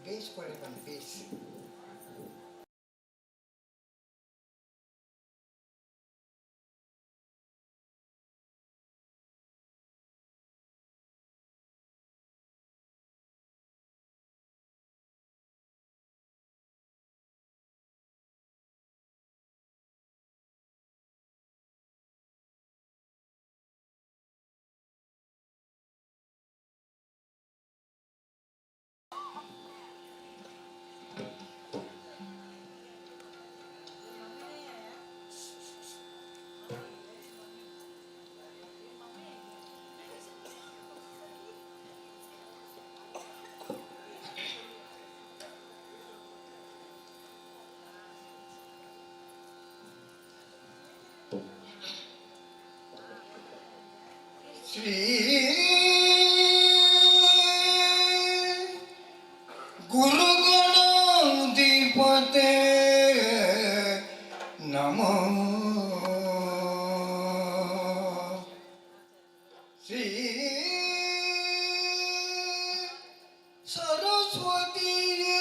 Base ಕೊಡಿ ಬನ್ನಿ base. Shri ಗುರುಗಣಾಧಿಪತೆ ನಮೋ. ಶ್ರೀ ಸರಸ್ವತಿಯೇ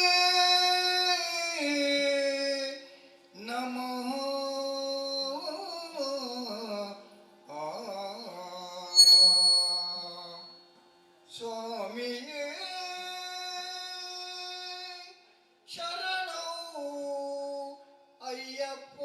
ನಮೋ. ಸ್ವಾಮಿಯೇ ಶರಣೋ ಅಯ್ಯಪ್ಪ.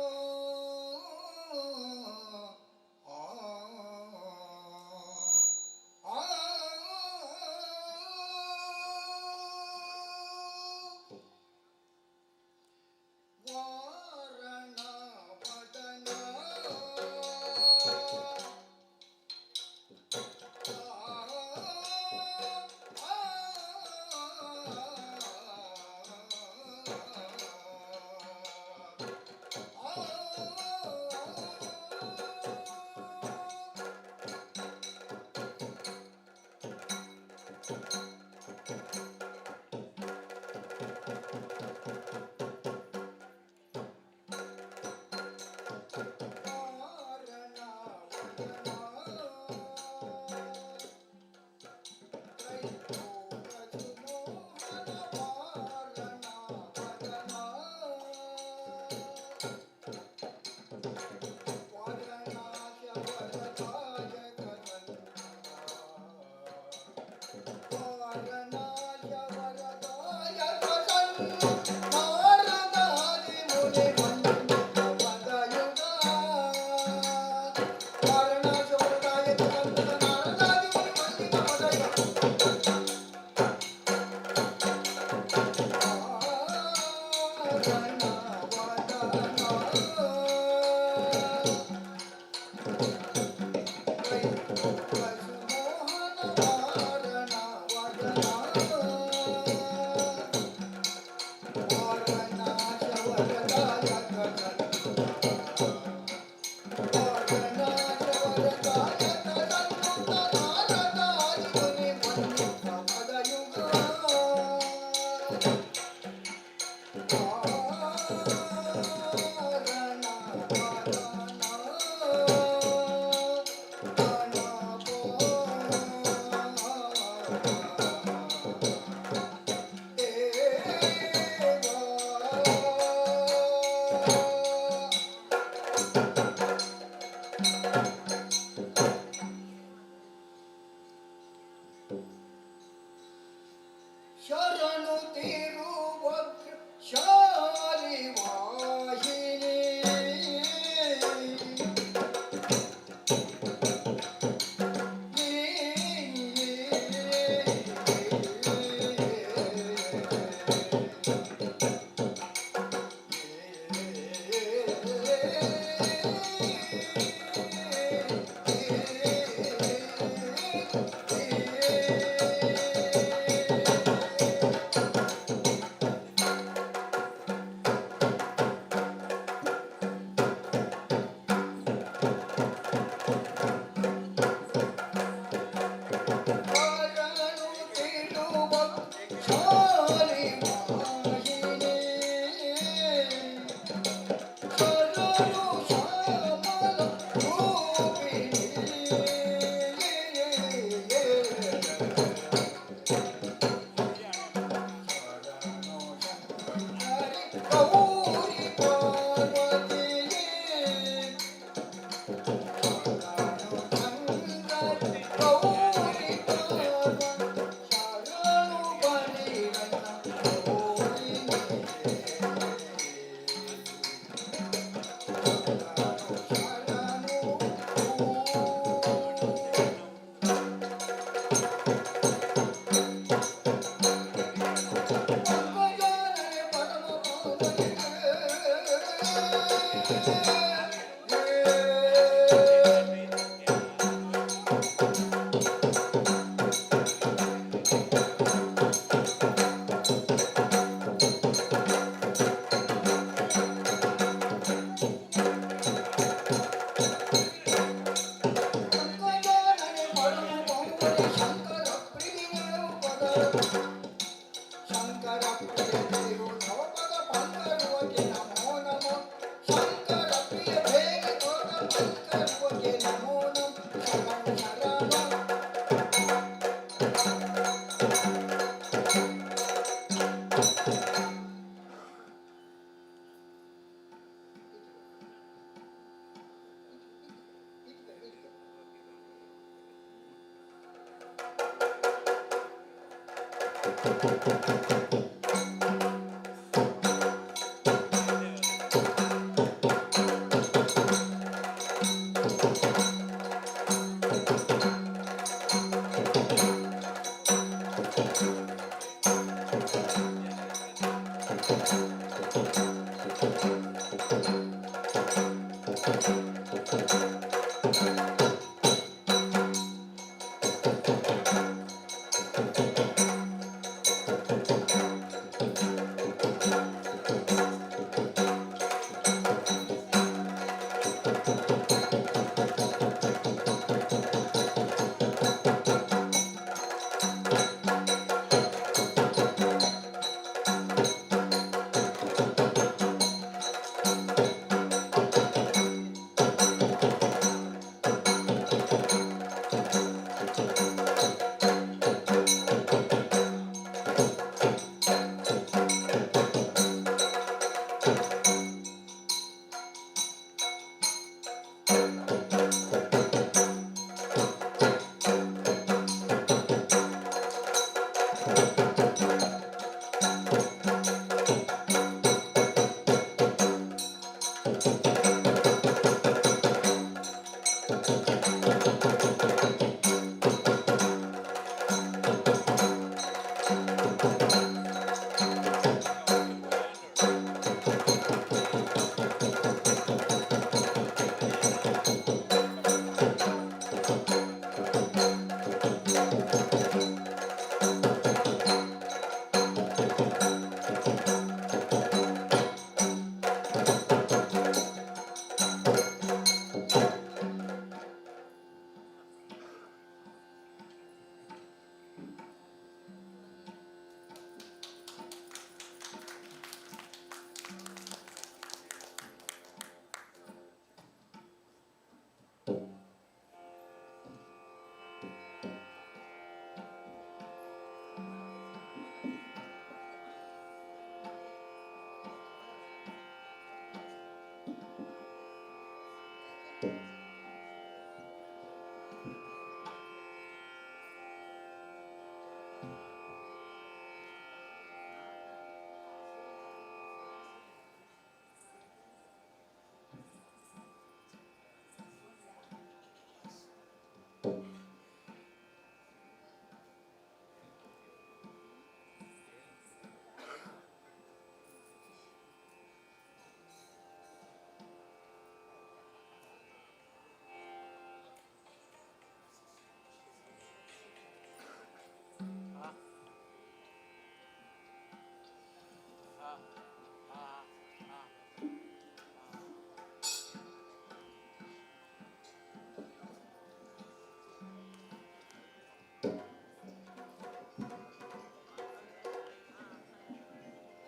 ಶರಣು ತಿರುವ ಶಾಲಿ ವಾಹಿನಿ ಶಂಕರ ಪ್ರಿಯ ದೇವು ನವಪದ ಪಂಕರುವಗೆ ನಮೋ ನಮೋ ಶಂಕರ ಪ್ರಿಯ ದೇವಿ ಪದ ಪಂಕರುವಗೆ ನಮೋ ನಮೋ ಶರಣು ಶರಣು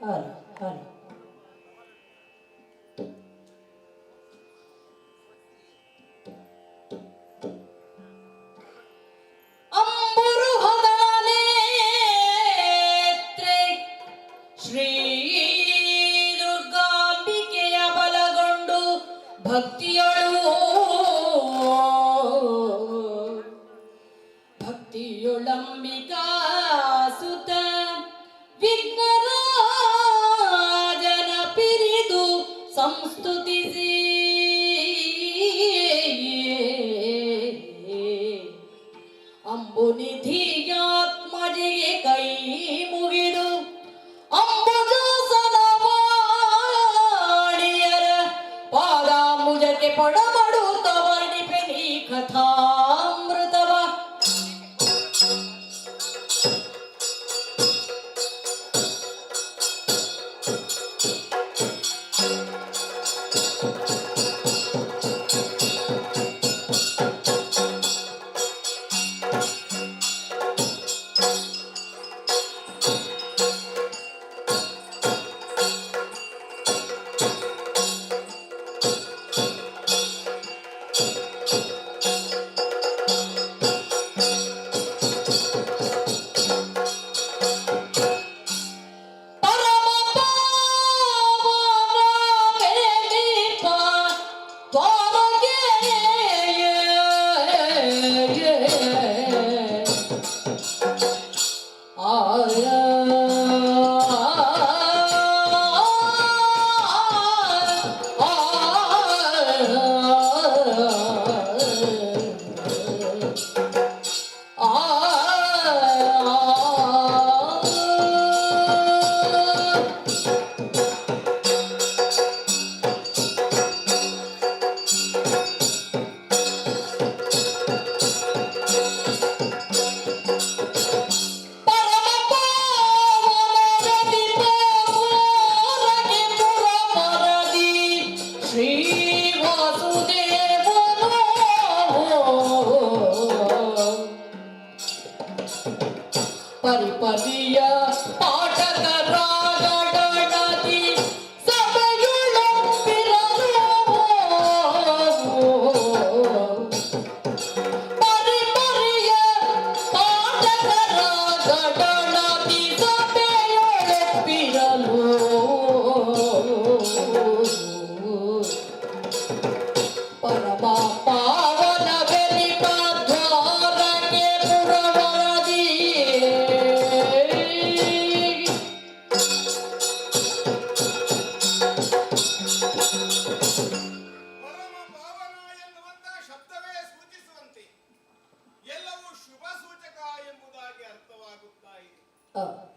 Halo, halo. ಅಂಬುರುಹದಾನೇತ್ರೆ ಶ್ರೀ ದುರ್ಗಾಂಬಿಕೆಯ ಬಲಗೊಂಡು ಭಕ್ತಿಯೊಳು ಭಕ್ತಿಯೊಳಂಬಿಕಾ ಸುತ ವಿಘ್ನರಾಜನ ಪಿರಿದು ಸಂಸ್ತುತಿಸಿ ಅಂಬುನಿಧಿಯಾತ್ಮಜಿಗೆ ಕೈ ಮುಗಿದು ಅಂಬುಜಾಸನ ಮಾಡಿಯರ ಪಾದಾಂಬುಜಕ್ಕೆ ಪಡಮಡುತ್ತ ವರ್ಣಿಪೆ ನೀ ಕಥಾಮೃತವ ಶ್ರೀ ವಾಸುದೇವನು ಪರಿಪರಿಯ ಪಾಠಕರಾಗಡತಿ ಸಭೆಯುಳಂಬಿರಲು ಪರಿಪರಿಯ ಪಾಠಕರಾಗಡತಿ ಸಭೆಯುಳಂಬಿರಲು ಪರಮ ಪಾವನ ಬೆಲಿಪಾದ್ವಾರಕ್ಕೆ ಪುರವರದಿ ಪರಮ ಪಾವನ ಎನ್ನುವಂತ ಶಬ್ದವೇ ಸೂಚಿಸುವಂತೆ ಎಲ್ಲವೂ ಶುಭ ಸೂಚಕ ಎಂಬುದಾಗಿ ಅರ್ಥವಾಗುತ್ತಾ ಇದೆ.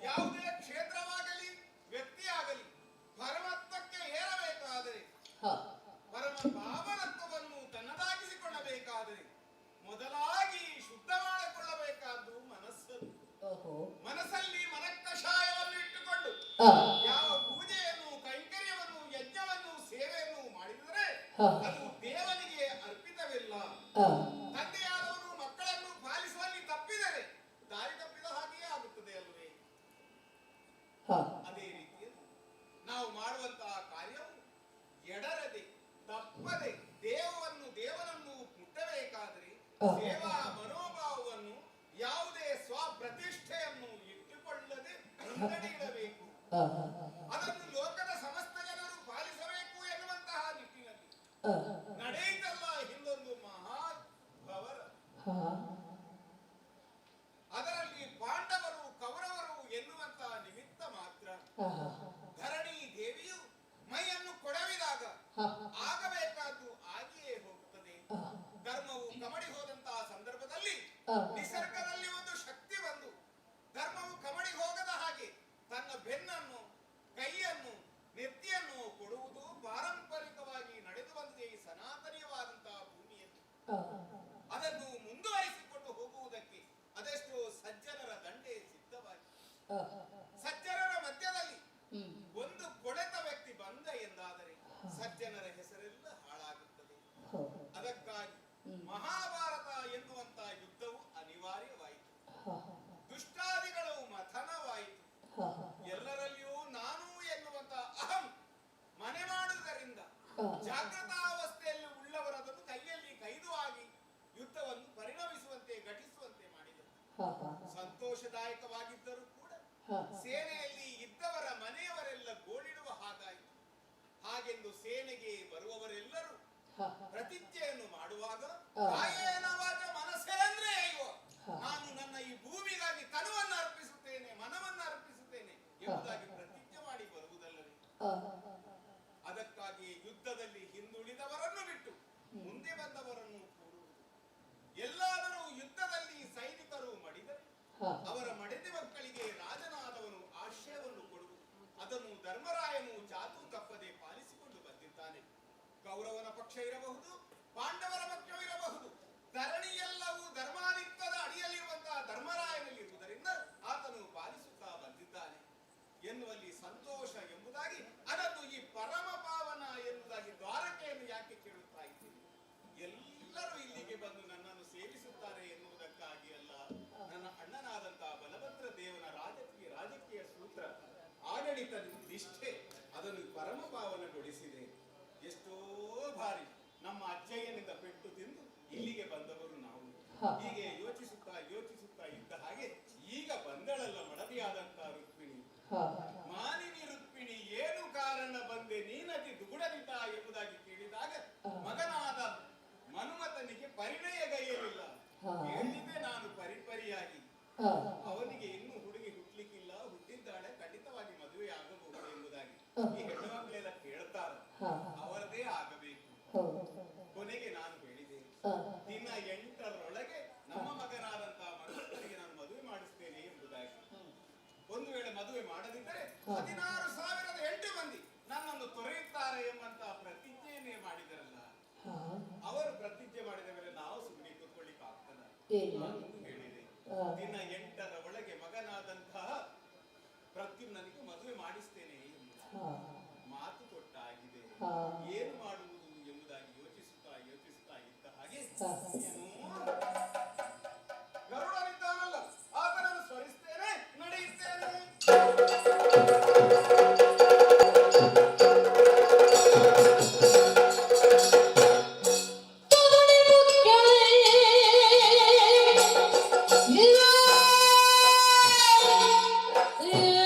ಯಾವುದೇ ಕ್ಷೇತ್ರವಾಗಲಿ ವ್ಯಕ್ತಿಯಾಗಲಿ ಪರಮತ್ವಕ್ಕೆ ಏರಬೇಕಾದರೆ ಪರಮ ಪಾವನತ್ವವನ್ನು ತನ್ನದಾಗಿಸಿಕೊಳ್ಳಬೇಕಾದರೆ ಮೊದಲಾಗಿ ಶುದ್ಧ ಮಾಡಿಕೊಳ್ಳಬೇಕಾದ್ದು ಮನಸ್ಸನ್ನು. ಮನಸ್ಸಲ್ಲಿ ಮನಃಕಷಾಯವನ್ನು ಇಟ್ಟುಕೊಂಡು ಯಾವ ಪೂಜೆಯನ್ನು ಕೈಂಕರ್ಯವನ್ನು ಯಜ್ಞವನ್ನು ಸೇವೆಯನ್ನು ಮಾಡಿದರೆ ಅದು ದೇವನಿಗೆ ಅರ್ಪಿತವಿಲ್ಲ. ತಂದೆಯಾದವರು ಮಕ್ಕಳನ್ನು ಪಾಲಿಸುವಲ್ಲಿ ತಪ್ಪಿದರೆ ದಾರಿ ತಪ್ಪಿದ ಹಾಗೆಯೇ ಆಗುತ್ತದೆ ಅಲ್ವೇ? ಅದೇ ರೀತಿಯಲ್ಲಿ ನಾವು ಮಾಡುವಂತಹ ಕಾರ್ಯವು ಎಡರದೆ ತಪ್ಪದೆ ದೇವನನ್ನು ಮುಟ್ಟಬೇಕಾದರೆ ಸೇವಾ ಮನೋಭಾವವನ್ನು ಯಾವುದೇ ಸ್ವಪ್ರತಿಷ್ಠೆಯನ್ನು ಇಟ್ಟುಕೊಳ್ಳದೆ ಮುಂದಡಿಯಿಡಬೇಕು. ಅದನ್ನು ಲೋಕದ ಸಮಸ್ತ ಜನರು ಪಾಲಿಸಬೇಕು ಎನ್ನುವಂತಹ ನಿಟ್ಟಿನಲ್ಲಿ ನಡೆಯಿತಲ್ಲ ಹಿಂದೊಂದು ಮಹಾಭವರ. ಅದರಲ್ಲಿ ಪಾಂಡವರು ಕೌರವರು ಎನ್ನುವಂತಹ ನಿಮಿತ್ತ ಮಾತ್ರ ಧರಣಿ ದೇವಿಯು ಮೈಯನ್ನು ಕೊಡವಿದಾಗ ಆಗಬೇಕಾದ್ದು ಆಗಿಯೇ ಹೋಗುತ್ತದೆ. ಧರ್ಮವು ಕಮಡಿ ಹೋದಂತಹ ಸಂದರ್ಭದಲ್ಲಿ ನಿಸರ್ಗದಲ್ಲಿ ಒಂದು ಶಕ್ತಿ ಬಂದು ಧರ್ಮವು ಕಮಡಿ ಹೋಗದ ಹಾಗೆ ತನ್ನ ಬೆನ್ನನ್ನು ಕೈಯನ್ನು ನೆತ್ತಿಯನ್ನು ಕೊಡುವುದು ಪಾರಂಪರಿಕವಾಗಿ ನಡೆದು ಬಂದಿದೆ ಈ ಸನಾತನೀಯವಾದಂತಹ ಭೂಮಿಯಲ್ಲಿ. ಅದನ್ನು ಮುಂದುವರಿಸಿಕೊಂಡು ಹೋಗುವುದಕ್ಕೆ ಅದೆಷ್ಟೋ ಸಜ್ಜನರ ದಂಡೆ ಸಿದ್ಧವಾಗಿ ಸಜ್ಜನರ ಮಧ್ಯದಲ್ಲಿ ಒಂದು ಕೊಳೆತ ವ್ಯಕ್ತಿ ಬಂದ ಎಂದಾದರೆ ಸಜ್ಜನರ ಹೆಸರೆಲ್ಲ ಹಾಳಾಗುತ್ತದೆ. ಅದಕ್ಕಾಗಿ ಮಹಾಭಾರತ ಎನ್ನುವಂತ ಯುದ್ಧವು ಅನಿವಾರ್ಯವಾಯಿತು. ದುಷ್ಟಾದಿಗಳು ಮಥನವಾಯಿತು. ಎಲ್ಲರಲ್ಲಿಯೂ ನಾನು ಎನ್ನುವಂತ ಅಹಂ ಮನೆ ಮಾಡುವುದರಿಂದ ಜಾಗೃತಾವಸ್ಥೆಯಲ್ಲಿ ಉಳ್ಳವರದನ್ನು ಕೈಯಲ್ಲಿ ಕೈದುವಾಗಿ ಯುದ್ಧವನ್ನು ಪರಿಣಮಿಸುವಂತೆ ಘಟಿಸುವಂತೆ ಮಾಡಿದರು. ಸಂತೋಷದಾಯಕವಾಗಿದ್ದರೂ ಕೂಡ ಸೇನೆಯಲ್ಲಿ ಇದ್ದವರ ಮನೆಯವರೆಲ್ಲ ಗೋಳಿಡುವ ಹಾಗಾಯಿತು. ಹಾಗೆಂದು ಸೇನೆಗೆ ಬರುವವರೆಲ್ಲರೂ ಪ್ರತಿಜ್ಞೆಯನ್ನು ಮಾಡುವಾಗ ಕಾಯೇನ ವಾಚ ಮನಸ್ಸೇಂದ್ರಿಯೈವ ನಾನು ನನ್ನ ಈ ಭೂಮಿಗಾಗಿ ತನುವನ್ನು ಅರ್ಪಿಸುತ್ತೇನೆ, ಮನವನ್ನು ಅರ್ಪಿಸುತ್ತೇನೆ ಎಂಬುದಾಗಿ ಪ್ರತಿಜ್ಞೆ ಮಾಡಿ ಬರುವುದಲ್ಲವೇ? ಅದಕ್ಕಾಗಿ ಯುದ್ಧದಲ್ಲಿ ಹಿಂದುಳಿದವರನ್ನು ಬಿಟ್ಟು ಮುಂದೆ ಬಂದವರನ್ನು ಕೂಡುವುದು. ಎಲ್ಲಾದರೂ ಯುದ್ಧದಲ್ಲಿ ಸೈನಿಕರು ಮಡಿದರೆ ಅವರ ಮಡಿದ ಮಕ್ಕಳಿಗೆ ರಾಜನಾದವನು ಆಶ್ರಯವನ್ನು ಕೊಡುವುದು. ಅದನ್ನು ಧರ್ಮರಾಯನು ಚಾತು ತಪ್ಪದೆ ಪಾಲಿಸಿಕೊಂಡು ಬಂದಿದ್ದಾನೆ. ಕೌರವನ ಪಕ್ಷ ಇರಬಹುದು, ಪಾಂಡವರ ಪಕ್ಷವಿರಬಹುದು, ಧರಣಿಯೆಲ್ಲವೂ ಧರ್ಮಾಧಿಕ್ಯದ ಅಡಿಯಲ್ಲಿರುವಂತಹ ಧರ್ಮರಾಯನಲ್ಲಿರುವುದರಿಂದ ಆತನು ಪಾಲಿಸುತ್ತಾ ಬಂದಿದ್ದಾನೆ ಎನ್ನುವಲ್ಲಿ ಸಂತೋಷ ಎಂಬುದಾಗಿ ಅದನ್ನು ಈ ಪರಮ ಪಾವನ ಎಂಬುದಾಗಿ ದ್ವಾರಕೆಯನ್ನು ಯಾಕೆ ಕೇಳುತ್ತಾ ಇದ್ದೀನಿ? ಎಲ್ಲರೂ ಇಲ್ಲಿಗೆ ಬಂದು ನನ್ನನ್ನು ಸೇವಿಸುತ್ತಾರೆ ಎನ್ನುವುದಕ್ಕಾಗಿ ಅಲ್ಲ. ನನ್ನ ಅಣ್ಣನಾದಂತಹ ಬಲಭದ್ರ ದೇವನ ರಾಜಕೀಯ ಸೂತ್ರ ಆಡಳಿತ ನಿಷ್ಠೆ ಅದನ್ನು ಪರಮ ಪಾವನಗೊಳಿಸಿದೆ. ಎಷ್ಟೋ ಬಾರಿ ನಮ್ಮ ಅಜ್ಜಯ್ಯನಿಂದ ಪೆಟ್ಟು ತಿಂದು ಇಲ್ಲಿಗೆ ಬಂದವರು ನಾವು. ಹೀಗೆ ಯೋಚಿಸುತ್ತಾ ಇದ್ದ ಹಾಗೆ ಈಗ ಬಂದಳಲ್ಲ ಮಡದಿಯಾದಂತಹ ರುಕ್ಮಿಣಿ. ಮಾನಿನಿ ರುಕ್ಮಿಣಿ ಏನು ಕಾರಣ ಬಂದೆ ನೀನತಿ ದುಗುಡದಿತ ಎಂಬುದಾಗಿ ಕೇಳಿದಾಗ ಮಗನಾದ ಮನುಮತನಿಗೆ ಪರಿಣಯಗೈಯಲಿಲ್ಲ. ಹೇಳಿದೆ ನಾನು ಪರಿಪರಿಯಾಗಿ ಅವನಿಗೆ ಇನ್ನೂ ಹುಡುಗಿ ಹುಟ್ಲಿಕ್ಕಿಲ್ಲ 16,008 ಮಂದಿ ನನ್ನನ್ನು ತೊರೆಯುತ್ತಾರೆ ಎಂಬಂತ ಪ್ರತಿಜ್ಞೆಯನ್ನೇ ಮಾಡಿದರಲ್ಲ. ಹಾ. ಅವರು ಪ್ರತಿಜ್ಞೆ ಮಾಡಿದ ಮೇಲೆ ನಾವು ಸುಮ್ಮನೆ ಕೂತ್ಕೊಳ್ಳಿಕ್ಕೆ ಆಗ್ತದ? ಇಲ್ಲ. ನಾನು ಹೇಳಿದೆ, ದಿನ 8ರ ಒಳಗೆ ಮಗನಾದಂತಹ ಪ್ರತ್ಯುಮ್ನನಿಗೆ ಮದುವೆ ಮಾಡಿಸ್ತೇನೆ ಎಂದು ಹಾ. ಮಾತು ಕೊಟ್ಟಾಗಿದೆ. ಹಾ. ಏನು ಮಾಡುವುದು ಎಂಬುದಾಗಿ ಯೋಚಿಸುತ್ತಾ ಇದ್ದ ಹಾಗೆ ಹಾ. ಏನು ಗರುಡನಿದ್ದಾನಲ್ಲ, ಆತನನ್ನು ಸ್ಮರಿಸ್ತೇನೆ, ನಡೆಯುತ್ತೇನೆ. ತವಣೆ ಮುಖ್ಯವೇ ಇಲ್ಲ. ಇಲ್ಲ.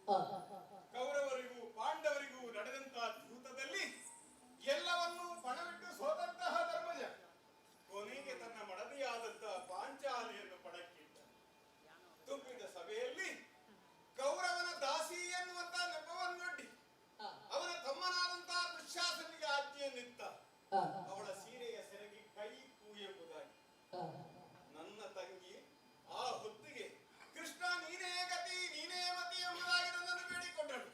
ಕೌರವರಿಗೂ ಪಾಂಡವರಿಗೂ ನಡೆದಂತಹ ದ್ಯೂತದಲ್ಲಿ ಎಲ್ಲವನ್ನೂ ಪಣವಿಟ್ಟು ಸೋದಂತಹ ಧರ್ಮಜ ಕೊನೆಗೆ ತನ್ನ ಮಡದಿಯಾದಂತಹ ಪಾಂಚಾಲಿಯನ್ನು ಪಣಕ್ಕಿಟ್ಟ. ತುಂಬಿದ ಸಭೆಯಲ್ಲಿ ಕೌರವನ ದಾಸಿ ಎನ್ನುವಂತಹ ನೆಪವನ್ನೊಡ್ಡಿ ಅವನ ತಮ್ಮನಾದಂತಹ ದುಶ್ಯಾಸನಿಗೆ ಆಜ್ಞೆಯನ್ನಿತ್ತ. ಅವಳ ಸೀರೆಯ ಸೆರಗಿ ಕೈ ಕೂಯೆಂಬುದಾಗಿ ನನ್ನ ತಂಗಿ ಆ ಹೊತ್ತಿಗೆ ಕೃಷ್ಣ ನೀನೇ ಗತಿ ನೀನೇ ಮತಿ ಎಂಬುದಾಗಿ ನನ್ನನ್ನು ಬೇಡಿಕೊಂಡಳು.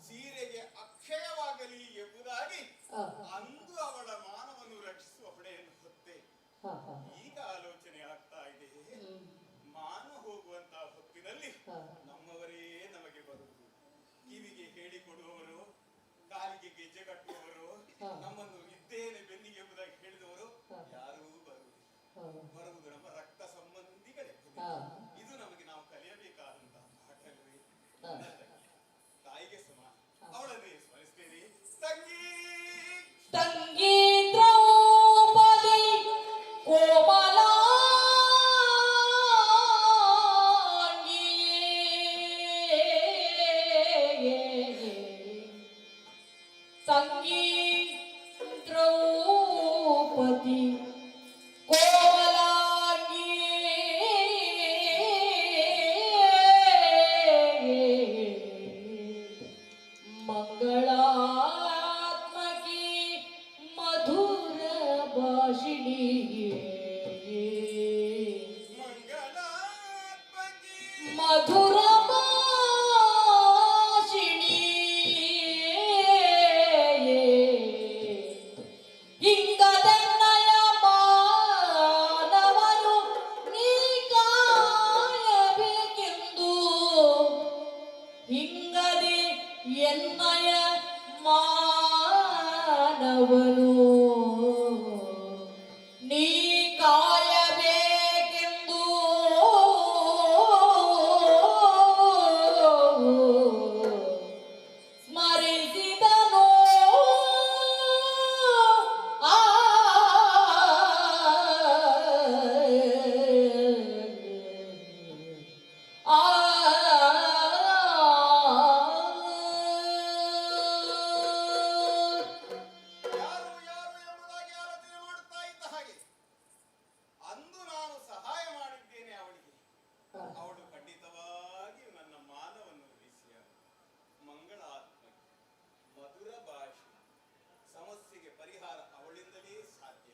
ಸೀರೆಗೆ ಅಕ್ಷಯವಾಗಲಿ ಎಂಬುದಾಗಿ ಅಂದು ಅವಳ ಮಾನವನ್ನು ರಕ್ಷಿಸುವ ಹೊಣೆಯನ್ನು ಹೊತ್ತೆ. ಈಗ ಆಲೋಚನೆ ಆಗ್ತಾ ಇದೆ, ಮಾನ ಹೋಗುವಂತಹ ಹೊತ್ತಿನಲ್ಲಿ ನಮ್ಮವರೇ ನಮಗೆ ಬರುವುದು. ಕಿವಿಗೆ ಹೇಳಿಕೊಡುವವರು, ಕಾಲಿಗೆ ಗೆಜ್ಜೆ ಕಟ್ಟುವವರು, ನಮ್ಮನ್ನು ಇದ್ದೇನೆ ಬೆನ್ನಿಗೆ ಎಂಬುದಾಗಿ ಹೇಳಿದವರು ಯಾರೂ ಬರುವುದು ನಮ್ಮ ರಕ್ತ ಸಂಬಂಧಿಗಳೇ. ಇದು ನಮಗೆ ನಾವು ಕಲಿಯಬೇಕಾದಂತಹ ಪಾಠವೇ. ತಾಯಿಗೆ ಸಮಾನ, ಅವಳನ್ನೇ ಸ್ಮರಿಸ್ತೇನೆ. ತಂಗಿ ತಂಗಿ ದ್ರೌಪದಿ ಕೋಮಲಾಂಗಿಯೇ, ತಂಗಿ ದ್ರೌಪದಿ ಮಂಗಳಾತ್ಮಕಿ ಮಧುರ ಭಾಷಿಣಿ, ಮಧುರ ಭಾಷಿಣಿ, ಹಿಂಗದನ್ನಯ ಮಾನವನು ನೀ ಕಾಯಬೇಕೆಂದು, ಹಿಂಗದೆ ಎನ್ನಯ ಮಾನವನು ನೀ ಕಾಯಬೇಕೆಂದು ಸ್ಮರಿಸಿದನು. ಆ ಯಾರು ಯಾರು ಎಂಬುದಾಗಿ ಆಲೋಚನೆ ಮಾಡುತ್ತಾ ಇದ್ದ ಹಾಗೆ ಅಂದು ನಾನು ಸಹಾಯ ಮಾಡಿದ್ದೇನೆ ಅವಳಿಗೆ. ಅವಳು ಖಂಡಿತವಾಗಿಯೂ ನನ್ನ ಮಾನವನ್ನು ಉಳಿಸಿಯ ಮಂಗಳಾತ್ಮ, ಮಧುರ ಭಾಷೆ, ಸಮಸ್ಯೆಗೆ ಪರಿಹಾರ ಅವಳಿಂದಲೇ ಸಾಧ್ಯ.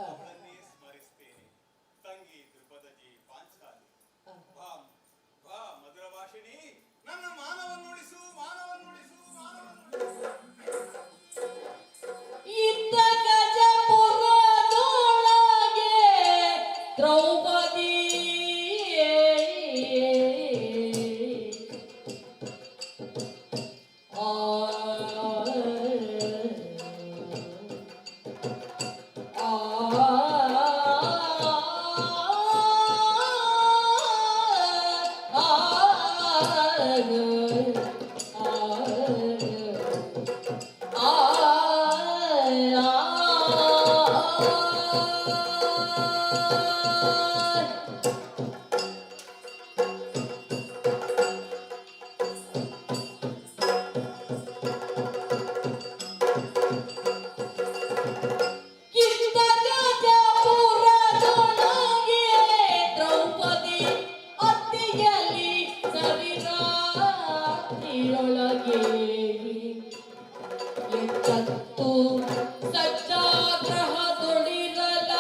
ಅವಳನ್ನೇ ಸ್ಮರಿಸ್ತೇನೆ. ತಂಗಿ ದ್ರುಪದಜಿ ಪಾಂಚಾಲಿ, ಬಾ ಬಾ ಮಧುರ ಭಾಷಿಣಿ, ನನ್ನ ಮಾನವನ್ನು ಉಳಿಸು, ಮಾನವನ್ನು ಉಳಿಸು, ಮಾನವನ್ನು ಉಳಿಸು. ಇದ್ದ ಗಜಪುರದೊಳಗೆ ದ್ರೌಪದಿ ಆ ದ್ರೌಪದಿ ಅತ್ತಿಯಲ್ಲಿ ಸರಿರಾತ್ರಿಯೊಳಗೆ ಎಚ್ಚತ್ತು ಸತ್ಯಾಗ್ರಹದೊಳಿರಲ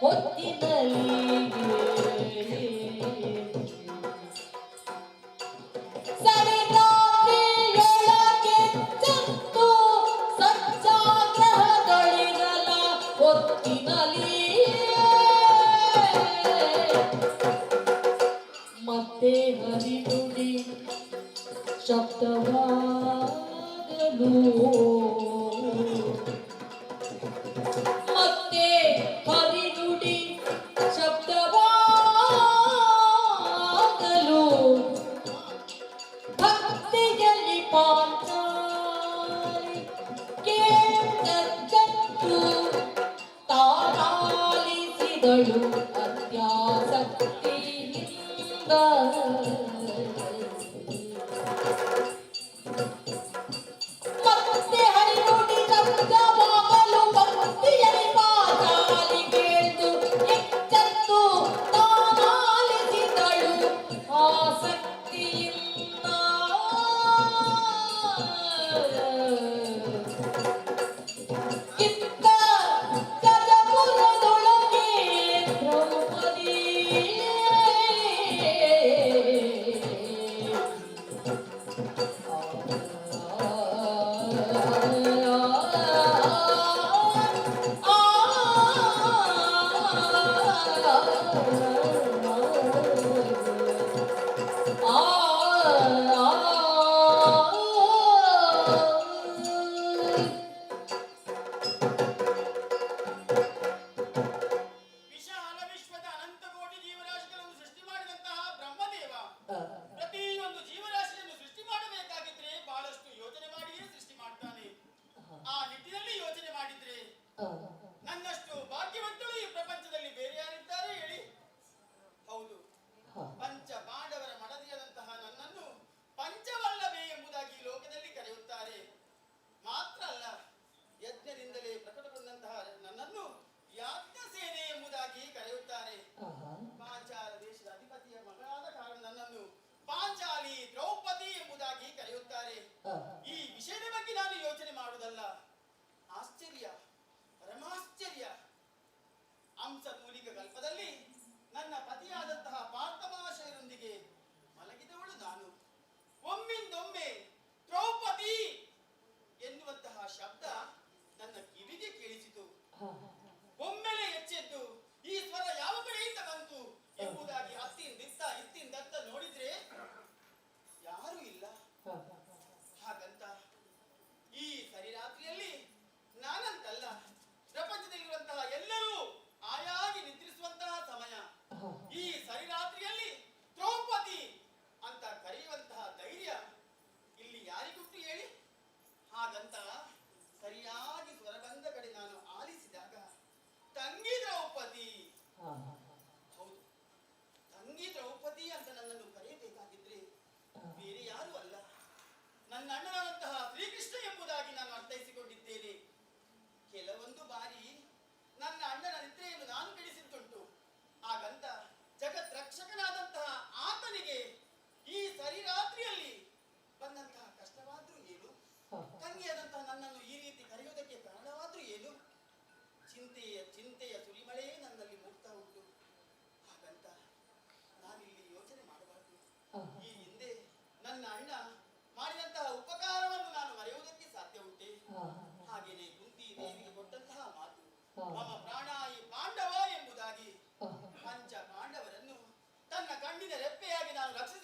ಹೊತ್ತಿನಲ್ಲಿ ಸರಿರಾತ್ರಿಯೊಳಗೆ ಎಚ್ಚತ್ತು ಸತ್ಯಾಗ್ರಹದೊಳಿರಲ ಹೊತ್ತಿನಲ್ಲಿ ಮತ್ತೆ ಹರಿನುಡಿ ಶಬ್ದವಾಗಲು, ಮತ್ತೆ ಹರಿನುಡಿ ಶಬ್ದವಾಗಲು, ಭಕ್ತಿಯಲ್ಲಿ ಪಾಂಚಾಲಿ ಕೇಳದ್ದು ತಾನಾಲಿಸಿದಳು ಅತ್ಯಾಸಕ್ತಿಯಿಂದ. ವಿಶಾಲ ವಿಶ್ವದ ಅನಂತ ಕೋಟಿ ಜೀವರಾಶಿಗಳನ್ನು ಸೃಷ್ಟಿ ಮಾಡಿದಂತಹ ಬ್ರಹ್ಮದೇವ ಪ್ರತಿಯೊಂದು ಜೀವರಾಶಿಯನ್ನು ಸೃಷ್ಟಿ ಮಾಡಬೇಕಾಗಿದ್ರೆ ಬಹಳಷ್ಟು ಯೋಚನೆ ಮಾಡಿಯೇ ಸೃಷ್ಟಿ ಮಾಡ್ತಾನೆ. ಆ ನಿಟ್ಟಿನಲ್ಲಿ ಯೋಚನೆ ಮಾಡಿದ್ರೆ ನನ್ನಷ್ಟು ಭಾಗ್ಯವಂತರು ಈ ಪ್ರಪಂಚದಲ್ಲಿ ಬೇರೆ ಯಾರಿದ್ದಾರೆ ಹೇಳಿ? ಹೌದು, ಪಂಚ ಪಾಂಡವರ ಮಡದಿಯಾದಂತಹ ನನ್ನನ್ನು ಪಂಚವಲ್ಲಭೆ ಎಂಬುದಾಗಿ ಈ ಲೋಕದಲ್ಲಿ ಕರೆಯುತ್ತಾರೆ. ಮಾತ್ರ ಅಲ್ಲ, ಯಜ್ಞದಿಂದಲೇ ಪ್ರಕಟಗೊಂಡಂತಹ ನನ್ನನ್ನು ಯಾಜ್ಞ ಸೇನೆ ಎಂಬುದಾಗಿ ಕರೆಯುತ್ತಾರೆ. ಪಾಂಚಾಲ ದೇಶದ ಅಧಿಪತಿಯ ಮಗಳಾದ ಕಾರಣ ನನ್ನನ್ನು ಪಾಂಚಾಲಿ ದ್ರೌಪದಿ ಎಂಬುದಾಗಿ ಕರೆಯುತ್ತಾರೆ. ಈ ವಿಷಯದ ಬಗ್ಗೆ ನಾನು ಯೋಚನೆ ಮಾಡುವುದಲ್ಲ, ಆಶ್ಚರ್ಯ, ಪರಮಾಶ್ಚರ್ಯ. ಅಂಶ ಮೂಲಿಕ ಕಲ್ಪದಲ್ಲಿ ನನ್ನ ಪತಿಯಾದಂತಹ ಪಾರ್ಥಮಾಶಯರೊಂದಿಗೆ ಮಲಗಿದವಳು ನಾನು. ಒಮ್ಮಿಂದೊಮ್ಮೆ ದ್ರೌಪದಿ ಎನ್ನುವಂತಹ ಶಬ್ದ ನನ್ನ ಕಿವಿಗೆ ಕೇಳಿಸಿತು. ಒಮ್ಮೆಲೆ ಎಚ್ಚೆದ್ದು ಈ ಸ್ವರ ಯಾವ ಕಡೆಯಿಂದ ಬಂತು ಎಂಬುದಾಗಿ ಇತ್ತಿಂದತ್ತ ನೋಡಿದ್ರೆ ಯಾರೂ ಇಲ್ಲ. ಹಾಗಂತ ಈ ಸರಿರಾತ್ರಿಯಲ್ಲಿ ನಾನಂತಲ್ಲ, ಪ್ರಪಂಚದಲ್ಲಿರುವಂತಹ ಎಲ್ಲರೂ ಆಯಾಗಿ ನಿದ್ರಿಸುವಂತಹ ಸಮಯ. ಈ ಸರಿರಾತ್ರಿಯಲ್ಲಿ ದ್ರೌಪದಿ ಅಂತ ಕರೆಯುವಂತಹ ಧೈರ್ಯ ಇಲ್ಲಿ ಯಾರಿಗುಂಟು ಹೇಳಿ? ಹಾಗಂತ ಸರಿಯಾಗಿ ಸ್ವರ ಬಂದ ಕಡೆ ನಾನು ಆಲಿಸಿದಾಗ ತಂಗಿ ದ್ರೌಪದಿ. ಹೌದು, ತಂಗಿ ದ್ರೌಪದಿ ಅಂತ ನನ್ನನ್ನು ಕರೆಯಬೇಕಾಗಿದ್ರೆ ಬೇರೆ ಯಾರು ಅಲ್ಲ, ನನ್ನ ಅಣ್ಣನಾದಂತಹ ಶ್ರೀಕೃಷ್ಣ ಎಂಬುದಾಗಿ ನಾನು ಅರ್ಥೈಸಿಕೊಂಡಿದ್ದೇನೆ. ಕೆಲವೊಂದು ಬಾರಿ ನನ್ನ ಅಣ್ಣನ ನಿದ್ರೆಯನ್ನು ನಾನು ಕೆಡಿಸಿದ್ದುಂಟು. ಹಾಗಂತ ಜಗತ್ ರಕ್ಷಕನಾದಂತಹ ಆತನಿಗೆ ಈ ಸರಿರಾತ್ರಿಯಲ್ಲಿ ಬಂದಂತಹ ಕಷ್ಟವಾದ್ರೂ ಏನು, ತಂಗಿಯಾದಂತಹ ನನ್ನನ್ನು ಈ ರೀತಿ ಕರೆಯುವುದಕ್ಕೆ ಕಾರಣವಾದ್ರೂ ಏನು? ಚಿಂತೆಯ ಸುರಿಮಳೆ ನನ್ನಲ್ಲಿ ಮುಗ್ತಾ ಉಂಟು. ಹಾಗಂತ ನಾನಿಲ್ಲಿ ಯೋಚನೆ ಮಾಡಬಾರದು. ಈ ಹಿಂದೆ ನನ್ನ ಅಣ್ಣ ಮಾಡಿದಂತಹ ಉಪಕಾರವನ್ನು ನಾನು ಮರೆಯುವುದಕ್ಕೆ ಸಾಧ್ಯ ಉಂಟೆ? ಹಾಗೇನೆ ಕುಂತಿ ದೇವಿಗೆ ಕೊಟ್ಟಂತಹ ಮಾತು, ಮಮ ಪ್ರಾಣಾಯಿ ಪಾಂಡವ ಎಂಬುದಾಗಿ, ಪಂಚ ಪಾಂಡವರನ್ನು ತನ್ನ ಕಣ್ಣಿನ ರೆಪ್ಪೆಯಾಗಿ ನಾನು ರಕ್ಷಿಸಿ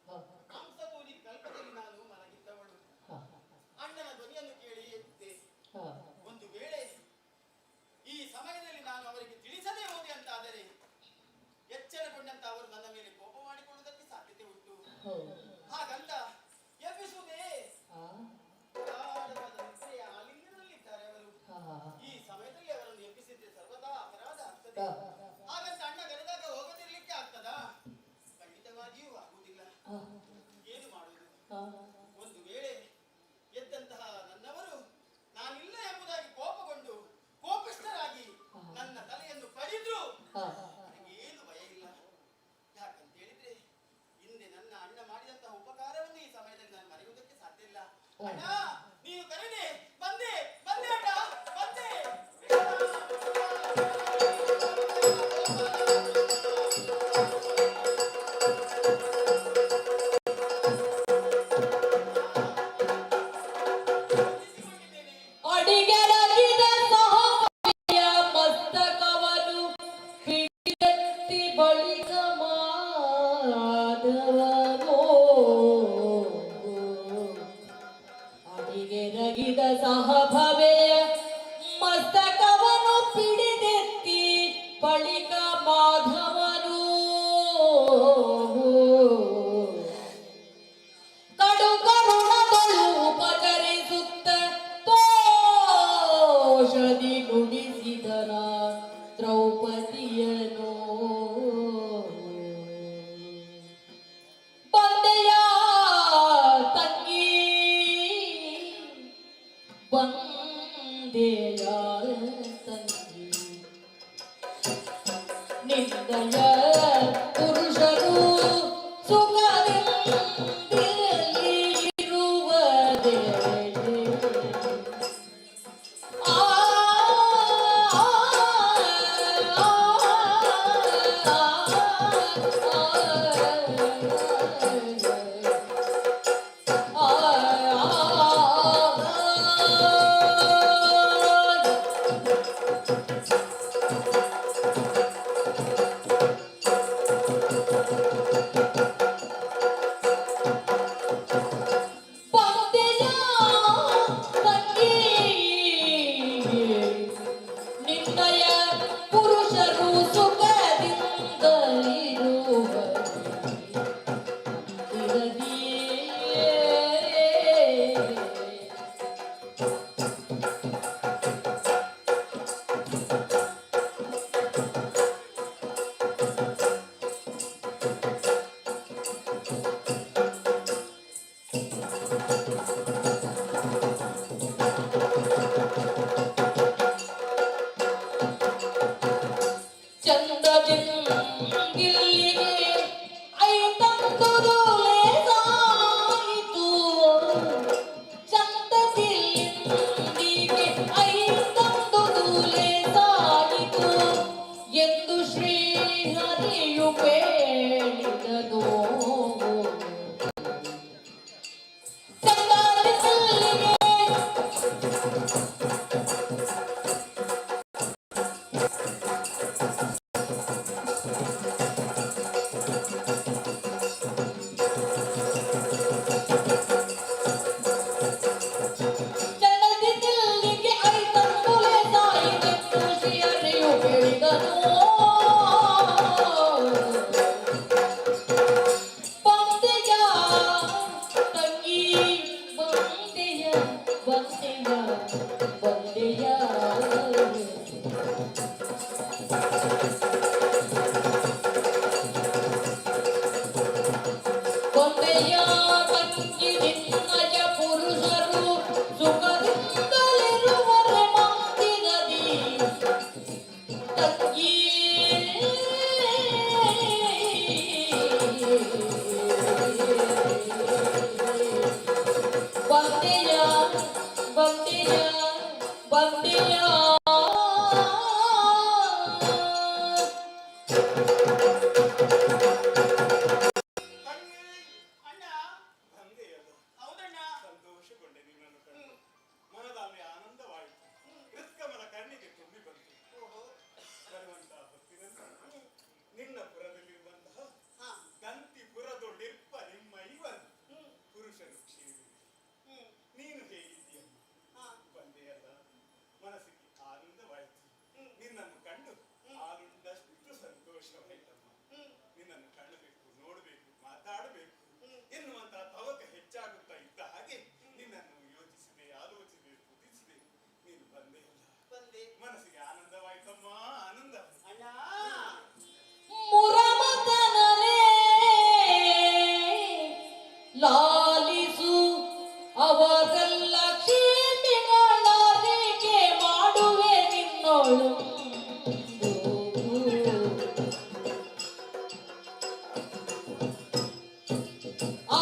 ಹ, ಕಂಸತೂರಿ ಕಲ್ಪದಲ್ಲಿ ನಾನು ಮಲಗಿದ್ದವಳು. ಹ, ಅಣ್ಣನ ಧ್ವನಿಯನ್ನು ಕೇಳಿ ಎದ್ದೆ. ಹ. ಒಂದು ವೇಳೆ ಈ ಸಮಯದಲ್ಲಿ ನಾನು ಅವರಿಗೆ ತಿಳಿಸದೇ ಹೋದೆ ಅಂತಾದರೆ ಎಚ್ಚರಗೊಂಡಂತ ಅವರು ನನ್ನ ಮೇಲೆ ಕೋಪ ಮಾಡಿಕೊಳ್ಳುವುದಕ್ಕೆ ಸಾಧ್ಯತೆ ಉಂಟು. ಹೌದು. ಹಾಗಂತ ಎಬ್ಬಿಸುವುದೇ ಆ, ಗಾಢವಾದ ನಿದ್ರೆಯ ಆಲಿಂಗನಲ್ಲಿದ್ದಾರೆ ಅವರು. ಹ, ಈ ಸಮಯದಲ್ಲಿ ಅವರನ್ನು ಎಬ್ಬಿಸಿದ್ರೆ ಸರ್ವದಾ ಅಪರಾಧ ಆಗ್ತದೆ. ಹ, ಹಾಗಂತ ಅಣ್ಣ ಕರೆದಾಗ ಹೋಗದಿರ್ಲಿಕ್ಕೆ ಆಗ್ತದಾ? ಖಂಡಿತವಾಗಿಯೂ ಆಗುವುದಿಲ್ಲ. ಹ, ಏನು ಮಾಡುವುದು? ಹ, ಒಂದು ವೇಳೆ ಎದ್ದಂತಹ ನನ್ನವರು ನಾನಿಲ್ಲ ಎಂಬುದಾಗಿ ಕೋಪಗೊಂಡು ಕೋಪಿಷ್ಠರಾಗಿ ನನ್ನ ತಲೆಯನ್ನು ಕಡಿದ್ರು ಹ. ನನಗೆ ಏನು ಭಯ ಇಲ್ಲ. ಯಾಕಂತ ಹೇಳಿದ್ರೆ ಹಿಂದೆ ನನ್ನ ಅಣ್ಣ ಮಾಡಿದಂತಹ ಉಪಕಾರವನ್ನು ಈ ಸಮಯದಲ್ಲಿ ನಾನು ಮರೆಯುವುದಕ್ಕೆ ಸಾಧ್ಯ ಇಲ್ಲ. ಅಣ್ಣ ನೀನು ಕರೆದೆ, ಬಂದೆ ಬಂದೆ ಅಣ್ಣ ಬಂದೆ. ಅಡಿಗೆರಗಿದ ಸಹಪಾಠಿಯ ಮಸ್ತಕವನ್ನು ಹಿಡಿದೆತ್ತಿ ಬಳಿಕ ಮಾಧವನೋ. ಅಡಿಗೆರಗಿದ ಸಹಭವೆಯ ಮಸ್ತಕವನ್ನು ಪಿಡಿದೆತ್ತಿ ಬಳಿಕ ಮಾಧವನು ಕಡು ಕರುಣಗಳು ಉಪಚರಿಸುತ್ತ ತೋಷದಿ ನುಡಿಸಿದರ ದ್ರೌಪದಿಯನು. ಬಂದೆಯ ತಂಗಿ ಬಂದೆಯ ತಂಗಿ ನಿನ್ನಯ ಪುರುಷರು ಸುಖದಿಂದಿರಲಿ ಇರುವುದೇ. ಆ, ಆ, ಬಂದೆಯ ತಂಗಿ ನಿನ್ನಯ ಪುರುಷರು ಚಂದದಿಂಗಿಲ್ಲಿಗೆ ಐತಂದುದು ಲೇಸಾಯಿತು. ಚಂದದಿಂದಿಗೆ ಐತಂದುದು ಲೇಸಾಯಿತು ಎಂದು ಶ್ರೀಹರಿಯು ಹೇಳಿದನು. ಚಂದದಿಂಗಿಲ್ಲಿಗೆ ಚಂದದಿಂದಿಲ್ಲಿಗೆ ಐತಂದು ಲೇಸಾಯಿತೆಂದು ಶ್ರೀಹರಿಯು ಹೇಳಿದನು. ಬಂದೆಯ ತಂಗಿ ಬಂದೆಯ ಬಂದೆಯ ಬಂದೆಯ ಬಂದೆಯ ತಂಗಿ ನಿನ್ನಯ ಪುರುಷರು ಸುಖದಿಂದಲಿರುವರೆ ಮಾತಿನದಿ ತಂಗಿ. ಬಂದೆಯ ಬಂದೆಯ ಬಂದೆಯ ತಂಗಿ, ಅಣ್ಣ ಬಂದೆಯಲ್ಲ. ಹೌದಣ್ಣ. ಸಂತೋಷಗೊಂಡೆ ನಿನ್ನನ್ನು ಕಂಡು. ಮನದಲ್ಲಿ ಆನಂದವಾಯಿತು. ಹೃತ್ಕಮಲ ಕಣ್ಣಿಗೆ ತುಂಬಿ ಬಂತು. ಓಹೋ ಭಗವಂತ ಮನಸ್ಸಿಗೆ ಆನಂದವಾಯ್ತಮ್ಮ, ಆನಂದ. ಅಣ್ಣ ಮುರಮತನನೇ ಲಾಲಿಸು ಅವರೆಲ್ಲ ಕ್ಷೇಮಿಗಳಾರಿಕೆ ಮಾಡುವೆ ನಿನ್ನೋಳು ಆ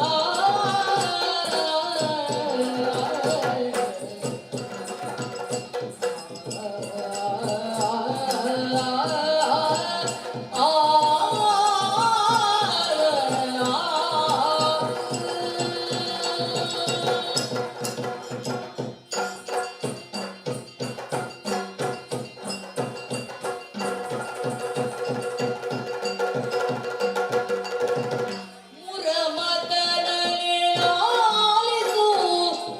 ಆ ಮುರಮತನನೇ ಲಾಲಿಸು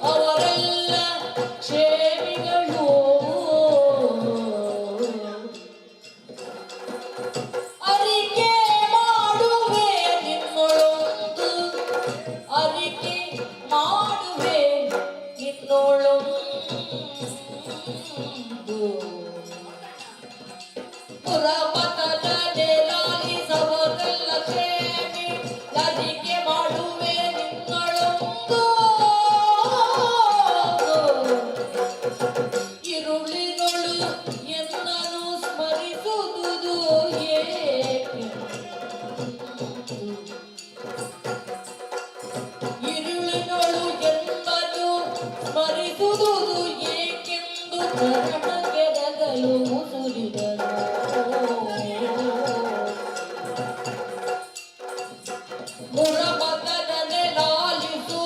ಅವರೆಲ್ಲ ಕ್ಷೇಮಿಗಳು ಅರಿಕೆ ಮಾಡುವೆ ನಿನ್ನೊಳೊಂದು ಅರಿಕೆ ಮಾಡುವೆ ನಿನ್ನೊಳೊಂದು ಪುರಮತನನೇ ಲಾಲಿಸವರೆಲ್ಲ ಕ್ಷೇಮಿ ಅರಿಕೆ ಮಾಡುವೆ ನಿನ್ನೊಳೊಂದು ഇരുളിനൊളു എന്നനു സ്മരിಸುವುದು ಏಕೆ ഇരുളിനൊಳು എന്നನು ಸ್ಮರಿಸುವುದು ಏಕೆಂದು ಕರಣಗೆರಗಲು ಮುಸುರಿದನು ಮುರಮತನನೇ ಲಾಲಿಸು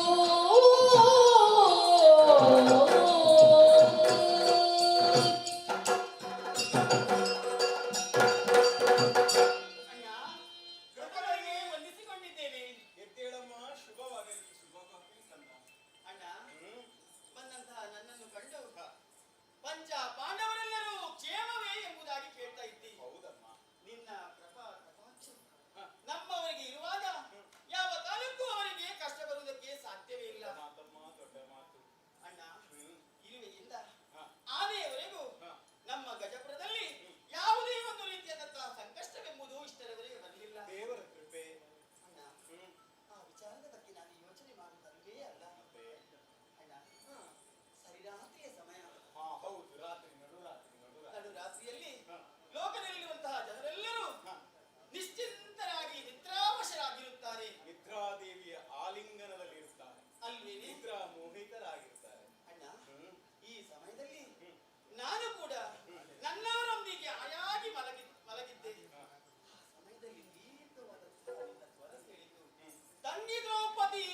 ಅಣ್ಣ, ಗೃಹಗಳಿಗೆ ವಂದಿಸಿಕೊಂಡಿದ್ದೇನೆ. ಎದ್ದೇಳಮ್ಮ, ಶುಭವಾಗಲಿ, ಶುಭವಾಗಲಿ ಕಂದ. ಅಣ್ಣ, ಬಂದಂತಹ ನನ್ನನ್ನು ಕಂಡು ಪಂಚ ಪಾಂಡವರೆಲ್ಲರೂ ಕ್ಷೇಮವೇ ಎಂಬುದಾಗಿ ಕೇಳ್ತಾ ಇದ್ದಿ. ಹೌದಮ್ಮ. ನಿನ್ನ ಕಟಾಕ್ಷ ನಮ್ಮವರಿಗೆ ಇರುವಾಗ ಯಾವ ಕಾಲಕ್ಕೂ ಅವರಿಗೆ ಕಷ್ಟ ಬರುವುದಕ್ಕೆ ಸಾಧ್ಯವೇ ಇಲ್ಲ. ಮಾತಮ್ಮ, ದೊಡ್ಡ ಮಾತು. ಅಣ್ಣ, ಇರುವೆಯಿಂದ ಆನೆಯವರೆಗೂ ನಮ್ಮ ಗಜಪುರದಲ್ಲಿ ಯಾವುದೇ ಒಂದು ರೀತಿಯಾದಂತಹ ಸಂಕಷ್ಟವೆಂಬುದು ಇಷ್ಟರವರೆಗೆ ಬರಲಿಲ್ಲ. ದೇವರ ಕೃಪೆ. ಅಣ್ಣ, ಆ ವಿಚಾರದ ಬಗ್ಗೆ ನಾನು ಯೋಚನೆ ಮಾಡುವುದಲ್ಲವೇ ಅಲ್ಲ. ಅಣ್ಣ, ಸರಿರಾತ್ರಿಯ ಸಮಯ. ಹೌದು, ರಾತ್ರಿ, ನಡುರಾತ್ರಿಯಲ್ಲಿ ಲೋಕದಲ್ಲಿರುವಂತಹ ಜನರೆಲ್ಲರೂ ನಿಶ್ಚಿಂತರಾಗಿ ನಿದ್ರಾವಶರಾಗಿರುತ್ತಾರೆ. ನಿದ್ರಾದೇವಿಯ ಆಲಿಂಗನದಲ್ಲಿ ಇರುತ್ತಾರೆ ಅಲ್ವೇ? ನಿದ್ರಾ ಮೋಹಿತರಾಗಿರುತ್ತಾರೆ. ಅಣ್ಣ, ಈ ಸಮಯದಲ್ಲಿ ನಾನು ಕೂಡ ನನ್ನವರೊಂದಿಗೆ ಆಯಾಗಿ ಮಲಗಿದ್ದೆ. ಆ ಸಮಯದಲ್ಲಿ ದೀರ್ಘವಾದ ಸ್ವರ ಕೇಳಿತು. ತಂಗಿ ದ್ರೌಪದಿ.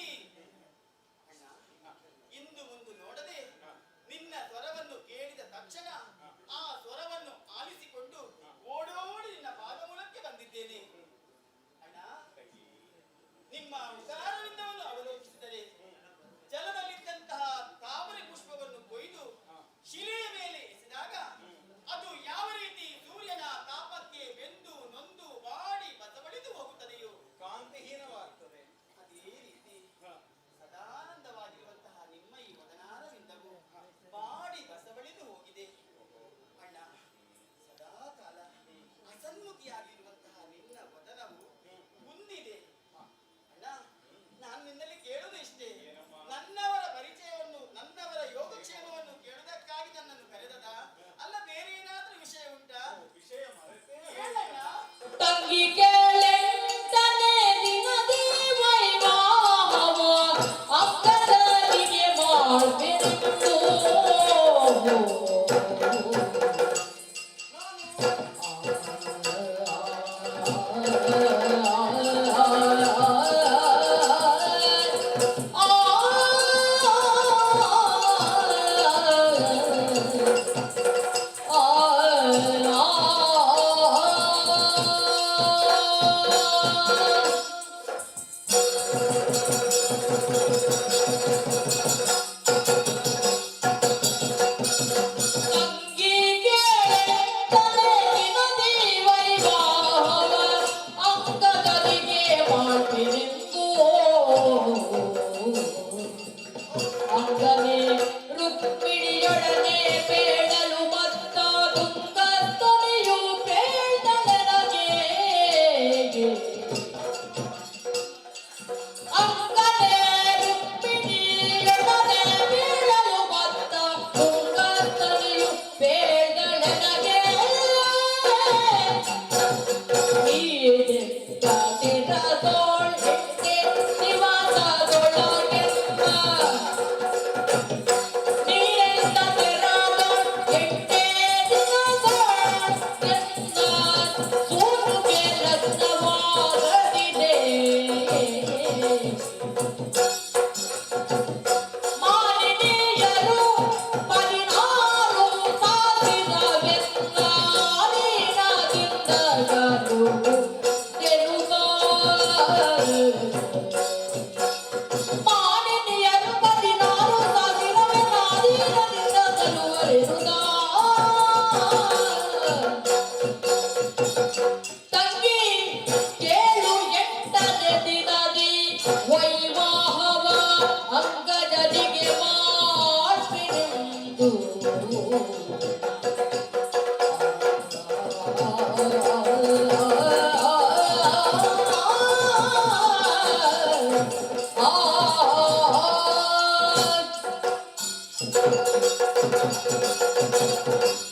ಅಣ್ಣ, ಇಂದು ಮುಂದು ನೋಡದೆ ನಿನ್ನ ಸ್ವರವನ್ನು ಕೇಳಿದ ತಕ್ಷಣ ಆ ಸ್ವರವನ್ನು ಆಲಿಸಿಕೊಂಡು ಓಡೋಡಿ ನಿನ್ನ ಪಾದಮೂಲಕ್ಕೆ ಬಂದಿದ್ದೇನೆ. ಅಣ್ಣ, ನಿಮ್ಮ ಉದಾರವಿಂದವನ್ನು ಅವಲೋಕಿಸಿದರೆ ಜಲದಲ್ಲಿದ್ದಂತಹ ತಾವರೆ ಪುಷ್ಪವನ್ನು ಕೊಯ್ದು ಶಿಲೆಯ ಮೇಲೆ ಎಸೆದಾಗ ಅದು ಯಾವ ರೀತಿ ಸೂರ್ಯನ ತಾಪಕ್ಕೆ ಬೆಂದು ನೊಂದು ಬಾಡಿ ಬಸವಳಿದು ಹೋಗುತ್ತದೆಯೋ, ಕಾಂತಿಹೀನವಾಗುತ್ತದೆ, ಅದೇ ರೀತಿ ಸದಾನಂದವಾಗಿರುವಂತಹ ನಿಮ್ಮ ಈ ವದನಾರವಿಂದವು ಬಾಡಿ ಬಸವಳಿದು ಹೋಗಿದೆ. ಅಣ್ಣ, ಸದಾ ಕಾಲ ಅಸನ್ಮುಖಿಯಾಗಿರುವಂತಹ ನಿನ್ನ ವದನವು ಮುಂದಿದೆ. ಅಣ್ಣ, ನಾನು ನಿನ್ನಲ್ಲಿ ಕೇಳುವುದು ಇಷ್ಟೇ. ನನ್ನವರ ಪರಿಚಯವನ್ನು, ನನ್ನವರ ಯೋಗಕ್ಷೇಮವನ್ನು ಕೇಳುವುದಕ್ಕಾಗಿ ನನ್ನನ್ನು ಕರೆದದ ಅಲ್ಲ, ಬೇರೆ ಏನಾದರೂ ವಿಷಯ ಉಂಟಾ? ವಿಷಯ ಹೇಳಣ್ಣ. ತಂಗಿ ಕೇಳೆಂತನೇ ದಿನದಿ ವೈವಾಹವ ಅಕ್ಕದರಿಗೆ ಮಾಡ್ಬೇಕು.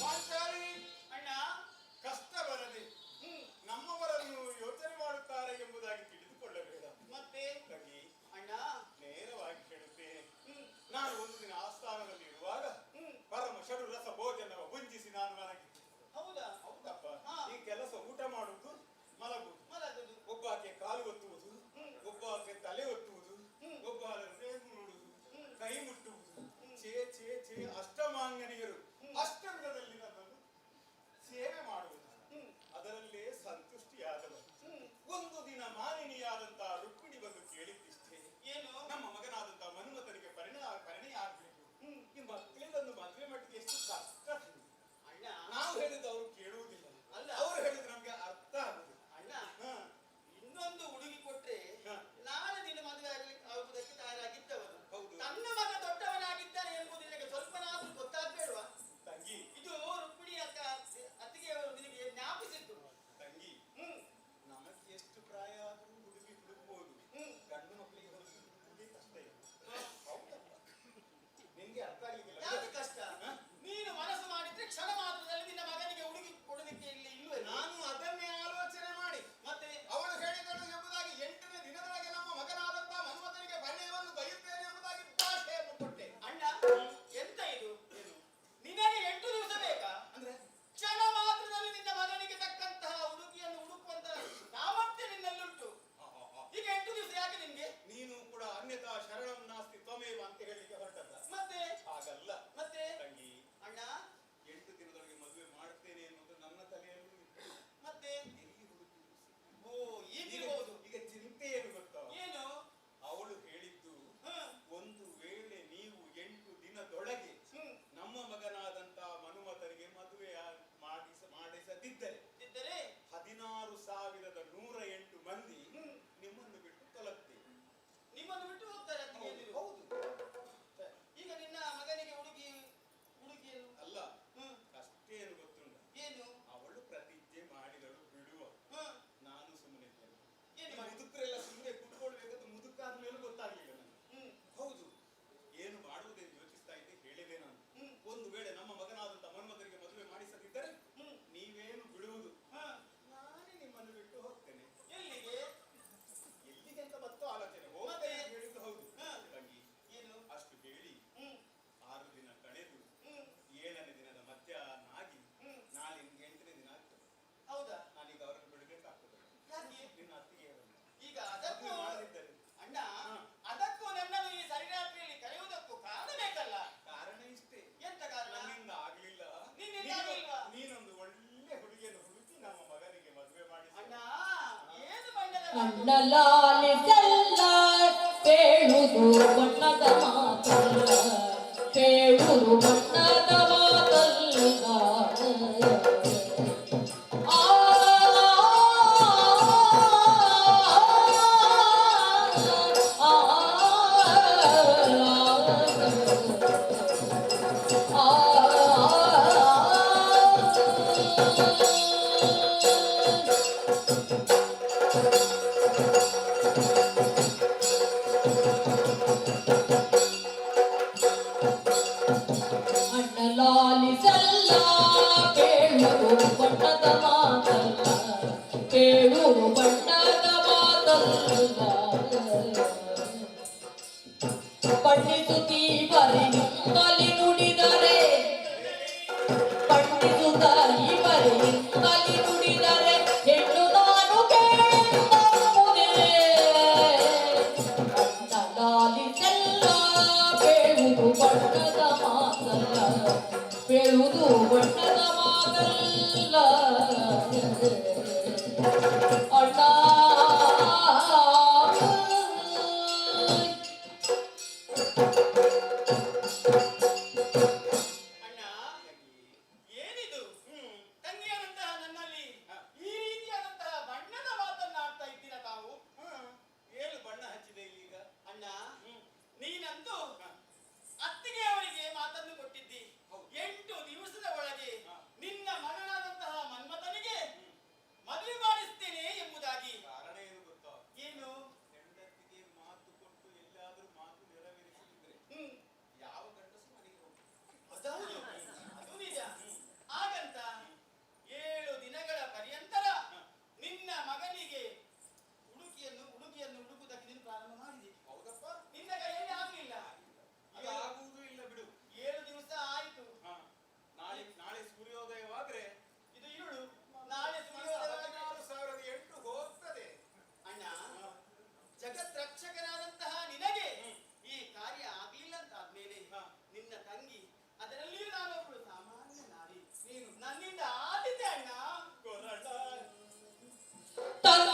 ಮಾಂಚಾಲಿ, ಅಣ್ಣ ಕಷ್ಟ ಬರದೆ ನಮ್ಮವರನ್ನು ಯೋಚನೆ ಮಾಡುತ್ತಾರೆ ಎಂಬುದಾಗಿ ತಿಳಿದುಕೊಳ್ಳಬೇಡ. ಮತ್ತೆ ತಂಗಿ, ಅಣ್ಣ ನೇರವಾಗಿ ಹೇಳುತ್ತೇನೆ. ನಾನು ಒಂದು ದಿನ ಆಸ್ಥಾನದಲ್ಲಿ ಇರುವಾಗ ಪರಮ ಷಡು ರಸ ಭೋಜನವ ಭುಂಜಿಸಿ ನಾನು ಮಲಗಿದ್ದೆ. ಹೌದಾ ಹೌದಪ್ಪ. ಹಾ. ಈ ಕೆಲಸ ಊಟ ಮಾಡುವುದು, ಮಲಗುವುದು. ಮಲಗುದು ಒಬ್ಬಾಕೆ ಕಾಲು ಒತ್ತುವುದು, ಒಬ್ಬಾಕೆ ತಲೆ ಒತ್ತುವುದು, ಒಬ್ಬ ರೇಗು ನೋಡುವುದು, ಕೈ ಮುಟ್ಟುವುದು. ಛೇ ಛೇ ಛೇ, ಅಷ್ಟಮಾಂಗನಿಯರು ಅಷ್ಟಂಗದಲ್ಲಿ ನನ್ನನ್ನು ಸೇವೆ ಮಾಡುವುದು, ಅದರಲ್ಲೇ ಸಂತುಷ್ಟಿಯಾದವರು. ಒಂದು ದಿನ ಮಾಲಿನಿಯಾದಂತಹ ರುಕ್ಮಿಣಿ ಬಂದು ಕೇಳಿದ್ದಿಷ್ಟೇ, ಏನು ನಮ್ಮ ಮಗನಾದಂತಹ ಮನ್ಮಥನಿಗೆ ಪರಿಣಯ ಆಗ್ಬೇಕು, ಈ ಮಕ್ಕಳಿಗೊಂದು ಮದುವೆ ಮಟ್ಟಿಗೆ ಎಷ್ಟು ಕಷ್ಟ. ಅಣ್ಣ ನಾವು ಹೇಳಿದ್ದು ಅವರು ಕೇಳುವುದಿಲ್ಲ, ಅಲ್ಲ. ಅವರು ಹೇಳಿದ್ದು ನಮ್ಗೆ ಅರ್ಥ ಆಗುದು. ಅಣ್ಣ ಹ. ಇನ್ನೊಂದು ಹುಡುಗಿ ಕೊಟ್ರೆ ಹ. ನಾಳೆ ದಿನ ಮದುವೆ ಆಗುವುದಕ್ಕೆ ತಯಾರಾಗಿದ್ದವನು ಹೌದು. ತನ್ನ ಮಗ ದೊಡ್ಡವನಾಗಿದ್ದಾನೆ ಎಂಬುದು ನಿನಗೆ ಸ್ವಲ್ಪನಾದ್ರೂ ಗೊತ್ತಾಗ್ಬೇಡವಾ? ತಂಗಿ, ಇದು ರುಕ್ಮಿಣಿ ಅತ್ತಿಗೆಯವರು ನಿನಗೆ ಜ್ಞಾಪಿಸಿದ್ದು. ತಂಗಿ, ಹ್ಮ್ ನಮಗೆ ಎಷ್ಟು ಪ್ರಾಯ ಆದ್ರೂ ಹುಡುಗಿ ಹುಡುಕ್ಬೋದು, ಗಂಡು ಮಕ್ಕಳಿಗೆ ಹುಡುಗಿ ಕಷ್ಟ ಇದೆ. ಹೌದಪ್ಪ, ನಿನ್ಗೆ ಅರ್ಥ ಆಗ್ಲಿಕ್ಕಿಲ್ಲ. ಯಾಕೆ ಕಷ್ಟ? ಹ? ನೀನು ಮನಸ್ಸು ಮಾಡಿದ್ರೆ ಕ್ಷಣ ಮಾತ್ರದಲ್ಲಿ ನಿನ್ನ ಮಗನಿಗೆ ಹುಡುಗಿ ಕೊಡಲಿಕ್ಕೆ ಇಲ್ಲಿ ಇಲ್ವೇ? ನಾನು ಅದನ್ನೇ ಆಲೋಚನೆ ಮಾಡಿ ಮತ್ತೆ ಅವಳು ಹೇಳಿದಳು ಎಂಬುದಾಗಿ 8ನೇ ದಿನದೊಳಗೆ ನಮ್ಮ ಮಗನಾದಂತಹ ಮನ್ಮಥನಿಗೆ ಪರಿಣಯವನ್ನು ಬಯಸುತ್ತೇನೆ ಎಂಬುದಾಗಿ ಭಾಷೆಯನ್ನು ಕೊಟ್ಟೆ. ಅಣ್ಣ ಎಂತ ಇದು? ನಿನಗೆ 8 ದಿವಸ ಬೇಕಾ? ಅಂದ್ರೆ ಕ್ಷಣ ಮಾತ್ರದಲ್ಲಿ ನಿನ್ನ ಮಗನಿಗೆ ತಕ್ಕಂತಹ ಹುಡುಗಿಯನ್ನು ಹುಡುಕುವಂತಹ ಸಾಮರ್ಥ್ಯ ನಿನ್ನಲ್ಲುಂಟು. ಈಗ 8 ದಿವಸ ಯಾಕೆ ನಿನ್ಗೆ? ನೀನು ಕೂಡ ಅನ್ಯಥಾ ಶರಣಂ ನಾಸ್ತಿ ತ್ವಮೇವ ಅಂತ ಹೇಳಿಕ್ಕೆ ಹೊರಟದ್ದ. ಮತ್ತೆ ಹಾಗಲ್ಲ ಮತ್ತೆ ತಂಗಿ, ಅಣ್ಣ 8 ದಿನದೊಳಗೆ ಮದುವೆ ಮಾಡುತ್ತೇನೆ ಎನ್ನುವುದು ನನ್ನ ತಲೆಯಲ್ಲೂ ಇತ್ತು. ಮತ್ತೆ ಎಲ್ಲಿ ಹುಡುಕುವುದು ಸಿಕ್ಕಿತು. ಓ ಈಗಿರ್ಬೋದು. ಈಗ ಚಿಂತೆ ಏನು ಗೊತ್ತಾ? ಏನು? ಅವಳು ಹೇಳಿದ್ದು, ಹ್ಮ್ ಒಂದು ವೇಳೆ ನೀವು 8 ದಿನದೊಳಗೆ ಹ್ಮ್ ನಮ್ಮ ಮಗನಾದಂತಹ ಮನುಮಥನಿಗೆ ಮದುವೆ ಮಾಡಿಸದಿದ್ದರೆ ಇದ್ದರೆ 16,108 ಮಂದಿ ನಿಮ್ಮನ್ನು ಬಿಟ್ಟು ತೊಲಗ್ತೇವೆ. ನಿಮ್ಮನ್ನು ಬಿಟ್ಟು ಹೋಗ್ತಾರೆ ಅಂತ ಹೇಳಿದ್ರು. ಹೌದು. ಈಗ ನಿನ್ನ ಮಗನಿಗೆ ಹುಡುಗಿಯನ್ನು ಅಲ್ಲ, ಹ್ಮ್ ಅಷ್ಟೇನು ಗೊತ್ತುಂಟ. ಏನು? ಅವಳು ಪ್ರತಿಜ್ಞೆ ಮಾಡಿದಳು ಬಿಡುವ. ಹ್ಮ್ ನಾನು ಸುಮ್ಮನೆ ಏನು ಮಾಡಿ? ಮುದುಕರೆಲ್ಲ ಸುಮ್ಮನೆ ಕೂತ್ಕೊಳ್ಬೇಕಂತ ಮುದುಕಾದ ಮೇಲೂ ಗೊತ್ತಾಗ್ಲಿಲ್ಲ ನನಗೆ. ಹ್ಮ್ ಹೌದು, ಏನು ಮಾಡುವುದೆಂದು ಯೋಚಿಸ್ತಾ ಇದ್ದೆ. ಹೇಳಿದೆ ನಾನು, ಹ್ಮ್ ಒಂದು ವೇಳೆ ನಮ್ಮ ಮಗನಾದಂತ ಮನ್ಮಥನಿಗೆ ಮದುವೆ ಮಾಡಿಸದಿದ್ದರೆ ಹ್ಮ್ ನೀವೇನು ಬಿಡುವುದು, ಹಾ ನಾನೇ ನಿಮ್ಮನ್ನು ಬಿಟ್ಟು ಹೋಗ್ತೇನೆ. ಎಲ್ಲಿಗೆ? ಎಲ್ಲಿಗೆ ಅಂತ ಮತ್ತು ಆಲೋಚನೆ ಮತ್ತೆ? ಹೋಗ್ತೇನೆ ಹೇಳಿದ್ದು ಹೌದು. ಹಾ. ತಂಗಿ, ಏನು? ಅಷ್ಟು ಹೇಳಿ ಹ್ಮ್ 6 ದಿನ ಕಳೆದು ಹ್ಮ್ 7ನೇ ದಿನದ ಮಧ್ಯಾಹ್ನ ಆಗಿ ಹ್ಮ್ ನಾಳೆ 8ನೇ ದಿನ ಆಗ್ತದೆ. ಹೌದಾ? ನಾನೀಗ ಅವರನ್ನು ಬಿಡಬೇಕಾಗ್ತದೆ. ಯಾಕೆ? ನಿನ್ನ ಅತ್ತಿಗೆ ಈಗ ಅದಕ್ಕೂ ಮಾಡದಿದ್ದರೆ ಅಣ್ಣ ಅದಕ್ಕೂ ನನ್ನನ್ನು ಈ ಸರಿರಾತ್ರಿಯಲ್ಲಿ ಕರೆಯುವುದಕ್ಕೂ ಕಾರಣ ಬೇಕಲ್ಲ? ಕಾರಣ ಇಷ್ಟೇ, ಎಂತ ಕಾರಣ? ನನ್ನಿಂದ ಆಗ್ಲಿಲ್ಲ. ನಿನ್ನಿಂದ ಆಗ್ಲಿಲ್ವಾ? ನೀನೊಂದು ಒಳ್ಳೆ ಹುಡುಗಿಯನ್ನು ಹುಡುಕಿ ನಮ್ಮ ಮಗನಿಗೆ ಮದುವೆ ಮಾಡಿ. ಅಣ್ಣ ಏನು ಬಣ್ಣದ ಮಾತು? ಕಣ್ಣಲಾಲಿಸಲ್ಲ ಕೇಳುವುದು ಬಣ್ಣದ ಮಾತಲ್ಲ, ಕೇಳುವುದು ಬಣ್ಣದ ಮಾತಲ್ಲ. ಆ ಅಣ್ಣಲಾಲಿಸಲ್ಲ ಕೇಳುವುದು ಬಣ್ಣದ ಮಾತಲ್ಲ, ಕೇಳುವುದು ಬಣ್ಣದ ಮಾತಲ್ಲ. ಪಂಡಿಸುತ್ತೀ ಬರಿನಿಂದಲಿ ನುಡಿದರೆ, ಪಂಡಿಸುತ್ತ ಈ ಬರಿನಿಂದಲಿ ನುಡಿದರೆ ಹೆಣ್ಣು ನಾನು ಕೇಳುವುದೇ. ಅಣ್ಣಲಾಲಿಸಲ್ಲ ಕೇಳುವುದು ಬಣ್ಣದ ಮಾತಲ್ಲ, ಕೇಳುವುದು ಬಣ್ಣದ ಮಾತಲ್ಲ. ಅಣ್ಣ ಅಣ್ಣ ಏನಿದು? ತಂಗಿಯಾದಂತಹ ನನ್ನಲ್ಲಿ ಈ ರೀತಿಯಾದಂತಹ ಬಣ್ಣದ ಮಾತನ್ನ ಆಡ್ತಾ ಇದ್ದೀರಾ ತಾವು? ಏನು ಬಣ್ಣ ಹಚ್ಚಿದೆ ಈಗ? ಅಣ್ಣ ನೀನಂತೂ ಅತ್ತಿಗೆಯವರಿಗೆ ಮಾತನ್ನು ಕೊಟ್ಟಿದ್ದಿ. ಹೌದು. 8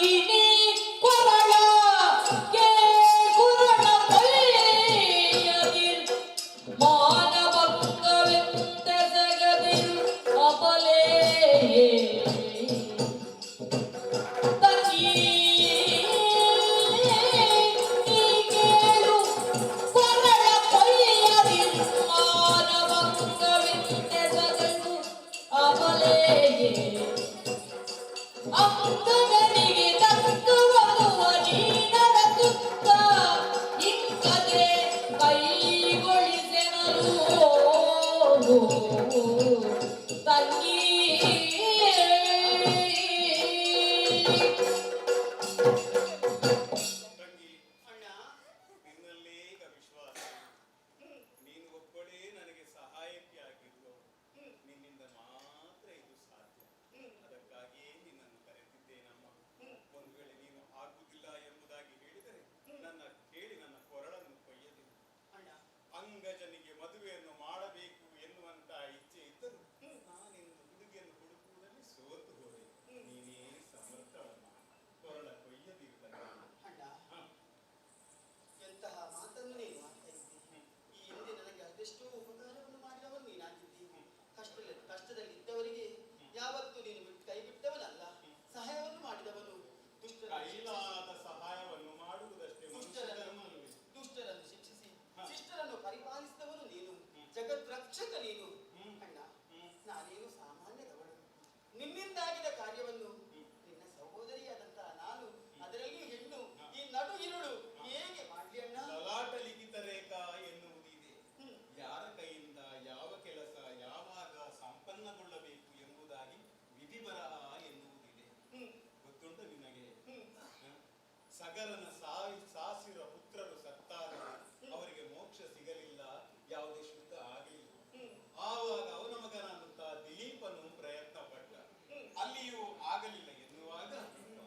ತಂಗಿನಿ ಕೊರಳ ಕೆ ಕುರಳ ಕೊಯ್ಯದಿರ್ ಮಾನಭಂಗವೆಂತೆ ಸಗದಿರು ಅಬಲೇ ತಂಗಿ ಕೇಳು ಕೊರಳ ಕೊಯ್ಯದಿರ್ ಮಾನಭಂಗವೆಂತೆ ಸಗದಿರು ಅಬಲೇ ಅಂಗನಿಗೆ ತಕ್ಕುವವ ನೀನರ ಸುತ್ತ ಇಂಕದೆ ಕೈಗೊಳಿಸೆನಲು ತಂಗಿ ತಂಗಿ, ಅಣ್ಣ ನಿನ್ನಲ್ಲೇ ಈಗ ವಿಶ್ವಾಸ. ನೀನು ಒಬ್ಬಳೇ ನನಗೆ ಸಹಾಯಕ್ಕೆ ಆಗಿದ್ದು. ನಿನ್ನಿಂದ ಮಾತ್ರ ಇದು ಸಾಧ್ಯ. ಅದಕ್ಕಾಗಿಯೇ ನಿನ್ನನ್ನು ಕರೆದಿದ್ದೇನಮ್ಮ. ಒಂದು ವೇಳೆ ನೀನು ಆಗುವುದಿಲ್ಲ ಎಂಬುದಾಗಿ ಹೇಳಿದರೆ ನನ್ನ ಕೇಳಿ ನನ್ನ ಕೊರಳನ್ನು ಕೊಯ್ಯದೆ. ಅಣ್ಣ ಅಂಗಜನಿಗೆ ಮದುವೆಯನ್ನು ಮಾಡಬೇಕು ಎನ್ನುವಂತ ಇಚ್ಛೆ ಇದ್ದರೂ ನಾನಿನ್ನು ಹುಡುಗಿಯನ್ನು ಹುಡುಕುವುದರಲ್ಲಿ ಸೋತು ಹೋದೆ. ನೀನೇ ಸಮರ್ಥವಮ್ಮ. ಕೊರಳ ಕೊಯ್ಯದಿರುತ್ತದೆ. ಅಣ್ಣ ಎಂತಹ ಮಾತನ್ನು ನೀನು ಮಾಡ್ತಾ ಇದ್ದೀ. ಈ ಹಿಂದೆ ನನಗೆ ಅದೆಷ್ಟೋ ಉಪಕಾರವನ್ನು ಮಾಡಿದವನು ನೀನಾಗಿದ್ದೀ. ಕಷ್ಟದಲ್ಲಿ ಇದ್ದವರಿಗೆ ಯಾವತ್ತೂ ನೀನು ಕೈ ಬಿಟ್ಟವನಲ್ಲ, ಸಹಾಯವನ್ನು ಮಾಡಿದವನು. ಕೈಲಾದ ಸಹಾಯವನ್ನು ಮಾಡುವುದಷ್ಟೇ ಮನುಷ್ಯ ಧರ್ಮ ಅಲ್ಲವೇ? ದುಷ್ಟರನ್ನು ಶಿಕ್ಷಿಸಿ ಶಿಷ್ಟರನ್ನು ಪರಿಪಾಲಿಸಿದವನು ನೀನು, ಜಗತ್ ರಕ್ಷಕ ನೀನು. ಅಣ್ಣ ನಾನೇನು ಸಾಮಾನ್ಯದವಳು. ನಿನ್ನಿಂದಾಗಿದ ಕಾರ್ಯವನ್ನು ನಿನ್ನ ಸಹೋದರಿಯಾದಂತಹ ನಾನು, ಅದರಲ್ಲಿ ಹೆಣ್ಣು, ಈ ನಡು ಇರುಳು ಹೇಗೆ ಮಾಡ್ಲಿ ಅಣ್ಣ? ಲಲಾಟ ಲಿಖಿತ ರೇಖಾ ಎನ್ನುವುದಿದೆ. ಯಾರ ಕೈಯಿಂದ ಯಾವ ಕೆಲಸ ಯಾವಾಗ ಸಂಪನ್ನಗೊಳ್ಳಬೇಕು ಎಂಬುದಾಗಿ ವಿಧಿ ಬರಹ ಎನ್ನುವುದಿದೆ. ಗೊತ್ತುಂಟ ನಿನಗೆ? ಸಗರನ ಸಾಸಿರ ಪುತ್ರರು ಸತ್ತಾಗ ಅವರಿಗೆ ಮೋಕ್ಷ ಸಿಗಲಿಲ್ಲ, ಯಾವುದೇ ಶುದ್ಧ ಆಗಲಿಲ್ಲ. ಆವಾಗ ಅವನ ಮಗನಾದಂತ ದಿಲೀಪನು ಪ್ರಯತ್ನ ಪಟ್ಟ, ಅಲ್ಲಿಯೂ ಆಗಲಿಲ್ಲ ಎನ್ನುವಾಗ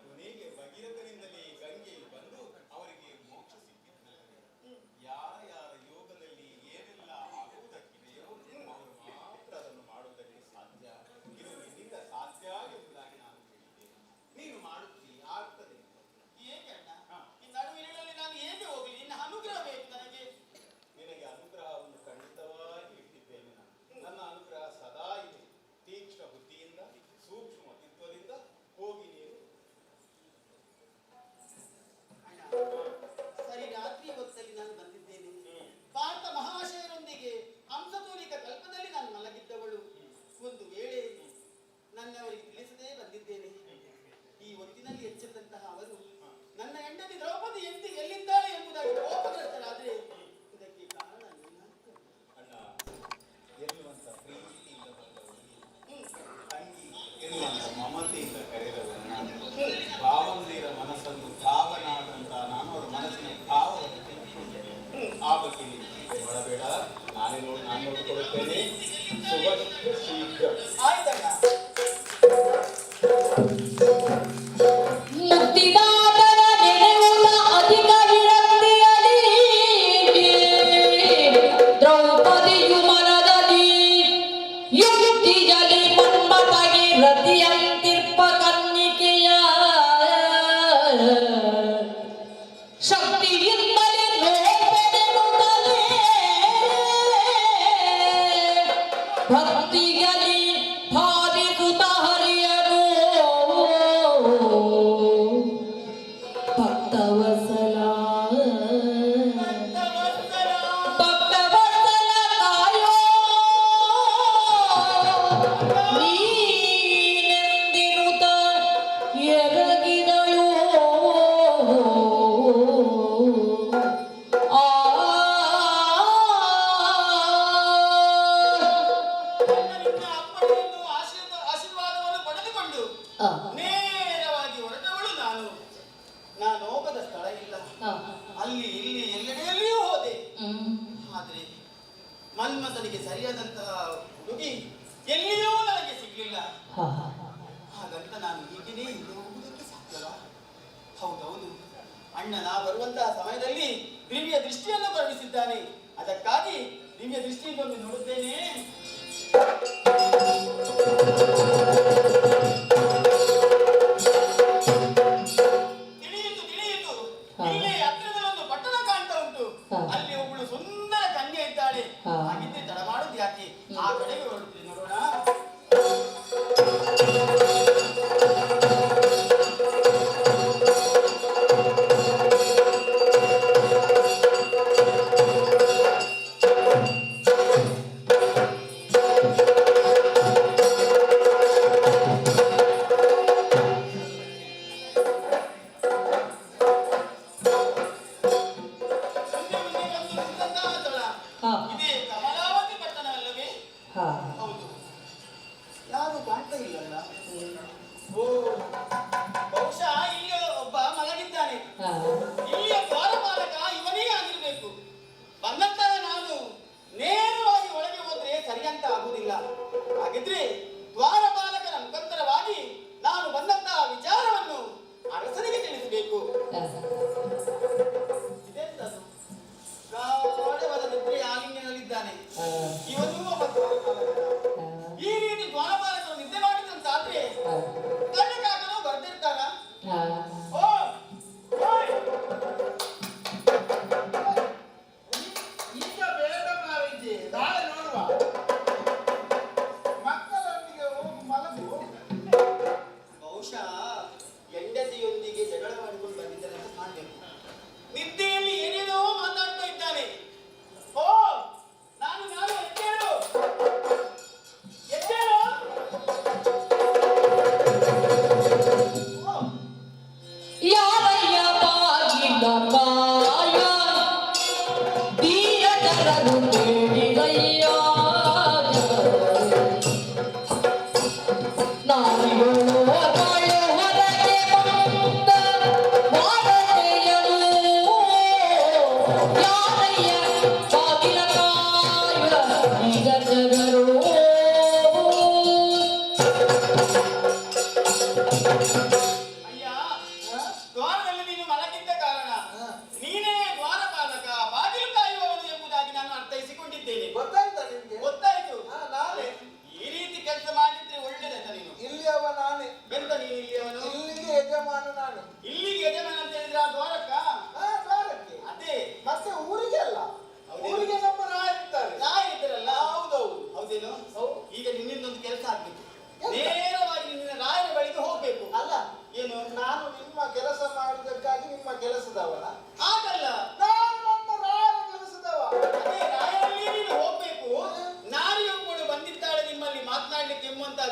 ಕೊನೆಗೆ ಭಗೀರಥನಿಂದಲೇ ಗಂಗೆಯು ಬಂದು ಅವರಿಗೆ ಮೋಕ್ಷ ಸಿಕ್ಕಿದ್ದಲ್ಲವೇ? ಯಾರ ಯಾರ ಯೋಗದಲ್ಲಿ ಏನೆಲ್ಲ ಆಗುವುದಕ್ಕಿದೆಯೋ ಅವರು ಮಾತ್ರ ಅದನ್ನು ಮಾಡುವುದಕ್ಕೆ ಸಾಧ್ಯ. ಇದು ನಿನ್ನಿಂದ ಸಾಧ್ಯ ಎಂಬುದಾಗಿ ನಾನು ಹೇಳಿದ್ದೇನೆ. ನೀನು ಮಾಡುತ್ತೀ, ಆಗ್ತದೆ. ಹೇಗೆ ಅಣ್ಣ? ಈ ನಡುವಿನಲ್ಲಿ ನಾನು ಹೇಗೆ ಹೋಗ್ಲಿ? ನಿನ್ನ ಅನುಗ್ರಹ ಬೇಕು ನನಗೆ. ನಿನಗೆ ಅನುಗ್ರಹವನ್ನು ಖಂಡಿತವಾಗಿ ಇಟ್ಟಿದ್ದೇನೆ ನಾನು. ನನ್ನ ಅನುಗ್ರಹ ಸದಾ ಇದೆ. ತೀಕ್ಷ್ಣ ಬುದ್ಧಿಯಿಂದ ಸೂಕ್ಷ್ಮ ಮತಿತ್ವದಿಂದ ಹೋಗಿ ನೀನು. ಅಣ್ಣ ಸರಿ, ರಾತ್ರಿ ಹೊತ್ತಲ್ಲಿ ನಾನು ಬಂದಿದ್ದೇನೆ. ಪಾರ್ಥ ಮಹಾಶಯರೊಂದಿಗೆ ಹಂಸತೂಲಿಕ ಕಲ್ಪದಲ್ಲಿ ನಾನು ಮಲಗಿದ್ದವಳು. ಒಂದು ವೇಳೆ ನನ್ನವರಿಗೆ ತಿಳಿಸದೇ ಬಂದಿದ್ದೇನೆ. ಈ ಹೊತ್ತಿನಲ್ಲಿ ಎಚ್ಚೆತ್ತಂತಹ ಅವರು ನನ್ನ ಹೆಂಡತಿ ದ್ರೌಪದಿ ಎಲ್ಲಿದ್ದಾಳೆ ಎಂಬುದಾಗಿ ಕೋಪಗ್ರಸ್ತರಾದ್ರೆ ಇದಕ್ಕೆ ಕಾರಣ ನೀನಾಗ್ತದೆ. ಅಣ್ಣ ಎನ್ನುವಂತ ಪ್ರೀತಿಯಿಂದ ಬಂದವರಿಗೆ, ತಂಗಿ ಎನ್ನುವಂತ ಮಮತೆಯಿಂದ ಕರೆದವರು ನಾನು. ಭಾವಂದಿರ ಮನಸ್ಸನ್ನು ಭಾವನಾದಂತ ನಾನು ಅವರ ಮನಸ್ಸಿನ ಭಾವವನ್ನು ತಿಳ್ಕೊಂಡಿದ್ದೇನೆ. ಆ ಬಗ್ಗೆ ನೀನು ಮಾಡಬೇಡ, ನಾನು ನೋಡಿಕೊಳ್ಳುತ್ತೇನೆ. ಶೀಘ್ರ. ಆಯ್ತಣ್ಣ. ಮುಕ್ತಿದಾತರ ನೆನೆಯುವ ಅಧಿಕ ವಿರಕ್ತಿಯಲ್ಲಿ ದ್ರೌಪದಿಯು ಮನದಲ್ಲಿ ಯುಕ್ತಿಯಲ್ಲಿ ಮನ್ಮಥಗೆ ರತಿಯಂತಿರ್ಪ ಕನ್ನಿಕೆಯ ಶಕ್ತಿಯಿಂದಲೇ ನೋಡ್ಪೆನೆನುತ್ತಲೇ ಭಕ್ತಿಯಲ್ಲಿ ಭಾವಿಸುತ್ತ ಹರಿಯನು ಭಕ್ತವತ್ಸಲ ಭಕ್ತವತ್ಸಲ ಕಾಯೋ ನೀನೆಂದಿರುತ್ತ ಎರಗಿದಳು ಆ ನಿನ್ನ ಅಪ್ಪಣೆಯನ್ನು ಆಶೀರ್ವಾದವನ್ನು ಪಡೆದುಕೊಂಡು ನೇರವಾಗಿ ಹೊರಟವಳು ನಾನು. ನಾನು ಹೋಗದ ಸ್ಥಳ ಇಲ್ಲ, ಅಲ್ಲಿ ಇಲ್ಲಿ ಎಲ್ಲೆಡೆಯಲ್ಲಿಯೂ ಹೋದೆ. ಆದ್ರೆ ಮನ್ಮಥನಿಗೆ ಸರಿಯಾದಂತಹ ಹುಡುಗಿ ಎಲ್ಲಿಯೂ ನನಗೆ ಸಿಗ್ಲಿಲ್ಲ. ಹಾಗಂತ ನಾನು ಹೀಗೇನೇ ಇಲ್ಲಿ ಹೋಗುವುದಕ್ಕೆ ಸಾಧ್ಯವಾ? ಹೌದೌದು, ಅಣ್ಣನ ಬರುವಂತಹ ಸಮಯದಲ್ಲಿ ದಿವ್ಯ ದೃಷ್ಟಿಯನ್ನು ಕರುಣಿಸಿದ್ದಾನೆ. ಅದಕ್ಕಾಗಿ ದಿವ್ಯ ದೃಷ್ಟಿಯಿಂದೊಮ್ಮೆ ನೋಡುತ್ತೇನೆ.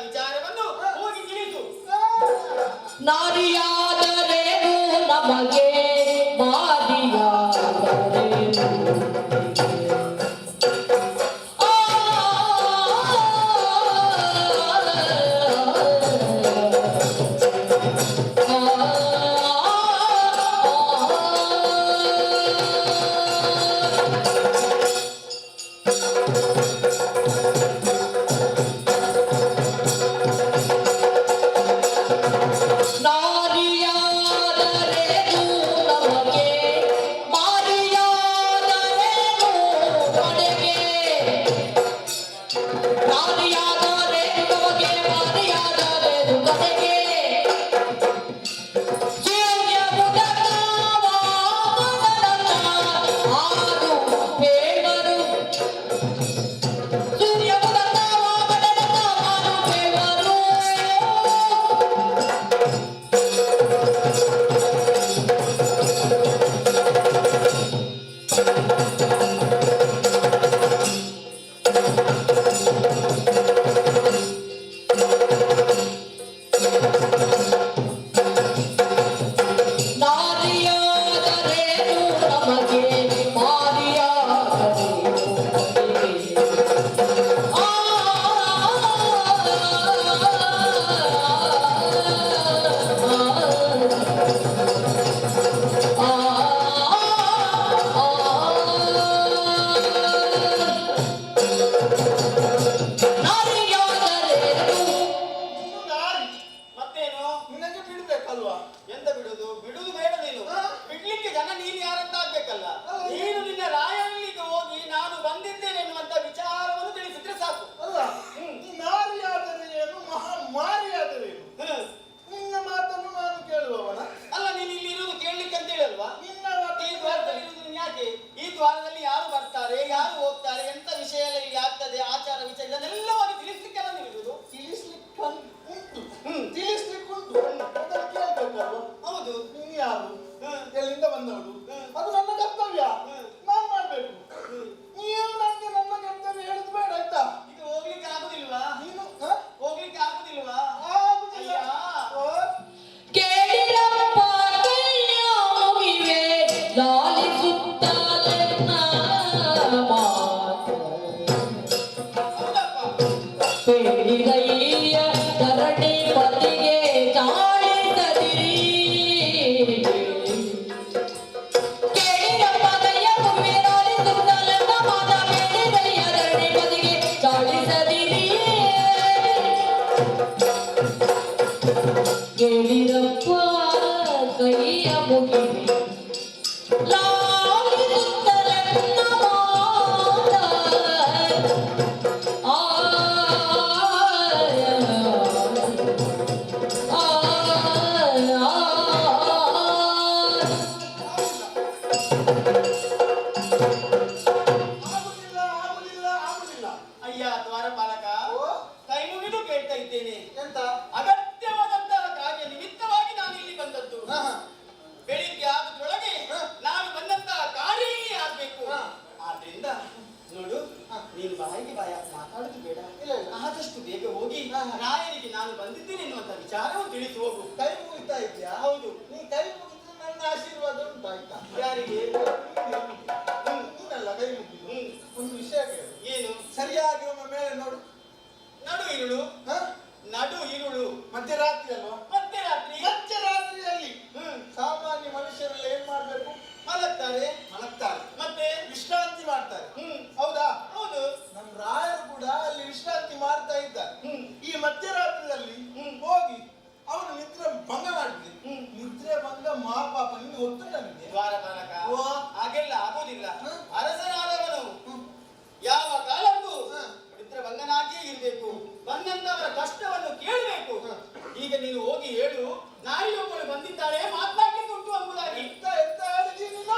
ವಿಚಾರವನ್ನು ಹೋಗಿ ತಿಳಿಸು. ನಾರಿಯಾದರೇನು ನಮಗೆ ಮಾರಿಯಾದರೇನು ಆ, ನಾರಿಯಾದರೇನು ನಮಗೆ ಮಾರಿಯಾದರೇನು ಕಡೆಗೆ ನಾರಿಯಾದರೇನು ನಮಗೆ ಮಾರಿಯಾದರೇನು ಕಡೆಗೆ ಸೂರ್ಯ ಮುದಕವಾದನನ್ನ ಆರು ಹೇಳರು ಸೂರ್ಯ ಮುದಕವಾದನನ್ನ ಆರು ಹೇಳರು ನಾರಿಯಾದರೇನು ನಮಗೆ ಮಾರಿಯಾದರೇನು ಕಡೆಗೆ ಆ, ನಾರಿಯಾದರೇನು ನೀನು ನಾರಿ, ಮತ್ತೇನು? ನಿನಗೆ ಬಿಡ್ಬೇಕಲ್ವಾ? ಎಂತ ಬಿಡುದು? ಬಿಡುದು ಬೇಡ ನೀನು. ಹಾ? ಬಿಡ್ಲಿಕ್ಕೆ ಜನ ನೀನು ಯಾರಂತ ಆಗ್ಬೇಕಲ್ಲ. ಹೌದು. ನೀನು ನಿನ್ನ ರಾಯನಿಗೆ ಹೋಗಿ ನಾನು ಬಂದಿದ್ದೇನೆ ಎನ್ನುವಂತ ವಿಚಾರವನ್ನು ತಿಳಿಸಿದ್ರೆ ಸಾಕು. ಅಲ್ಲ, ಈ ನಾರಿಯಾದರೆ ಏನು, ಮಾರಿಯಾದರೆ ಏನು? ಹ್ಮ್. ನಿನ್ನ ಮಾತನ್ನು ನಾನು ಕೇಳುವವನ? ಅಲ್ಲ, ನೀನು ಇಲ್ಲಿ ಇರುವುದು ಕೇಳಲಿಕ್ಕೆ ಅಂತ ಹೇಳಲ್ವಾ? ನಿನ್ನ ಮಾತು ಈ ದ್ವಾರದಲ್ಲಿ ಇರುವುದು ನೀನು ಯಾಕೆ? ಈ ದ್ವಾರದಲ್ಲಿ ಯಾರು ಬರ್ತಾರೆ, ಯಾರು ಹೋಗ್ತಾರೆ, ಎಂತ ವಿಷಯ ಎಲ್ಲ ಇಲ್ಲಿ ಆಗ್ತದೆ, ಆಚಾರ ವಿಚಾರ ಇದನ್ನೆಲ್ಲವಾಗಿ ತಿಳಿಸ್ಲಿಕ್ಕೆಲ್ಲ ನೀವು ಇರುವುದು. ತಿಳಿಸ್ಲಿಕ್ಕೆ ಉಂಟು, ತಿಳಿಸ್ಲಿಕ್ಕುಂಟು, ಅದನ್ನು ಕೇಳ್ಬೇಕಲ್ವ? ಹೌದು. ನೀನು ಯಾರು, ಹ್ಮ್. ಎಲ್ಲಿಂದ ಬಂದವಳು, ಹ್ಮ್. ಅದು ನನ್ನ ಕರ್ತವ್ಯ, ಹ್ಮ್. ನಾನು ಮಾಡ್ಬೇಕು. ಹ್ಮ್. ನೀವು ನನಗೆ ನನ್ನ ಕರ್ತವ್ಯ ಹೇಳುದು ಬೇಡ ಆಯ್ತಾ? ಇದು ಹೋಗ್ಲಿಕ್ಕೆ ಆಗುದಿಲ್ವಾ? ನೀನು ಹೋಗ್ಲಿಕ್ಕೆ ಆಗುದಿಲ್ವಾ? ಆಗುದಿಲ್ಲ. ಅಯ್ಯ. ಓ, ಕೇಳಿರಪ್ಪ ಕೈಯ ಮುಗಿವೆ ಲಾಲಿಸುತ್ತಲೆನ್ನ ಮಾತು ಹೌದಪ್ಪ. ಹೇಳಿರಯ್ಯ ಧರಣಿ ಪತಿಗೆ ಚಾಳಿಸದಿರಿ ಕೇಳಿರಪ್ಪ ಕೈಯ ಮುಗಿವೆ ಲಾಲಿಸುತ್ತಲೆನ್ನ ಮಾತ ಹೇಳಿರಯ್ಯ ಧರಣಿ ಪತಿಗೆ ಚಾಳಿಸದಿರಿ ಕೇಳಿರಪ್ಪ ಕೈಯ ಮುಗಿವೆ ಲಾಲಿಸುತ್ತಲೆನ್ನ ಮಾತ ಆ, ಆ, ಆ, ಆಗುದಿಲ್ಲ, ಆಗುದಿಲ್ಲ, ಆಗುದಿಲ್ಲ. ಅಯ್ಯ ದ್ವಾರಪಾಲಕ, ಓ, ಕೈ ಮುಗಿದು ಕೇಳ್ತಾ ಇದ್ದೇನೆ. ಎಂತ? ಅಗತ್ಯವಾದಂತಹ ಕಾರ್ಯ ನಿಮಿತ್ತವಾಗಿ ನಾನು ಇಲ್ಲಿ ಬಂದದ್ದು. ಹಾ, ಹಾ. ಬೆಳಿಗ್ಗೆ ಆಗುದ್ರೊಳಗೆ ಹಾ. ನಾನು ಬಂದಂತಹ ಕಾರ್ಯವೇ ಆಗ್ಬೇಕು. ಹಾ. ಆದ್ರಿಂದ ನೋಡು, ಹಾ. ನೀನು ಬಾಯಿಗೆ ಬಾಯ ಮಾತಾಡುದು ಬೇಡ. ಇಲ್ಲ, ಇಲ್ಲ. ಆದಷ್ಟು ಬೇಗ ಹೋಗಿ ಹಾ, ಹಾ. ರಾಯರಿಗೆ ನಾನು ಬಂದಿದ್ದೇನೆ ಎನ್ನುವಂತ ವಿಚಾರವನ್ನು ತಿಳಿಸಿ ಹೋಗು. ಕೈ ಮುಗಿತಾ ಇದ್ಯಾ? ಹೌದು. ನೀ ಕೈ ಮುಗಿದ್ರೆ ನನ್ನ ಆಶೀರ್ವಾದ ಉಂಟಾಯ್ತಾ? ಯಾರಿಗೆ? ನೀನಲ್ಲ ಕೈ ಮುಗಿದು. ಹ್ಮ್. ಒಂದು ವಿಷಯ ಕೇಳು, ಏನು? ಸರಿಯಾಗಿ ಒಮ್ಮೆ ಮೇಲೆ ನೋಡು. ನಡು ಇರುಳು. ಹ? ನಡು ಇರುಳು. ಮಧ್ಯರಾತ್ರಿ ಅಲ್ವಾ? ಮತ್ತೆ ರಾತ್ರಿ ಮಧ್ಯರಾತ್ರಿಯಲ್ಲಿ ಹ್ಮ್ ಸಾಮಾನ್ಯ ಮನುಷ್ಯರೆಲ್ಲ ಏನ್ ಮಾಡ್ಬೇಕು? ಮಲಗ್ತಾರೆ. ಮಲಗ್ತಾರೆ, ಮತ್ತೆ ವಿಶ್ರಾಂತಿ ಮಾಡ್ತಾರೆ. ಹ್ಮ್ ಹೌದಾ? ಹೌದು. ನಮ್ಮ ರಾಯರು ಕೂಡ ಅಲ್ಲಿ ವಿಶ್ರಾಂತಿ ಮಾಡ್ತಾ ಇದ್ದಾರೆ. ಹ್ಮ್ ಈ ಮಧ್ಯರಾತ್ರಿಯಲ್ಲಿ ಹ್ಮ್. ಹೋಗಿ ಅವನು ನಿದ್ರೆ ಭಂಗ ಮಾಡಿದ್ರಿ. ಹ್ಮ್. ನಿದ್ರೆ ಭಂಗ ಮಹಾಪಾಪ, ನಿಮ್ಗೆ ಗೊತ್ತು ನನಗೆ. ದ್ವಾರಪಾಲಕ, ಓ. ಹಾಗೆಲ್ಲ ಆಗೋದಿಲ್ಲ. ಹ್ಮ್. ಅರಸನಾದವನು ಹ್ಮ್. ಯಾವ ಕಾಲಕ್ಕೂ ಹ್ಮ್. ಮಿತ್ರಭಂಗನಾಗಿಯೇ ಇರಬೇಕು. ಬಂದಂತವರ ಕಷ್ಟವನ್ನು ಕೇಳಬೇಕು. ಈಗ ನೀನು ಹೋಗಿ ಹೇಳು, ನಾಯಿಯೊಬ್ಬಳು ಬಂದಿದ್ದಾಳೆ, ಮಾತನಾಡ್ಲಿಕ್ಕೆ ಉಂಟು ಎಂಬುದಾಗಿ. ಎಂತ ಎಂತ ಹೇಳಿದಿ ನೀನು?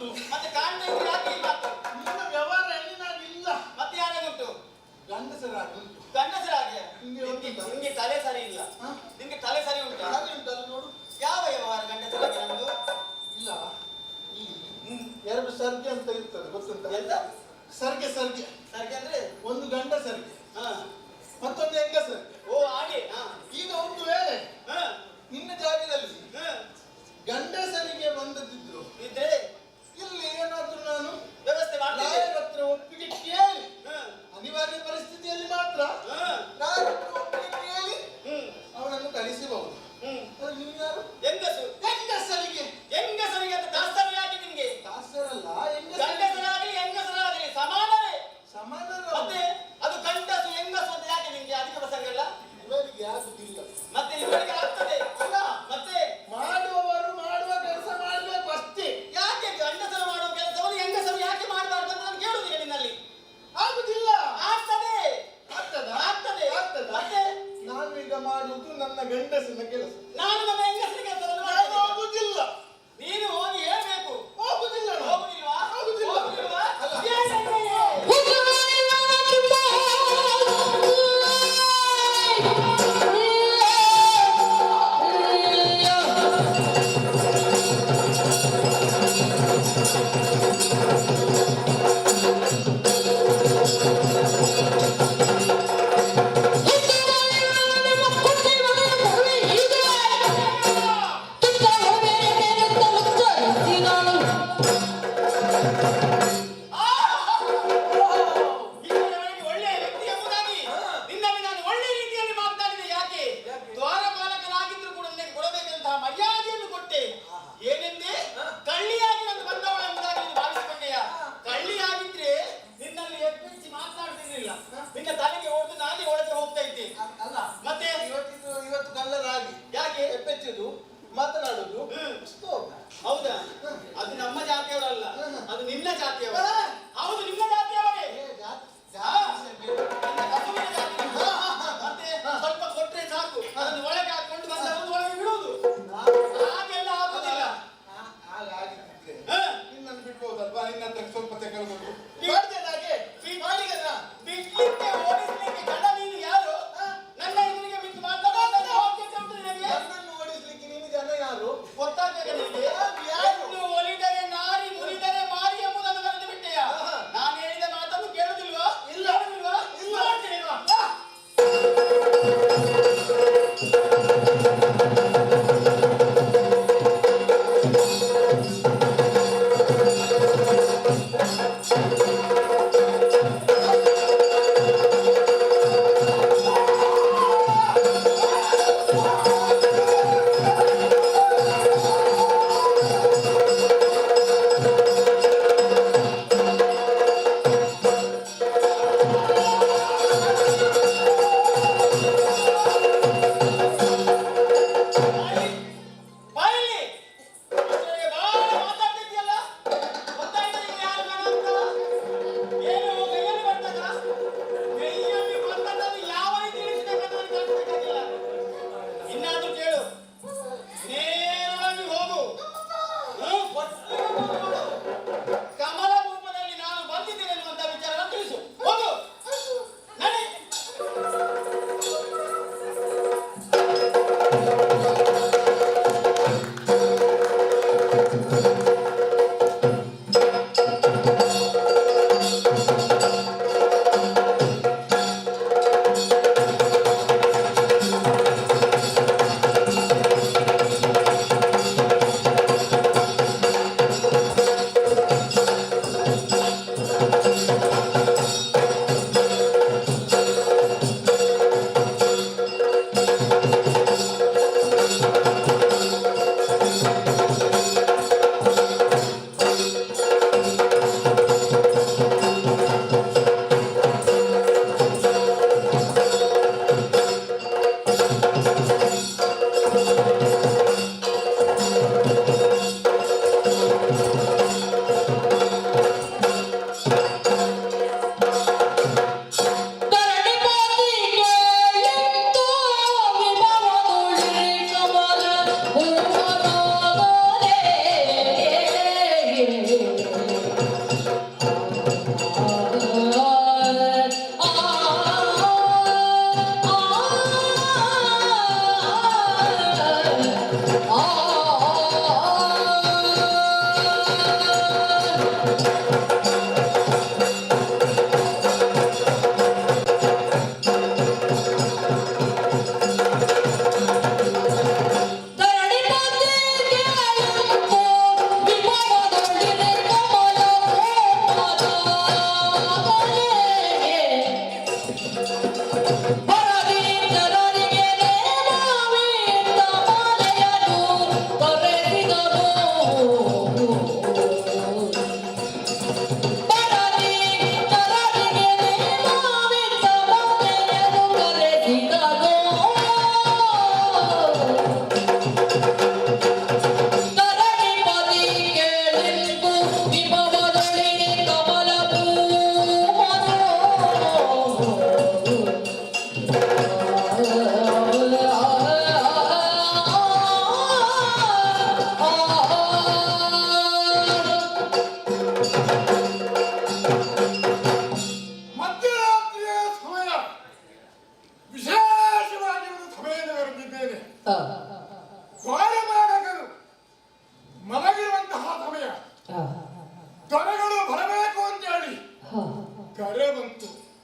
ಉಂಟು. ಮತ್ತೆ ಕಾಣ್ತಾ ಇದ್ರೆ ಯಾಕೆ ಇಲ್ಲ? ನಿನ್ನ ವ್ಯವಹಾರ ಹೆಣ್ಣಿನಾಗಿಲ್ಲ, ಮತ್ತೆ ಯಾರಾಗುಂಟು? ಗಂಡಸರಾಗಿ ಉಂಟು. ಗಂಡಸರಾಗೆ. ನಿಂಗೆ ಗೊತ್ತುಂಟಾ? ನಿಂಗೆ ತಲೆ ಸರಿ ಇಲ್ಲ. ಹ? ನಿಂಗೆ ತಲೆ ಸರಿ ಉಂಟಾ? ಹಾಗೆ ಉಂಟಲ್ಲ ನೋಡು. ಯಾವ ವ್ಯವಹಾರ ಗಂಡಸರಾಗೆ ನಮ್ದು? ಇಲ್ಲ, ಇಲ್ಲಿ ಎರಡು ಸರ್ಗೆ ಅಂತ ಇರ್ತದೆ, ಗೊತ್ತುಂಟಾ? ಎಂತ? ಸರ್ಗೆ ಸರ್ಗೆ. ಸರ್ಗೆ ಅಂದ್ರೆ? ಒಂದು ಗಂಡ ಸರ್ಗೆ, ಹಾ. ಮತ್ತೊಂದು ಹೆಂಗ ಸರ್ಗೆ. ಓ ಹಾಗೆ. ಹಾ. ಈಗ ಒಂದು ವೇಳೆ ಹಾ. ನಿನ್ನ ಜಾಗದಲ್ಲಿ ಹಾ. ಗಂಡಸರಿಗೆ ಬಂದದಿದ್ರು ಇದ್ರೆ ಇಲ್ಲಿ ಏನಾದ್ರೂ ನಾನು ವ್ಯವಸ್ಥೆ ಮಾಡ್ತೀನಿ. ರಾಯರ ಹತ್ರ ಒಪ್ಪಿಗೆ ಕೇಳಿ, ಹಾ. ಅನಿವಾರ್ಯ ಪರಿಸ್ಥಿತಿಯಲ್ಲಿ ಮಾತ್ರ ಹಾ. ರಾಯರ ಹತ್ರ ಒಪ್ಪಿಗೆ ಕೇಳಿ ಹ್ಮ್. ಅವನನ್ನು ಕಳಿಸಬಹುದು. ಹ್ಮ್. ನೀವು ಯಾರು? ಹೆಂಗಸು. ಹೆಂಗಸರಿಗೆ. ಹೆಂಗಸರಿಗೆ ಅಂತ ದಾಸ್ತಾನು ಯಾಕೆ ನಿನ್ಗೆ? ದಾಸರಲ್ಲ, ಗಂಡಸರಾಗಲಿ ಹೆಂಗಸರಾಗಲಿ ಸಮಾನವೇ. ಸಮಾನ. ಮತ್ತೆ ಅದು ಗಂಡಸು ಹೆಂಗಸು ಅಂತ ಯಾಕೆ ನಿಮ್ಗೆ ಅಧಿಕ ಪ್ರಸಂಗ ಇಲ್ಲ? ಇವರಿಗೆ ಆಗುದಿಲ್ಲ. ಮತ್ತೆ ಇವರಿಗೆ ಆಗ್ತದೆ ಅಲ್ಲ, ಮತ್ತೆ ಮಾಡುವವರು ಮಾಡುವ ಕೆಲಸ ಮಾಡಬೇಕು ಅಷ್ಟೇ.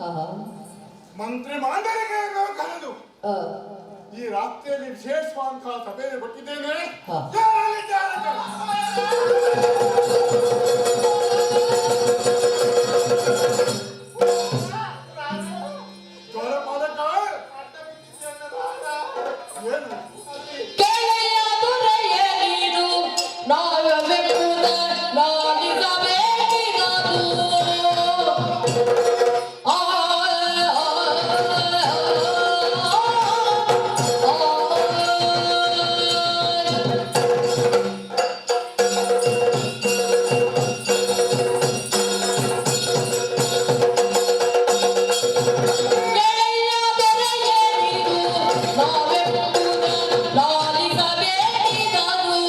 ಆಹಾ. ಮಂತ್ರಿ ಮಾಂಡಲಿಕೆಯನ್ನು ಕರೆದು ಆ. ಈ ರಾತ್ರಿಯಲ್ಲಿ ವಿಶೇಷವಾದಂತಹ ಸಭೆಯನ್ನು ಕೊಟ್ಟಿದ್ದೇನೆ. ಹಾ. ಏನು ಕೆಳೆಯ ದೊರೆಯ ನೀನು ನಾವೆಂಬುದ ನಾಲಿಸಬೇಕಿಗದು. ಆ, ಕೆಳೆಯ ದೊರೆಯ ನೀನು ನಾವೆಂಬುದ ನಾಲಿಸಬೇಕಿಗದು.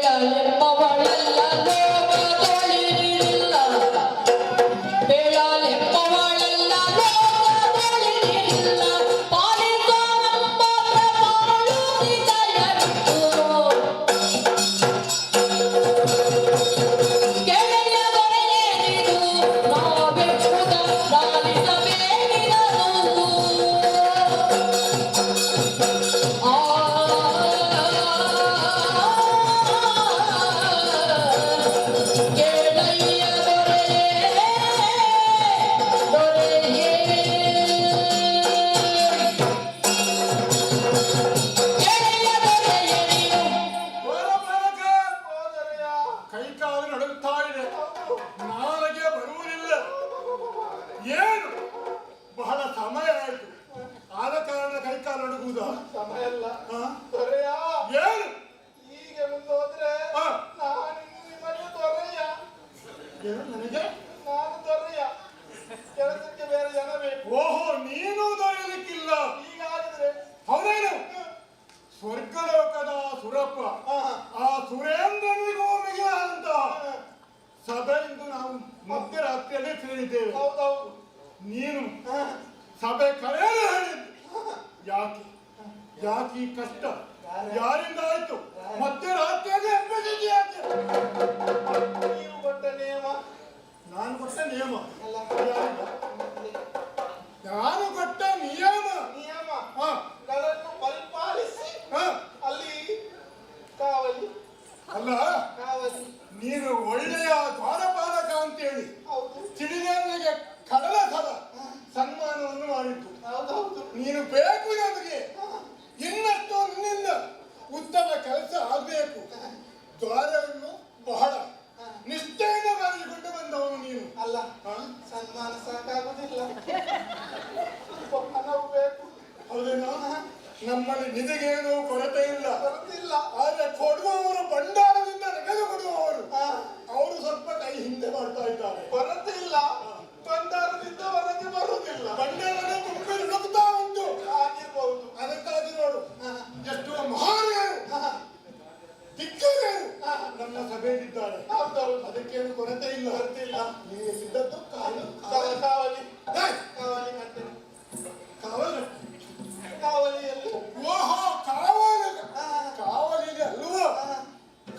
ಬೇಡಲೆಂಬವಳೆಲ್ಲ ಲೋಕದೊಳಿರಿಲ್ಲ. ಬೇಡಲೆಂಬವಳೆಲ್ಲ ಲೋಕದೊಳಿರಿಲ್ಲ. ಪಾಲಿಸೋ ನಮ್ಮ ಪ್ರಭಾಳು ದಯವಿಟ್ಟು. ಕೆಳೆಯ ದೊರೆಯೇನಿದು ನಾವೆಂಬುದ ನಾಲಿಸಬೇಕಿಗದು. ಆ, ಕೆಳೆಯ ದೊರೆಯೇ ಕೆಳೆಯ ದೊರೆಯೇ ನೀನು. ಕೈಕಾಲು ನಡುಗುತ್ತಾ ಇದೆ, ನಾಳೆಗೆ ಬರುವುದಿಲ್ಲ. ಏನು ಬಹಳ ಸಮಯ ಆಯಿತು, ಆದ ಕಾರಣ ಕೈಕಾಲು ನಡುಗುವುದ? ಸಮಯ ಅಲ್ಲ ಹಾ? ದೊರೆಯ ಏನು ಹೀಗೆ ಮುಂದೋದ್ರೆ ಹಾ. ನಾನು ನಿಮಗೆ ದೊರೆಯ ಏನು ನನಗೆ? ನಾನು ದೊರೆಯ ಕೆಲಸಕ್ಕೆ ಬೇರೆ ಜನ ಬೇಕು. ಓಹೋ, ನೀನು ದೊರೆಯಲಿಕ್ಕಿಲ್ಲ. ಹೀಗಾಗಿದ್ರೆ ಹೌದೇನು? ಸ್ವರ್ಗಲೋಕದ ಸುರಪ್ಪ ಆ ಸುರೇಂದ್ರನಿಗೂ ಮಿಗಿಲಾದಂತಹ ಸಭೆಯಿಂದ ನಾವು ಮಧ್ಯರಾತ್ರಿಯಲ್ಲಿ ಸೇರಿದ್ದೇವೆ. ಹೌದೌದು ನೀನು ಸಭೆ ಕರೆಯಲು ಹೇಳಿದ್ದು ಯಾಕೆ? ಯಾಕೆ ಈ ಕಷ್ಟ? ಯಾರಿಂದ ಆಯ್ತು? ಮಧ್ಯರಾತ್ರಿಯಲ್ಲಿ ಎಬ್ಬಿಸಿದ್ದು ಯಾಕೆ? ನೀವು ಕೊಟ್ಟ ನಿಯಮ ನಾನು ಕೊಟ್ಟ ನಿಯಮ ಅಲ್ಲ ಯಾರಿಂದ? ನಾನು ಕೊಟ್ಟ ನಿಯಮ. ನಿಯಮಗಳನ್ನು ಪರಿಪಾಲಿಸಿ ಹ. ಅಲ್ಲಿ ಕಾವಲಿ ಅಲ್ಲ, ಕಾವಲಿ ನೀನು ಒಳ್ಳೆಯ ದ್ವಾರಪಾಲಕ ಅಂತೇಳಿ ಹೌದು ಸಿಡಿದೇವನಿಗೆ ಕಡಲ ಸಲ ಸನ್ಮಾನವನ್ನು ಮಾಡಿದ್ದು. ಹೌದೌದು ನೀನು ಬೇಕು ನಮಗೆ, ಇನ್ನಷ್ಟು ನಿನ್ನಿಂದ ಉತ್ತಮ ಕೆಲಸ ಆಗಬೇಕು. ದ್ವಾರವನ್ನು ಬಹಳ ನಿಷ್ಠೆಯಿಂದ ಮಾಡಿಕೊಂಡು ಬಂದವನು ನೀನು. ಅಲ್ಲ ಹ? ಸನ್ಮಾನ ಸಾಕಾಗುದಿಲ್ಲ, ಸ್ವಲ್ಪ ಹಣವು ಬೇಕು. ಹೌದೇನೋ? ನಮ್ಮಲ್ಲಿ ನಿಧಿಗೇನು ಕೊರತೆ ಇಲ್ಲ, ಬರುತ್ತಿಲ್ಲ. ಆದ್ರೆ ಕೊಡುವವರು ಭಂಡಾರದಿಂದ ತೆಗೆದು ಕೊಡುವವರು ಹಾ, ಅವರು ಸ್ವಲ್ಪ ಕೈ ಹಿಂದೆ ಮಾಡ್ತಾ ಇದ್ದಾರೆ. ಕೊರತೆ ಇಲ್ಲ, ಭಂಡಾರದಿಂದ ಹೊರಗೆ ಬರುವುದಿಲ್ಲ. ಭಂಡಾರದ ತುಂಬಿ ನುಗ್ತಾ ಉಂಟು. ಆಗಿರ್ಬಹುದು. ಅದಕ್ಕಾಗಿ ನೋಡು, ಎಷ್ಟು ಮಹಾನ್ಯರು ದಿಗ್ಗಜರು ನಮ್ಮ ಸಭೆಯಲ್ಲಿದ್ದಾರೆ. ಹೌದೌದು. ಅದಕ್ಕೇನು ಕೊರತೆ ಇಲ್ಲ. ಗೊತ್ತಿಲ್ಲ. ನೀವು ಸಿದ್ಧದ್ದು ಕಾಲು ಕಾವಲಿ ಏಯ್! ಕಾವಲಿ ಕಟ್ಟೆ ಕಾವಲು. ಕಾವಲಿಯಲ್ಲಿ ಓಹೋ, ಕಾವಲು. ಕಾವಲಿಗೆ ಅಲ್ವಾ?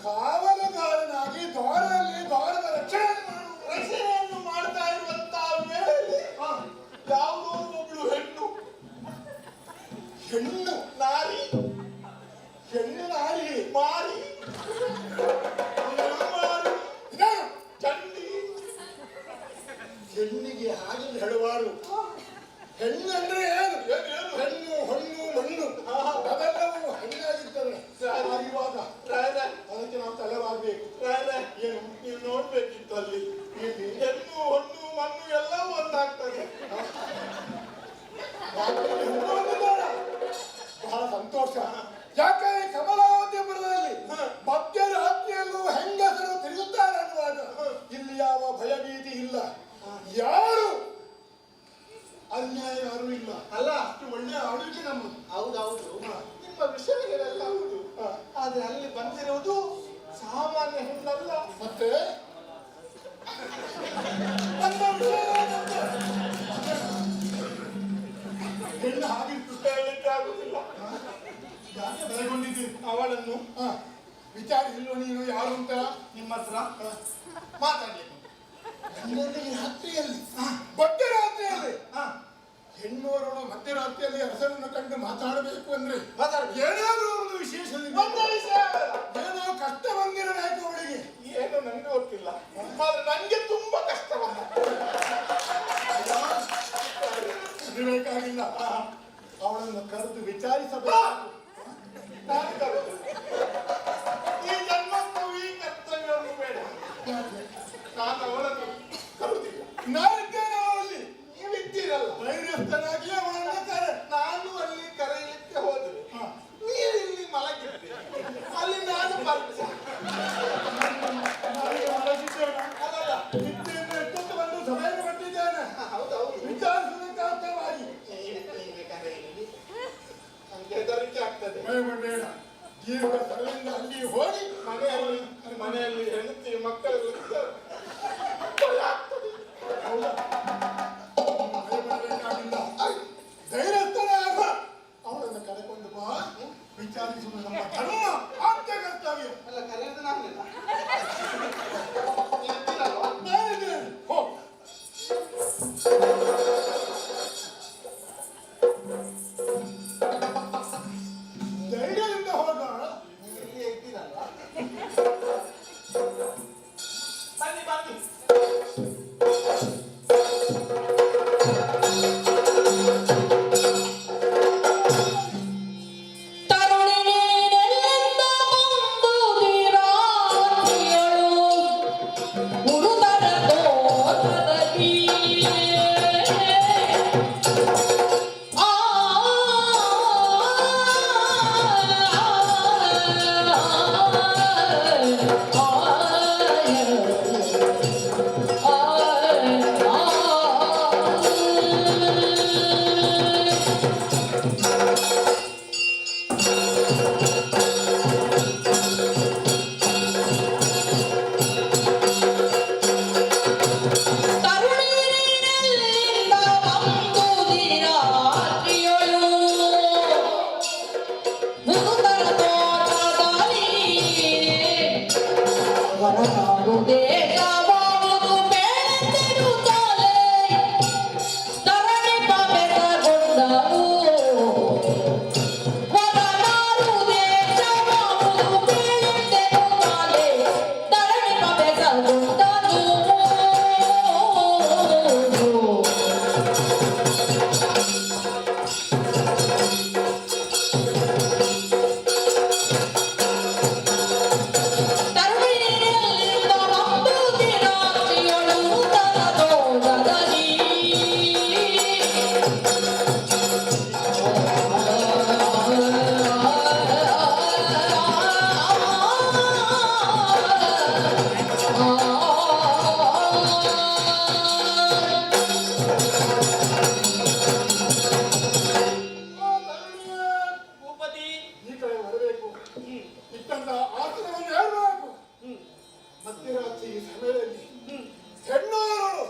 ಕಾವಲುಗಾರನಾಗಿ ದ್ವಾರದ ರಕ್ಷಣೆಯನ್ನು ಮಾಡ್ತಾ ಇರುವಂತಹ ವೇಳೆಯಲ್ಲಿ ಯಾವುದೋ ಒಬ್ಳು ಹೆಣ್ಣು ಹೆಣ್ಣು ನಾರಿ ಹೆಣ್ಣು ನಾರಿ ಮಾರಿ ಮಾರಿ ಇದೇನು? ಚಂಡಿ ಹೆಣ್ಣಿಗೆ ಹಾಗೆ ಹೇಳುವಾರು. ಹೆಣ್ಣು ಅಂದ್ರೆ ಏನು? ಹೆಣ್ಣು, ಹೊಣ್ಣು, ಮಣ್ಣು ಅವೆಲ್ಲವೂ ಹೆಣ್ಣಾಗಿರ್ತವೆ. ಇವಾಗ ಅದಕ್ಕೆ ನಾವು ತಲೆವಾಗಬೇಕು. ಏನು? ನೀವು ನೋಡ್ಬೇಕಿತ್ತು ಅಲ್ಲಿ ಇಲ್ಲಿ ಹೆಣ್ಣು ಹೊಣ್ಣು ಮಣ್ಣು ಎಲ್ಲ ಒಂದಾಗ್ತದೆ. ಬಹಳ ಸಂತೋಷ. ಯಾಕೆ ಕಮಲಾವತಿಪುರದಲ್ಲಿ ಮಧ್ಯರಾತ್ರಿಯಲ್ಲೂ ಹೆಂಗಸರು ತಿರುಗುತ್ತಾರೆ ಅನ್ನುವಾಗ ಇಲ್ಲಿ ಯಾವ ಭಯಭೀತಿ ಇಲ್ಲ, ಯಾರು ಅನ್ಯಾಯ ಯಾರು ಇಲ್ಲ. ಅಲ್ಲ ಅಷ್ಟು ಒಳ್ಳೆಯ ಆಳ್ವಿಕೆ ನಮ್ಮದು. ಹೌದೌದು, ನಿಮ್ಮ ವಿಷಯಗಳೆಲ್ಲ ಹೌದು. ಆದ್ರೆ ಅಲ್ಲಿ ಬಂದಿರುವುದು ಸಾಮಾನ್ಯ ಹೆಣ್ಣಲ್ಲ. ಮತ್ತೆ ನನ್ನ ವಿಷಯ ಏನಂತೆ? ಹೆಣ್ಣು ಹಾಗಿತ್ತು ಹೇಳಲಿಕ್ಕೆ ಆಗುದಿಲ್ಲ. ವಿಚಾರಿಸಿಲ್ವ ನೀನು ಯಾರು ಅಂತ? ನಿಮ್ಮ ಹತ್ರ ಮಾತಾಡ್ಲಿಕ್ಕೆ ನನ್ನಲ್ಲಿ ರಾತ್ರಿಯಲ್ಲಿ ಮಧ್ಯರಾತ್ರಿಯಲ್ಲಿ ಹಾ ಹೆಣ್ಣೋರಳು ಮಧ್ಯರಾತ್ರಿಯಲ್ಲಿ ಅರಸರನ್ನು ಕಂಡು ಮಾತಾಡಬೇಕು ಅಂದ್ರೆ ಮಾತಾಡ್ಬೇಕು. ಏನಾದ್ರೂ ಒಂದು ವಿಶೇಷ ಒಂದು ವಿಷಯ ಏನೋ ಕಷ್ಟ ಬಂದಿರಬೇಕು ಅವಳಿಗೆ. ಏನು ನನಗೆ ಗೊತ್ತಿಲ್ಲ, ಆದ್ರೆ ನನಗೆ ತುಂಬಾ ಕಷ್ಟ ಇರಬೇಕಾಗಿಲ್ಲ. ಅವಳನ್ನು ಕರೆದು ವಿಚಾರಿಸಬೇಕು. ನಾನು ಕರೆದು ಈ ಜನ್ಮಕ್ಕೂ ಈ ಕರ್ತವ್ಯವನ್ನು ಬೇಡ. ನಾನು ಅವಳನ್ನು ಕರೆದಿಲ್ಲ. ನಾನಿದ್ದೇನೆ ಅವಳಲ್ಲಿ. ನೀವಿದ್ದೀರಲ್ಲ, ಧೈರ್ಯಸ್ಥನಾಗಿ ಅವಳನ್ನು ಕರೆ. ನಾನು ಅಲ್ಲಿ ಕರೆಯಲಿಕ್ಕೆ ಹೋದ್ರೆ ನೀವು ಇಲ್ಲಿ ಮಲಗಿದ್ದೀರಿ, ಅಲ್ಲಿ ನಾನು ಬರ್ತೀನಿ. ಅದಲ್ಲ, ನಿದ್ದೆಯಿಂದ ಎಷ್ಟೊತ್ತು ಬಂದು ಸಮಯ ಕೊಟ್ಟಿದ್ದೇನೆ. ಹೌದೌದು, ವಿಚಾರಿಸುವುದಕ್ಕೆ ಅರ್ಥವಾಗಿ ನೀವೇ ಕರೆಯಲಿ. ನನಗೆ ಹೆದರಿಕೆ ಆಗ್ತದೆ. ಭಯಪಡಬೇಡ. ಜೀವನ ಸ್ಥಳದಿಂದ ಅಲ್ಲಿ ಹೋಗಿ ಮನೆಯಲ್ಲಿ ಹೆಂಡತಿ ಮಕ್ಕಳೆಲ್ಲ ಇದ್ದಾರೆ. ಭಯ ಆಗ್ತದೆ. ಹೌದಾ? ಭಯಪಡಬೇಕಾಗಿಲ್ಲ. ಧೈರ್ಯಸ್ಥನಾಗ ಅವಳನ್ನು ಕರೆಕೊಂಡು ಬಾ. ವಿಚಾರಿಸುವುದು ನಮ್ಮ ಧರ್ಮ, ಆದ್ಯ ಕರ್ತವ್ಯ. ಅಲ್ಲ, ಕರೆಯೋದು ನಾನಿಲ್ಲ. ನೀವಿದ್ದೀರಲ್ವಾ? ನಾನಿದ್ದೇನೆ. ಹೋಗು. ಧೈರ್ಯದಿಂದ ಹೋಗ. ನೀವು ಇಲ್ಲಿಯೇ ಇದ್ದೀರಲ್ಲ? ಬನ್ನಿ ಬನ್ನಿ. ತರುಣಿನೆಲ್ಲೆಂದ ಬಂದುದಿರಾತ್ರಿಯಳು ಉರುದರ ತೋಟದಲ್ಲಿ ಆ ತರುಣಿನೆಲ್ಲಿಂದ ಬಂದುದಿರಾತ್ರಿಯಳು ಮುದುಕರ ತೋಟದಲ್ಲಿ ಹೊರನಾಡು ದೇಶವಾಗುವುದು ಬೇಳೆಂದಿರುತ್ತಲೇ ಧರಣಿ ಪವೆತಗೊಂಡರು. ಹೊರನಾಡು ದೇಶವಾಗುವುದು ಬೇಳೆಂದಿರುತ್ತಲೇ ಧರಣಿ ಪವೆತಗೊಂಡರು. ತರುಣಿನೆಲ್ಲಿಂದ ಬಂದುದಿರಾತ್ರಿಯಳು ಉದರ ತೋಟದಲ್ಲಿ ಭೂಪತಿ ಈ ಕಡೆ ಬರಬೇಕು. ಇಟ್ಟಂತ ಆಸನವನ್ನು ಏರಬೇಕು. ಮಧ್ಯರಾತ್ರಿ ಈ ಸಮಯದಲ್ಲಿ ಹೆಣ್ಣೋರಳು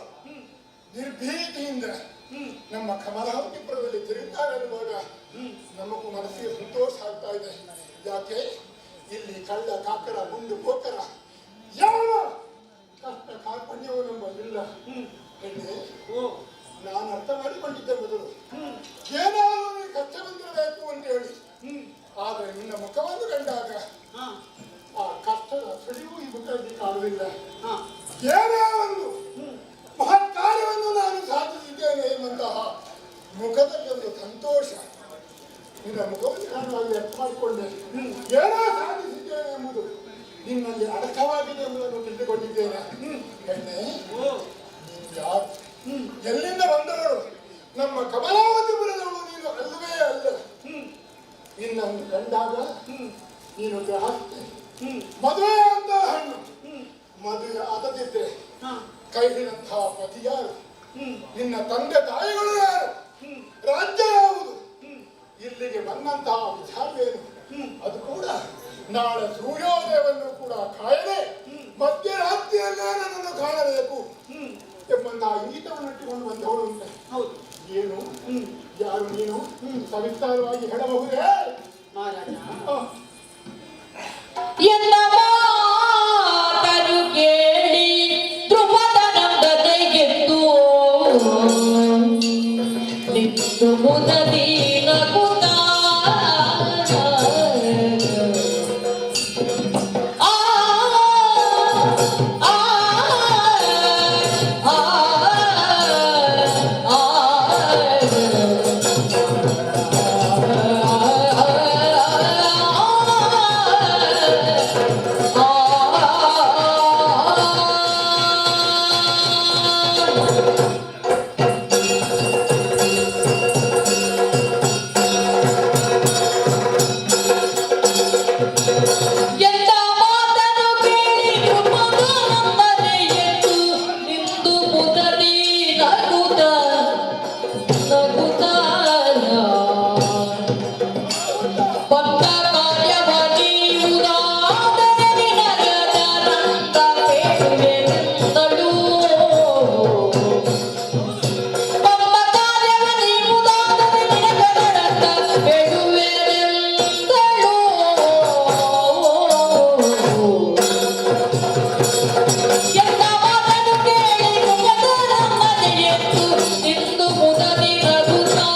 ನಿರ್ಭೀತಿಯಿಂದ ನಮ್ಮ ಕಮಲಾವತಿಪುರದಲ್ಲಿ ತಿರುಗುತ್ತಾರೆ ಅನ್ನುವಾಗ ನಮಗೂ ಮನಸ್ಸಿಗೆ ಸಂತೋಷ ಆಗ್ತಾ ಇದೆ. ಯಾಕೆ ಇಲ್ಲಿ ಕಳ್ಳ ಕಾಕರ ಗುಂಡು ಕೋಕರ ಯಾವ ಕಷ್ಟ ಕಾರ್ಪಣ್ಯವೂ ನಮ್ಮಲ್ಲಿಲ್ಲ. ಹೆಣ್ಣೆ, ನಾನು ಅರ್ಥ ಮಾಡಿಕೊಂಡಿದ್ದೆ ಮೊದಲು ಏನಾದರೂ ನೀನು ಕಷ್ಟ ಬಂದಿರಬೇಕು ಅಂತ ಹೇಳಿ. ಆದರೆ ನಿನ್ನ ಮುಖವನ್ನು ಕಂಡಾಗ ಆ ಕಷ್ಟದ ಸುಳಿವು ಈ ಮುಖದಲ್ಲಿ ಕಾಣುವುದಿಲ್ಲ. ಏನೇ ಒಂದು ಮಹತ್ ಕಾರ್ಯವನ್ನು ನಾನು ಸಾಧಿಸಿದ್ದೇನೆ ಎಂಬಂತಹ ಮುಖದಲ್ಲಿ ಒಂದು ಸಂತೋಷ. ನಿನ್ನ ಮುಖವನ್ನು ಕಾಣುವಾಗಿ ಅರ್ಥ ಮಾಡಿಕೊಂಡೆ. ಏನೋ ಸಾಧಿಸಿದ್ದೇನೆ ಎಂಬುದು ನಿನ್ನಲ್ಲಿ ಅಡಕವಾಗಿದೆ ಎಂಬುದನ್ನು ತಿಳಿದುಕೊಂಡಿದ್ದೇನೆ. ಹೆಣ್ಣೆ, ನೀನು ಯಾರು? ಎಲ್ಲಿಂದ ಬಂದವಳು? ನಮ್ಮ ಕಮಲಾವತಿಪುರದವಳು ನೀನು ಅಲ್ಲವೇ ಅಲ್ಲ. ನಿನ್ನನ್ನು ಕಂಡಾಗ ನೀನು ಗ್ರಹಸ್ಥೆ, ಮದುವೆ ಅಂತ ಹಣ್ಣು. ಮದುವೆ ಆಗದಿದ್ದರೆ ಕೈಲಿನಂತಹ ಪತಿ ಯಾರು? ನಿನ್ನ ತಂದೆ ತಾಯಿಗಳು ಯಾರು? ರಾಜ್ಯ ಯಾವುದು? ಇಲ್ಲಿಗೆ ಬಂದಂತಹ ವಿಚಾರವೇನು? ಅದು ಕೂಡ ನಾಳೆ ಸೂರ್ಯೋದಯವನ್ನು ಕೂಡ ಕಾಯದೆ ಮಧ್ಯರಾತ್ರಿಯಲ್ಲೇ ನನ್ನನ್ನು ಕಾಣಬೇಕು ಎಂಬಂತಹ ಈಟವನ್ನು ಇಟ್ಟುಕೊಂಡು ಬಂದವಳು ಉಂಟೆ. ಹೌದು. ಏನು? ಯಾರು ನೀನು? ಸವಿಸ್ತಾರವಾಗಿ ಹೇಳಬಹುದೇ? ಮಹಾರಾಜ ಎಲ್ಲ ಸುಮುದದಿ ನಗುತ್ತಾ ಆ ಆ ಆ ಎಂದ ಮಾತನು ಕೇಳಿ ಕೃಪದ ನಮ್ಮನೆ ಎದ್ದು ನಿಂದು ಮುದದಿ ನಗುತ್ತ ಬಂದ ಕಾರ್ಯವ ನೀವುದಾದರೆ ನಿನಗದ ನಂದ ಬೇಡುವೆನೆಂದಳು ಬಂದ ಕಾರ್ಯವ ನೀವುದಾದರೆ ನಿನಗದ ನಂದ ಬೇಡುವೆನೆಂದಳು ಎಲ್ಲ ಮಾತನ್ನು ಕೇಳಿ ಮುಖದ ನಮ್ಮನೆ ಎದ್ದು ನಿಂದು ಮುದದಿ ನಗುತ್ತಾ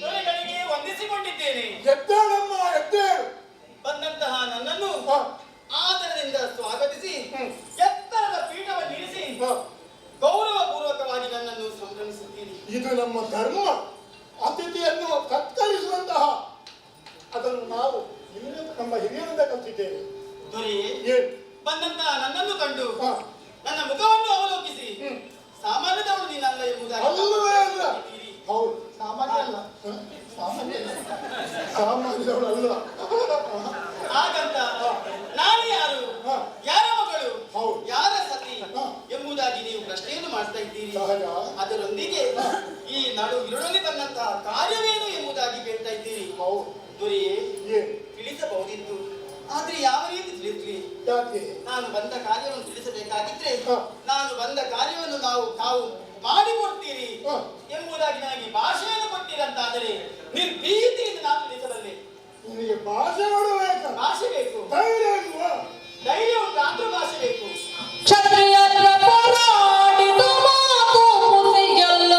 ದೊರೆಗಳಿಗೆ ವಂದಿಸಿಕೊಂಡಿದ್ದೇನೆ. ಎದ್ದೇಳಮ್ಮ ಎದ್ದೇಳು. ಬಂದಂತಹ ನನ್ನನ್ನು ಹ, ಆದರದಿಂದ ಸ್ವಾಗತಿಸಿ ಎತ್ತರದ ಪೀಠವನ್ನು ಇರಿಸಿ ಹ. ಗೌರವಪೂರ್ವಕವಾಗಿ ನನ್ನನ್ನು ಸಂಭ್ರಮಿಸುತ್ತೀರಿ. ಇದು ನಮ್ಮ ಧರ್ಮ. ಅತಿಥಿಯನ್ನು ಸತ್ಕರಿಸುವಂತಹ ಅದನ್ನು ನಾವು ಹಿರಿಯರಿಂದ ನಮ್ಮ ಹಿರಿಯರಿಂದ ಕಲಿತಿದ್ದೇವೆ. ದೊರೆಯೇ, ಏನು? ಬಂದಂತಹ ನನ್ನನ್ನು ಕಂಡು ಹ, ನನ್ನ ಮುಖವನ್ನು ಅವಲೋಕಿಸಿ ಸಾಮಾನ್ಯದವಳು ನೀನಲ್ಲ ಎಂಬುದಾಗಿ ಅಲ್ಲವೇ ಅಲ್ಲ. ತಿಳಿಯಿರಿ. ಹೌದು, ಸಾಮಾನ್ಯ ಅಲ್ಲ. ಹ? ಸಾಮಾನ್ಯ ಅಲ್ಲ. ಸಾಮಾನ್ಯದವಳು ಅಲ್ಲ. ಹಾಗಂತ ನಾನು ಯಾರು, ಹ. ಯಾರ ಮಗಳು, ಹೌದು. ಯಾರ ಸತಿ ಹ. ಎಂಬುದಾಗಿ ನೀವು ಪ್ರಶ್ನೆಯನ್ನು ಮಾಡ್ತಾ ಇದ್ದೀರಿ. ಸಹಜ. ಅದರೊಂದಿಗೆ ಈ ನಡು ಇರುಳಲ್ಲಿ ಬಂದಂತಹ ಕಾರ್ಯವೇನು ಎಂಬುದಾಗಿ ಕೇಳ್ತಾ ಇದ್ದೀರಿ. ಹೌದು. ದೊರೆಯೇ, ಏನು? ತಿಳಿಸಬಹುದಿತ್ತು, ಆದ್ರೆ ಯಾವ ರೀತಿ ತಿಳಿದ್ರಿ? ಯಾಕೆ? ನಾನು ಬಂದ ಕಾರ್ಯವನ್ನು ತಿಳಿಸಬೇಕಾಗಿದ್ರೆ ಹ. ನಾನು ಬಂದ ಕಾರ್ಯವನ್ನು ತಾವು ಮಾಡಿಕೊಡ್ತೀರಿ ಹ. ಎಂಬುದಾಗಿ ನನಗೆ ಭಾಷೆಯನ್ನು ಕೊಟ್ಟಿರಂತಾದರೆ ನಿರ್ಭೀತಿಯಿಂದ ನಾನು ತಿಳಿಸಬಲ್ಲೆ. ನಿನಗೆ ಭಾಷೆ ಮಾಡಬೇಕು. ಭಾಷೆ ಬೇಕು, ಧೈರ್ಯ ಇಲ್ವಾ? ಧೈರ್ಯ ಉಂಟು, ಆದ್ರೂ ಭಾಷೆ ಬೇಕು. ಕ್ಷತ್ರಿಯರ ಪರಾಡಿದ ಮಾತು ಮುಸಿಯಲ್ಲ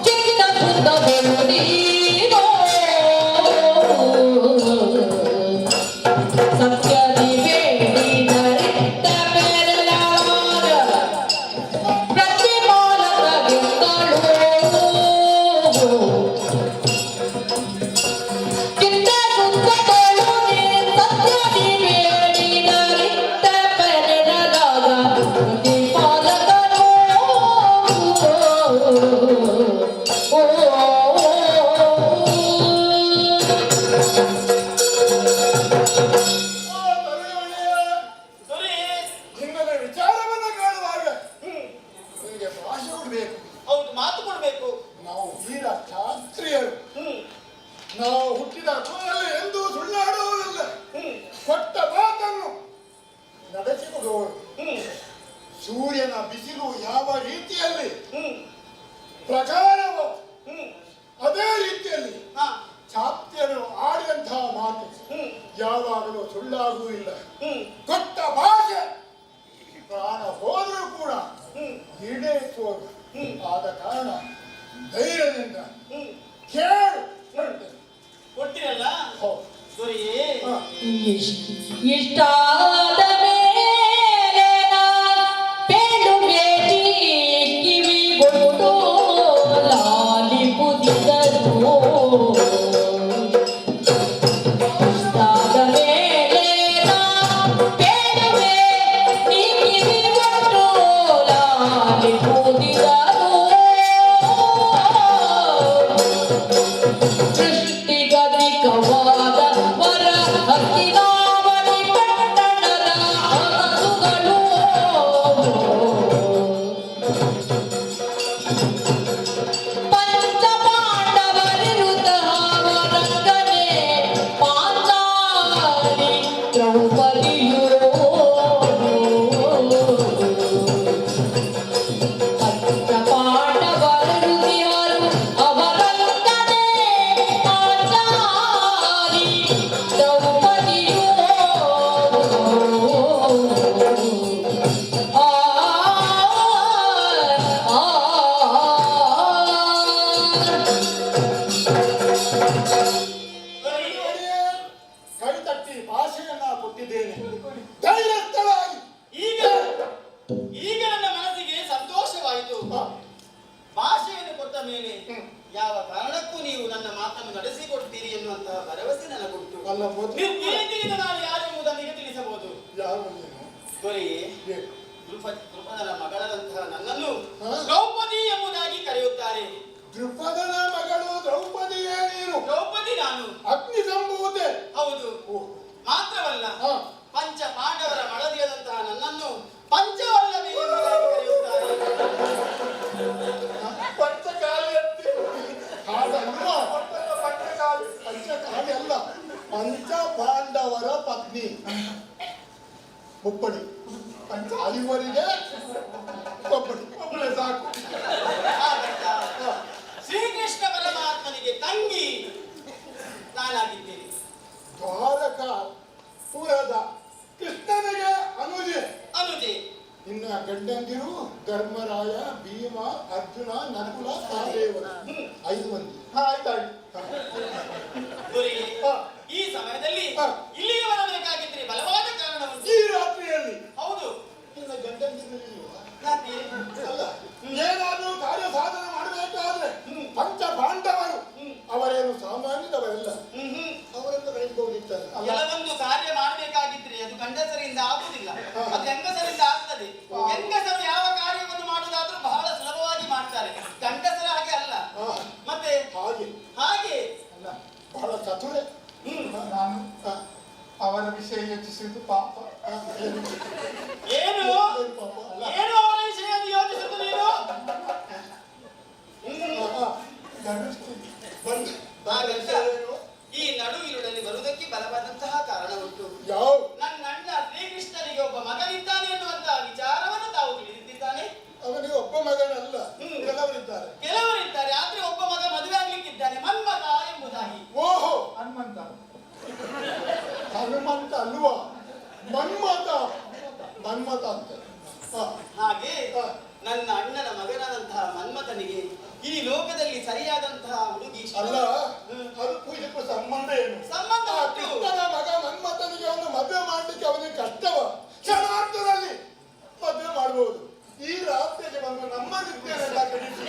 ಚಿತ್ತ ಸುತ್ತಗಳು ನೀನೋ ಸತ್ಯದಿ ಬೇಡಿ ನರಿತ್ತ ಬೆರಳಾದ ಪ್ರತಿಮಾಲದಗಿಂದಳು ಚಿತ್ತ ಸುತ್ತಗಳು ಸತ್ಯದಿ ಬೇಡಿ ನರಿತ್ತ ಬೆರಳಾದ ಪ್ರತಿಮಾಲದಳು ಓ ದೊರೆಯವಳಿಯ, ದೊರೆಯೇ, ನಿಮ್ಮಲ್ಲಿ ವಿಚಾರವನ್ನು ಕೇಳುವಾಗ ನಿನಗೆ ಭಾಷೆ ಕೊಡಬೇಕು. ಹೌದು, ಮಾತು ಕೊಡ್ಬೇಕು. ನಾವು ವೀರ ಕ್ಷಾತ್ರಿಯರು. ಹ್ಮ್ ನಾವು ಹುಟ್ಟಿದ ಕುಲದಲ್ಲಿ ಎಂದೂ ಸುಳ್ಳಾಡುವುದಿಲ್ಲ. ಹ್ಮ್ ಕೊಟ್ಟ ಮಾತನ್ನು ನಡೆಸಿಕೊಡುವವರು. ಹ್ಮ್ ಸೂರ್ಯನ ಬಿಸಿಲು ಯಾವ ರೀತಿಯಲ್ಲಿ ಹ್ಮ್ ಪ್ರಕಾರವೋ ಹ್ಮ್ ಅದೇ ರೀತಿಯಲ್ಲಿ ಹಾ ಕ್ಷಾತ್ರಿಯರು ಆಡಿದಂತಹ ಮಾತು ಹ್ಮ್ ಯಾವಾಗಲೂ ಸುಳ್ಳಾಗುವುದಿಲ್ಲ. ಹ್ಮ್ ಕೊಟ್ಟ ಭಾಷೆ ಪ್ರಾಣ ಹೋದರೂ ಕೂಡ ಹ್ಮ್ ಈಡೇರಿಸುವರು. ಹ್ಮ್. ಆದ ಕಾರಣ ಧೈರ್ಯದಿಂದ ಹ್ಮ್ ಕೇಳು ಹೇಳ್ತೇನೆ. ಕೊಟ್ಟಿರಲ್ಲ. ಹೌದು. ದೊರೆಯೇ, ಹ. ಇಷ್ಟಾದ ಮೇಲೆ ಪೇಳು ಬೇಟಿ ಕಿವಿಗೊಟ್ಟು ಲಾಲಿ ಪುದಿದರು ಇಷ್ಟಾದ ಮೇಲೆ ಪೇಳುವೆ ನೀ ಕಿವಿಗೊಟ್ಟು ಲಾಲಿ ಪುದಿದರು ಸೃಷ್ಟಿಗದಿಕವಾದ ವರ ಹಕ್ಕಿನಾವನಿ ಪಟ್ಟಣದ ಭಾಷೆಯನ್ನ ಕೊಟ್ಟಿದ್ದೇನೆ. ಧೈರ್ಯಸ್ಥಳಾಗಿ ಈಗ ಈಗ ನನ್ನ ಮನಸ್ಸಿಗೆ ಸಂತೋಷವಾಯಿತು. ಹಾ. ಭಾಷೆಯನ್ನು ಕೊಟ್ಟ ಮೇಲೆ ಯಾವ ಕಾರಣಕ್ಕೂ ನೀವು ನನ್ನ ಮಾತನ್ನು ನಡೆಸಿಕೊಡ್ತೀರಿ ಎನ್ನುವಂತಹ ಭರವಸೆ ನನಗುಂಟು. ಅಲ್ಲ ಮೊದಲು ನಿರ್ಭೀತಿಯಿಂದ ನಾನು ಯಾರು ಎಂಬುದನ್ನು ತಿಳಿಸಬಹುದು. ಯಾವ ನೀನು? ದೊರೆಯೇ, ಏ, ದೃಪದನ ಮಗಳಾದಂತಹ ನನ್ನನ್ನು ಹಾ? ದ್ರೌಪದಿ ಎಂಬುದಾಗಿ ಕರೆಯುತ್ತಾರೆ. ದೃಪದನ ಮಗಳು ದ್ರೌಪದಿಯೇ ನೀನು? ದ್ರೌಪದಿ ನಾನು. ಅಗ್ನಿ ಸಂಭೂತೆ. ಹೌದು. ಓ, ಮಾತ್ರವಲ್ಲ, ಹಾ. ಪಂಚ ಪಾಂಡವರ ಮಡದಿಯಾದಂತಹ ನನ್ನನ್ನು ಪಂಚವಲ್ಲಭಿ ಎಂಬುದಾಗಿ ಕರೆಯುತ್ತಾರೆ. ಪಂಚಕಾಲಿ ಅಂತೆ. ಹಾಗಲ್ವಾ? ಪಂಚಕಾಲಿ ಅಲ್ಲ, ಪಂಚ ಪಾಂಡವರ ಪತ್ನಿ ಒಬ್ಬಡಿ. ಪಂಚ ಐವರಿಗೆ ಒಬ್ಬಡಿ, ಒಬ್ಬಳೆ ಸಾಕು. ಹಾಗಂತ ಶ್ರೀಕೃಷ್ಣ ಪರಮಾತ್ಮನಿಗೆ ತಂಗಿ ನಾನಾಗಿದ್ದೇನೆ. ದ್ವಾರಕ ಪುರದ ಕೃಷ್ಣನಿಗೆ ಅನುಜೆ. ಅನುಜೆ. ಇನ್ನ ಗಂಡಂದಿರು ಧರ್ಮರಾಯ, ಭೀಮ, ಅರ್ಜುನ, ನಕುಲ, ಸಹದೇವರು 5 ಮಂದಿ. ಆಯ್ತಾಯ್ತು. ದೊರೆಯೇ, ಹಾ. ಈ ಸಮಯದಲ್ಲಿ ಹಾ. ಇಲ್ಲಿಗೆ ಬರಬೇಕಾಗಿದ್ರೆ ಬಲವಾದ ಕಾರಣ ಉಂಟು. ಈ ರಾತ್ರಿಯಲ್ಲಿ ಹೌದು. ಇನ್ನ ಗಂಡಂದಿರು ಯಾಕೆ? ಅಲ್ಲ, ಏನಾದ್ರೂ ಕಾರ್ಯ ಸಾಧನೆ ಮಾಡಬೇಕಾದ್ರೆ ಪಂಚ ಪಾಂಡವರು ಅವರೇನು ಸಾಮಾನ್ಯದವರಲ್ಲ. ಅವರನ್ನು ಕಳೆದುಕೊಂಡಿದ್ದಾರೆ. ಕೆಲವೊಂದು ಕಾರ್ಯ ಮಾಡಬೇಕಾಗಿದ್ರೆ ಅದು ಗಂಡಸರಿಂದ ಆಗುದಿಲ್ಲ, ಅದು ಹೆಂಗಸರಿಂದ ಆಗ್ತದೆ. ಹೆಂಗಸರು ಯಾವ ಕಾರ್ಯವನ್ನು ಮಾಡುವುದಾದ್ರೂ ಬಹಳ ಸುಲಭವಾಗಿ ಮಾಡ್ತಾರೆ, ಗಂಡಸರ ಹಾಗೆ ಅಲ್ಲ. ಮತ್ತೆ ಹಾಗೆ ಹಾಗೆ ಅಲ್ಲ, ಬಹಳ ಚತುರೆ. ನಾನು ಅವರ ವಿಷಯ ಯೋಚಿಸುವುದು ಪಾಪ. ಏನು ಪಾಪ ಅಲ್ಲ. ಏನು ಅವರ ವಿಷಯವನ್ನು ಯೋಚಿಸುವುದು ನೀನು? ಹಾಗಂತ ಈ ನಡುವಿರುಡಲ್ಲಿ ಬರುವುದಕ್ಕೆ ಬಲವಾದಂತಹ ಕಾರಣ ಉಂಟು. ಯಾವ ನನ್ನ ಅಣ್ಣ ಶ್ರೀಕೃಷ್ಣನಿಗೆ ಒಬ್ಬ ಮಗನಿದ್ದಾನೆ ಎನ್ನುವಂತಹ ವಿಚಾರವನ್ನು ತಾವು ತಿಳಿದಿದ್ದಾನೆ. ಅವನಿಗೆ ಒಬ್ಬ ಮಗನಲ್ಲ, ಕೆಲವರಿದ್ದಾರೆ. ಕೆಲವರಿದ್ದಾರೆ, ಆದ್ರೆ ಒಬ್ಬ ಮಗ ಮದುವೆ ಆಗ್ಲಿಕ್ಕಿದ್ದಾನೆ, ಮನ್ಮಥ ಎಂಬುದಾಗಿ. ಓಹೋ, ಹನುಮಂತ. ಹನುಮಂತ ಅಲ್ವಾ, ಮನ್ಮಥ. ಮನ್ಮಥ ಅಂತ. ಹಾಗೆ ನನ್ನ ಅಣ್ಣನ ಮಗನಾದಂತಹ ಮನ್ಮಥನಿಗೆ ಈ ಲೋಕದಲ್ಲಿ ಸರಿಯಾದಂತಹ ಹುಡುಗಿ ಅಲ್ಲ, ಅದು ಪೂಜೆಗೂ ಸಂಬಂಧ ಏನು? ಸಂಬಂಧ ಆ ಉಂಟು. ಕೃಷ್ಣನ ಮಗ ಮನ್ಮಥನಿಗೆ ಒಂದು ಮದುವೆ ಮಾಡ್ಲಿಕ್ಕೆ ಅವನಿಗೆ ಕಷ್ಟವ. ಕ್ಷಣಾರ್ಥದಲ್ಲಿ ಮದುವೆ ಮಾಡಬಹುದು. ಈ ರಾತ್ರಿಗೆ ಬಂದು ನಮ್ಮ ನಿತ್ಯನೆಲ್ಲ ಕಡಿಸಿ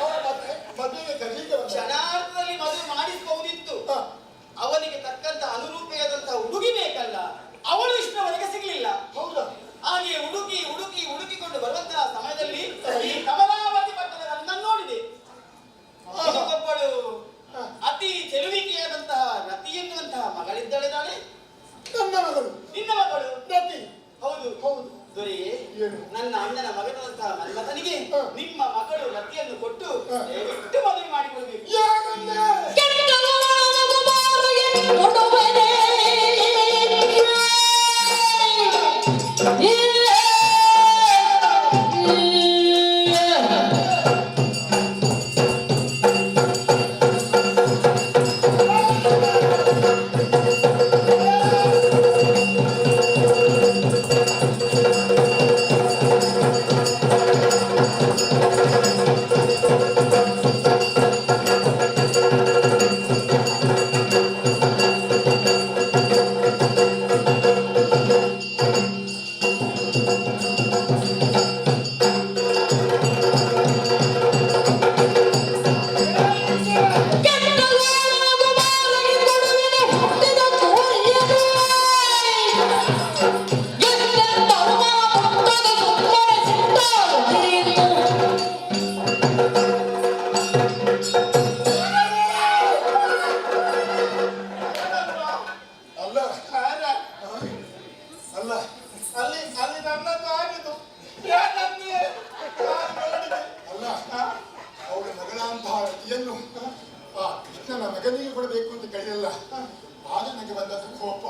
ಅವರ ಮದುವೆಗೆ ಕರೀಲಿಕ್ಕೆ ಬಂದ. ಕ್ಷಣಾರ್ಥದಲ್ಲಿ ಮದುವೆ ಮಾಡಿಸಬಹುದಿತ್ತು. ಹಾ. ಅವನಿಗೆ ತಕ್ಕಂತ ಅನುರೂಪಿಯಾದಂತಹ ಹುಡುಗಿ ಬೇಕಲ್ಲ, ಅವಳು ಇಷ್ಟವರೆಗೆ ಸಿಗಲಿಲ್ಲ. ಹೌದಾ? ಹಾಗೆ ಹುಡುಕಿಕೊಂಡು ಬರುವಂತಹ ಸಮಯದಲ್ಲಿ ಈ ಕಮಲಾವತಿ ಪಟ್ಟಣದ ನನ್ನನ್ನು ನೋಡಿದೆ. ಇದಕ್ಕೊಬ್ಬಳು ಅತಿ ಚೆಲುವಿಕೆಯಾದಂತಹ ರತಿ ಎನ್ನುವಂತಹ ಮಗಳಿದ್ದಾಳೆ ತಾನೆ. ನನ್ನ ಮಗಳು. ನಿನ್ನ ಮಗಳು ರತಿ. ಹೌದು. ಹೌದು. ದೊರೆಯೇ, ಏನು? ನನ್ನ ಅಣ್ಣನ ಮಗನಾದಂತಹ ಮನ್ಮಥನಿಗೆ ಹಾ. ನಿಮ್ಮ ಮಗಳು ರತಿಯನ್ನು ಕೊಟ್ಟು ಹಾ. ದಯವಿಟ್ಟು ಮದುವೆ ಮಾಡಿಕೊಳ್ಬೇಕು. ಯಾಕಂದ್ರೆ ಮಗನಿಗೆ ಕೊಡಬೇಕು ಅಂತ ಕೈಯಲ್ಲ. ಆಗ ನನಗೆ ಬಂದದ್ದು ಕೋಪ.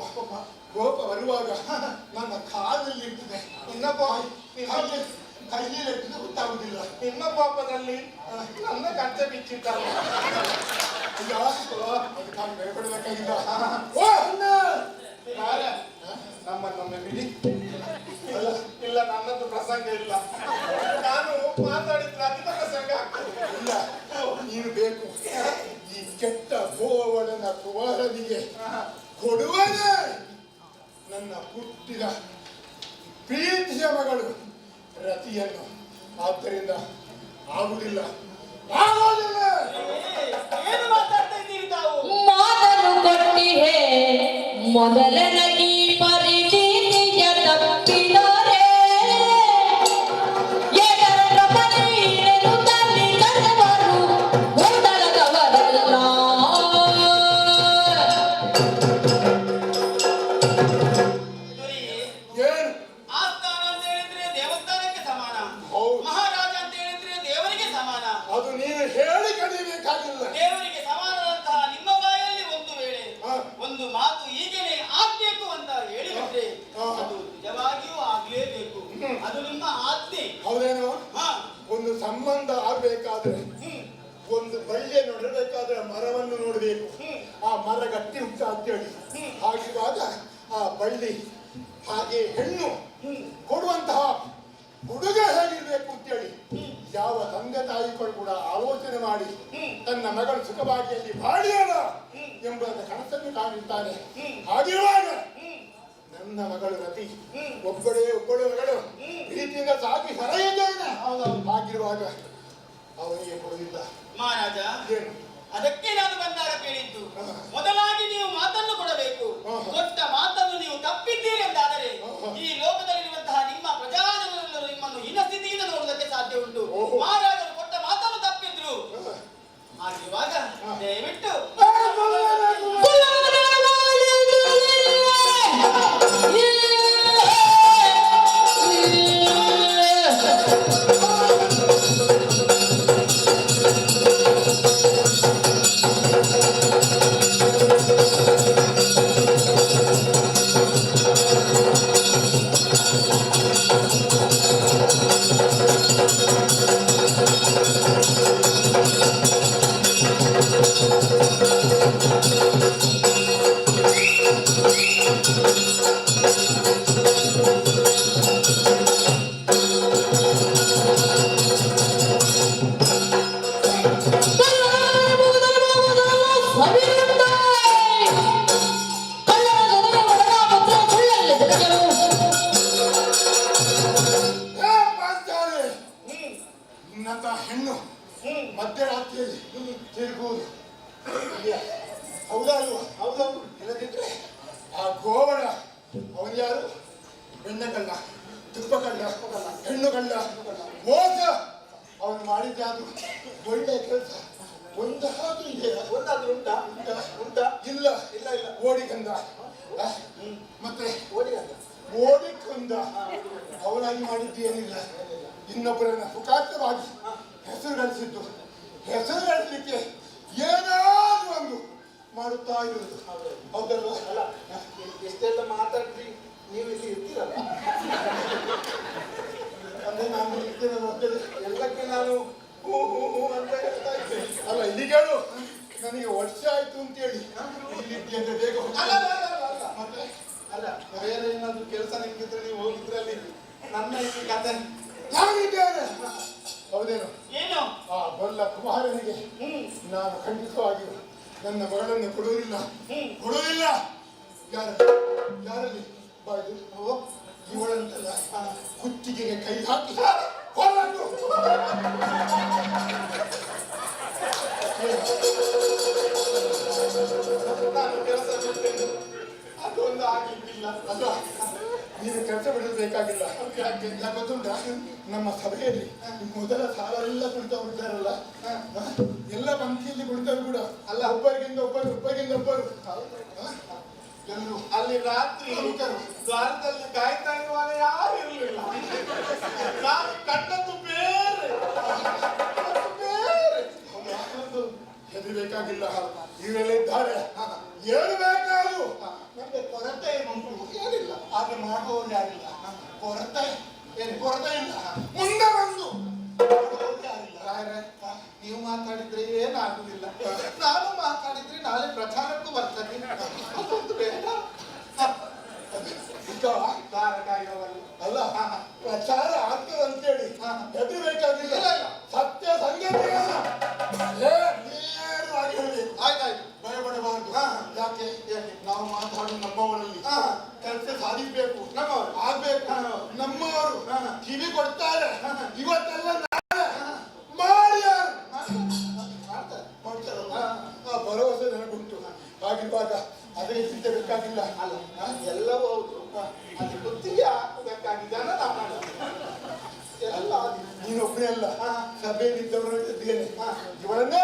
ಕೋಪ ಬರುವಾಗ ನನ್ನ ಕಾಲಲ್ಲಿ ಇರ್ತದೆ, ಕೈಯಲ್ಲಿ ಇರ್ತದೆ, ಗೊತ್ತಾಗುದಿಲ್ಲ. ನಿಮ್ಮ ಪಾಪದಲ್ಲಿ ನನ್ನ ಕಚ್ಚೆ ಬಿಚ್ಚಿಟ್ಟಲ್ಲ. ಅದಕ್ಕಾಗಿ ಭಯಪಡಬೇಕಾಗಿಲ್ಲ. ನಮ್ಮನ್ನೊಮ್ಮೆ ಬಿಡಿ. ಇಲ್ಲ, ನನ್ನದು ಪ್ರಸಂಗ ಇಲ್ಲ. ನಾನು ಮಾತಾಡಿದ್ರೆ ಅಧಿಕ ಪ್ರಸಂಗ ಆಗ್ತದೆ. ಇಲ್ಲ, ನೀನು ಬೇಕು. ಈ ಕೆಟ್ಟ ಗೋವಳನ ಕುಮಾರನಿಗೆ ಕೊಡುವನೇ ನನ್ನ ಹುಟ್ಟಿದ ಪ್ರೀತಿಯ ಮಗಳು ರತಿಯನ್ನು. ಆದ್ದರಿಂದ ಆಗುವುದಿಲ್ಲ, ಆಗೋದಿಲ್ಲ. ಏನು ಮಾತಾಡ್ತಾ ಇದ್ದೀರಿ ತಾವು? ಮಾತನು ಕೊಟ್ಟಿಹೆ ಮೊದಲನಗಿ ಪರಿಚೀತಿಯ ತಪ್ಪಿದರೆ ಎಡರ ಪರೀರೆನು ತಲ್ಲಿ ಕರೆವರು ಗೊಂದಲದವರಲ್ಲ. ದುರಿ, ಏನು? ಆಸ್ಥಾನ ಅಂತ ಹೇಳಿದ್ರೆ ದೇವಸ್ಥಾನಕ್ಕೆ ಸಮಾನ, ಹೌದು. ಮಹಾರಾಜ ಅಂತ ಹೇಳಿದ್ರೆ ದೇವರಿಗೆ ಸಮಾನ. ಅದು ನೀನು ಹೇಳಿ ಕಲಿಬೇಕಾಗಿಲ್ಲ. ದೇವರಿಗೆ ಸಮಾನದಂತಹ ನಿಮ್ಮ ಬಾಯಲ್ಲಿ ಒಂದು ವೇಳೆ ಹಾ. ಒಂದು ಮಾತು ಹೀಗೇನೆ ಆಗ್ಬೇಕು ಅಂತ ಹೇಳಿಬಿಟ್ರೆ ಹಾ. ಅದು ನಿಜವಾಗಿಯೂ ಆಗ್ಲೇಬೇಕು. ಅದು ನಿಮ್ಮ ಆಜ್ಞೆ. ಹೌದೇನೋ? ಹಾ. ಒಂದು ಸಂಬಂಧ ಆಗ್ಬೇಕಾದ್ರೆ, ಹ್ಮ್. ಒಂದು ಬಳ್ಳಿಯನ್ನು ನೆಡಬೇಕಾದ್ರೆ ಮರವನ್ನು ನೋಡಬೇಕು. ಆ ಮರ ಗಟ್ಟಿ ಉಂಟು ಅಂತೇಳಿ. ಹಾಗಿರುವಾಗ ಆ ಬಳ್ಳಿ ಹಾಗೆ ಹೆಣ್ಣು ಕೊಡುವಂತಹ ಹುಡುಗ ಹೇಗಿರ್ಬೇಕು ಅಂತೇಳಿ ಯಾವ ತಂದೆ ತಾಯಿಗಳು ಕೂಡ ಆಲೋಚನೆ ಮಾಡಿ ತನ್ನ ಮಗಳು ಸುಖವಾಗಿ ಅಲ್ಲಿ ಬಾಳಿಯೋಣ ಎಂಬ ಕನಸನ್ನು ಕಾಣಿರ್ತಾನೆ. ಹಾಗಿರುವಾಗ ನನ್ನ ಮಗಳು ರತಿ ಒಬ್ಬಳು ಮಗಳು ಪ್ರೀತಿಯಿಂದ ಸಾಕಿ ಸರೆಯಿದ್ದೇನೆ. ಹಾಗಿರುವಾಗ ಅವನಿಗೆ ಕೊಡುವುದಿಲ್ಲ. ಮಹಾರಾಜ, ಏನು? ಅದಕ್ಕೆ ನಾನು ಬಂದಾಗ ಕೇಳಿದ್ದು, ಮೊದಲಾಗಿ ನೀವು ಮಾತನ್ನು ಕೊಡಬೇಕು. ಕೊಟ್ಟ ಮಾತನ್ನು ನೀವು ತಪ್ಪಿದ್ದೀರಿ ಎಂದಾದರೆ ಈ ಲೋಕದಲ್ಲಿರುವಂತಹ ನಿಮ್ಮ ಪ್ರಜಾಜನರೆಲ್ಲರೂ ನಿಮ್ಮನ್ನು ಹೀನಸ್ಥಿತಿಯಿಂದ ನೋಡುವುದಕ್ಕೆ ಸಾಧ್ಯ ಉಂಟು. ಮಹಾರಾಜರು ಕೊಟ್ಟ ಮಾತನ್ನು ತಪ್ಪಿದ್ರು. ಹಾಗಿರುವಾಗ ದಯವಿಟ್ಟು ನಿನ್ನಂತ ಹೆಣ್ಣು ಮಧ್ಯರಾತ್ರಿಯಲ್ಲಿ ತಿರುಗುವುದು ಹೌದಾ ಅಲ್ವಾ? ಹೌದೌದು. ಇಲ್ಲದಿದ್ರೆ ಆ ಗೋವಳ ಅವನು ಯಾರು? ಬೆಣ್ಣೆಗಳ್ಳ, ತುಪ್ಪಗಳ್ಳ, ಹೆಣ್ಣುಗಳ್ಳ, ಮೋಸ ಅವನು ಮಾಡಿದ್ದಾದ್ರು ಒಳ್ಳೆ ಕೆಲಸ ಒಂದಾದ್ರೂ ಇದೆಯಾ? ಒಂದಾದ್ರೂ ಉಂಟಾ? ಉಂಟಾ? ಇಲ್ಲ ಇಲ್ಲ ಇಲ್ಲ. ಓಡಿಗಂದ ಮತ್ತೆ ಓಡಿಗಂದ. ಓಡಿಕೊಂದ ಅವನಾಗಿ ಮಾಡಿದ್ದು ಏನಿಲ್ಲ. ಇನ್ನೊಬ್ಬರನ್ನ ಸುಖಾರ್ಥವಾಗಿ ಹೆಸರು ಗಳಿಸಿದ್ದು. ಹೆಸರು ಗಳಿಸಲಿಕ್ಕೆ ಏನಾದ್ರೂ ಒಂದು ಮಾಡುತ್ತಾ ಇರುವುದು. ಹೌದಲ್ವಾ? ಅಲ್ಲ, ಎಷ್ಟೆಲ್ಲ ಮಾತಾಡ್ರಿ, ನೀವು ಇಲ್ಲಿ ಇರ್ತೀರಲ್ಲ. ಅಂದ್ರೆ ನಾನು ಇರ್ತೇನೆ ನೋಡ್ತೇನೆ. ಎಲ್ಲಕ್ಕೆ ನಾನು ಹೂ ಹೂ ಹೂ ಅಂತ ಹೇಳ್ತಾ ಇದ್ದೆ. ಅಲ್ಲ ಇಲ್ಲಿಗಳು ನನಗೆ ವರ್ಷ ಆಯ್ತು ಅಂತೇಳಿ ಇಲ್ಲಿದ್ದೆ ಅಂದ್ರೆ ಬೇಗ ಅಲ್ಲ ಹೋಗ್ತೇನೆ. ಅಲ್ಲ ಅಲ್ಲ ಅಲ್ಲ. ಮತ್ತೆ ಅಲ್ಲ, ಬೇರೆ ಏನಾದ್ರು ಕೆಲಸ ನಿಮ್ಗಿದ್ರೆ ನೀವು ಹೋಗಿದ್ರಲ್ಲಿ ನನ್ನ ಇಲ್ಲಿ ಕತೆ. ನಾನಿದ್ದೇನೆ. ಹೌದೇನು? ಏನು? ಆ ಬಲ್ಲ ಕುಮಾರನಿಗೆ ನಾನು ಖಂಡಿತವಾಗಿ ನನ್ನ ಮಗಳನ್ನು ಕೊಡುವುದಿಲ್ಲ. ಕೊಡುವುದಿಲ್ಲ. ಯಾರಲ್ಲಿ ಬಾಯ್ದು ಇವಳಂತಲ್ಲ, ಕುತ್ತಿಗೆಗೆ ಕೈ ಹಾಕಿ ಕೊಲ್ಲನ್ನು. ನಾನು ಕೆಲಸ ಬಿಡ್ತೇನೆ, ಅದೊಂದು ಆಗ್ಲಿಕ್ಕಿಲ್ಲ. ಅಲ್ಲ, ನೀನು ಕೆಲಸ ಬಿಡಬೇಕಾಗಿಲ್ಲ. ಯಾಕೆ ಗೊತ್ತುಂಟ? ನಮ್ಮ ಸಭೆಯಲ್ಲಿ ಮೊದಲ ಸಾಲ ಎಲ್ಲ ಕುಳಿತವ್ರು ಇದ್ದಾರಲ್ಲ, ಎಲ್ಲ ಪಂಕ್ತಿಯಲ್ಲಿ ಕುಳಿತವ್ರು ಕೂಡ ಅಲ್ಲ, ಒಬ್ಬರಿಗಿಂತ ಒಬ್ಬರು ಎಲ್ಲರೂ ಅಲ್ಲಿ ರಾತ್ರಿ ದ್ವಾರದಲ್ಲಿ ಕಾಯ್ತಾ ಇರುವಾಗ ಯಾರು ಇರಲಿಲ್ಲ. ನಾನು ಕಂಡದ್ದು ಬೇರೆ ಬೇರೆ. ಹೆದರಬೇಕಾಗಿಲ್ಲ. ಇವರೆಲ್ಲ ಇದ್ದಾರೆ. ಏನು ಬೇಕಾದ್ರು ನಮಗೆ ಕೊರತೆ ಏನುಂಟು? ಏನಿಲ್ಲ. ಆದ್ರೆ ಮಾಡುವವರು ಯಾರಿಲ್ಲ. ಕೊರತೆ ಏನು? ಕೊರತೆ ಇಲ್ಲ. ಮುಂದೆ ಬಂದು ಮಾಡುವವರು ಯಾರಿಲ್ಲ. ರಾಯರೇ, ನೀವು ಮಾತಾಡಿದ್ರೆ ಏನಾಗುದಿಲ್ಲ. ನಾನು ಮಾತಾಡಿದ್ರೆ ನಾಳೆ ಪ್ರಚಾರಕ್ಕೂ ಬರ್ತದೆ. ಅದೊಂದು ಬೇಡ. ಈಗ ಧಾರಕಾಯಿರವಲ್ಲ. ಅಲ್ಲ, ಪ್ರಚಾರ ಆಗ್ತದೆ ಅಂತೇಳಿ ಹೆದರಬೇಕಾಗಿಲ್ಲ. ಇಲ್ಲ, ಇಲ್ಲ. ಸತ್ಯ ಸಂಗತಿಯನ್ನ ನೇರವಾಗಿ ಹೇಳಬೇಕು. ಆಯ್ತಾಯ್ತು. ಭಯಪಡಬಾರದು. ಯಾಕೆ? ಯಾಕೆ? ನಾವು ಮಾತಾಡು ನಮ್ಮವರಲ್ಲಿ ಕೆಲಸ ಸಾಧಿಸಬೇಕು, ಆಗ್ಬೇಕು. ನಮ್ಮವರು ಕಿವಿ ಕೊಡ್ತಾರೆ, ಇವತ್ತೆಲ್ಲ ನಾಳೆ ಮಾಡಿ ಮಾಡ್ತಾರಲ್ಲ, ಆ ಭರವಸೆ ನನಗುಂಟು. ಹಾಗಿರುವಾಗ ಅದೇ ಚಿಂತೆ ಬೇಕಾಗಿಲ್ಲ. ಅಲ್ಲ ಎಲ್ಲವೂ ಹೌದು, ಅದು ಗೊತ್ತಿಗೆ ಹಾಕಬೇಕಾಗಿದ್ದಾನ ಎಲ್ಲ ನೀನೊಬ್ಬನೇ ಅಲ್ಲ, ಸಭೆಯಲ್ಲಿದ್ದವರ ಜೊತೆಗೇನೆ ಇವಳನ್ನ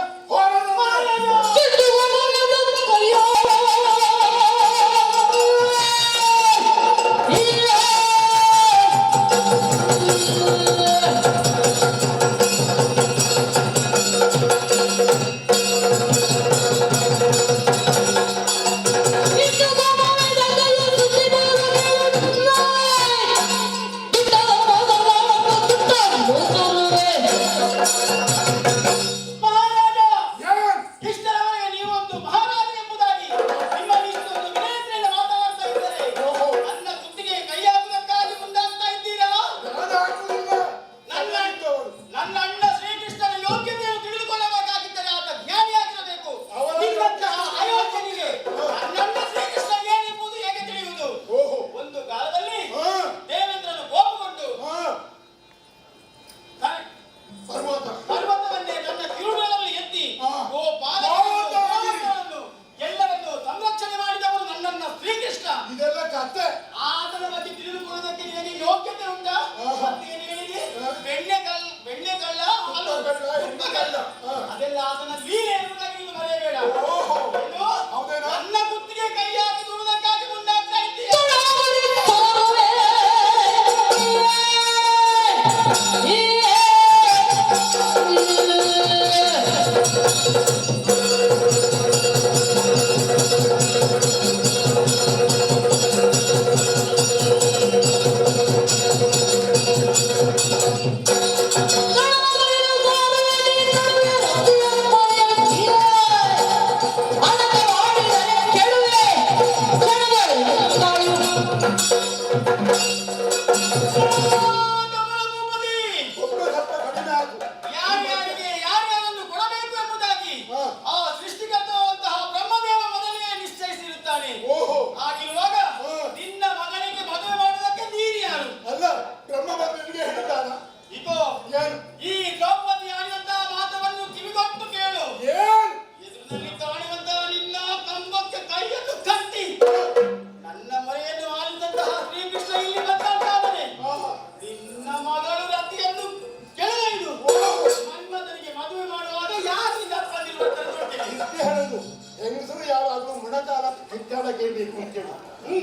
ಹೆಂಗಸರು ಯಾವಾಗಲೂ ಮುಣಕಾಲ ಹೆಚ್ಚಾಡಕ್ಕೆ ಬೇಕು ಅಂತೇಳಿ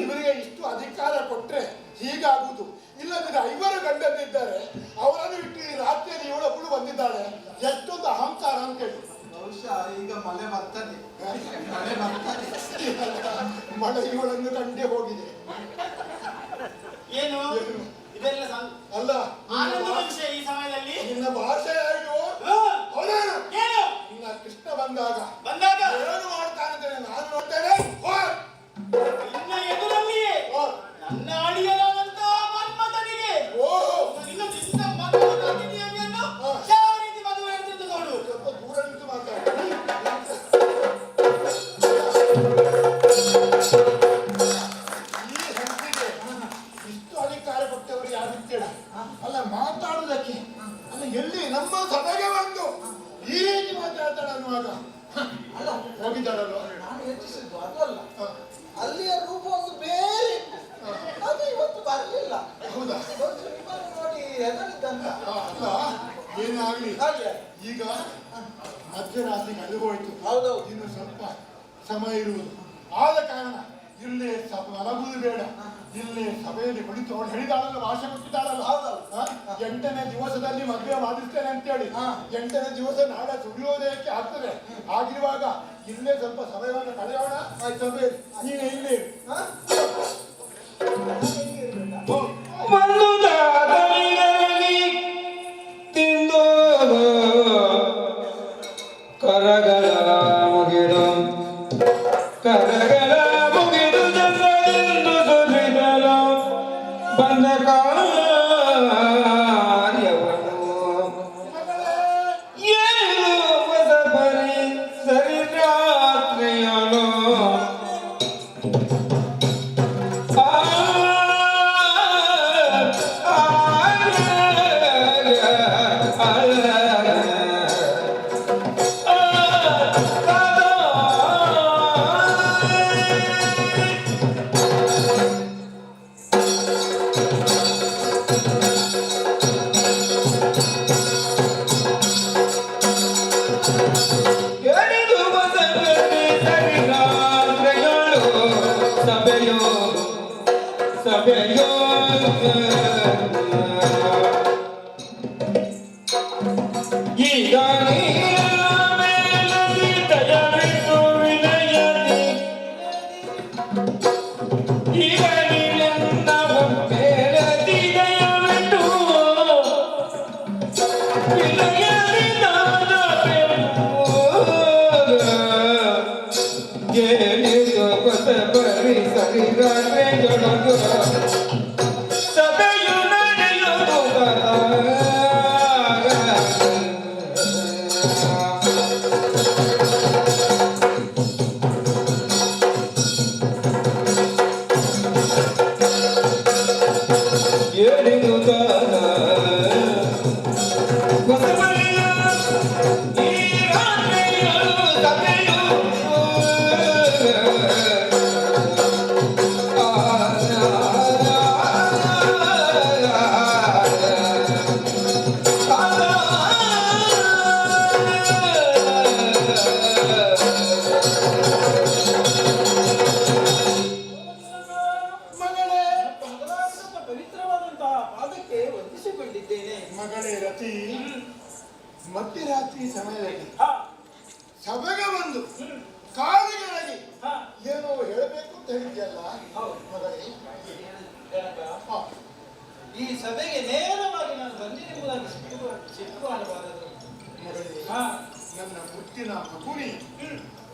ಇವರಿಗೆ ಇಷ್ಟು ಅಧಿಕಾರ ಕೊಟ್ರೆ ಹೀಗಾಗುವುದು. ಇಲ್ಲದಿದ್ರೆ 5 ಗಂಡನಿದ್ದಾರೆ, ಅವರನ್ನು ಬಿಟ್ಟು ಈ ರಾತ್ರಿಯಲ್ಲಿ ಇವಳೊಬ್ಬಳು ಬಂದಿದ್ದಾಳೆ, ಎಷ್ಟೊಂದು ಅಹಂಕಾರ ಅಂತೇಳಿ. ಬಹುಶಃ ಈಗ ಮಳೆ ಬರ್ತದೆ, ಮಳೆ ಇವಳನ್ನು ಕಂಡೇ ಹೋಗಿದೆ. ಏನು ಇದೆಲ್ಲ ಅಲ್ಲ ಆನಂದದ ವಿಷಯ ಈ ಸಮಯದಲ್ಲಿ. ನಿನ್ನ ಭಾಷೆ ಏನು? ಏನು ನಿನ್ನ ಕೃಷ್ಣ ಬಂದಾಗ ಏನು ಮಾಡ್ತಾನೆ ನಾನು ನೋಡ್ತೇನೆ. ನಿನ್ನ ಎದುರಲ್ಲಿಯೇ ನನ್ನ ಅಳಿಯಲಾದಂತಹ ಮನ್ಮಥನಿಗೆ ನಿನ್ನ ಚಿತ್ತ ಮದುವೆಯನ್ನು ಯಾವ ರೀತಿ ಮದುವೆ ಹೇಳ್ತಿದ್ದು ನೋಡು. ಸ್ವಲ್ಪ ದೂರ ನಿಂತು ಮಾತಾಡು. ಈ ಹೆಂಗಸಿಗೆ ಇಷ್ಟು ಅಧಿಕಾರ ಕೊಟ್ಟವರು ಯಾರಿದ್ದೇಳಿ ಅಲ್ಲ ಮಾತಾಡುವುದಕ್ಕೆ. ಅಲ್ಲ ಎಲ್ಲಿ ನಮ್ಮ ಸಭೆಗೆ ಬಂದು ಈ ರೀತಿ ಮಾತಾಡ್ತಾಳೆ ಅನ್ನುವಾಗ ಅಲ್ಲ ಹೋಗಿದ್ದಾಳಲ್ವ? ನಾನು ಹೆಚ್ಚಿಸಿದ್ದು ಅದಲ್ಲ, ಅಲ್ಲಿಯ ರೂಪ ಒಂದು ಬೇರೆ ಇತ್ತು, ಅದು ಇವತ್ತು ಬರಲಿಲ್ಲ. ಹೌದಾ? ನಿಮ್ಮನ್ನು ನೋಡಿ ಹೆದರಿದ್ದಂತ. ಅಲ್ಲ ಏನಾಗ್ಲಿ, ಈಗ ಮಧ್ಯರಾತ್ರಿ ಕಳೆದು ಹೋಯ್ತು. ಹೌದೌದು. ಇನ್ನು ಸ್ವಲ್ಪ ಸಮಯ ಇರುವುದು. ಆದ ಕಾರಣ ಇಲ್ಲೇ ಮಲಗುವುದು ಬೇಡ, ಇಲ್ಲೇ ಸಭೆಯಲ್ಲಿ ಕುಳಿತು ಅವಳು ಹೇಳಿದಾಳಲ್ಲ, ಭಾಷೆ ಕೊಟ್ಟಿದ್ದಾಳಲ್ಲ, 8ನೇ ದಿವಸದಲ್ಲಿ ಮದುವೆ ಮಾಡಿಸ್ತೇನೆ ಅಂತೇಳಿ. 8ನೇ ದಿವಸ ನಾಳೆ ಸೂರ್ಯೋದಯಕ್ಕೆ ಆಗ್ತದೆ. ಆಗಿರುವಾಗ ಇಲ್ಲೇ ಸ್ವಲ್ಪ ಸಮಯವನ್ನು ಕಳೆಯೋಣ. ಸಭೆಯಲ್ಲಿ ನೀನೇ ಇಲ್ಲೇ ತಿಂದು ಕರಗಳ ಮುಗಿದು ಕರಗಳ ಮುಗಿದು ಜನರೆಂದು ಸುರಿದಲು ಬಂದ ಕಾರ್ಯವನು ಏನು ಹೊಸ ಪರಿ ಸರಿ ರಾತ್ರಿಯನು ಸಭೆಯೋ ಸಭೆಯೋ ಈಗ ನೀರ ಮೇಲಲ್ಲಿ ದಯವಿಟ್ಟು ವಿನಯದಿ ಈಗ ನೀನೆನ್ನ ಒಮ್ಮೆಲದಿ ದಯವಿಟ್ಟು ವಿನಯದಿ ಕೇಳಿದು ಕೊಸ ಬರಿ ಸರಿಗಾದ್ರೆ ಜೊಳಗು ಸಭೆಯು ನಡೆಯುವುದು ಹೇಳಿದು ಹೊಸಬರಿಯ ಈ ರಾತ್ರಿಯು ಸಭೆಯು ಮಗಳೇ ಭಗವಂತನ ಪವಿತ್ರವಾದಂತಹ ಪಾದಕ್ಕೆ ವಂದಿಸಿಕೊಂಡಿದ್ದೇನೆ. ಮಗಳೇ ರತಿ ಮಧ್ಯರಾತ್ರಿ ಸಮಯದಲ್ಲಿ ಹಾ, ಸಭೆಗೆ ಬಂದು ಕಾಲಿಗೆಳಗಿ ಹಾ, ಏನೋ ಹೇಳಬೇಕು ಅಂತ ಹೇಳಿದ್ಯಲ್ಲ ಹೌದು. ಮಗಳೇ ಜನಕ, ಹಾ, ಈ ಸಭೆಗೆ ನೇರವಾಗಿ ನಾನು ಬಂದಿರುವುದಾಗಿ ಸಿಟ್ಟು ಮಾಡಬಾರದು. ಮಗಳೇ ಹಾ, ನನ್ನ ಮುತ್ತಿನ ಮಗುನಿ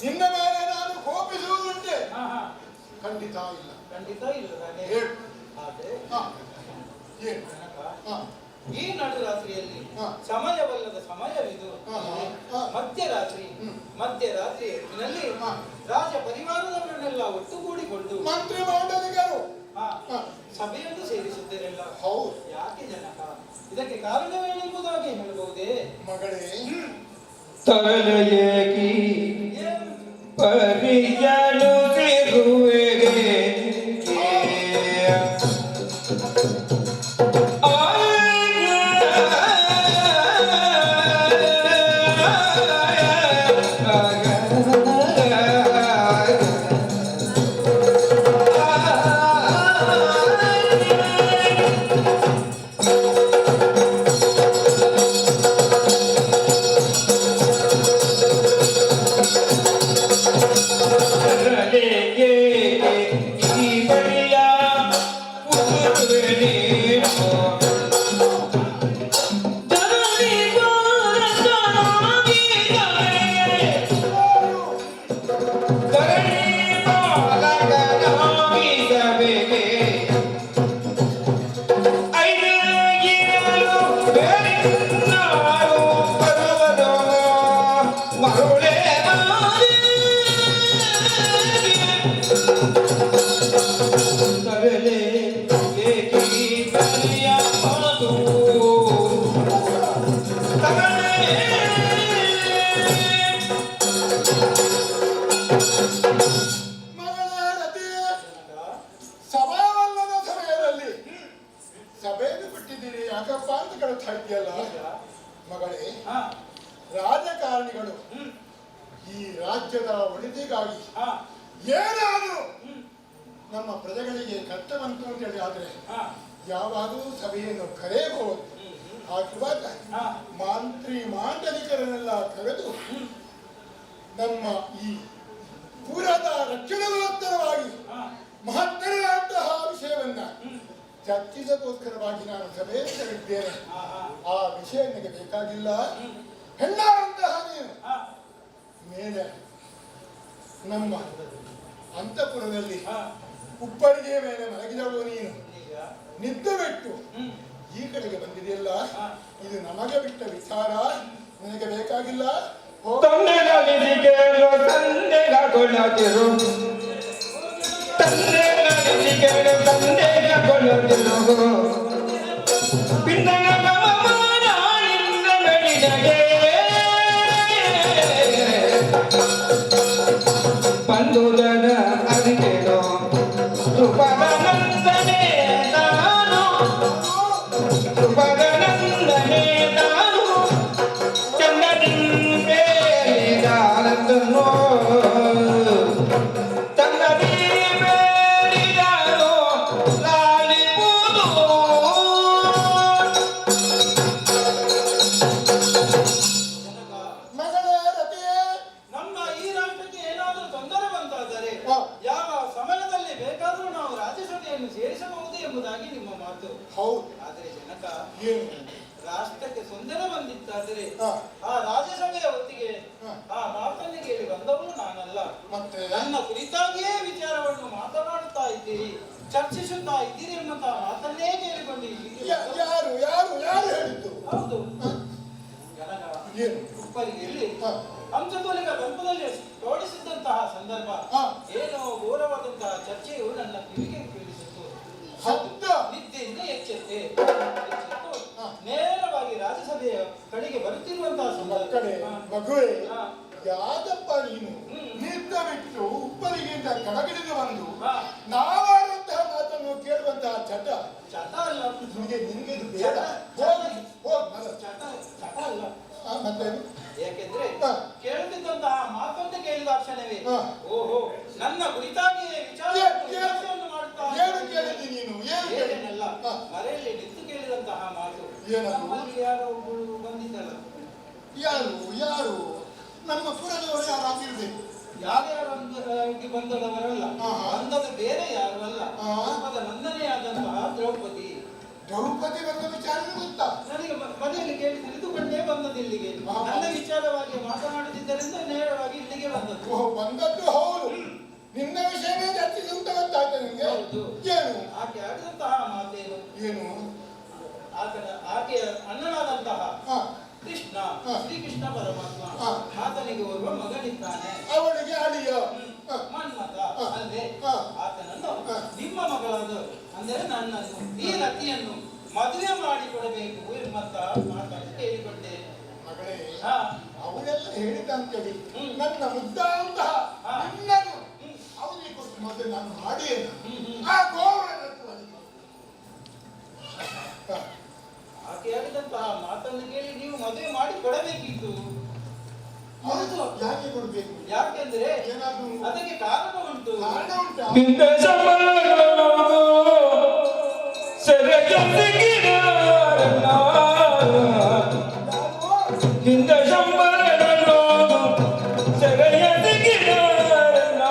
ನಿನ್ನ ಮೇಲೆ ನಾನು ಕೋಪಿಸುವುದುಂಟೆ ಹಾ, ಹಾ, ಖಂಡಿತ ಇಲ್ಲ ಖಂಡಿತ ಇಲ್ಲ ತಾನೇ. ಹೇಳು. ಆದ್ರೆ ಹಾ, ಏನು ಜನಕ, ಹಾ, ಈ ನಡುರಾತ್ರಿಯಲ್ಲಿ ಹಾ. ಸಮಯವಲ್ಲದ ಸಮಯವಿದು. ಹಾ, ಹಾ, ಹಾ. ಮಧ್ಯರಾತ್ರಿ ಹ್ಮ್. ಮಧ್ಯರಾತ್ರಿ ಹೊತ್ತಿನಲ್ಲಿ ಹಾ. ರಾಜ ಪರಿವಾರದವರನ್ನೆಲ್ಲ ಒಟ್ಟುಗೂಡಿಕೊಂಡು ಮಂತ್ರಿ ಮಂಡಲಿಗರು ಹಾ, ಹಾ. ಸಭೆಯನ್ನು ಸೇರಿಸಿದ್ದೇನೆಲ್ಲ. ಹೌದು ಯಾಕೆ ಜನಕ? ಇದಕ್ಕೆ ಕಾರಣವೇನೆಂಬುದಾಗಿ ಹೇಳಬಹುದೇ? ಮಗಳೇ ತರಲೆಯೇಕಿ ಏನು? ಪರಿಯಲು ತಿರುವೆಗೆ ಮಗಳೇ ರತಿ ಸಭಾವಲ್ಲದ ಸಮಯದಲ್ಲಿ ಸಭೆಯನ್ನು ಬಿಟ್ಟಿದ್ದೀರಿ ಯಾಕಪ್ಪ ಅಂತ ಕೇಳ್ತಾ ಇದೆಯಲ್ಲ ಮಗಳೇ ಹಾ, ರಾಜಕಾರಣಿಗಳು ಹ್ಮ್, ಈ ರಾಜ್ಯದ ಒಳಿತಿಗಾಗಿ ಹಾ, ಏನಾದರೂ ನಮ್ಮ ಪ್ರಜೆಗಳಿಗೆ ಕಷ್ಟವಂತು ಅಂತ ಹೇಳಿ ಆದ್ರೆ ಹಾ, ಯಾವಾಗಲೂ ಸಭೆಯನ್ನು ಕರೆಯಬಹುದು ಹ್ಮ್, ಹ್ಮ್, ಹಾಗಿರುವಾಗ ಹಾ, ಮಂತ್ರಿ ಮಾಂಡಲಿಕರನ್ನೆಲ್ಲ ಕರೆದು ನಮ್ಮ ಈ ಪುರದ ರಕ್ಷಣೆಗೋಸ್ಕರವಾಗಿ ಹಾ, ಮಹತ್ತರವಾದಂತಹ ವಿಷಯವನ್ನ ಹ್ಮ್, ಚರ್ಚಿಸೋಸ್ಕರವಾಗಿ ನಾನು ಸಭೆಯನ್ನು ಕರೆದಿದ್ದೇನೆ. ಹಾ, ಹಾ, ಆ ವಿಷಯ ನನಗೆ ಬೇಕಾಗಿಲ್ಲ. ಹ್ಮ್, ಹೆಣ್ಣಾದಂತಹ ನೀನು ಹಾ, ಮೇಲೆ ನಮ್ಮ ಅಂತಃಪುರದಲ್ಲಿ ಹಾ, ಉಪ್ಪರಿಗೆ ಮೇಲೆ ಮಲಗಿದವಳು ನೀನು ಈಗ, ನಿದ್ದು ಬಿಟ್ಟು ಹ್ಮ್, ಈ ಕಡೆಗೆ ಬಂದಿದೆಯಲ್ಲ, ಹಾ, ಇದು ನಮಗೆ ಬಿಟ್ಟ ವಿಚಾರ, ನನಗೆ ಬೇಕಾಗಿಲ್ಲ. ತಂದೆಗಳಿಸಿ ಕೇಳು ತಂದೆಗ ಕೊಲ್ಲದಿರು ತಂದೆಗಳಿಸಿ ಕೇಳು ತಂದೆಗ ಕೊಲ್ಲದಿರು ಪಿಂಡನ ಗಮಮಾನಿಂದ ಬೆಳಿದಗೆ ಬಂದುದನ ಅರಿಕೆನು ಕೃಪದ ನಂದನೆ ನಾನು ಕೃಪದ ನಂದನೆ ನಾನು ಚಂದದಿಂಪೇ ತನ್ನದೀಪೇ ಸೀತೆಯನ್ನು ಸೇರಿಸಬಹುದು ಎಂಬುದಾಗಿ ನಿಮ್ಮ ಮಾತು. ಹೌದು. ಆದರೆ ಜನಕ, ಏನು? ರಾಷ್ಟ್ರಕ್ಕೆ ತೊಂದರೆ ಬಂದಿತ್ತಾದರೆ ಹಾ. ಆ ರಾಜ್ಯಸಭೆಯ ಹೊತ್ತಿಗೆ ಹಾ. ಆ ಮಾತನ್ನು ಕೇಳಿ ಬಂದವನು ನಾನಲ್ಲ. ಮತ್ತೆ ನನ್ನ ಕುರಿತಾಗಿಯೇ ವಿಚಾರವನ್ನು ಮಾತನಾಡುತ್ತಾ ಇದ್ದೀರಿ, ಚರ್ಚಿಸುತ್ತಾ ಇದ್ದೀರಿ ಎಂಬಂತಹ ಮಾತನ್ನೇ ಕೇಳಿಕೊಂಡಿದ್ದೀರಿ. ಯಾರು ಯಾರು ಯಾರು ಹೇಳಿದ್ದು? ಹೌದು. ಹಾ. ಜನಕ, ಏನು? ಉಪ್ಪರಿಗೆಯಲ್ಲಿ ಹಾ. ಹಂಸತೋಲಿಗ ಗರ್ಭದಲ್ಲಿ ತೋಡಿಸಿದ್ದಂತಹ ಸಂದರ್ಭ, ಹಾ. ಏನೋ ಘೋರವಾದಂತಹ ಚರ್ಚೆಯು ನನ್ನ ಕಿವಿಗೆ ಕೇಳಿಸಿತು. ಹೌದಾ? ನಿದ್ದೆಯಿಂದ ಎಚ್ಚೆತ್ತು ಹಾ. ನೇರವಾಗಿ ರಾಜ್ಯಸಭೆಯ ಕಡೆಗೆ ಬರುತ್ತಿರುವಂತಹ ಮಕ್ಕಳೇ, ಸಂದರ್ಭ. ಮಗುವೆ, ಹಾ. ಯಾದಪ್ಪ ನೀನು ನಿದ್ದ ಬಿಟ್ಟು ಉಪ್ಪರಿಗಿಂತ ಕೆಳಗಿಳಿದು ಬಂದು ಹಾ. ನಾವಾಡುವಂತಹ ಮಾತನ್ನು ಕೇಳುವಂತಹ ಚಟ ಚಟ ಅಲ್ಲ. ನಿನಗೆ ಇದು ಬೇಡ. ಹೋಗಿ ಹೋಗ್ ಮಗ. ಚಟ ಅಲ್ಲ. ಮತ್ತೆ ಯಾಕೆಂದ್ರೆ ಹಾ. ಕೇಳುತ್ತಿದ್ದಂತಹ ಮಾತನ್ನು ಕೇಳಿದ ಕ್ಷಣವೇ ಹಾ. ಓಹೋ, ನನ್ನ ಕುರಿತಾಗಿ ವಿಚಾರವನ್ನು ಮಾಡುತ್ತಾ ಏನು ಕೇಳಿದಿ ನೀನು? ಏನು ಕೇಳಿದಿ? ಏನೇನಲ್ಲ, ಹಾ. ಮರೆಯಲ್ಲಿ ನಿಂತು ಕೇಳಿದಂತಹ ಮಾತು. ಏನದು? ನಮ್ಮಲ್ಲಿ ಯಾರೋ ಒಬ್ಬಳು ಬಂದಿದ್ದಲ್ಲ. ಯಾರು ಯಾರು? ನಮ್ಮ ಪುರದವರು ಯಾರಾಗಿರ್ಬೇಕು? ಯಾರ್ಯಾರು ಬಂದದವರಲ್ಲ, ಹಾ. ಬಂದದ ಬೇರೆ ಯಾರು ಅಲ್ಲ, ಹಾ. ರೂಪದ ನಂದನೆಯಾದಂತಹ ದ್ರೌಪದಿ. ದ್ರೌಪದಿ ಬಂದ ವಿಚಾರ ಗೊತ್ತಾ? ನನಗೆ ಮನೆಯಲ್ಲಿ ಕೇಳಿ ತಿಳಿದುಕೊಂಡೇ ಬಂದದ್ದು ಇಲ್ಲಿಗೆ. ಹಾ. ನನ್ನ ವಿಚಾರವಾಗಿ ಮಾತನಾಡುತ್ತಿದ್ದರಿಂದ ನೇರವಾಗಿ ಇಲ್ಲಿಗೆ ಬಂದದ್ದು. ಓಹ್, ಬಂದದ್ದು ಹೌದು. ನಿನ್ನ ವಿಷಯವೇ ಚರ್ಚಿಸಿ ಅಂತ ಗೊತ್ತಾಯ್ತು ನಿಮಗೆ? ಹೌದು. ಏನು? ಆಕೆ ಆಡಿದಂತಹ ಮಾತೇನು? ಏನು? ಆಕೆಯ ಅಣ್ಣನಾದಂತಹ ಹಾ. ಕೃಷ್ಣ, ಹಾ. ಶ್ರೀಕೃಷ್ಣ ಪರಮಾತ್ಮ, ಹಾ. ಆತನಿಗೆ ಓರ್ವ ಮಗನಿದ್ದಾನೆ, ಅವಳಿಗೆ ಅಳಿಯ. ಹಾ. ಮನ್ಮಥ. ಹಾ. ಅಲ್ಲದೆ ಹಾ. ಆತನನ್ನು ಹಾ. ನಿಮ್ಮ ಮಗಳಾದ ಅಂದರೆ ನನ್ನನ್ನು, ಈ ರತಿಯನ್ನು ಮದುವೆ ಮಾಡಿಕೊಡಬೇಕು ಎಂಬಂತ ಮಾತನ್ನು ಕೇಳಿಕೊಂಡೆ. ಮಗಳೇ, ಹಾ. ಅವಳೆಲ್ಲ ಹೇಳಿದಂತೇಳಿ ಹ್ಮ್. ನನ್ನ ಮುದ್ದಾದಂತಹ ಹಾ. ನಿನ್ನನ್ನು ಹ್ಮ್. ಅವನಿಗೆ ಕೊಟ್ಟು ಮೊದಲು ನಾನು ಮಾಡಿಯೇ ಹ್ಮ್. ಆ ಗೋವನ ಹಾ. ಆಕೆ ಹೇಳಿದಂತಹ ಮಾತನ್ನು ಕೇಳಿ ನೀವು ಮದುವೆ ಮಾಡಿ ಕೊಡಬೇಕಿತ್ತು. ಹೌದು. ಯಾಕೆ ಕೊಡ್ಬೇಕು? ಯಾಕೆಂದ್ರೆ ಏನಾದ್ರು ಅದಕ್ಕೆ ಕಾರಣ ಉಂಟು. ಕಾರಣ ಉಂಟಾ? ಹಿಂದೆ ಸಂಬಳಗಳು ಸೆರೆಗೆ ಸಿಕ್ಕಿದರನ್ನ, ಹಿಂದೆ ಸಂಬಳಗಳು ಸೆರೆಗೆ ಸಿಕ್ಕಿದರನ್ನ,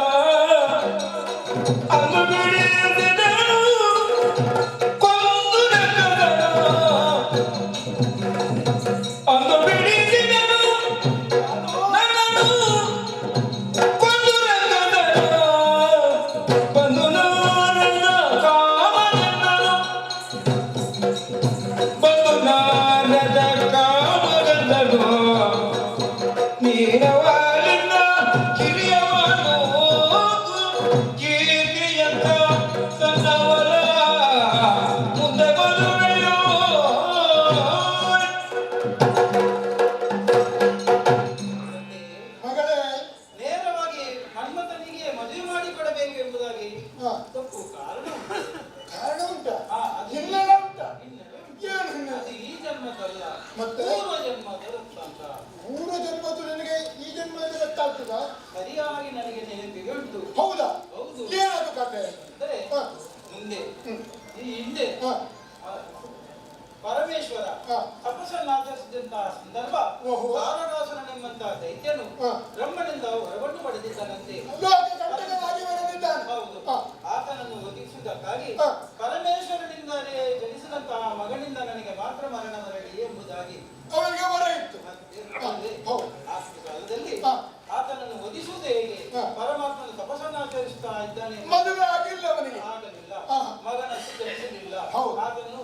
ಅಂದು ಬಿಡಿಸಿದನು ಕೊಂದು ಲೆಕ್ಕದನ, ಅಂದು ಬಿಡಿಸಿದನು ನನ್ನನ್ನು ಕೊಂದು ಲೆಕ್ಕದನ, ಬಂದು ನನ್ನ ಕಾಮಗಂಧನು, ಬಂದು ನಾರದ ಕಾಮಗಂಧನು, ನೀರವಾಲಿನ ಕಿರಿಯವನು ಕೀರ್ತಿಯಂತ ಸಣ್ಣವರ ಮುಂದೆ ಬರುವೆಯೋ. ಮಗಳೇ, ನೇರವಾಗಿ ಮನ್ಮಥನಿಗೆ ಮದುವೆ ಮಾಡಿಕೊಡಬೇಕು ಎಂಬುದಾಗಿ ಹಾ. ತಪ್ಪು ಕಾರಣ ಉಂಟು. ಕಾರಣ ಉಂಟಾ? ಹಾ, ಅದು ಹಿನ್ನೆಲೆ ಉಂಟಾ? ಹಿನ್ನೆಲೆ ಉಂಟು. ಏನು ಹಿನ್ನೆಲೆ? ಅದು ಈ ಜನ್ಮದಲ್ಲ, ಮತ್ತೆ? ಪೂರ್ವ ಜನ್ಮದ ವೃತ್ತಾಂತ. ಪೂರ್ವ ಜನ್ಮದ್ದು ನಿನಗೆ ಈ ಜನ್ಮದಲ್ಲಿ ಗೊತ್ತಾಗ್ತದಾ? ಸರಿಯಾಗಿ ನನಗೆ ನೆನಪಿಗೆ ಉಂಟು. ಹೌದಾ? ಹೌದು. ಏನದು ಕಥೆ? ಅಂದರೆ ಹಾ. ಮುಂದೆ ಹ್ಮ್. ಈ ಹಿಂದೆ ಹಾ. ಪರಮೇಶ್ವರ ಹಾ. ತಪಸ್ಸನ್ನು ಆಚರಿಸಿದಂತಹ ಸಂದರ್ಭ ಓಹೋ. ತಾರಕಾಸುರನೆಂಬಂತಹ ದೈತ್ಯನು ಹಾ. ಬ್ರಹ್ಮನಿಂದ ವರವನ್ನು ಪಡೆದಿದ್ದನಂತೆ. ಲೋಕ ಕಂಟಕನಾಗಿ ಬರೆದಿದ್ದಾನೆ. ಹೌದು. ಹಾ. ಆತನನ್ನು ಒದಗಿಸುವುದಕ್ಕಾಗಿ ಹಾ. ಪರಮೇಶ್ವರನಿಂದಲೇ ಜನಿಸಿದಂತಹ ಮಗನಿಂದ ನನಗೆ ಮಾತ್ರ ಮರಣ ಬರಲಿ ಎಂಬುದಾಗಿ ಅವನಿಗೆ ವರ ಇತ್ತು. ಅಲ್ಲದೆ ಹೌದು. ಆ ಕಾಲದಲ್ಲಿ ಹಾ. ಆತನನ್ನು ವಧಿಸುವುದು ಹೇಗೆ? ಹಾ. ಪರಮಾತ್ಮನು ತಪಸ್ಸನ್ನು ಆಚರಿಸುತ್ತಾ ಇದ್ದಾನೆ. ಮದುವೆ ಆಗಿಲ್ಲ ಅವನಿಗೆ. ಆಗಲಿಲ್ಲ. ಹಾ. ಮಗನಷ್ಟು ಜನಿಸಲಿಲ್ಲ. ಹೌದು. ಆತನನ್ನು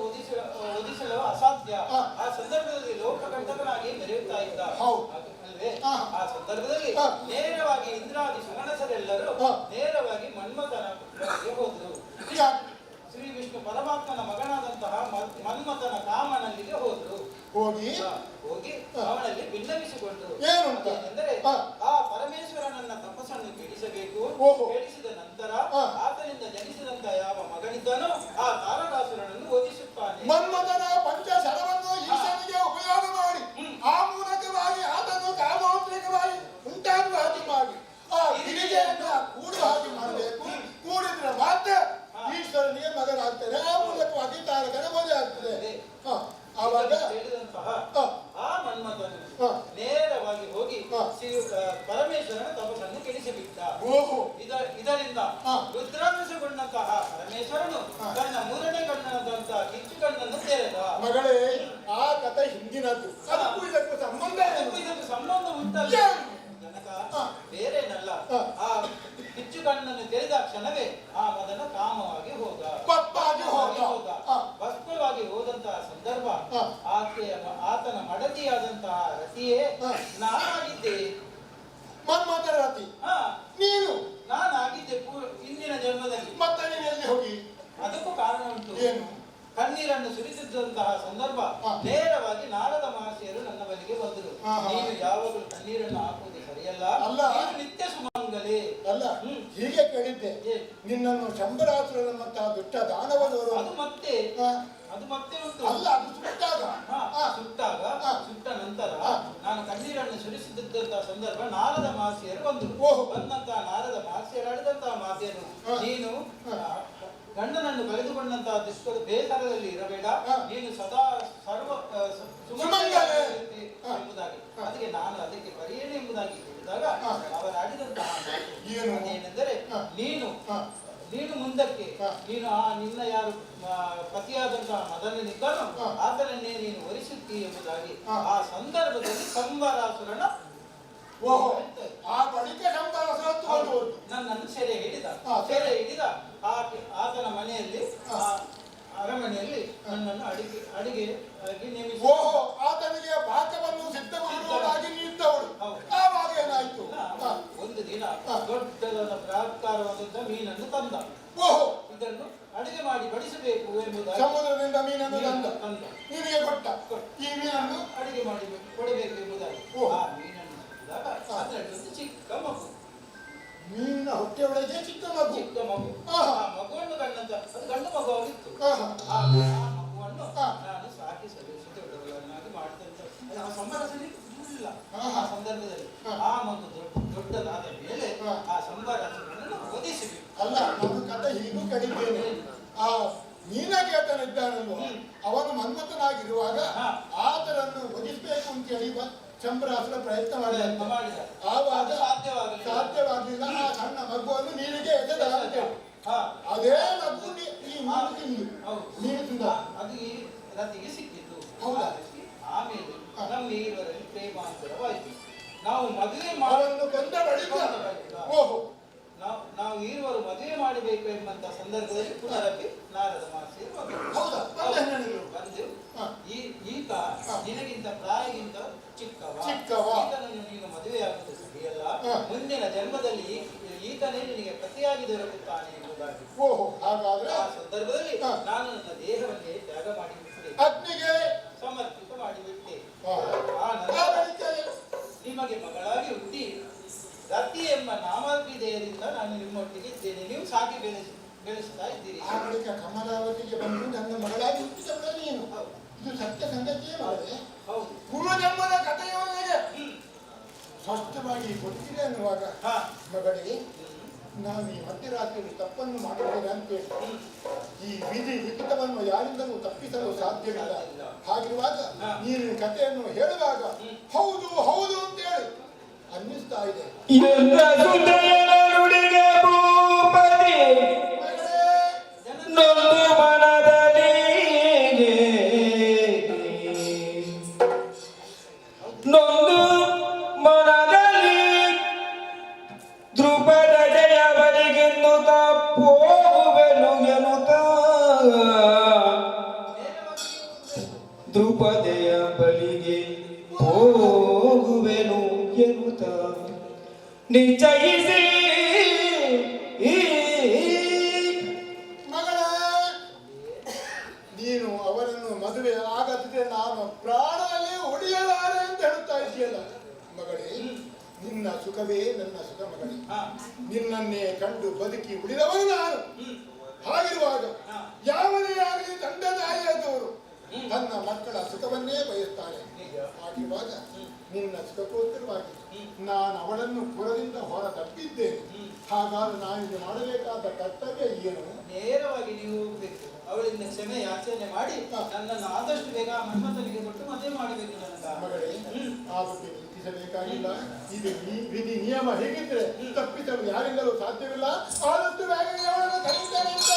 ಒದಿಸಲು ಅಸಾಧ್ಯ. ಹಾ. ಆ ಸಂದರ್ಭದಲ್ಲಿ ಲೋಕಕಂಟಕನಾಗಿ ಮೆರೆಯುತ್ತಾ ಇದ್ದ. ಹೌದು. ಅಲ್ವೇ? ಹಾ. ಆ ಸಂದರ್ಭದಲ್ಲಿ ಹಾ. ನೇರವಾಗಿ ಇಂದ್ರಾದಿ ಸುಗಣಸರೆಲ್ಲರೂ ಹಾ. ನೇರವಾಗಿ ಮನ್ಮಥನ ಬಳಿಗೆ ಹೋದ್ರು. ಯಾಕೆ? ಶ್ರೀ ವಿಷ್ಣು ಪರಮಾತ್ಮನ ಮಗನಾದಂತಹ ಮನ್ಮಥನ ಕಾಮನಲ್ಲಿಗೆ ಹೋದ್ರು. ಹೋಗಿ ಹೋಗಿ ಹಾ. ಅವನಲ್ಲಿ ಭಿನ್ನವಿಸಿಕೊಂಡ್ರು. ಏನಂತ? ಏನೆಂದರೆ ಹಾ. ಆ ಪರಮೇಶ್ವರನನ್ನ ತಪಸ್ಸನ್ನು ಕೆಡಿಸಬೇಕು. ಓಹೋ. ಕೆಡಿಸಿದ ನಂತರ ಹಾ. ಆತನಿಂದ ಜನಿಸಿದಂತ ಯಾವ ಮಗನಿದ್ದನೋ ಆ ತಾರಕಾಸುರನನ್ನು ವಧಿಸುತ್ತಾನೆ. ಮನ್ಮಥನ ಪಂಚಶರವನ್ನು ಈಶನಿಗೆ ಉಪಯೋಗ ಮಾಡಿ ಆ ಮೂಲಕವಾಗಿ ಆತನು ಕಾಮೋದ್ರೇಕವಾಗಿ ಉಂಟಾಗುವ ಹಾಗೆ ಮಾಡಿ ಆ ಗಿರಿಜೆಯನ್ನ ಕೂಡುವ ಹಾಗೆ ಮಾಡಬೇಕು. ಕೂಡಿದ್ರೆ ಮಾತ್ರ ಈಶ್ವರನಿಗೆ ಮಗನಾಗ್ತಾರೆ. ಆ ಮೂಲಕವಾಗಿ ತಾರಕನ ಮದುವೆ ಆಗ್ತದೆ. ಹಾ. ಆವಾಗ ಹೇಳಿದಂತಹ ಹಾ. ಆ ಮನ್ಮಥನು ಹಾ. ನೇರವಾಗಿ ಹೋಗಿ ಹಾ. ಪರಮೇಶ್ವರನ ತಪಸ್ಸನ್ನು ಕೆಡಿಸಿಬಿಟ್ಟ. ಓಹೋ. ಇದರಿಂದ ಹಾ. ರುದ್ರಾಂಶಗೊಂಡಂತಹ ಪರಮೇಶ್ವರನು ಹಾ. ಮಗಳೇ, ಆ ಕಥೆ ಹಿಂದಿನದ್ದು. ಅದಕ್ಕೂ ಇದಕ್ಕೂ ಸಂಬಂಧ ಏನು? ಇದಕ್ಕೆ ಸಂಬಂಧ ಉಂಟಲ್ಲ ಏನು? ಜನಕ, ಹಾ. ಬೇರೇನಲ್ಲ. ಹಾ. ಆ ಕಿಚ್ಚು ಕಣ್ಣನ್ನು ತೆರೆದ ಕ್ಷಣವೇ ಆ ಮದನ ಕಾಮವಾಗಿ ಹೋದ, ಪಪ್ಪಾಗಿ ಹೋದ. ಹಾ. ಭಸ್ಮವಾಗಿ ಹೋದಂತಹ ಸಂದರ್ಭ ಹಾ. ಆತನ ಮಡದಿಯಾದಂತಹ ರತಿಯೇ ಹಾ. ನಾನಾಗಿದ್ದೆ. ಮನ್ಮಥರ ರತಿ ಹಾ, ನೀನು. ನಾನಾಗಿದ್ದೆ ಹಿಂದಿನ ಜನ್ಮದಲ್ಲಿ. ಮತ್ತೆ ನೀನು ಎಲ್ಲಿ ಹೋಗಿ? ಅದಕ್ಕೂ ಕಾರಣ ಉಂಟು. ಏನು? ಕಣ್ಣೀರನ್ನು ಸುರಿಸಿದ್ದಂತಹ ಸಂದರ್ಭ ಹಾ. ನೇರವಾಗಿ ನಾರದ ಮಹರ್ಷಿಯರು ನನ್ನ ಬಳಿಗೆ ಬಂದರು. ಹಾ, ಹಾ. ನೀನು ಯಾವಾಗಲೂ ಕಣ್ಣೀರನ್ನು ಹಾಕುವುದು ಸರಿಯಲ್ಲ, ಅಲ್ಲ. ನೀನು ನಿತ್ಯ ಸುಮಂಗಲಿ. ಅಲ್ಲ, ಹ್ಮ್. ಹೀಗೆ ಕೇಳಿದ್ದೆ. ಏನು? ನಿನ್ನನ್ನು ಶಂಬರಾಸುರನಂತಹ ದುಷ್ಟ ದಾನವದವರು. ಅದು ಮತ್ತೆ ಹಾ. ಅದು ಮತ್ತೆ ಉಂಟು. ಅಲ್ಲ, ಅದು ಸುಟ್ಟಾಗ. ಹಾ, ಹಾ. ಸುಟ್ಟಾಗ, ಹಾ. ಸುಟ್ಟ ನಂತರ ಹಾ. ನಾನು ಕಣ್ಣೀರನ್ನು ಸುರಿಸಿದ್ದಂತಹ ಸಂದರ್ಭ ನಾರದ ಮಹರ್ಷಿಯರು ಬಂದರು. ಓಹೋ. ಬಂದಂತಹ ನಾರದ ಮಹರ್ಷಿಯರು ಆಡಿದಂತಹ ಮಾತೇನು? ಹಾ. ನೀನು ಹಾ. ಗಂಡನನ್ನು ಕಳೆದುಕೊಂಡಂತಹ ದುಷ್ಟದ ಬೇಸರದಲ್ಲಿ ಇರಬೇಡ, ಹಾ. ನೀನು ಸದಾ ಸರ್ವ ಸುಮಂಗಲೆ ಎಂಬುದಾಗಿ. ಹಾ. ಅದಕ್ಕೆ ನಾನು ಅದಕ್ಕೆ ಪರಿಯೇನು ಎಂಬುದಾಗಿ ಹೇಳಿದಾಗ ಹಾ. ಅವರಾಡಿದಂತಹ ಮಾತು ಏನು? ಅದೇನೆಂದರೆ, ಹಾ. ನೀನು ಮುಂದಕ್ಕೆ ಹಾ. ನೀನು ನಿನ್ನ ಯಾರು ಪತಿಯಾದಂತಹ ಮದನನಿದ್ದನು ಹಾ. ಆತನನ್ನೇ ನೀನು ವರಿಸುತ್ತಿ ಎಂಬುದಾಗಿ ಹಾ. ಆ ಸಂದರ್ಭದಲ್ಲಿ ಸಂಬರಾಸುರನ ಓಹೋ, ಆ ಬಳಿಕ ಶಂಬರಾಸುರ ತಗೊಂಡು ನನ್ನನ್ನು ಸೆರೆ ಹಿಡಿದ. ಹಾ. ಸೆರೆ ಹಿಡಿದ ಆತನ ಮನೆಯಲ್ಲಿ, ಹಾ. ಅರಮನೆಯಲ್ಲಿ ನನ್ನನ್ನು ಅಡಿಗೆ ನೇಮಿಸಿ. ಓಹೋ, ಆತನಿಗೆ ಪಾಕವನ್ನು ಸಿದ್ಧ ಮಾಡುವುದಾಗಿ ನಿಂತವಳು. ಹೌದು. ಆವಾಗ ಏನಾಯ್ತು? ಹಾ. ಒಂದು ದಿನ ಹಾ. ದೊಡ್ಡದಾದ ಬಲಾತ್ಕಾರವಾದಂತಹ ಮೀನನ್ನು ತಂದ. ಓಹೋ, ಇದನ್ನು ಅಡಿಗೆ ಮಾಡಿ ಬಡಿಸಬೇಕು ಎಂಬುದಾಗಿ ಸಮುದ್ರದಿಂದ ಮೀನನ್ನು ತಂದ. ನಿನಗೆ ಕೊಟ್ಟ. ಈ ಮೀನನ್ನು ಅಡಿಗೆ ಮಾಡಿ ಕೊಡಬೇಕು ಎಂಬುದಾಗಿ. ಓ. ಆ ಮೀನನ್ನು ತಂದಾಗ ಅದರಲ್ಲಿ ಒಂದು ಚಿಕ್ಕ ಮಗು, ಮೀನಿನ ಹೊಟ್ಟೆಯೊಳಗೆ ಚಿಕ್ಕ ಮಗು. ಚಿಕ್ಕ ಮಗು. ಆಹಾ. ಆ ಮಗುವನ್ನು ಕಂಡಂತ ಅದು ಗಂಡು ಮಗು ಆಗಿತ್ತು. ಆಹಾ. ಆ ಮಗುವನ್ನು ಹಾ. ನಾನು ಸಾಕಿ ಸಲ್ಲಿಸಿ ದೊಡ್ಡವರನ್ನಾಗಿ ಮಾಡಿದಂತ ಆ ಸಂಬರಸಲಿ ಇಲ್ಲ. ಆಹಾ. ಆ ಸಂದರ್ಭದಲ್ಲಿ ಹಾ. ಆ ಮಗು ದೊಡ್ಡದಾದ ಮೇಲೆ ಹಾ. ಆ ಸಂಬರಸನನ್ನು ಒದಿಸಬೇಕು. ಅಲ್ಲ, ನಾನು ಕಥೆ ಹೀಗೂ ಕಡಿತೇನೆ. ಆ ಮೀನಗೇತನಿದ್ದಾನಲ್ವ, ಅವನು ಮನ್ಮಥನಾಗಿರುವಾಗ ಹಾ. ಆತನನ್ನು ವಧಿಸಬೇಕು ಅಂತ ಹೇಳಿ ಶಂಬರಾಸುರ ಪ್ರಯತ್ನ ಮಾಡಿದ. ಆವಾಗ ಅದು ಸಾಧ್ಯವಾಗಲಿಲ್ಲ. ಸಾಧ್ಯವಾಗಲಿಲ್ಲ. ಆ ಸಣ್ಣ ಮಗುವನ್ನು ನೀರಿಗೆ ಎಸೆದ ಅಂತೇಳಿ. ಹಾ. ಅದೇ ಮಗು ಈ ಮೀನು ತಿಂದು. ಹೌದು. ಮೀನು ತಿಂದ. ಅದು ಈ ರತಿಗೆ ಸಿಕ್ಕಿತು. ಹೌದಾ? ಆಮೇಲೆ ಹಾ. ನಮ್ಮ ಇರುವರಲ್ಲಿ ಪ್ರೇಮಾಂತರವಾಯಿತು. ನಾವು ಮದುವೆ ಅವರನ್ನು ಕೊಂದ ಬಳಿಕ. ಓಹೋ. ನಾವು ಈರುವರು ಮದುವೆ ಮಾಡಬೇಕು ಎಂಬಂತ ಸಂದರ್ಭದಲ್ಲಿ ಪುನರಪಿ ನಾರದ ಮಹರ್ಷಿಯರು ಬಂದರು. ಹೌದಾ? ಬಂದ ಹೇಳಿದ್ರು. ಬಂದು ಹಾ. ಈತ ಹಾ. ನಿನಗಿಂತ ಪ್ರಾಯಗಿಂತ ಚಿಕ್ಕವ. ಈತನನ್ನು ನೀನು ಮದುವೆಯಾಗುವುದು ಸರಿಯಲ್ಲ. ಹಾ. ಮುಂದಿನ ಜನ್ಮದಲ್ಲಿ ಈತನೇ ನಿನಗೆ ಪ್ರತಿಯಾಗಿ ದೊರಕುತ್ತಾನೆ ಎಂಬುದಾಗಿ. ಓಹೋ, ಹಾಗಾದ್ರೆ ಆ ಸಂದರ್ಭದಲ್ಲಿ ಹಾ. ನಾನು ನನ್ನ ದೇಹವನ್ನೇ ತ್ಯಾಗ ಮಾಡಿಬಿಟ್ಟೆ, ಅಗ್ನಿಗೆ ಸಮರ್ಪಿತ ಮಾಡಿಬಿಟ್ಟೆ. ಹಾ. ಆ ಆ ನಂತರ ಬಳಿಕ ನಿಮಗೆ ಮಗಳಾಗಿ ಹುಟ್ಟಿ ರತಿ ಎಂಬ ನಾಮರ್ಪಿದೆಯರಿಂದ ನಾನು ನಿಮ್ಮೊಟ್ಟಿಗೆ ಇದ್ದೇನೆ. ನೀವು ಸಾಕಿ ಬೆಳೆಸ್ತಾ ಇದ್ದೀರಿ. ಆ ಬಳಿಕ ಕಮಲಾವತಿಗೆ ಬಂದು ನನ್ನ ಮಗಳಾಗಿ ಹುಟ್ಟಿದವಳ ನೀನು. ಹೌದು. ಇದು ಸತ್ಯ ಸಂಗತಿಯೇ ಮಾಡಿದೆ. ಹೌದು. ಪೂರ್ವಜನ್ಮದ ಕಥೆಯವನಿಗೆ ಸ್ಪಷ್ಟವಾಗಿ ಗೊತ್ತಿದೆ ಅನ್ನುವಾಗ, ಹಾ. ಮಗಳೇ, ನಾನು ಈ ಮಧ್ಯರಾತ್ರಿಯಲ್ಲಿ ತಪ್ಪನ್ನು ಮಾಡಿದ್ದೇನೆ ಅಂತೇಳಿ ಈ ವಿಧಿ ವಿಹಿತವನ್ನು ಯಾರಿಂದಲೂ ತಪ್ಪಿಸಲು ಸಾಧ್ಯವಿಲ್ಲ. ಹಾಗಿರುವಾಗ ನೀನು ಕಥೆಯನ್ನು ಹೇಳುವಾಗ ಹೌದು ಹೌದು ಅಂತೇಳಿ ಅನ್ನಿಸ್ತಾ ಇದೆ. ಎಂದ ಸುದಯನ ನುಡಿಗೆ ಭೂಪತಿ ಮಗಳೇ, ನೊಂದು ಮನದಲ್ಲಿ ನೊಂದು ಮನದಲ್ಲಿ ದ್ರುಪದ ಜಯ ಬಲಿಗೆನ್ನುತ್ತ ಹೋಗುವೆನು ಎನ್ನುತ್ತ ದ್ರುಪದೆಯ ಬಲಿಗೆ ಹೋಗುವೆನು ಎನ್ನುತ್ತ ನಿಶ್ಚಯಿಸಿ ಮಗಳೇ, ನೀನು ಅವರನ್ನು ಮದುವೆ ಆಗದಿದ್ರೆ ನಾನು ಪ್ರಾಣವೇ ಹೊಡೆಯಲಾರೆ ಅಂತ ಹೇಳ್ತಾ ಇದೆಯಲ್ಲ. ಮಗಳೇ, ನಿನ್ನ ಸುಖವೇ ನನ್ನ ಸುಖ ಮಗಳೇ. ಹಾ. ನಿನ್ನನ್ನೇ ಕಂಡು ಬದುಕಿ ಉಳಿದವನು ನಾನು. ಹಾಗಿರುವಾಗ ಯಾವನೇ ಆಗಲಿ ತಂದೆ ತಾಯಿಯಾದವರು ತನ್ನ ಮಕ್ಕಳ ಸುಖವನ್ನೇ ಬಯಸ್ತಾರೆ. ಹಾಗಿರುವಾಗ ನಿನ್ನ ಸುಖಕ್ಕೋಸ್ಕರವಾಗಿ ನಾನು ಅವಳನ್ನು ಪುರದಿಂದ ಹೊರ ತಪ್ಪಿದ್ದೇನೆ. ಹಾಗಾದ್ರೆ ನಾನಿದು ಮಾಡಬೇಕಾದ ಕರ್ತವ್ಯ ಏನು? ನೇರವಾಗಿ ನೀವು ಹೋಗ್ಬೇಕು. ಅವಳಿಂದ ಕ್ಷಮೆ ಯಾಚನೆ ಮಾಡಿ ನನ್ನನ್ನು ಆದಷ್ಟು ಬೇಗ ಮನ್ಮಥನಿಗೆ ಕೊಟ್ಟು ಮದುವೆ ಮಾಡಬೇಕು. ನನ್ನ ಮಗಳೇ, ಆ ಬಗ್ಗೆ ಚಿಂತಿಸಬೇಕಾಗಿಲ್ಲ. ಇದು ವಿಧಿ ನಿಯಮ ಹೇಗಿದ್ರೆ ತಪ್ಪಿಸಲು ಯಾರಿಂದಲೂ ಸಾಧ್ಯವಿಲ್ಲ. ಆದಷ್ಟು ಬೇಗ ಅವಳನ್ನು ಕರೀತಾನೆ ಅಂತ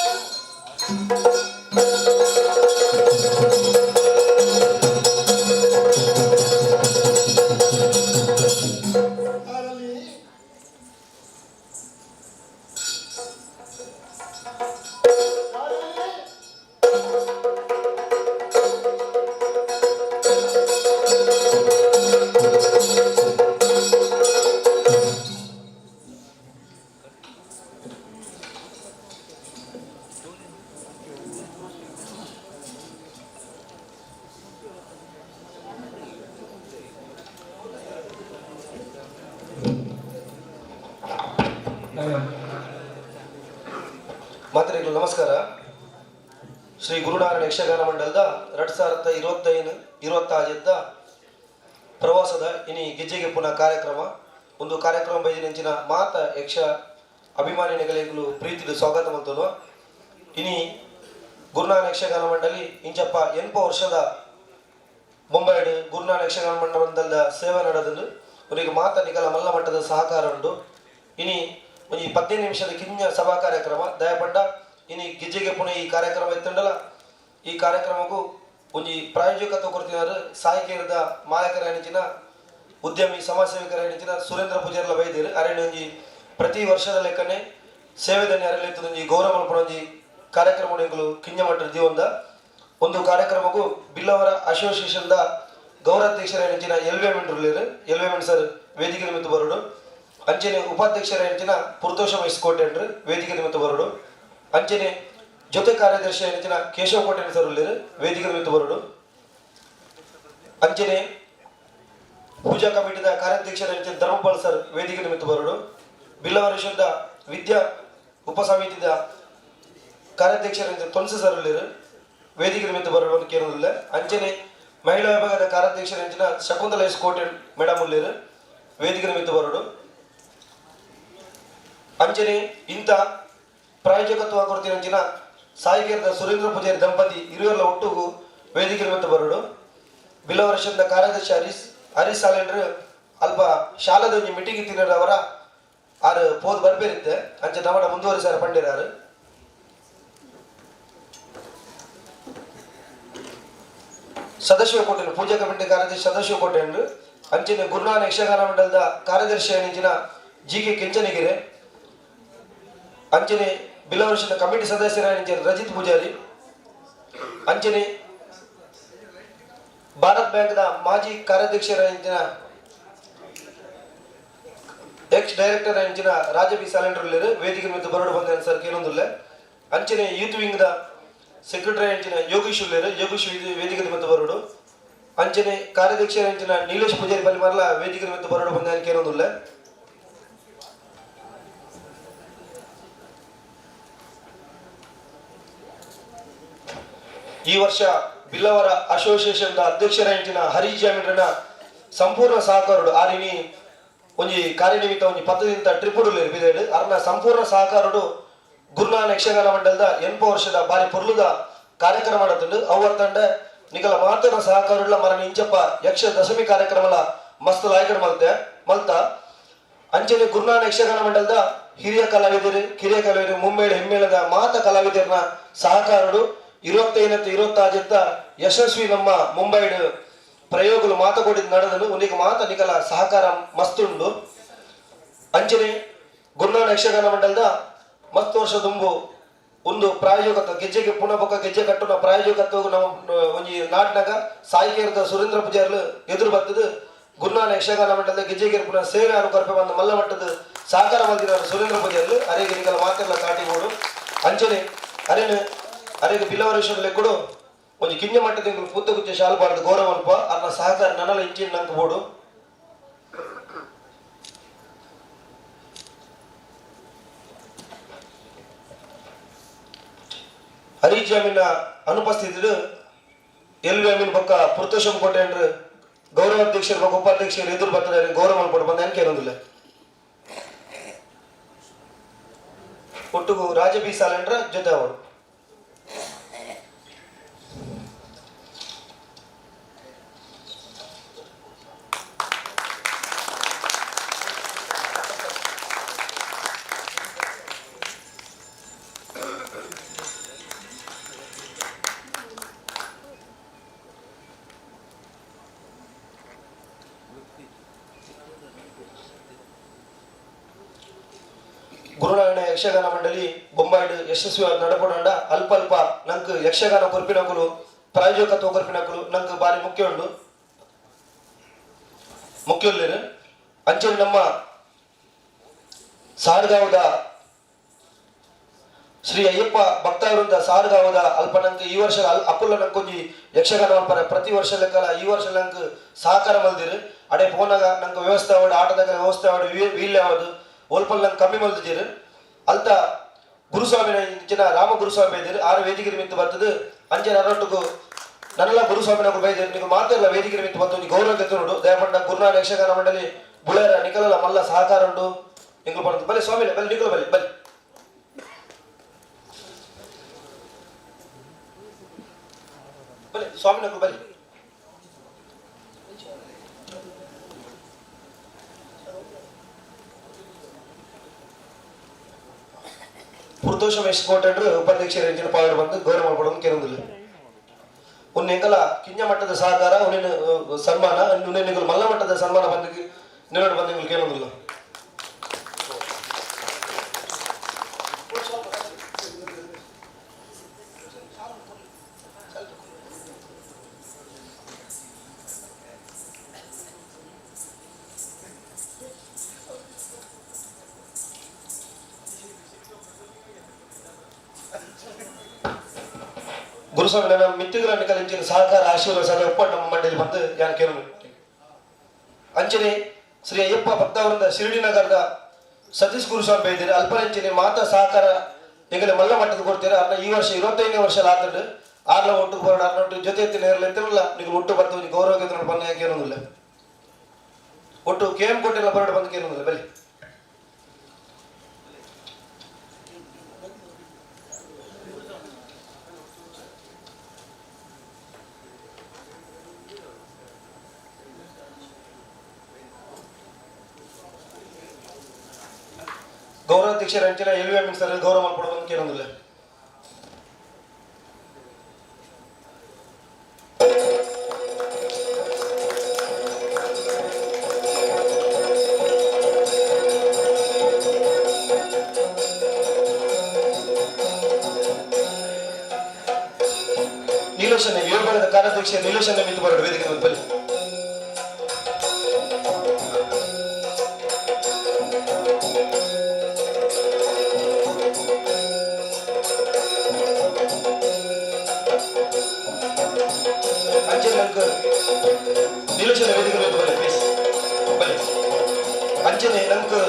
ಮಾತರಿಗಳು ನಮಸ್ಕಾರ. ಶ್ರೀ ಗುರುನಾರಾಯಣ ಯಕ್ಷಗಾನ ಮಂಡಲದ 2025-26 ಪ್ರವಾಸದ ಇನಿ ಗೆಜ್ಜೆಗೆ ಪುನಃ ಕಾರ್ಯಕ್ರಮ ಒಂದು ಕಾರ್ಯಕ್ರಮ ಬೈದಿನಂಚಿನ ಮಾತ ಯಕ್ಷ ಅಭಿಮಾನಿಗಳಿಗೂ ಪ್ರೀತಿದು ಸ್ವಾಗತ ಮಂತನು. ಇನಿ ಗುರುನಾರಾಯಣ ಯಕ್ಷಗಾನ ಮಂಡಳಿ ಇಂಚಪ್ಪ 8 ವರ್ಷದ ಮುಂಬೈಡ್ ಗುರುನಾರಾಯಣ ಯಕ್ಷಗಾನ ಮಂಡಲದ ಸೇವೆ ನಡೆದಲು ಅವರಿಗೆ ಮಾತ ನಿಗಲ ಮಲ್ಲ ಮಟ್ಟದ ಸಹಕಾರ ಉಂಟು. ಇನಿ ಒಂದು 15 ನಿಮಿಷದ ಕಿಂಜ ಸಭಾ ಕಾರ್ಯಕ್ರಮ ದಯಪಡ್ಡ ಇನಿ ಗೆಜ್ಜೆಗೆ ಪುನಃ ಈ ಕಾರ್ಯಕ್ರಮ ಎತ್ತುಂಡಲ್ಲ. ಈ ಕಾರ್ಯಕ್ರಮಕ್ಕೂ ಒಂದು ಪ್ರಾಯೋಜಕತ್ವ ಕೊಡ್ತಿದ್ದಾರೆ ಸಾಹಿತ್ಯದ ಮಾಲಕರ ಎಣಿಚಿನ ಉದ್ಯಮಿ ಸಮಾಜ ಸೇವಕರ ಎಣಿಚಿನ ಸುರೇಂದ್ರ ಪೂಜಾರ್ಲ ಬೈದಿರು ಅರಣ್ಯ ಒಂಜಿ ಪ್ರತಿ ವರ್ಷದ ಲೆಕ್ಕನೆ ಸೇವೆದನ್ನೇ ಅರಳಿತ್ತು ಒಂಜಿ ಗೌರವ ಮಲ್ಪೊಂಜಿ ಕಾರ್ಯಕ್ರಮಗಳು ಕಿಂಜ ಮಟ್ಟದ ಜೀವನದ ಒಂದು ಕಾರ್ಯಕ್ರಮಕ್ಕೂ ಬಿಲ್ಲವರ ಅಸೋಸಿಯೇಷನ್ದ ಗೌರವಾಧ್ಯಕ್ಷರ ಎಣಿಚಿನ ಎಲ್ವೇಮೆಂಟ್ ಸರ್ ವೇದಿಕೆ ನಿಮಿತ್ತ ಬರೋಡು ಅಂಚನೆ ಉಪಾಧ್ಯಕ್ಷರ ಹೆಂಚಿನ ಪುರುತೋಷ ವಹಿಸ್ಕೋಟೆ ಅಂದ್ರೆ ವೇದಿಕೆ ನಿಮಿತ್ತ ಬರೋಡು ಅಂಚನೆ ಜೊತೆ ಕಾರ್ಯದರ್ಶಿ ಹೆಂಚಿನ ಕೇಶವ ಕೋಟೆ ಸರ್ ಉಳ್ಳೇರು ವೇದಿಕೆ ನಿಮಿತ್ತ ಬರೋಡು ಅಂಚನೆ ಪೂಜಾ ಕಮಿಟಿದ ಕಾರ್ಯಾಧ್ಯಕ್ಷರ ಹೆಂಚಿನ ಧರ್ಮಪಾಲ್ ಸರ್ ವೇದಿಕೆ ನಿಮಿತ್ತ ಬರೋಡು ಬಿಲ್ಲವರ ವಿಷಯದ ವಿದ್ಯಾ ಉಪಸಮಿತಿದ ಕಾರ್ಯಾಧ್ಯಕ್ಷರ ತೊಣಸು ಸರ್ ಉಳ್ಳೇರು ವೇದಿಕೆ ನಿಮಿತ್ತ ಬರೋಡು ಅಂತ ಕೇಳೋದಿಲ್ಲ. ಅಂಚನೆ ಮಹಿಳಾ ವಿಭಾಗದ ಕಾರ್ಯಾಧ್ಯಕ್ಷರ ಹೆಂಚಿನ ಶಕುಂತಲ ಎಸ್ ಕೋಟೆ ಮೇಡಮ್ ಉಳ್ಳೇರು ವೇದಿಕೆ ನಿಮಿತ್ತ ಬರೋಡು ಅಂಚನೆ ಇಂಥ ಪ್ರಾಯೋಜಕತ್ವ ಕೊಡ್ತೀನಂಚಿನ ಸಾಹಿತ್ಯದ ಸುರೇಂದ್ರ ಪೂಜಾರಿ ದಂಪತಿ ಇರುವೆಲ್ಲ ಒಟ್ಟಿಗೂ ವೇದಿಕೆ ನಿಮಿತ್ತ ಬರೋಡು ಬಿಲ್ಲ ವರ್ಷದ ಕಾರ್ಯದರ್ಶಿ ಹರೀಶ್ ಸಾಲೇಂದ್ರ ಅಲ್ಪ ಶಾಲಾದ ಒಂದು ಮೀಟಿಂಗ್ ಇತ್ತಿನ ಅವರ ಆರು ಪೋದ್ ಬರ್ಬೇರಿತ್ತೆ ಅಂಚೆ ನಮ್ಮಡ ಮುಂದುವರಿಸಾರ ಪಂಡಿರಾರು ಸದಸ್ಯ ಕೋಟೆ ಪೂಜಾ ಕಮಿಟಿ ಕಾರ್ಯದರ್ಶಿ ಸದಸ್ಯ ಕೋಟೆ ಅಂಚನೆ ಗುರುನಾರಾಯಣ ಯಕ್ಷಗಾನ ಮಂಡಲದ ಕಾರ್ಯದರ್ಶಿ ಎಣಿಚಿನ ಜಿ.ಕೆ. ಕೆಂಚನಗಿರೆ ಅಂಚನೆ ಬಿಲ್ಲವರ್ಷದ ಕಮಿಟಿ ಸದಸ್ಯರ ರಜಿತ್ ಪೂಜಾರಿ ಅಂಚನೆ ಭಾರತ್ ಬ್ಯಾಂಕ್ದ ಮಾಜಿ ಕಾರ್ಯಾಧ್ಯಕ್ಷರ ಎಕ್ಸ್ ಡೈರೆಕ್ಟರ್ ರಾಜ ಬಿ ಸಾಲೆಂಡರ್ ವೇದಿಕೆ ನಿಮಿತ್ತ ಬರೋಡು ಬಂದ ಸರ್ ಕೇಳೊಂದಿಲ್ಲ. ಅಂಚನೆ ಯೂತ್ ವಿಂಗ್ದ ಸೆಕ್ರೆಟರಿ ಯೋಗೀಶ್ ವೇದಿಕೆ ನಿಮಿತ್ತ ಬರೋಡು ಅಂಚನೆ ಕಾರ್ಯಾಧ್ಯಕ್ಷರ ನೀಲೇಶ್ ಪೂಜಾರಿ ಬಲಿಮಾರ್ಲ ವೇದಿಕೆ ನಿಮಿತ್ತ ಬರೋಡು ಬಂದ ಕೇಳೊಂದಿಲ್ಲ. ಈ ವರ್ಷ ಬಿಲ್ಲವರ ಅಸೋಸಿಯೇಷನ್ ಅಧ್ಯಕ್ಷರ ಹರೀಶ್ ಜಾಮೀನ್ರನ್ನ ಸಂಪೂರ್ಣ ಸಹಕಾರಡು ಆರಿನಿ ಒಂಜಿ ಕಾರ್ಯನಿಮಿತ್ತ ಒಂಜಿ 10 ಟ್ರಿಪ್ ಬಿದೇಡು ಅರ್ನ ಸಂಪೂರ್ಣ ಸಹಕಾರಡು ಗುರುನಾರಾಯಣ ಯಕ್ಷಗಾನ ಮಂಡಲದ 8 ವರ್ಷದ ಬಾರಿ ಪೊರ್ಲುದ ಕಾರ್ಯಕ್ರಮ ಮಾಡತ್ತುಂಡು ಅವತ್ತಂಡ ನಿಗಲ ಮಾತನ ಸಹಕಾರಡ್ಲ ಮರನ ಇಂಚಪ್ಪ ಯಕ್ಷ ದಶಮಿ ಕಾರ್ಯಕ್ರಮಲ ಮಸ್ತ್ ಲಾಯ್ಕಡ್ ಮಲ್ತ ಅಂಚನೆ ಗುರುನಾರಾಯಣ ಯಕ್ಷಗಾನ ಮಂಡಲದ ಹಿರಿಯ ಕಲಾವಿದರು ಮುಮ್ಮೇಳ ಹೆಮ್ಮೇಳದ ಮಾತ ಕಲಾವಿದರನ್ನ ಸಹಕಾರಡು 25-26 ಯಶಸ್ವಿ ನಮ್ಮ ಮುಂಬೈಡ್ ಪ್ರಯೋಗಗಳು ಮಾತುಕೊಡಿದ ನಡೆದನು ಉನಿಗೆ ಮಾತ ನಿಕಲ ಸಹಕಾರ ಮಸ್ತುಂಡು. ಅಂಚನೆ ಗುರುನಾರಾಯಣ ಯಕ್ಷಗಾನ ಮಂಡಲದ ಮಸ್ತ್ ವರ್ಷ ತುಂಬು ಒಂದು ಪ್ರಾಯೋಜಕತ್ವ ಗೆಜ್ಜೆಗೆ ಪುನಃ ಬೊಕ್ಕ ಗೆಜ್ಜೆ ಕಟ್ಟುನ ಪ್ರಾಯೋಜಕತ್ವ ನಮ್ಮ ಒಂಜಿ ನಾಟ್ನಾಗ ಸಾಹಿತ್ಯದ ಸುರೇಂದ್ರ ಪೂಜಾರ್ಲು ಎದುರು ಬರ್ತದ ಗುರುನಾರಾಯಣ ಯಕ್ಷಗಾನ ಮಂಡಲದ ಗೆಜ್ಜೆಗೆ ಪುನಃ ಸೇವೆ ಅನುಕರ್ಪೆ ಬಂದ ಮಲ್ಲ ಮಟ್ಟದ ಸಹಕಾರ ಮಲ್ದಿನ ಸುರೇಂದ್ರ ಪೂಜಾರ್ಲು ಅರೆಗೆ ನಿಕಲ ಮಾತೆಲ್ಲ ಕಾಟಿಗೋಡು ಅಂಚನೆ ಅರೆಗೆ ಬಿಲ್ಲವರೇಶ್ವರಲ್ಲೇ ಕೂಡ ಒಂದು ಕಿಂಜ ಮಟ್ಟದ ಪುತ್ತ ಕುಚ್ಚ ಶಾಲು ಬಾರ್ದು ಗೌರವ ಅಲ್ಪ ಅನ್ನ ಸಹಕಾರ ನನಲ ಇಂಚಿನ ನಂಗೆ ಬೋಡು ಹರೀಶ್ ಜಾಮೀನ ಅನುಪಸ್ಥಿತಿ ಎಲ್ವೇಮಿನ ಪಕ್ಕ ಪುರುತೋಷಂ ಕೋಟೆ ಅಂದ್ರೆ ಗೌರವಾಧ್ಯಕ್ಷರು ಪಕ್ಕ ಉಪಾಧ್ಯಕ್ಷರು ಎದುರು ಬರ್ತದೆ ಗೌರವ ಅನ್ಕೊಂಡು ಬಂದ ಅನ್ಕೆ ಇರೋದಿಲ್ಲ. ಒಟ್ಟಿಗೂ ರಾಜ ಬಿ ಸಾಲೆಂಡ್ರ ಜೊತೆ ಅವರು ಗುರುನಾರಾಯಣ ಯಕ್ಷಗಾನ ಮಂಡಳಿ ಬೊಂಬಾಯ್ಡ್ ಯಶಸ್ವಿ ನಡಪಡಂಡ ಅಲ್ಪ ನಂಗೆ ಯಕ್ಷಗಾನ ಕೊರ್ಪಿನಕುಲು ಪ್ರಾಯೋಜಕತ್ವ ಕೊರ್ಪಿನಕುಲು ನಂಗೆ ಬಾರಿ ಮುಖ್ಯಲ್ಲೇರು ಅಂಚನೆ ನಮ್ಮ ಸಾರ್ಗಾವದ ಶ್ರೀ ಅಯ್ಯಪ್ಪ ಭಕ್ತಾವೃಂದ ಸಾರ್ಗಾವದ ಅಲ್ಪ ನಂಗೆ ಈ ವರ್ಷ ಅಪ್ಪುಲ್ಲ ನಂಗೊಂಜಿ ಯಕ್ಷಗಾನ ಅಲ್ಪರ ಪ್ರತಿ ವರ್ಷ ಲೆಕ್ಕಲ ಈ ವರ್ಷ ನಂಗೆ ಸಹಕಾರ ಮಲ್ದಿರು ಅಡೆ ಪೋನಾಗ ನಂಗೆ ವ್ಯವಸ್ಥೆ ಆವಡು ಆಟದಾಗ ವ್ಯವಸ್ಥೆ ಆವಡು ವೀಲ್ಯ ಆವದು ಓಲ್ಪಲ್ ನಂಗೆ ಕಮ್ಮಿ ಮಲ್ದಿದ್ದೀರು ಅಲ್ತ ಗುರುಸ್ವಾಮಿ ಇಂಚಿನ ರಾಮ ಗುರುಸ್ವಾಮಿ ಬೈದಿರು ಆರು ವೇದಿಕೆ ನಿಮಿತ್ತ ಬರ್ತದೆ ಅಂಚೆ ನರೊಟ್ಟಿಗೂ ನನ್ನೆಲ್ಲ ಗುರುಸ್ವಾಮಿ ನಾವು ಬೈದಿರು ನೀವು ಮಾತೆಲ್ಲ ವೇದಿಕೆ ನಿಮಿತ್ತ ಬಂತು ಗೌರವ ನೋಡು ದಯಪಟ್ಟ ಗುರುನಾಥ ಯಕ್ಷಗಾನ ಮಂಡಳಿ ಬುಳೇರ ನಿಖಲಲ್ಲ ಮಲ್ಲ ಸಹಕಾರ ಉಂಟು ನಿಂಗಳು ಬರ್ತದೆ ಬಲ್ಲಿ ಸ್ವಾಮಿ ಬಲ್ಲಿ ನಿಖಲು ಬಲ್ಲಿ ಬಲ್ಲಿ ಬಲ್ಲಿ ಸ್ವಾಮಿ ನಗಲು ಬಲ್ಲಿ ಪುರುದೋಷ ಮೆಸ್ಕೋಟೆಂಡ್ರು ಉಪಾಧ್ಯಕ್ಷರ ಇಂಚಿನ ಪಾವರ್ ಬಂದು ಗೌರವ ಮಾಡ್ಕೊಡೋದು ಕೇಳುವುದಿಲ್ಲ ಉನ್ನೆಂಗಲ ಕಿಂಜ ಮಟ್ಟದ ಸಹಕಾರ ಉನ್ನೇನು ಸನ್ಮಾನ ಉನ್ನೆನಿಗಳು ಮಲ್ಲ ಮಟ್ಟದ ಸನ್ಮಾನ ಬಂದಿಗೆ ನಿನ್ನೋಡು ಬಂದು ಕೇಳುವುದಿಲ್ಲ ಗುರುಸ್ವಾಮಿ ನನ್ನ ಮಿತ್ರಗಳನ್ನು ಕಲಿಂಚಿನ ಸಹಕಾರ ಆಶೀರ್ವಾದ ಒಪ್ಪಟ್ಟು ನಮ್ಮ ಮಂಡಳಿ ಬಂದು ಯಾರು ಕೇಳಲು ಅಂಚನೆ ಶ್ರೀ ಅಯ್ಯಪ್ಪ ಭಕ್ತವರಿಂದ ಶಿರಡಿ ನಗರದ ಸತೀಶ್ ಗುರುಸ್ವಾಮಿ ಬೈದಿರಿ ಅಲ್ಪರಂಚನೆ ಮಾತಾ ಸಹಕಾರ ಎಂಗಲೆ ಮಲ್ಲ ಮಟ್ಟದ ಕೊಡ್ತೀರಾ ಅನ್ನ ಈ ವರ್ಷ 25ನೇ ವರ್ಷ ಆತಂಡು ಆರ್ಲ ಒಟ್ಟು ಬರೋಣ ಅರ್ನೊಟ್ಟು ಜೊತೆ ಎತ್ತಿನ ಇರಲಿಲ್ಲ ನೀವು ಒಟ್ಟು ಬರ್ತೀವಿ ಗೌರವ ಬಂದು ಯಾಕೆ ಏನೊಂದಿಲ್ಲ ಒಟ್ಟು KM ಕೊಟ್ಟಿಲ್ಲ ಬರೋಣ ಬಂದು ಕೇಳೋದಿಲ್ಲ ಬಲಿ ಗೌರವಾಧ್ಯಕ್ಷರ ಅಂಚಿನ LVM ಸರ್ ಗೌರವ ಮಾಡ್ಕೊಡೋದು ಕೇಳೋದಿಲ್ಲ ನೀಲೇಶನ ವಿಭಾಗದ ಕಾರ್ಯಾಧ್ಯಕ್ಷ ನೀಲೇಶನ ಮಿತ್ತು ಬರೋದು ವೇದಿಕೆ ಬಲ್ಲಿ ನೀಲೇಶನ ವೇದಿಕೆ ಬಲ್ಲಿ ಪ್ಲೀಸ್ ಬಲ್ಲಿ ಅಂಚನೆ ನಮ್ಗೆ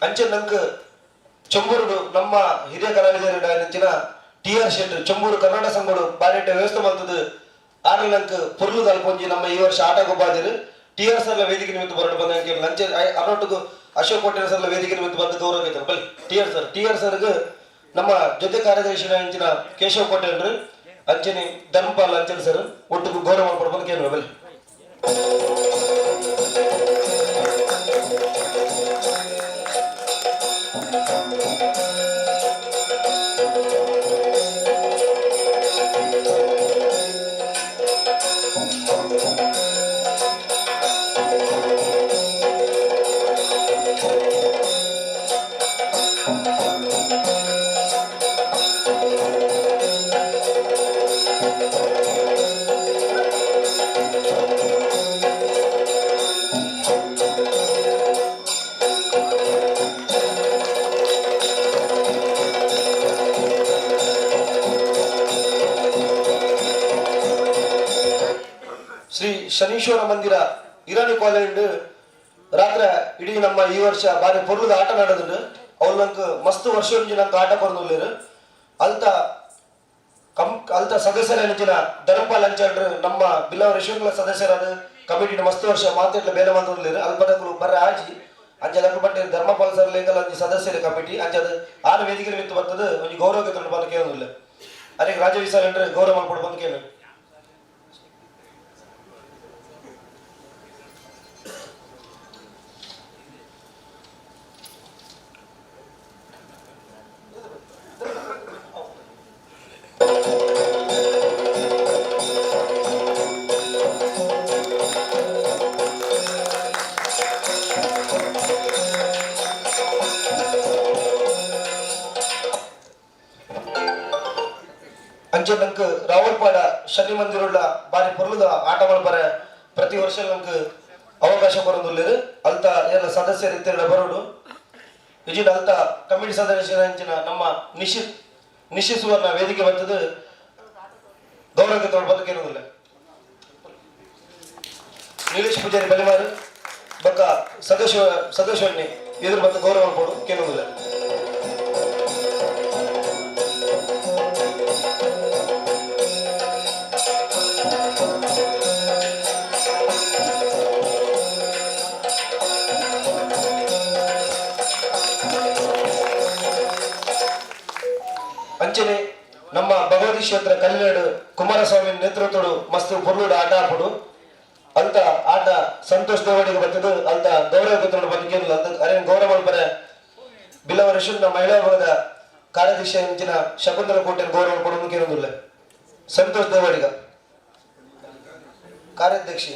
ಅಂಚನೆ ನಮ್ಗೆ ಚಂಬೂರು ನಮ್ಮ ಹಿರಿಯ ಕಲಾವಿದರ ನೆಚ್ಚಿನ TR ಶೆಟ್ಟಿ ಚಂಬೂರು ಕನ್ನಡ ಸಂಘಗಳು ಬಾರಿಟ ವ್ಯವಸ್ಥೆ ಮಾಡ್ತದೆ ಆರ್ಲ ನಂಗೆ ಪುರ್ಲು ಅಲ್ಪೊಂಜಿ ನಮ್ಮ ಈ ವರ್ಷ ಆಟ ಗೊಬ್ಬಾದಿರು TR ಸರ್ಲ ವೇದಿಕೆ ನಿಮಿತ್ತ ಬರೋದು ಬಂದ ಲಂಚ ಅನೊಟ್ಟಿಗೂ ಅಶೋಕ್ ಕೋಟೆ ಸರ್ಲ ವೇದಿಕೆ ನಿಮಿತ್ತ ಬಂದು ಗೌರವ ಇದ್ದಾರೆ ಬಲ್ಲಿ TR ಸರ್ಗೆ ನಮ್ಮ ಜೊತೆ ಕಾರ್ಯದರ್ಶಿ ಇಂಚಿನ ಕೇಶವ ಕೋಟೆಂಡ್ರು ಅಂಚನೆ ಧರ್ಮಪಾಲ್ ಅಂಚನೆ ಸರ್ ಒಟ್ಟಿಗೂ ಗೌರವ ಮಾಡ್ಕೊಡ್ಬೋದು ಕೇಳುವ ಬಲ್ಲಿ ಶ್ರೀ ಶನೀಶ್ವರ ಮಂದಿರ ಇರಾನಿ ಕಾಲೇಜ್ ರಾತ್ರಿ ಇಡೀ ನಮ್ಮ ಈ ವರ್ಷ ಬಾರಿ ಪೊರ್ಲದ ಆಟ ನಡೆದ್ರು ಅವ್ರು ನಂಗೆ ಮಸ್ತ್ ವರ್ಷ ನಂಗೆ ಆಟ ಕೊಡೋದಿಲ್ಲ ಅಲ್ತ ಸದಸ್ಯರ ನೆಚ್ಚಿನ ಧರ್ಮಪಾಲ್ ಅಂಚಂಡ್ರು ನಮ್ಮ ಬಿಲ್ಲವರ ಯಶವಂತಲ ಸದಸ್ಯರಾದ ಕಮಿಟಿ ಮಸ್ತ್ ವರ್ಷ ಮಾತಾಡ್ಲ ಬೇರೆ ಮಾತಾಡಲಿರು ಅಲ್ಪದಕ್ಕೂ ಬರ್ರೆ ಆಜಿ ಅಂಚೆ ಬಟ್ಟೆ ಧರ್ಮಪಾಲ್ ಸರ್ ಲೇಂಗಲ್ ಅಂಚೆ ಸದಸ್ಯರ ಕಮಿಟಿ ಅಂಚದ ಆರು ವೇದಿಕೆ ಮಿತ್ತು ಬರ್ತದೆ ಒಂದು ಗೌರವಕ್ಕೆ ತಂದು ಬಂದು ಕೇಳೋದಿಲ್ಲ ಅದಕ್ಕೆ ರಾಜವಿಸಾರ ಗೌರವ ಮಾಡ್ಕೊಂಡು ಬಂದು ಕೇಳಿ ಅಂಚೆ ನಂಗೆ ರಾವಲ್ಪಾಡ ಶನಿ ಮಂದಿರುಳ್ಳ ಬಾರಿ ಪೊರ್ಲದ ಆಟ ಮಾಡ್ಬಾರ ಪ್ರತಿ ವರ್ಷ ನಂಗೆ ಅವಕಾಶ ಬರೋದಿಲ್ಲ ಅಲ್ತ ಎಲ್ಲ ಸದಸ್ಯರು ಇತ್ತೆರಡ ಬರೋಡು ವಿಜಿಟ್ ಅಲ್ತ ಕಮಿಟಿ ಸದಸ್ಯರ ಅಂಚಿನ ನಮ್ಮ ನಿಶ್ಚಿಸುವರ್ನ ವೇದಿಕೆ ಬರ್ತದೆ ಗೌರವಕ್ಕೆ ತೊಗೊಂಡು ಬದುಕೇನುವುದಿಲ್ಲ ನೀಲೇಶ್ ಪೂಜಾರಿ ಬಲಿಮಾರು ಬೊಕ್ಕ ಸದಸ್ಯನ್ನೇ ಎದುರು ಬಂದು ಗೌರವ ಕೊಡು ಕೇಳುವುದಿಲ್ಲ. ಅಂಚನೆ ನಮ್ಮ ಭಗವತಿ ಕ್ಷೇತ್ರ ಕಲ್ಲಿನಾಡು ಕುಮಾರಸ್ವಾಮಿ ನೇತೃತ್ವಡು ಮಸ್ತ್ ಪೊರ್ಲುಡು ಆಟ ಆಪುಡು ಅಂತ ಆಟ ಸಂತೋಷ್ ದೇವಡಿಗೆ ಬರ್ತದೆ ಅಂತ ಗೌರವ ಗೊತ್ತೋಡು ಬಂದಿಲ್ಲ ಅಂತ ಅರೆ ಗೌರವ ಮಲ್ಪನೆ ಬಿಲ್ಲವರೇಶ್ವರ ಮಹಿಳಾ ವಿಭಾಗದ ಕಾರ್ಯಾಧ್ಯಕ್ಷ ಇಂಚಿನ ಶಕುಂತಲ ಕೋಟೆ ಗೌರವ ಕೊಡೋದು ಕೇಳೋದಿಲ್ಲ. ಸಂತೋಷ್ ದೇವಡಿಗ ಕಾರ್ಯಾಧ್ಯಕ್ಷ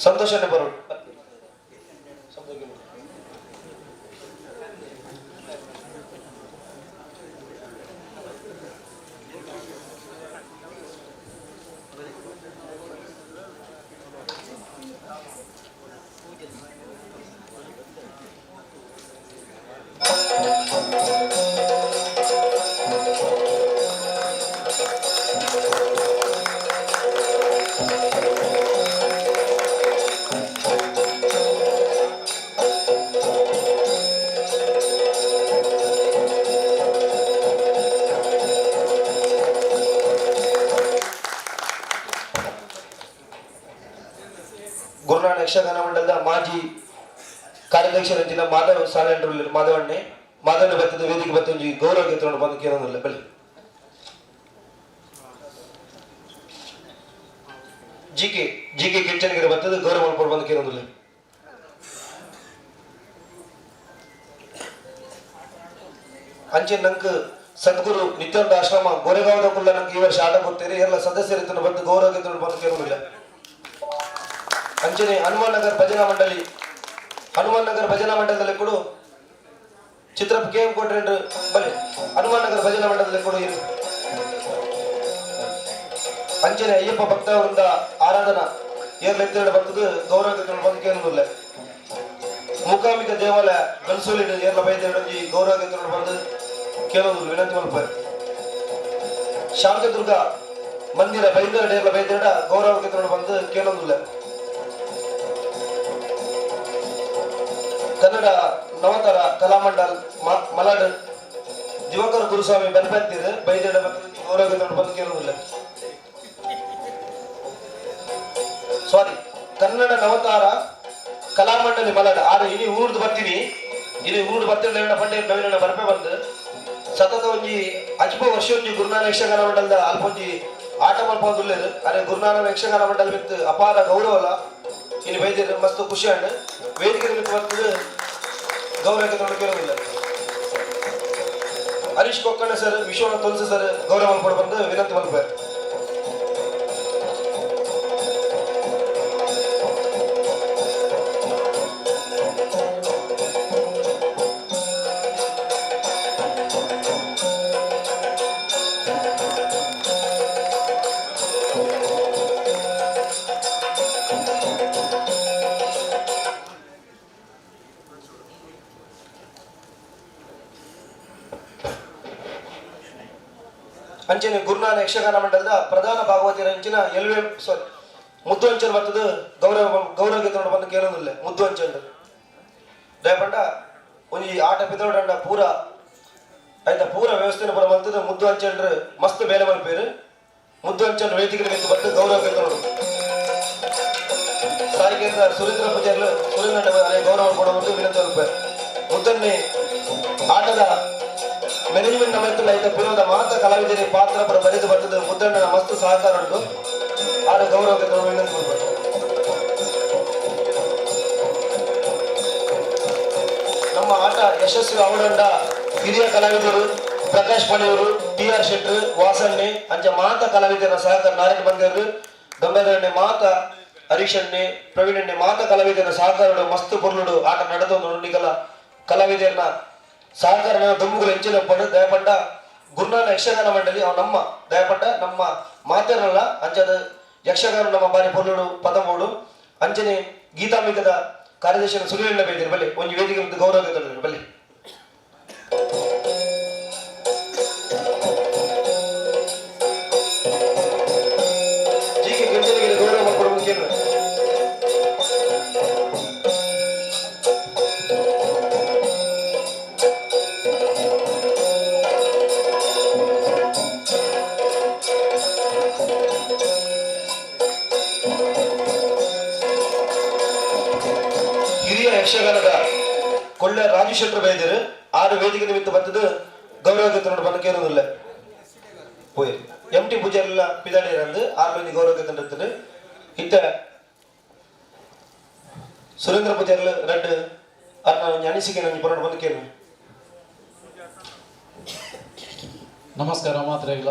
ಸಂತೋಷನೇ ಬರೋದು. ಗುರುನಾನಕ್ ಯಕ್ಷಗಾನ ಮಂಡಲದ ಮಾಜಿ ಕಾರ್ಯಾಧ್ಯಕ್ಷರಂಚಿನ ಮಾಧವ್ ಸಾಲೆಂಡ್ರು ಮಾಧವಣ್ಣ ಬರ್ತದ ವೇದಿಕೆ ಬತ್ತೊಂಜಿ ಗೌರವ ಗೆತ್ತೊಂಡು ಬಂದು ಕೇಳೋದಿಲ್ಲ ಬಲ್ಲಿ ಜಿಕೆ ಕಿಚ್ಚನಿಗೆ ಬರ್ತದ ಗೌರವ ಮಾಡ್ಕೊಂಡು ಬಂದು ಕೇಳೋದಿಲ್ಲ. ಅಂಚೆ ನಂಗೆ ಸದ್ಗುರು ನಿತ್ಯಾನಂದ ಆಶ್ರಮ ಗೋರೆಗಾಂವದ ಕುಲ್ಲ ನಂಗೆ ಈ ವರ್ಷ ಆಟ ಕೊಡ್ತೀರಿ ಎಲ್ಲ ಸದಸ್ಯರಿದ್ದನ್ನು ಬಂದು ಗೌರವ ಗೆತ್ತೊಂಡು ಬಂದು ಕೇಳೋದಿಲ್ಲ. ಅಂಚನೆ ಹನುಮಾನ್ ನಗರ್ ಭಜನಾ ಮಂಡಲದಲ್ಲಿ ಕೂಡ ಚಿತ್ರಪ್ಪ KM ಕೋಟ್ರೆ ಬಲೆ ಹನುಮಾನ್ ನಗರ್ ಭಜನಾ ಮಂಡಲದಲ್ಲಿ ಕೂಡ ಇರು. ಅಂಚನೆ ಅಯ್ಯಪ್ಪ ಭಕ್ತವರಿಂದ ಆರಾಧನಾ ಏರ್ಲೆತ್ತಿರಡು ಬರ್ತದೆ ಗೌರವ ಗೆತ್ತೊಂಡು ಬಂದು ಕೇಳೋದಿಲ್ಲ. ಮೂಕಾಂಬಿಕ ದೇವಾಲಯ ಗನ್ಸೂಲಿನ ಏರ್ಲ ಬೈದೆರಡು ಗೌರವ ಗೆತ್ತೊಂಡು ಬಂದು ಕೇಳೋದಿಲ್ಲ ವಿನಂತಿ ಮಲ್ಪ. ಶಾಂತದುರ್ಗ ಮಂದಿರ ಬೈಂದರ ಏರ್ಲ ಬೈದೆರಡ ಗೌರವ ಗೆತ್ತೊಂಡು ಬಂದು ಕೇಳೋದಿಲ್ಲ. ಕನ್ನಡ ನವತರ ಕಲಾಮಂಡಲ್ ಮಲಾಡ್ ದಿವಾಕರ ಗುರುಸ್ವಾಮಿ ಬೆನ್ಪತ್ತಿರು ಬೈದೇಡ ಗೌರವ ಬಂದು ಕೇಳುವುದಿಲ್ಲ. ಕನ್ನಡ ನವತಾರ ಕಲಾಮಂಡಲಿ ಮಲಾಡ್ ಆದ್ರೆ ಇನಿ ಊರ್ದು ಬರ್ತೀನಿ ಪಂಡೆ ನವೀನ ಬರ್ಪೆ ಬಂದು ಸತತ ಒಂಜಿ ಅಜ್ಬ ವರ್ಷ ಒಂಜಿ ಗುರುನಾನಕ್ ಯಕ್ಷಗಾನ ಮಂಡಲದ ಅಲ್ಪೊಂಜಿ ಆಟ ಮಲ್ಪೊಂದುಲ್ಲೇರು ಅರೆ ಗುರುನಾನಕ್ ಯಕ್ಷಗಾನ ಮಂಡಲ ಬಿತ್ತು ಅಪಾರ ಗೌರವಲ ಇನ್ನು ಬೈದೇರು ಮಸ್ತ್ ಖುಷಿ ಹಣ್ಣು ವೇದಿಕೆ ಬಿತ್ತು ಬರ್ತದೆ ಗೌರವಕ್ಕೆ ತೊಂದರೆ ಕೇಳೋದಿಲ್ಲ. ಹರೀಶ್ ಕೊಕ್ಕಣ್ಣ ಸರ್ ವಿಶ್ವನಾಥ್ ತುಳಸಿ ಸರ್ ಗೌರವ ಮಲ್ಪಡು ಬಂದು ವಿನಂತಿ ಮಲ್ಪೆ. ಅಂಚನೆ ಗುರುನಾನಕ್ ಯಕ್ಷಗಾನ ಮಂಡಲದ ಪ್ರಧಾನ ಭಾಗವತಿಯರ ಅಂಚಿನ ಮುದ್ದು ಅಂಚನ್ ಬರ್ತದ ಗೌರವ ಗೆತ್ತೊಂಡು ಬಂದು ಕೇಳೋದಿಲ್ಲ. ಮುದ್ದು ಅಂಚನ್ ದಯಪಂಡ ಒಂಜಿ ಆಟ ಪಿದೋಡಂಡ ಪೂರ ವ್ಯವಸ್ಥೆ ಬರ ಬರ್ತದ. ಮುದ್ದು ಅಂಚನ್ರು ಮಸ್ತ್ ಬೇಲೆ ಮಲ್ಪೇರು ಮುದ್ದು ಅಂಚನ್ ವೇದಿಕೆ ನಿಂತು ಬಂದು ಗೌರವ ಗೆತ್ತೋಡು ಸಾಯಿ ಕೇಂದ್ರ ಸುರೇಂದ್ರ ಪೂಜಾರ್ಲು ಗೌರವ ಕೊಡುವುದು ವಿನಂತಿ ಮಲ್ಪೆ. ಮುದ್ದನ್ನೇ ಆಟದ ಮ್ಯಾನೇಜ್ಮೆಂಟ್ ನಮ್ಮತ್ತಲ್ಲ ಐತ ಪಿರೋದ ಮಾತ ಕಲಾವಿದರಿಗೆ ಪಾತ್ರ ಬರೆದು ಬರ್ತದೆ. ಮುದ್ದಣ್ಣನ ಮಸ್ತ್ ಸಹಕಾರ ಉಂಟು ಆಡ ಗೌರವಕ್ಕೆ ವಿನಂತಿ ಕೊಡ್ಬೇಕು. ನಮ್ಮ ಆಟ ಯಶಸ್ವಿ ಅವಡಂಡ ಹಿರಿಯ ಕಲಾವಿದರು ಪ್ರಕಾಶ್ ಪಣಿಯವರು TR ಶೆಟ್ರು ವಾಸಣ್ಣೆ ಅಂಚ ಮಾತ ಕಲಾವಿದರ ಸಹಕಾರ ನಾರಾಯಣ ಬಂದೇರು ಗಂಗಾಧರಣ್ಣೆ ಮಾತ ಹರೀಶಣ್ಣೆ ಪ್ರವೀಣಣ್ಣೆ ಮಾತ ಕಲಾವಿದರ ಸಹಕಾರ ಮಸ್ತ್ ಪೊರ್ಲುಡು ಆಟ ನಡೆದೊಂದು ಕಲಾವಿದರನ್ನ ಸಹಕಾರ ದುಮ್ಮುಗಳು ಹೆಂಚಿನ ಪಡು ದಯಪಂಡ ಗುರುನಾನಕ್ ಯಕ್ಷಗಾನ ಮಂಡಳಿ ಅವ ನಮ್ಮ ದಯಪಂಡ ನಮ್ಮ ಮಾತೇನಲ್ಲ ಅಂಚದ ಯಕ್ಷಗಾನ ನಮ್ಮ ಬಾರಿ ಪೊರ್ಲುಡು ಪದಮೂಡು ಅಂಚನೆ ಗೀತಾಂಬಿಕದ ಕಾರ್ಯದರ್ಶಿ ಸುರೇಣ ಬೇದಿರು ಬಲ್ಲಿ ಒಂದು ವೇದಿಕೆ ಗೌರವ ಬಲ್ಲಿ. ಜಿಕೆ ಹಿರಿಯ ಯಕ್ಷಗಾನದ ಕೊಳ್ಳ ರಾಜು ಶೆಟ್ಟರ್ ವೈದ್ಯರು 6 ವೇದಿಕೆ ನಿಮಿತ್ತ ಬಂದದ್ದು ಗೌರವ ಬಂದಕ್ಕೆ ಇರೋದಿಲ್ಲ போய் எம்டி பூஜைல பிதாடி இருந்து 6 மணி கௌரவ கண்டத்துட்டு இத்த ಸುರೇಂದ್ರ ಪೂಜಾರಿಲ 2 ಅನ್ನ ಜ್ಞಾನಿಸಿಕೆ ನಾನು ಪರಣ ಬಂದು ಕೇಳು. ನಮಸ್ಕಾರ ಮಾತ್ರೆಗಳ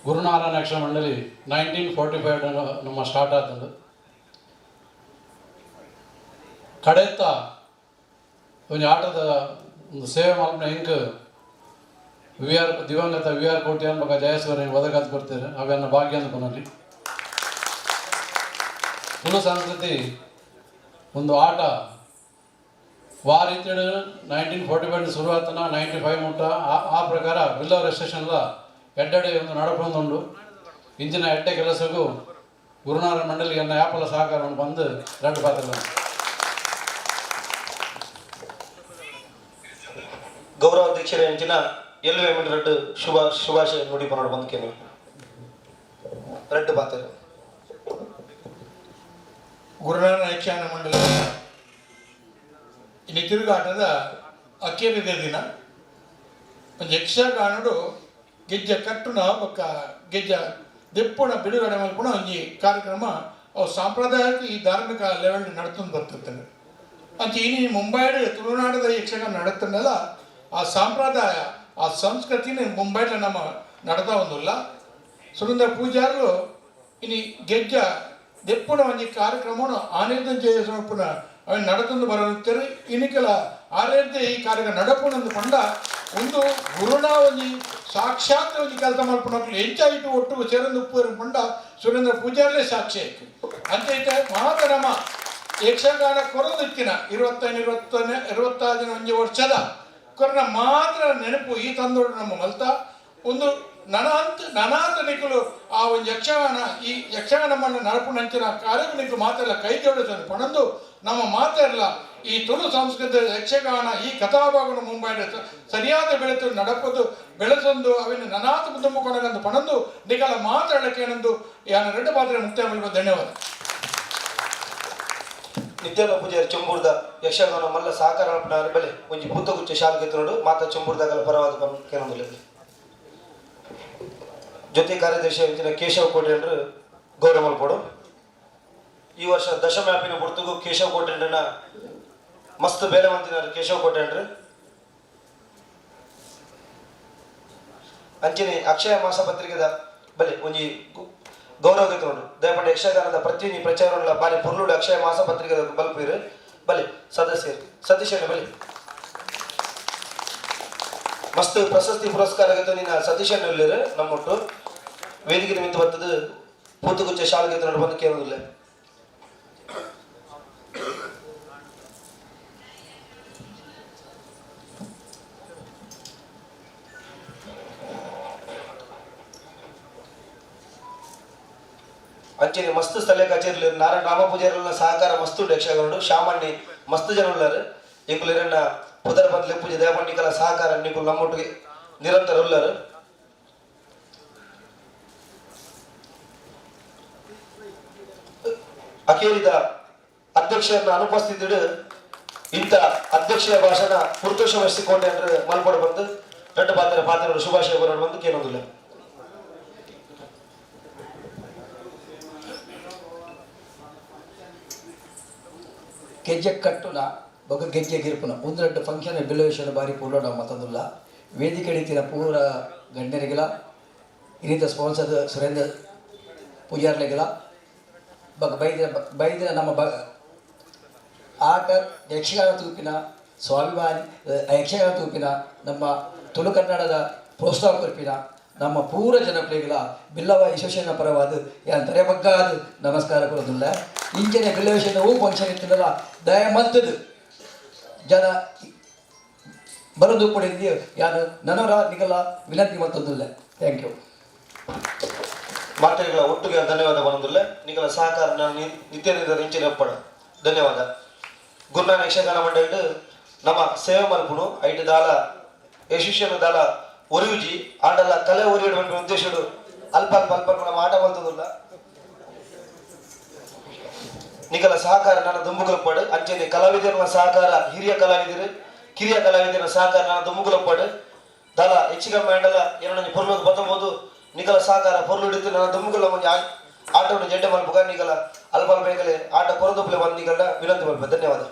ಗುರುನಾರಾಯಣ ಯಕ್ಷ ಮಂಡಳಿ 1945 ನಮ್ಮ ಸ್ಟಾರ್ಟ್ ಆದದ್ದು. ಕಡೆತ್ತ ಒಂದು ಆಟದ ಒಂದು ಸೇವೆ ಮಾಡ್ಕೊಂಡು ಹೆಂಗೆ ದಿವಂಗತ ವಿ ಆರ್ ಕೋಟಿ ಅನ್ಬೇಕ ಜಯಸ್ವರ ಒದಗಾದ್ ಕೊಡ್ತಾರೆ ಅವೆಲ್ಲ ಭಾಗ್ಯ ಅನ್ಕೊನಲ್ಲಿ ತುಳು ಸಂಸ್ಕೃತಿ ಒಂದು ಆಟ ವಾರ ಇತ್ತೇಳು 1945 ಶುರುವಾತನ 95 ಮುಟ್ಟ ಆ ಪ್ರಕಾರ ಬಿಲ್ಲವರ ಸ್ಟೇಷನ್ಲ ಎಡ್ಡೆಡೆ ಒಂದು ನಡಪೊಂದುಂಡು ಇಂಚಿನ ಎಡ್ಡೆ ಕೆಲಸಕ್ಕೂ ಗುರುನಾರಾಯಣ ಮಂಡಳಿ ಅನ್ನ ಯಾಪಲ ಸಹಕಾರವನ್ನು ಬಂದು 2 ಪಾತ್ರ ಗೌರವ ಅಧ್ಯಕ್ಷರ ಎಂಚಿನ ಎಲ್ಲವೇ ಮಿಡ್ 2 ಶುಭಾಶಯ ನುಡಿ ಪನ್ನಡ ಬಂದು ಕೇಳು 2 ಪಾತ್ರ ಗುರುನಾರಾಯಣ ಯಕ್ಷಗಾನ ಮಂಡಳಿ ಇನ್ನು ತಿರುಗಾಟದ ಅಕ್ಕೇರಿದ ದಿನ ಒಂದು ಯಕ್ಷಗಾನಡು ಗೆಜ್ಜ ಕಟ್ಟುನ ಬೊಕ್ಕ ಗೆಜ್ಜ ದೆಪ್ಪುಣ ಬಿಡುಗಡೆ ಮಲ್ಪುಣ ಒಂಜಿ ಕಾರ್ಯಕ್ರಮ ಅವು ಸಾಂಪ್ರದಾಯಿಕ ಈ ಧಾರ್ಮಿಕ ಲೆವೆಲ್ ನಡ್ಕೊಂಡು ಬರ್ತಿರ್ತಾರೆ ಅಂಚೆ ಇನ್ನು ಮುಂಬೈಡ್ ತುಳುನಾಡದ ಯಕ್ಷಗಾನ ನಡತ್ತನಲ್ಲ ಆ ಸಂಪ್ರದಾಯ ಆ ಸಂಸ್ಕೃತಿನ ಮುಂಬೈಲ ನಮ್ಮ ನಡೆದ ಒಂದಿಲ್ಲ ಸುರೇಂದ್ರ ಪೂಜಾರ್ಲು ಇನ್ನು ಗೆಜ್ಜ ದೆಪ್ಪುಣ ಒಂಜಿ ಕಾರ್ಯಕ್ರಮವನ್ನು ಆನೇರ್ದ ಜಯಪುನ ಅವು ನಡತಂದು ಬರುತ್ತಾರೆ ಇನ್ನಿಕೆಲ ಆರೇರ್ದೆ ಈ ಕಾರ್ಯಕ್ರಮ ನಡಪುಣಂದು ಪಂಡ ಒಂದು ಗುರುಣ ಒಂಜಿ ಸಾಕ್ಷಾತ್ ಒಂಜಿ ಕೆಲಸ ಮಾಡ್ಪುಣಕ್ಲು ಹೆಚ್ಚಾಯಿತು ಒಟ್ಟು ಸೇರಂದು ಉಪ್ಪು ಪಂಡ ಸುರೇಂದ್ರ ಪೂಜಾರ್ಲೇ ಸಾಕ್ಷಿ ಆಯ್ತು ಅಂತೈತೆ ಮಹಾತನಮ ಯಕ್ಷಗಾನ ಕೊರದಿಕ್ಕಿನ 25-26 ಒಂಜಿ ವರ್ಷದ ಕೊರನ ಮಾತ್ರ ನೆನಪು ಈ ತಂದೋಡು ನಮ್ಮ ಮಲ್ತ ಒಂದು ನನಾಂತ ನಿಕಲು ಆ ಒಂದು ಯಕ್ಷಗಾನ ಈ ಯಕ್ಷಗಾನ ಮಣ್ಣ ನಡಪುಣಂಚಿನ ಕಾರ್ಯಕ್ರಮಕ್ಕೆ ಮಾತೆಲ್ಲ ಕೈ ಜೋಡಿಸಲು ಪಣಂದು ನಮ್ಮ ಮಾತೆಲ್ಲ ಈ ತುಳು ಸಂಸ್ಕೃತಿ ಯಕ್ಷಗಾನ ಈ ಕಥಾಭಾಗವನ್ನು ಮುಂಬೈ ಸರಿಯಾದ ಬೆಳೆತು ನಡಪದು ಬೆಳೆಸೊಂದು ಅವಿನ ನನಾತ ತುಂಬಿಕೊಂಡಂದು ಪಣಂದು ನಿಕಲ ಮಾತಾಡಕ್ಕೆ ಏನಂದು ಯಾನ 2 ಪಾತ್ರೆ ಮುಕ್ತಾಯ ಮಾಡುವ ಧನ್ಯವಾದ. ನಿತ್ಯಾನ ಪೂಜಾರಿ ಚಂಬೂರ್ದ ಯಕ್ಷಗಾನ ಮಲ್ಲ ಸಹಕಾರ ಬೆಲೆ ಒಂಜಿ ಪೂತಗುಚ್ಚ ಶಾಲೆಗೆ ನೋಡು ಮಾತಾ ಚಂಬೂರ್ದಾಗಲ ಪರವಾದ ಕೇಳೋದಿಲ್ಲ. ಜೊತೆ ಕಾರ್ಯದರ್ಶಿ ಅಂಚಿನ ಕೇಶವ ಕೋಟೆಂಡ್ರು ಗೌರವ ಮಲ್ಪಡು. ಈ ವರ್ಷ ದಶಮ್ಯಾಪಿನ ಬುಡ್ತುಗು ಕೇಶವ ಕೋಟೆಂಡ್ರನ ಮಸ್ತ್ ಬೇಲೆ ಮಂತಿನ ಕೇಶವ ಕೋಟೆಂಡ್ರು ಅಂಚಿನ ಅಕ್ಷಯ ಮಾಸ ಪತ್ರಿಕೆದ ಬಲೆ ಒಂಜಿ ಗೌರವ ನೋಡು ದಯಪಂಡ ಯಕ್ಷಗಾನದ ಪ್ರತಿಯೊಂದು ಪ್ರಚಾರ ಬಾರಿ ಪುರ್ಲುಡು ಅಕ್ಷಯ ಮಾಸ ಪತ್ರಿಕೆದ ಬಲ್ಪಿರು ಬಲೆ ಸದಸ್ಯರು ಸತೀಶನ ಬಲೆ ಮಸ್ತ್ ಪ್ರಶಸ್ತಿ ಪುರಸ್ಕಾರ ನಿನ್ನ ಸತೀಶನ್ ಇಲ್ಲಿರು ನಮ್ಮೊಟ್ಟು ವೇದಿಕೆ ನಿಮಿತ್ತ ಬರ್ತದ ಪೂತುಗುಚ್ಚ ಶಾಲೆಗೆ ನೋಡಿ ಬಂದು ಕೇಳೋದಿಲ್ಲ. ಅಂಚನೆ ಮಸ್ತ್ ಸ್ಥಳೀಯ ಕಚೇರಿ ನಾರಾಯಣ ರಾಮ ಪೂಜಾರಿ ಸಹಕಾರ ಮಸ್ತ್ ಉಂಟು ಯಕ್ಷಗಾನ ಶಾಮಣ್ಣಿ ಮಸ್ತ್ ಜನ ಉಳ್ಳಾರು ಇಂಕುಲಿರನ್ನ ಪುದರ್ ಬಂದ್ಲೆ ಪೂಜೆ ದೇವಪಂಡಿಕಲ ಸಹಕಾರ ನಿಕುಲು ನಮ್ಮೊಟ್ಟಿಗೆ ನಿರಂತರ ಉಳ್ಳಾರು. ಅಖೇರಿದ ಅಧ್ಯಕ್ಷರನ್ನ ಅನುಪಸ್ಥಿತಿಡು ಇಂಥ ಅಧ್ಯಕ್ಷರ ಭಾಷಣ ಪುರ್ತೋಷ ವಹಿಸಿಕೊಂಡೆ ಅಂದ್ರೆ ಮಲ್ಪಡ ಬಂದು 2 ಪಾತ್ರ ಶುಭಾಶಯ ಬರೋಣ ಬಂದು ಕೇಳೋದಿಲ್ಲ. ಗೆಜ್ಜೆ ಕಟ್ಟುನ ಬೊಕ ಗೆಜ್ಜೆ ಗಿರ್ಪುನ 1-2 ಫಂಕ್ಷನ್ ಬಿಲವೇಶನ ಬಾರಿ ಪೂರ್ಣ ಮತದುಲ್ಲ ವೇದಿಕೆ ರೀತಿಯ ಪೂರ ಗಣ್ಯರಿಗೆಲ ಇನ್ನಿತ ಸ್ಪಾನ್ಸರ್ ಸುರೇಂದ್ರ ಪೂಜಾರ್ಲೆಗೆಲ ಬೊಕ ಬೈದಿನ ನಮ್ಮ ಆಟ ಯಕ್ಷಗಾನ ತೂಪಿನ ಸ್ವಾಭಿಮಾನಿ ಯಕ್ಷಗಾನ ತೂಪಿನ ನಮ್ಮ ತುಳು ಕನ್ನಡದ ಪ್ರೋತ್ಸಾಹ ಕೊರ್ಪಿನ ನಮ್ಮ ಪೂರ ಜನಪ್ರಿಯಗಳ ಬಿಲ್ಲವ ಯಶಸ್ವಿನ ಪರವಾದ ಯಾನ್ ತರೆ ಬಗ್ಗಾದ ನಮಸ್ಕಾರ ಕೊಡೋದಿಲ್ಲ. ಇಂಚಿನ ಬಿಲ್ಲವೇಶನ ಹೂ ಫಂಕ್ಷನ್ ಇತ್ತಿನಲ್ಲ ದಯ ಮತ್ತದು ಜನ ಬರೋದು ಪಡೆದು ಯಾರು ನನವರ ನಿಗಲ ವಿನಂತಿ ಮತ್ತೊಂದಿಲ್ಲ. Thank you. ಮಾತೆಗಳ ಒಟ್ಟಿಗೆ ಧನ್ಯವಾದ ಬರೋದಿಲ್ಲ ನಿಗಲ ಸಹಕಾರ ನಾನು ನಿತ್ಯ ಇಂಚಿನ ಒಪ್ಪಡ ಧನ್ಯವಾದ. ಗುರುನಾರಾಯಣ ಯಕ್ಷಗಾನ ಮಂಡಳಿ ನಮ್ಮ ಸೇವೆ ಮಲ್ಪುನು ಐದು ದಾಲ ಯಶಸ್ವಿನ ದಾಲ ಒರಿಯುಜಿ ಆಂಡಲ ಕಲೆ ಒರಿಯಡು ಉದ್ದೇಶಡು ಅಲ್ಪ ಅಲ್ಪ ಅಲ್ಪ ನಮ್ಮ ಆಟ ಬರ್ತದಿಲ್ಲ ನಿಕಲ ಸಹಕಾರ ನನ್ನ ದುಂಬುಗಲಪಾಡು ಅಂಚನೆ ಕಲಾವಿದರ ಸಹಕಾರ ಹಿರಿಯ ಕಲಾವಿದರು ಕಿರಿಯ ಕಲಾವಿದರ ಸಹಕಾರ ನನ್ನ ದುಂಬುಗಲಪಾಡು ದಾಲ ಹೆಚ್ಚಿಗೆ ಮಂಡಲ ಏನೋ ಪೊರ್ಲೋದು ಬತ್ತಬಹುದು ನಿಕಲ ಸಹಕಾರ ಪೊರ್ಲು ಹಿಡಿದು ನನ್ನ ದುಂಬುಗಲ ಒಂದು ಆಟವನ್ನು ಜಡ್ಡೆ ಮಲ್ಪಗ ನಿಕಲ ಅಲ್ಪ ಬೇಗಲೆ ಆಟ ಕೊರದೊಪ್ಪಲೆ ಬಂದು ನಿಕಲ ವಿನಂತಿ ಮಲ್ಪ ಧನ್ಯವಾದ.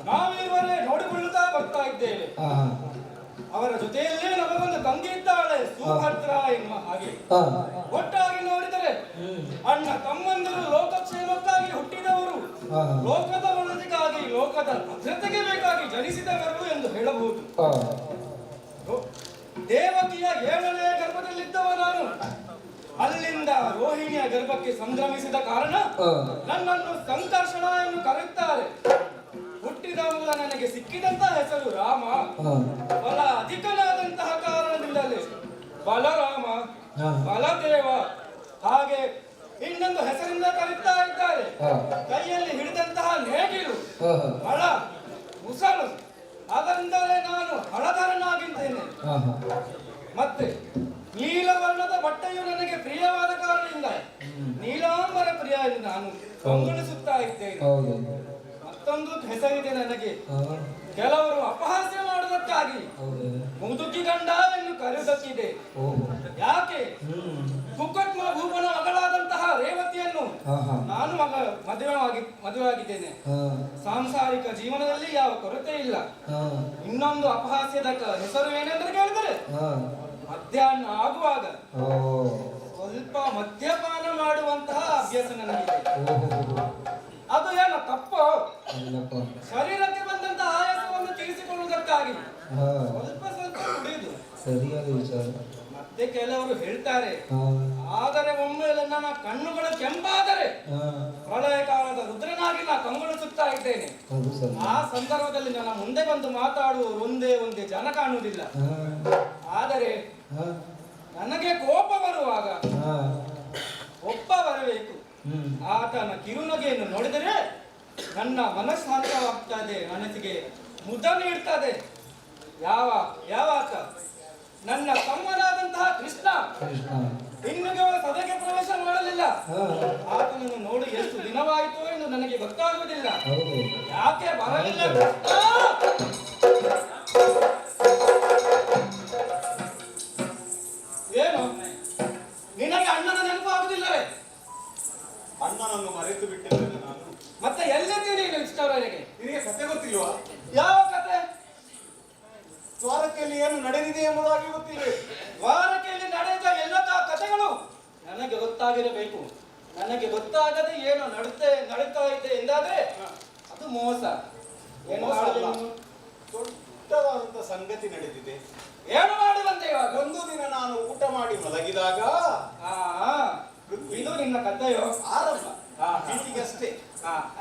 ನಾವಿರುವರೆ ನೋಡಿಕೊಳ್ಳುತ್ತಾ ಬರ್ತಾ ಇದ್ದೇವೆ. ಅವರ ಜೊತೆಯಲ್ಲೇ ನಮಗೊಂದು ತಂಗಿ ಇದ್ದಾಳೆ, ಸುಭದ್ರ ಎನ್ನುವ ಹಾಗೆ. ಒಟ್ಟಾಗಿ ನೋಡಿದರೆ ಅಣ್ಣ ತಮ್ಮಂದಿರು ಲೋಕಕ್ಷೇಮಕ್ಕಾಗಿ ಹುಟ್ಟಿದವರು, ಲೋಕದ ಒಳಿತಿಗಾಗಿ, ಲೋಕದ ಭದ್ರತೆಗೆ ಬೇಕಾಗಿ ಜನಿಸಿದವರು ಎಂದು ಹೇಳಬಹುದು. ದೇವಕಿಯ 7ನೇ ಗರ್ಭದಲ್ಲಿದ್ದವ ನಾನು. ಅಲ್ಲಿಂದ ರೋಹಿಣಿಯ ಗರ್ಭಕ್ಕೆ ಸಂಕ್ರಮಿಸಿದ ಕಾರಣ ನನ್ನನ್ನು ಸಂಕರ್ಷಣ ಎಂದು ಕರೆಯುತ್ತಾರೆ. ಹುಟ್ಟಿದವಾಗ ನನಗೆ ಸಿಕ್ಕಿದಂತಹ ಹೆಸರು ರಾಮ. ಬಲ ಅಧಿಕನಾದಂತಹ ಕಾರಣದಿಂದಲೇ ಬಲರಾಮ, ಬಲದೇವ ಹಾಗೆ ಇನ್ನೊಂದು ಹೆಸರಿಂದ ಕರೀತಾ ಇದ್ದಾರೆ. ಕೈಯಲ್ಲಿ ಹಿಡಿದಂತಹ ನೇಗಿಲು, ಹಳ, ಮುಸಳು ಅದರಿಂದಲೇ ನಾನು ಹಳಧರನಾಗಿದ್ದೇನೆ. ಮತ್ತೆ ನೀಲವರ್ಣದ ಬಟ್ಟೆಯು ನನಗೆ ಪ್ರಿಯವಾದ ಕಾರಣದಿಂದ ನೀಲಾಂಬರ ಪ್ರಿಯ ಎಂದು ನಾನು ಕಂಗೊಳಿಸುತ್ತಾ ಇದ್ದೇನೆ. ಮತ್ತೊಂದು ಹೆಸರಿದೆ ನನಗೆ. ಕೆಲವರು ಅಪಹಾಸ್ಯ ಮಾಡುವುದಕ್ಕಾಗಿ ಮುದುಕಿ ಗಂಡ ಎಂದು ಕರೆಯುವುದಕ್ಕಿದೆ. ಯಾಕೆ ಕುಕ್ಕಟ್ಮ ಭೂಪನ ಮಗಳಾದಂತಹ ರೇವತಿಯನ್ನು ನಾನು ಮದುವೆಯಾಗಿದ್ದೇನೆ. ಸಾಂಸಾರಿಕ ಜೀವನದಲ್ಲಿ ಯಾವ ಕೊರತೆ ಇಲ್ಲ. ಇನ್ನೊಂದು ಅಪಹಾಸ್ಯದ ಹೆಸರು ಏನೆಂದ್ರೆ ಕೇಳಿದರೆ ಮಧ್ಯಾಹ್ನ ಆಗುವಾಗ ಸ್ವಲ್ಪ ಮದ್ಯಪಾನ ಮಾಡುವಂತಹ ಅಭ್ಯಾಸ ನನಗಿದೆ. ಅದು ಏನೋ ತಪ್ಪು? ಶರೀರಕ್ಕೆ ಬಂದಂತಹ ಆಯಾಸವನ್ನು ತೀರಿಸಿಕೊಳ್ಳುವುದಕ್ಕಾಗಿ ಸ್ವಲ್ಪ ಸ್ವಲ್ಪ ಕುಡಿಯುವುದು ಸರಿಯಾದ ವಿಚಾರ. ಮತ್ತೆ ಕೆಲವರು ಹೇಳ್ತಾರೆ, ಆದರೆ ಒಮ್ಮೆ ನನ್ನ ಕಣ್ಣುಗಳು ಕೆಂಪಾದರೆ ಪ್ರಳಯ ಕಾಲದ ರುದ್ರನಾಗಿ ನಾ ಕಂಗೊಳಿಸುತ್ತಾ ಇದ್ದೇನೆ. ಆ ಸಂದರ್ಭದಲ್ಲಿ ನನ್ನ ಮುಂದೆ ಬಂದು ಮಾತಾಡುವವರು ಒಂದೇ ಜನ ಕಾಣುವುದಿಲ್ಲ. ಆದರೆ ನನಗೆ ಕೋಪ ಬರುವಾಗ ಒಬ್ಬ ಬರಬೇಕು. ಆತನ ಕಿರುನಗೆಯನ್ನು ನೋಡಿದರೆ ನನ್ನ ಮನಸ್ಸಾಂತವಾಗ್ತದೆ, ಮನಸ್ಸಿಗೆ ಮುದ ನೀಡ್ತದೆ. ಯಾವಾತ ನನ್ನ ತಮ್ಮನಾದಂತಹ ಕೃಷ್ಣ ಇನ್ನೂ ಸಭೆಗೆ ಪ್ರವೇಶ ಮಾಡಲಿಲ್ಲ. ಆತನನ್ನು ನೋಡಿ ಎಷ್ಟು ದಿನವಾಯಿತು ಎಂದು ನನಗೆ ಗೊತ್ತಾಗುವುದಿಲ್ಲ. ಯಾಕೆ ಬರಲಿಲ್ಲ ಏನು ನಿನಗೆ ಅಣ್ಣನ ನೆನಪು ಆಗುದಿಲ್ಲವೇ? ಅಣ್ಣನನ್ನು ಮರೆತು ಬಿಟ್ಟಿದ್ದೇನೆ ನಾನು. ಮತ್ತೆ ಎಲ್ಲಿದ್ದೀನಿ ನೀನು ಇಷ್ಟವರೆಗೆ? ನಿನಗೆ ಕತೆ ಗೊತ್ತಿಲ್ವಾ? ಯಾವ ಕತೆ? ದ್ವಾರಕೆಯಲ್ಲಿ ಏನು ನಡೆದಿದೆ ಎಂಬುದಾಗಿ ಗೊತ್ತಿಲ್ಲ. ದ್ವಾರಕೆಯಲ್ಲಿ ನಡೆದ ಎಲ್ಲ ಕಥೆಗಳು ನನಗೆ ಗೊತ್ತಾಗಿರಬೇಕು. ನನಗೆ ಗೊತ್ತಾಗದೆ ಏನು ನಡೀತಾ ಇದೆ ಎಂದಾದ್ರೆ ಅದು ಮೋಸ. ಏನು ದೊಡ್ಡದಾದಂತ ಸಂಗತಿ ನಡೆದಿದೆ. ಏನು ಮಾಡಿ ಬಂದೆ ಇವಾಗ? ಒಂದು ದಿನ ನಾನು ಊಟ ಮಾಡಿ ಮಲಗಿದಾಗ ಇದು ನಿನ್ನ ಕಥೆಯೋ? ಆರಂಭ ಬೀಟಿಗಷ್ಟೇ.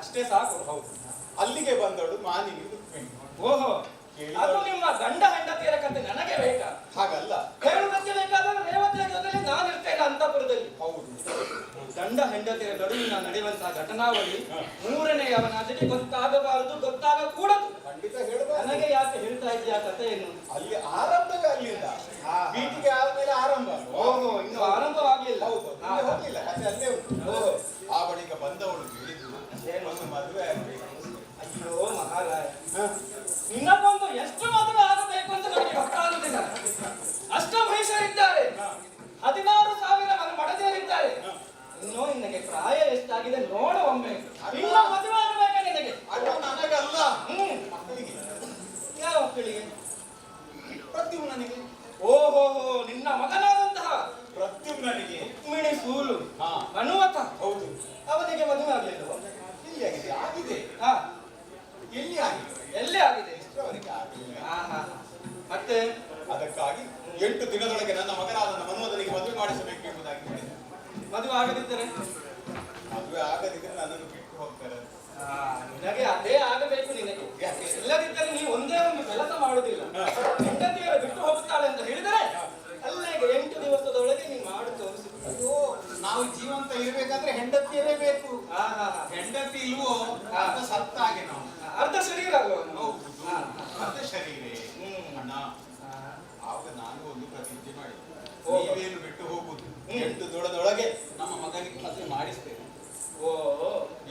ಅಷ್ಟೇ ಸಾಕು. ಹೌದು. ಅಲ್ಲಿಗೆ ಬಂದಳು ಮಾನಿನಿ ರುಕ್ಮಿಣಿ. ಓಹೋ, ಅದು ನಿಮ್ಮ ಗಂಡ ಹೆಂಡತಿಯರ ಕಥೆ ನನಗೆ ಬೇಕಾ? ಹಾಗಲ್ಲ, ಹೇಳುವುದಕ್ಕೆ ಬೇಕಾದ್ರೆ ರೇವತಿಯ ಜೊತೆಲಿ ನಾನು ಇರ್ತೇನೆ ಅಂತಪುರದಲ್ಲಿ. ಹೌದು. ಗಂಡ ಹೆಂಡತಿಯರ ನಡುವಿನ ನಡೆಯುವಂತಹ ಘಟನಾವಳಿ ಮೂರನೆಯವನಾದಿಗೆ ಗೊತ್ತಾಗಕೂಡದು. ಖಂಡಿತ ಹೇಳಬೇಕು. ನನಗೆ ಯಾಕೆ ಹೇಳ್ತಾ ಇದ್ದೀಯ ಕಥೆಯನ್ನು? ಅಲ್ಲಿ ಆರಂಭವೇ ಅಲ್ಲಿಂದ ಬೀಟಿಗೆ ಆದ್ಮೇಲೆ ಆರಂಭ. ಓಹೋ, ಇನ್ನು ಆರಂಭವಾಗಲಿಲ್ಲ. ಹೌದು, ಹೋಗ್ಲಿಲ್ಲ, ಕಥೆ ಅಲ್ಲೇ ಉಂಟು. ಆ ಬಳಿಕ ಬಂದವಳು ಹೇಳಿದ್ರು ಒಂದು ಮದುವೆ ಆಗಬೇಕು. ಅಯ್ಯೋ ಮಹಾರಾಯ, ನಿನ್ನಗೊಂದು ಎಷ್ಟು ಮದುವೆ ಆಗಬೇಕು ಅಂತ ನನಗೆ ಗೊತ್ತಾಗುತ್ತಿಲ್ಲ. ಅಷ್ಟಮಹೇಶರಿದ್ದಾರೆ, 16,000 ಮಡದಿಯರಿದ್ದಾರೆ. ಇನ್ನು ನಿನಗೆ ಪ್ರಾಯ ಎಷ್ಟಾಗಿದೆ ನೋಡು ಒಮ್ಮೆ. ಇನ್ನ ಮದುವೆ ಆಗಬೇಕಾ ನಿನಗೆ? ಅದು ನನಗಲ್ಲ, ಮಕ್ಕಳಿಗೆ. ಯಾವ ಮಕ್ಕಳಿಗೆ? ಪ್ರದ್ಯುಮ್ನನಿಗೆ. ಓಹೋ, ನಿನ್ನ ಮಗನಾದಂತಹ ಪ್ರದ್ಯುಮ್ನನಿಗೆ ರುಕ್ಮಿಣಿ ಸೂಲು ಹಾ ಹನುಮತ. ಹೌದು. ಅವನಿಗೆ ಮದುವೆ ಆಗಲಿಲ್ಲ. ಎಲ್ಲಿ ಆಗಿದೆ? ಆಗಿದೆ. ಎಲ್ಲಿ ಆಗಿದೆ? ಎಲ್ಲಿ ಆಗಿದೆ? ಇಷ್ಟರವರೆಗೆ ಆಗಿಲ್ಲ. ಮತ್ತೆ ಅದಕ್ಕಾಗಿ 8 ದಿನದೊಳಗೆ ನನ್ನ ಮಗನಾದ ಮನ್ಮಥನಿಗೆ ಮದುವೆ ಮಾಡಿಸಬೇಕು ಎಂಬುದಾಗಿ ಹೇಳಿದೆ. ಮದುವೆ ಆಗದಿದ್ದರೆ? ಮದುವೆ ಆಗದಿದ್ದರೆ ನನ್ನನ್ನು ಬಿಟ್ಟು ಹೋಗ್ತಾರೆ. ನಿನಗೆ ಅದೇ ಆಗಬೇಕು. ನಿನಗೆ ಇಲ್ಲದಿದ್ದರೆ ನೀವು ಒಂದೇ ಒಂದು ಕೆಲಸ ಮಾಡುವುದಿಲ್ಲ. ಹೆಂಡತಿಯರು ಬಿಟ್ಟು ಹೋಗ್ತಾಳೆ ಅಂತ ಹೇಳಿದರೆ ಅಲ್ಲಿಗೆ 8 ದಿವಸದೊಳಗೆ ನೀವು ಮಾಡಿ ತೋರಿಸುತ್ತಾರೆ. ಅಯ್ಯೋ, ನಾವು ಜೀವಂತ ಇರಬೇಕಾದ್ರೆ ಹೆಂಡತಿಯರೇ ಬೇಕು. ಹೆಂಡತಿ ಇಲ್ವೋ ಅರ್ಧ ಸತ್ತಾಗೆ ನಾವು. ಅರ್ಧ ಶರೀರ ಅಲ್ವ? ಅರ್ಧ ಶರೀರೇ. ಅಣ್ಣ, ಆಗ ನಾನು ಒಂದು ಪ್ರತಿಜ್ಞೆ ಮಾಡಿ, ನೀವೇನು ಬಿಟ್ಟು ಹೋಗುದು 8 ದಿನದೊಳಗೆ ನಮ್ಮ ಮಗನಿಗೆ ಮದುವೆ ಮಾಡಿಸ್ತೇವೆ. ಓ,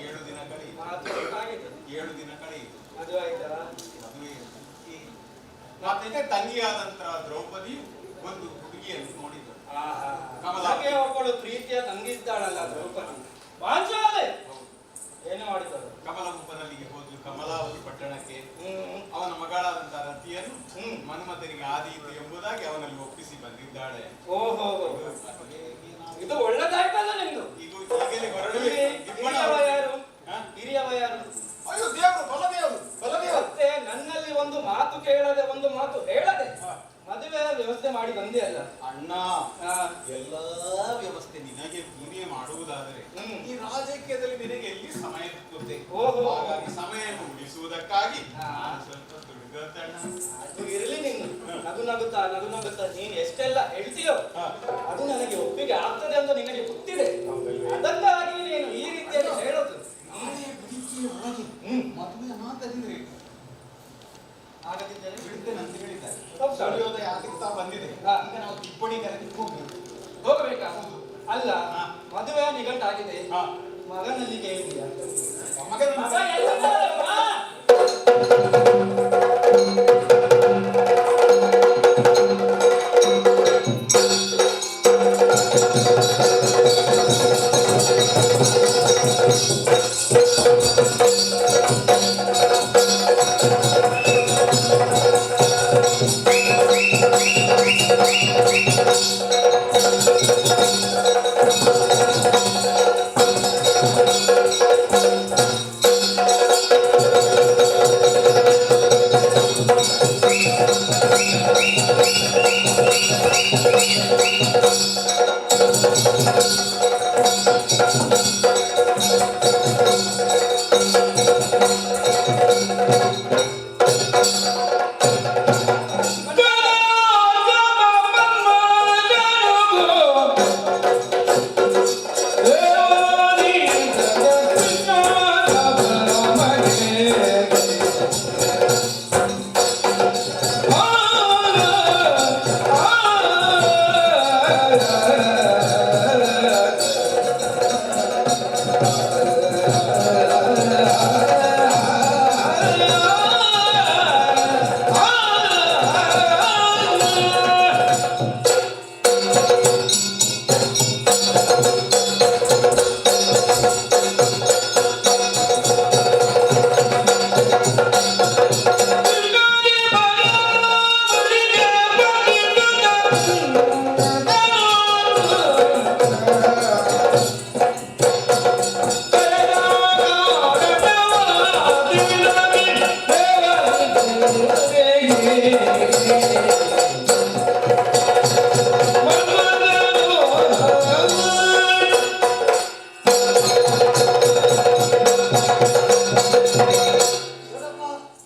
7 ದಿನ ಕಳೆಯಿತು. 7 ದಿನ ಕಳೆಯಿತು. ಮದುವೆ ಆಯ್ತಾ? ಮದುವೆ. ಮತ್ತೆ ತಂಗಿಯಾದಂತಹ ದ್ರೌಪದಿಯು ಒಂದು ಹುಡುಗಿಯನ್ನು ನೋಡಿದ್ರು. ಕಮಲಾಗೆ ಒಬ್ಬಳು ಪ್ರೀತಿಯ ತಂಗಿದ್ದಾಳಲ್ಲ ದ್ರೌಪದಿ, ಪಾಂಚಾಲೆ. ಏನು ಮಾಡಿದರು? ಕಮಲ ರೂಪದಲ್ಲಿಗೆ ಹೋದ್ಲು. ಕಮಲಾವತಿ ಪಟ್ಟಣಕ್ಕೆ ಅವನ ಮಗಳಾದಂತಹ ರತಿಯನ್ನು ಮನ್ಮಥನಿಗೆ ಆದೀತು ಎಂಬುದಾಗಿ ಅವನಲ್ಲಿ ಒಪ್ಪಿಸಿ ಬಂದಿದ್ದಾಳೆ. ಓಹೋ, ಇದು ಒಳ್ಳೆದಾಯ್ತಲ್ಲ ನಿಮ್ದು. ಈಗಲೇ ಹೊರಡುವೆ. ಹಿರಿಯವ ಯಾರು? ಅಯ್ಯೋ ದೇವರು, ಬಲದೇವರು. ಮತ್ತೆ ನನ್ನಲ್ಲಿ ಒಂದು ಮಾತು ಕೇಳದೆ ಒಂದು ಮಾತು ಹೇಳದೆ ಮದುವೆ ವ್ಯವಸ್ಥೆ ಮಾಡಿ ಬಂದೆ ಅಲ್ಲ ಅಣ್ಣ. ಎಲ್ಲಾ ವ್ಯವಸ್ಥೆ ದಿನನಿತ್ಯದಲ್ಲಿ ನಿನಗೆ ಎಲ್ಲಿ ಸಮಯ ಸಿಕ್ಕುತ್ತೆ? ಓಹೋ. ಹಾಗಾಗಿ ಸಮಯವನ್ನು ಉಳಿಸುವುದಕ್ಕಾಗಿ ನಾನು ಸ್ವಲ್ಪ ದುಡಿದದ್ದಣ್ಣ. ಅದು ಇರಲಿ ನೀನು ನಗು ನಗುತ್ತಾ ನೀನು ಎಷ್ಟೆಲ್ಲ ಹೇಳ್ತೀಯೋ ಅದು ನನಗೆ ಒಪ್ಪಿಗೆ ಆಗ್ತದೆ ಅಂತ ನಿನಗೆ ಗೊತ್ತಿದೆ. ಅದಕ್ಕಾಗಿ ನೀನು ಈ ರೀತಿಯಲ್ಲಿ ಹೇಳೋದು. ನಾಳೆ ಬೆಳಿಗ್ಗೆ ಒಳಗೆ ಮದುವೆ ಮಾತಾಡಿದ್ರೆ ಆಗದಿದ್ದರೆ ಬಿಡುತ್ತೇನೆ ಅಂತ ಹೇಳಿದ್ದಾರೆ. ಹೌದು. ಸೂರ್ಯೋದಯ ಆಗ್ತಾ ಬಂದಿದೆ. ಹಾ. ಈಗ ನಾವು ಟಿಪ್ಪಣಿ ಕರೆದು ಹೋಗ್ಬೇಕು. ಹೋಗಬೇಕಾ? ಅಲ್ಲ ಮದುವೆ ನಿಗಂಟಾಗಿದೆ. ಹಾ. ಮಗನಲ್ಲಿ ಕೇಳಿದೀಯಾ? ಮಗ ಮಗ ಎಲ್ಲಿದ್ದಾನಪ್ಪ?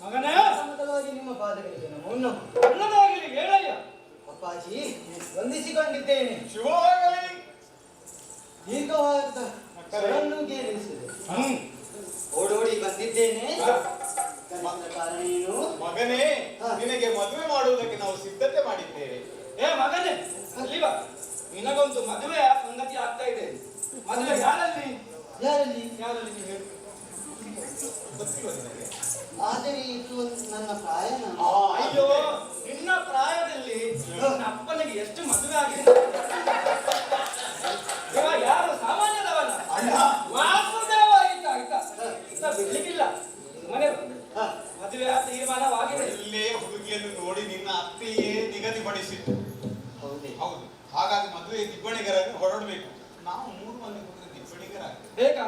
ಮಗನೇ, ಸಮತಲವಾಗಿ ನಿಮ್ಮ ಪಾದಗಳಿಗೆ ನಮೋ. ಒಳ್ಳೆದಾಗಲಿ ಹೇಳಯ್ಯ. ಅಪ್ಪಾಜಿ ವಂದಿಸಿಕೊಂಡಿದ್ದೇನೆ. ಶುಭವಾಗಲಿ. ದೀರ್ಘವಾದ ಸ್ವರನ್ನು ಕೇಳಿಸಿದೆ. ಓಡೋಡಿ ಬಂದಿದ್ದೇನೆ. ಕರೆದ ಕಾರಣ ಏನು? ಮಗನೇ, ನಿನಗೆ ಮದುವೆ ಮಾಡುವುದಕ್ಕೆ ನಾವು ಸಿದ್ಧತೆ ಮಾಡಿದ್ದೇವೆ. ಏ ಮಗನೇ, ಅಲ್ಲಿ ಬಾ. ನಿನಗೊಂದು ಮದುವೆಯ ಸಂಗತಿ ಆಗ್ತಾ ಇದೆ. ಮದುವೆ ಯಾರಲ್ಲಿ ಯಾರಲ್ಲಿ? ಯಾರಲ್ಲಿ ನೀನು ಹೇಳು. ಗೊತ್ತಿಲ್ವ ನಿನಗೆ? ಆದರೆ ಇದು ನನ್ನ ಪ್ರಾಯನ. ಅಯ್ಯೋ, ನಿನ್ನ ಪ್ರಾಯದಲ್ಲಿ ನಿನ್ನ ಅಪ್ಪನಿಗೆ ಎಷ್ಟು ಮದುವೆ ಆಗಿದೆ. ಇವ ಯಾರು ಸಾಮಾನ್ಯದವಲ್ಲ. ಅಣ್ಣ. ವಾಸುದೇವ ಆಯ್ತಾ ಬಿಡ್ಲಿಕ್ಕಿಲ್ಲ. ಮನೆ ಮದುವೆ ತೀರ್ಮಾನವಾಗಿದೆ. ಇಲ್ಲೇ ಹುಡುಗಿಯನ್ನು ನೋಡಿ ನಿನ್ನ ಅತ್ತೆಯೇ ನಿಗದಿಪಡಿಸಿತ್ತು. ಹೌದೇ? ಹೌದು. ಹಾಗಾಗಿ ಮದುವೆ ದಿಬ್ಬಣಿಗರನ್ನು ಹೊರಡಬೇಕು. ನಾವು 3 ಮಂದಿ ಹೋದ್ರೆ ದಿಬ್ಬಣಿಗರಾಗ್ತದೆ. ಬೇಕಾ?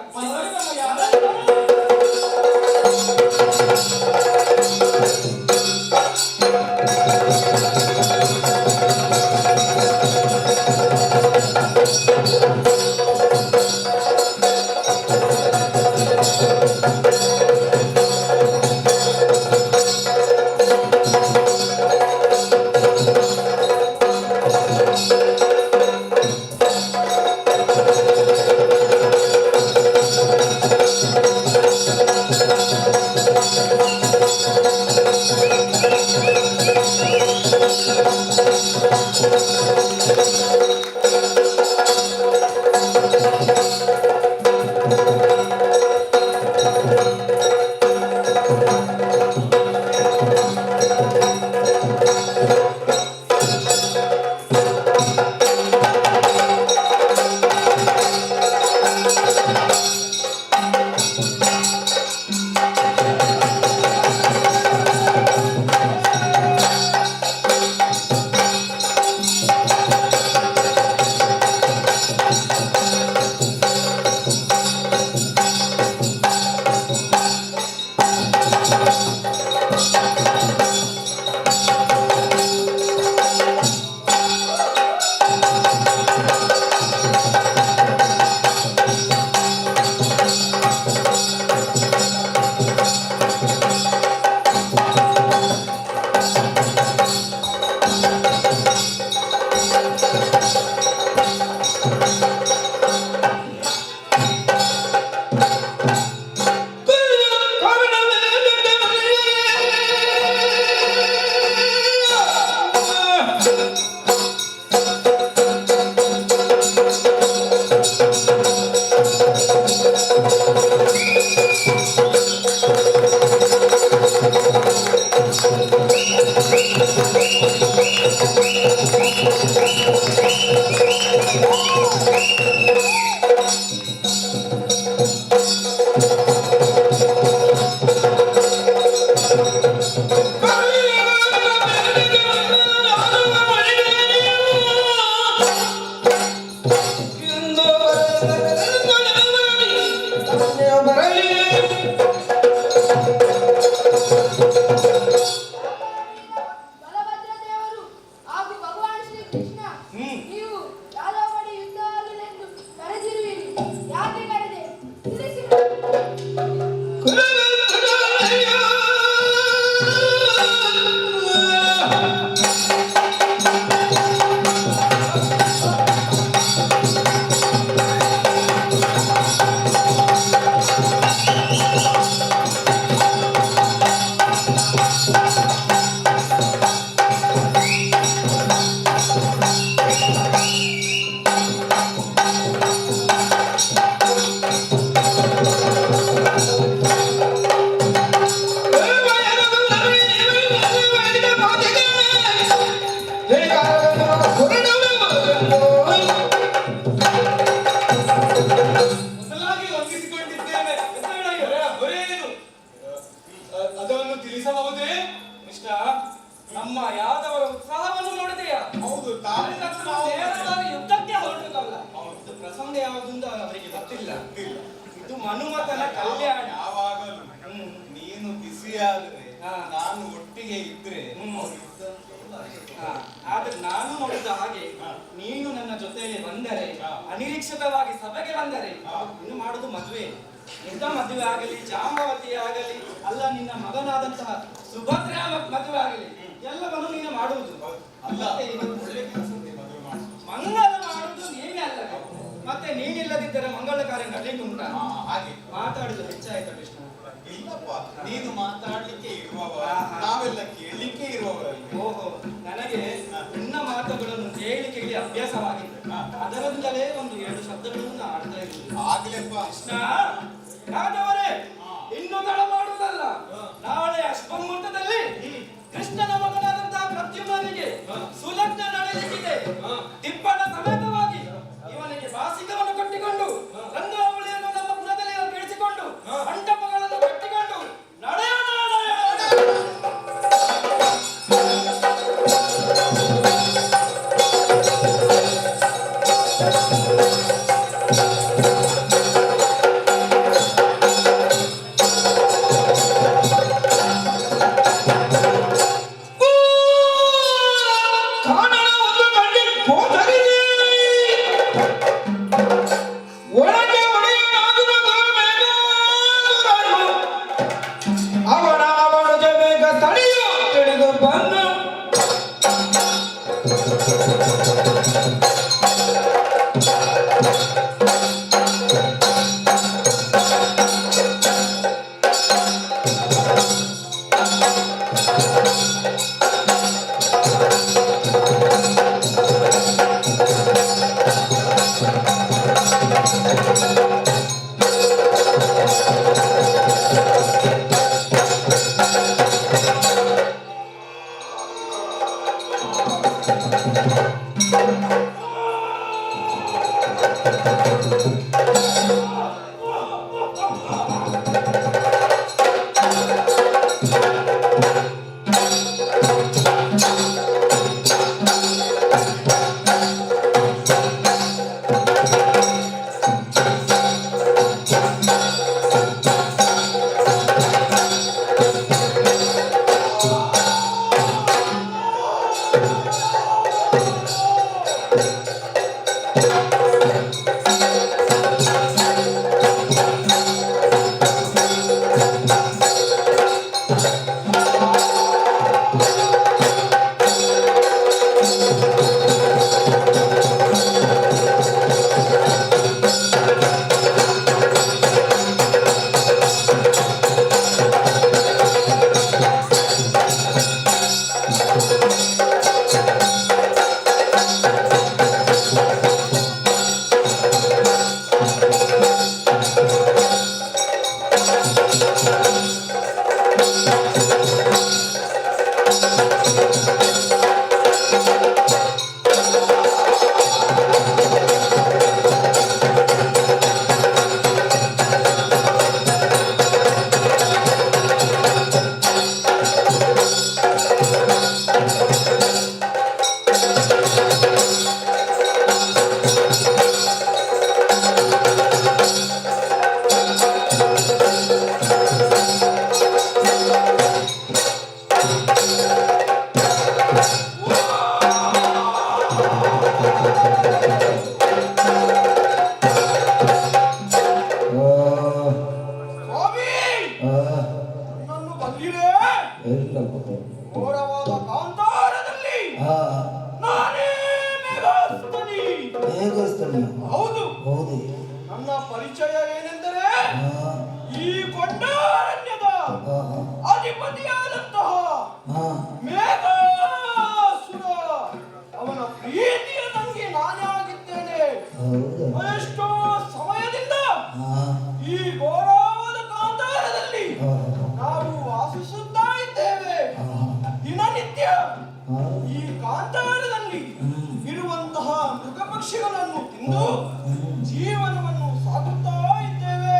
Thank you. ತೀರಿಸಿಕೊಂಡಿದ್ದೇವೆ. ಹೊರೆಯೇನು ಅದನ್ನು ತಿಳಿಸಬಹುದೇ? ಕೃಷ್ಣ, ನಮ್ಮ ಯಾದವರ ಉತ್ಸಾಹವನ್ನು ನೋಡಿದೆಯಾ? ಹೌದು, ನೇರವಾಗಿ ಯುದ್ಧಕ್ಕೆ ಹೊರಟಲ್ಲ. ಇದು ಪ್ರಸಂಗ ಯಾವುದು ಅಂತ ಅವರಿಗೆ ಗೊತ್ತಿಲ್ಲ. ಇದು ಮನುಮತನ ಕಲ್ಯಾಣ. ಯಾವಾಗಲೂ ನೀನು ಬಿಸಿಯಾದ್ರೆ ನಾನು ಒಟ್ಟಿಗೆ ಇದ್ರೆ ಆದ್ರೆ ನಾನು ನೋಡಿದ ಹಾಗೆ ನೀನು ನನ್ನ ಜೊತೆಯಲ್ಲಿ ಬಂದರೆ, ಅನಿರೀಕ್ಷಿತವಾಗಿ ಸಭೆಗೆ ಬಂದರೆ, ಇನ್ನು ಮಾಡುದು ಮದುವೆ. ಎಂತ ಮದುವೆ ಆಗಲಿ, ಜಾಂಬವತಿ ಆಗಲಿ, ಅಲ್ಲ ನಿನ್ನ ಮಗನಾದಂತಹ ಸುಭದ್ರ ಮದುವೆ ಆಗಲಿ, ಎಲ್ಲವನ್ನು ನೀನು ಮಾಡುವುದು. ಮತ್ತೆ ಮಂಗಳ ಮಾಡುವುದು ನೀನೇ ಅಲ್ಲ. ಮತ್ತೆ ನೀನಿಲ್ಲದಿದ್ದರೆ ಮಂಗಳ ಕಾರ್ಯ ನಡೀಲಿಕ್ಕೆ ಉಂಟಾ? ಹಾಗೆ ಮಾತಾಡುದು ಹೆಚ್ಚಾಯ್ತು ಕೃಷ್ಣ. ಇಲ್ಲಪ್ಪ, ನೀನು ಮಾತಾಡ್ಲಿಕ್ಕೆ ಇರುವವ, ನಾವೆಲ್ಲ ಕೇಳಲಿಕ್ಕೆ ಇರುವವರಲ್ಲಿ. ಓಹೋ, ನನಗೆ ನಿನ್ನ ಮಾತುಗಳನ್ನು ಕೇಳಿ ಅಭ್ಯಾಸವಾಗಿದೆ. ಅದರಿಂದಲೇ ಒಂದು 2 ಶಬ್ದಗಳನ್ನು ಆಡ್ತಾ ಇರುವುದು. ಆಗ್ಲೆಪ್ಪ ಕೃಷ್ಣ, ರಾಜವರೇ, ಇನ್ನು ತಡ ಮಾಡುವುದಲ್ಲ. ನಾಳೆ ಅಶ್ವಮುಹೂರ್ತದಲ್ಲಿ ಕೃಷ್ಣನ ಮಗನಾದಂತಹ ಪ್ರದ್ಯುಮ್ನನಿಗೆ ಸುಲಗ್ನ ನಡೆಯಲಿಕ್ಕಿದೆ. ತಿಪ್ಪಣ ಸಮೇತವಾಗಿ ಇವನಿಗೆ ಬಾಸಿಕವನ್ನು ಕಟ್ಟಿಕೊಂಡು, ರಂಗಾವಳಿಯನ್ನು ನಮ್ಮ ಪುರದಲ್ಲಿ ಬೆಳೆಸಿಕೊಂಡು, ಮಂಟಪಗಳನ್ನು ಕಟ್ಟಿಕೊಂಡು ನಡೆಯೋಣ. ಘೋರವಾದ ಕಾಂತಾರದಲ್ಲಿ ನಾನೇ ಮೇಘಸ್ತನಿ. ಹೌದು, ನನ್ನ ಪರಿಚಯ ಏನೆಂದರೆ ಈ ಕೊಂಡಾರಣ್ಯದ ಅಧಿಪತಿಯಾದಂತಹ ಮೇಘಾಸುರ, ಅವನ ಪ್ರೀತಿಯ ತಂಗಿ ನಾನೇ ಆಗಿದ್ದೇನೆ. ಎಷ್ಟೋ ಸಮಯದಿಂದ ಈ ಘೋರವಾದ ಕಾಂತಾರದಲ್ಲಿ ನಾವು ವಾಸಿಸುತ್ತಾ ಇದ್ದೇವೆ. ದಿನನಿತ್ಯ ಈ ಕಾಂತಾರದಲ್ಲಿ ಇರುವಂತಹ ಮೃಗ ಪಕ್ಷಿಗಳನ್ನು ತಿಂದು ಜೀವನವನ್ನು ಸಾಗುತ್ತಾ ಇದ್ದೇವೆ.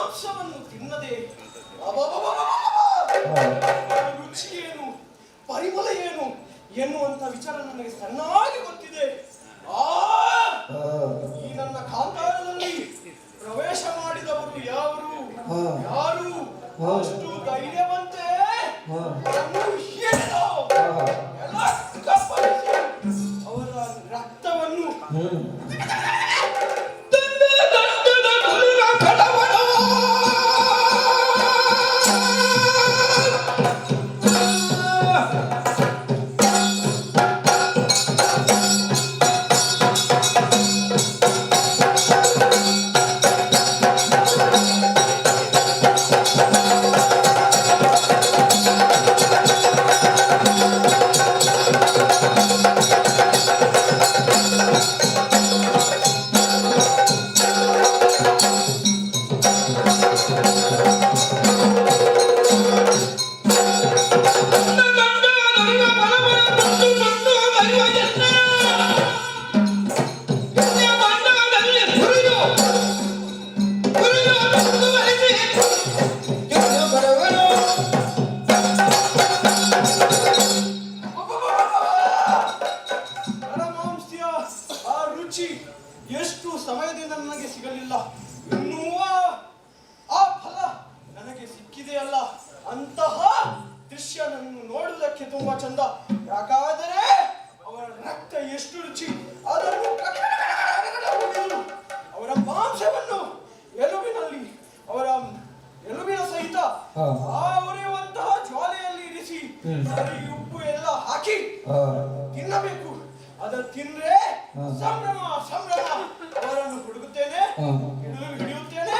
ಮಾಂಸವನ್ನು ತಿನ್ನದೆ ರುಚಿ ಏನು, ಪರಿಮಳ ಏನು ಎನ್ನುವಂತ ವಿಚಾರ ನನಗೆ ಸಣ್ಣಾಗಿ ಗೊತ್ತಿದೆ. ಈ ನನ್ನ ಕಾಂತಾರದಲ್ಲಿ ಪ್ರವೇಶ ಮಾಡಿದವರು ಯಾರು ಅಷ್ಟು ಧೈರ್ಯವಂತೆ ಎಲ್ಲ ಕಪ್ಪಳಿಸಿ ಅವರ ರಕ್ತವನ್ನು ಎಷ್ಟು ಸಮಯದಿಂದ ನನಗೆ ಸಿಗಲಿಲ್ಲ. ಇನ್ನೂ ಆ ಫಲ ನನಗೆ ಸಿಕ್ಕಿದೆಯಲ್ಲ, ಅಂತಹ ದೃಶ್ಯ ನನ್ನ ನೋಡುವುದಕ್ಕೆ ತುಂಬಾ ಚಂದ. ಯಾಕಾದರೆ ಅವರ ರಕ್ತ ಎಷ್ಟು ರುಚಿ, ಅದನ್ನು ಅವರ ಮಾಂಸವನ್ನು ಎಲುಬಿನಲ್ಲಿ ಅವರ ಎಲುಬಿನ ಸಹಿತ ಆ ಉರಿಯುವಂತಹ ಜ್ವಾಲೆಯಲ್ಲಿ ಇರಿಸಿ ಸರಿ ಉಪ್ಪು ಎಲ್ಲ ಹಾಕಿ ತಿನ್ನಬೇಕು. ಅದು ತಿಂದ್ರೆ ಸಂಭ್ರಮ ಸಂಭ್ರಮ. ಅವರನ್ನು ಹುಡುಗುತ್ತೇನೆ, ಹಿಡಿಯುತ್ತೇನೆ.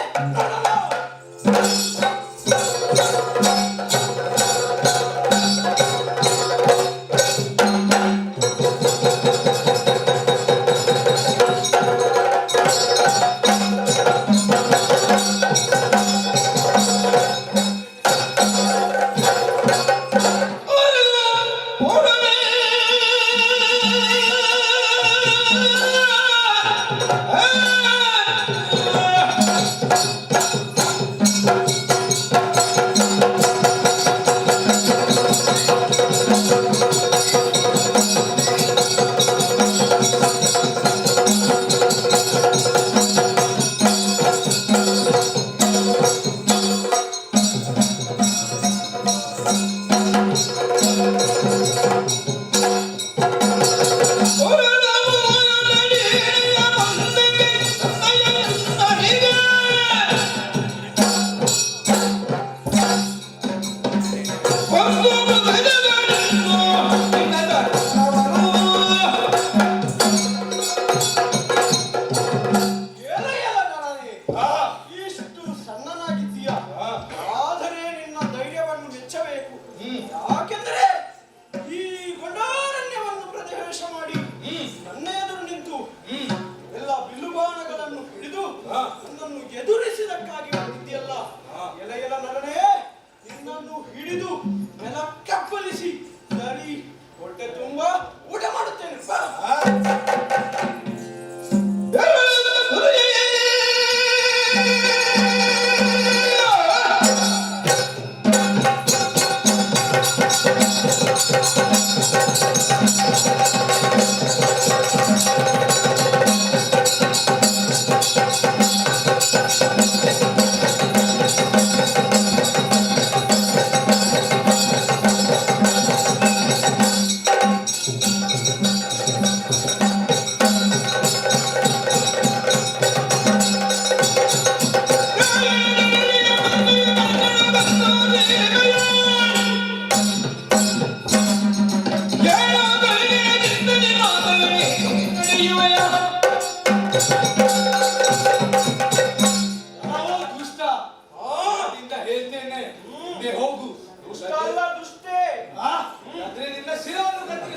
ಎದುರಿಸಿದಕ್ಕಾಗಿ ಬಂದಿದ್ಯಲ್ಲ ಎಲೆಯಲ ನರನೇ, ನಿನ್ನನ್ನು ಹಿಡಿದು ನೆಲಕ್ಕಪ್ಪಲಿಸಿ ಸರಿ ಹೊಟ್ಟೆ ತುಂಬಾ ಊಟ ಮಾಡುತ್ತೇನೆ. ಹೋಗು, ದುಷ್ಟ ಅಲ್ಲ ದುಷ್ಟೇ. ಆದ್ರೆ ನಿನ್ನ ಶಿರವನ್ನು ಕಟ್ಟಿ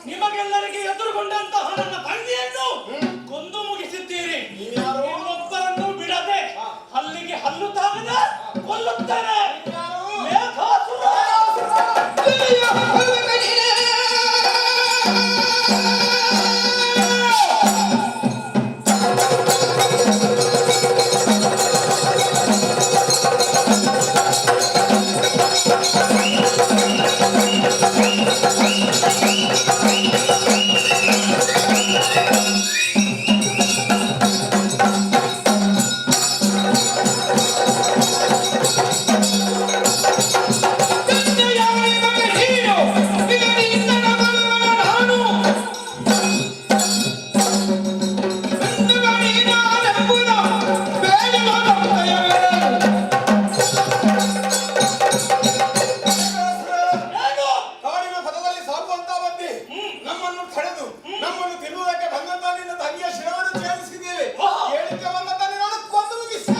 ನಿಮಗೆಲ್ಲರಿಗೆ ಎದುರುಗೊಂಡಂತಹ ನನ್ನ ತಂಗಿಯನ್ನು ಕೊಂದು ಮುಗಿಸಿದ್ದೀರಿ. ಇನ್ನೊಬ್ಬರನ್ನು ಬಿಡದೆ ಹಲ್ಲಿಗೆ ಹಲ್ಲು ತಾಗದೆ ಕೊಲ್ಲುತ್ತಾರೆ. ಮೇಘಾಸುರ! ಕಾಡಿನ ಪದದಲ್ಲಿ ಸಾಗುವಂತ ಬಂದಿ ನಮ್ಮನ್ನು ತಡೆದು ನಮ್ಮನ್ನು ತಿನ್ನುವುದಕ್ಕೆ ಬಂದಂತ ನಿನ್ನ ತಂಗಿಯ ಶಿರವನ್ನು ಛೇದಿಸಿದ್ದೇವೆ. ಹೇಳಿಕೆ ಬಂದಂತ ನಿನ್ನನ್ನು ಕೊಂದು ಮುಗಿಸಿ.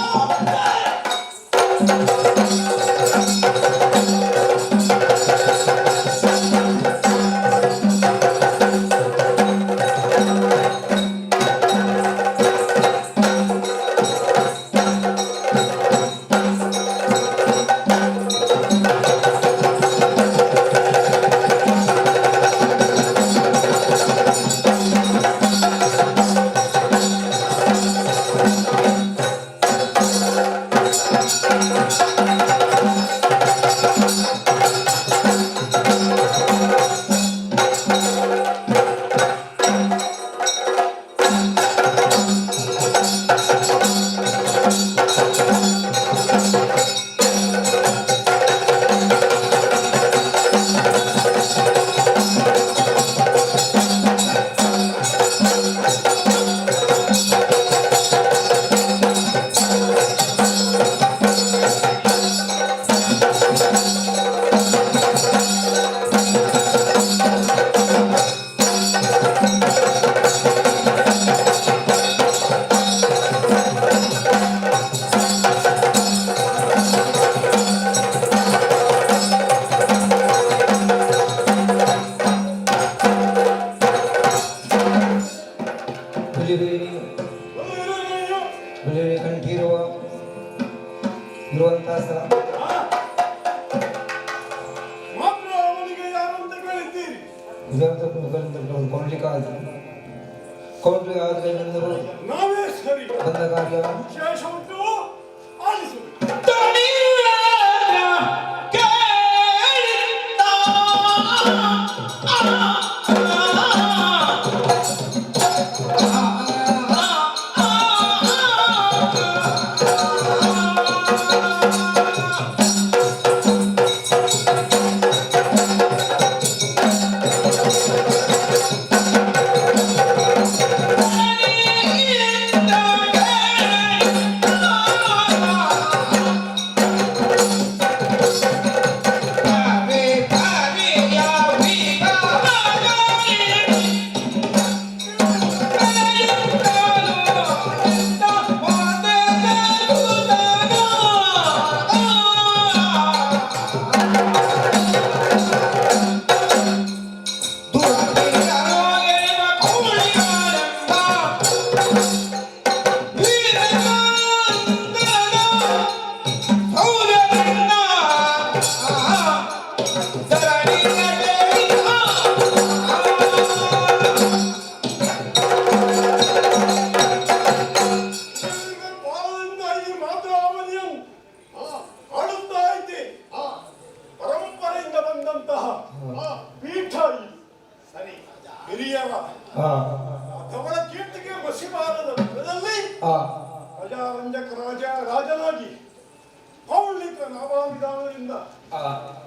ಇರುವಂತಹ ಸ್ಥಳ ಮಾತ್ರ ಅವನಿಗೆ ಯಾರು ಅಂತ ಕೇಳಿದ್ದೀರಿ? ಕೌಂಟ್ಲಿಗಾದ್ರೆಂದರು ನಾವೇ ಸರಿ. ಬಂದ ಕಾರ್ಯ ವಿಶೇಷ ಉಂಟು, ಆಲಿಸು. ಅವಳ ಕೀರ್ತಿಗೆ ಮಸಿಬಾರದ ಭರದಲ್ಲಿ ಪ್ರಜಾರಂಜಕ ರಾಜನಾಗಿ ಪೌಳಿಕ ನಾಮಾವಿಧಾನದಿಂದ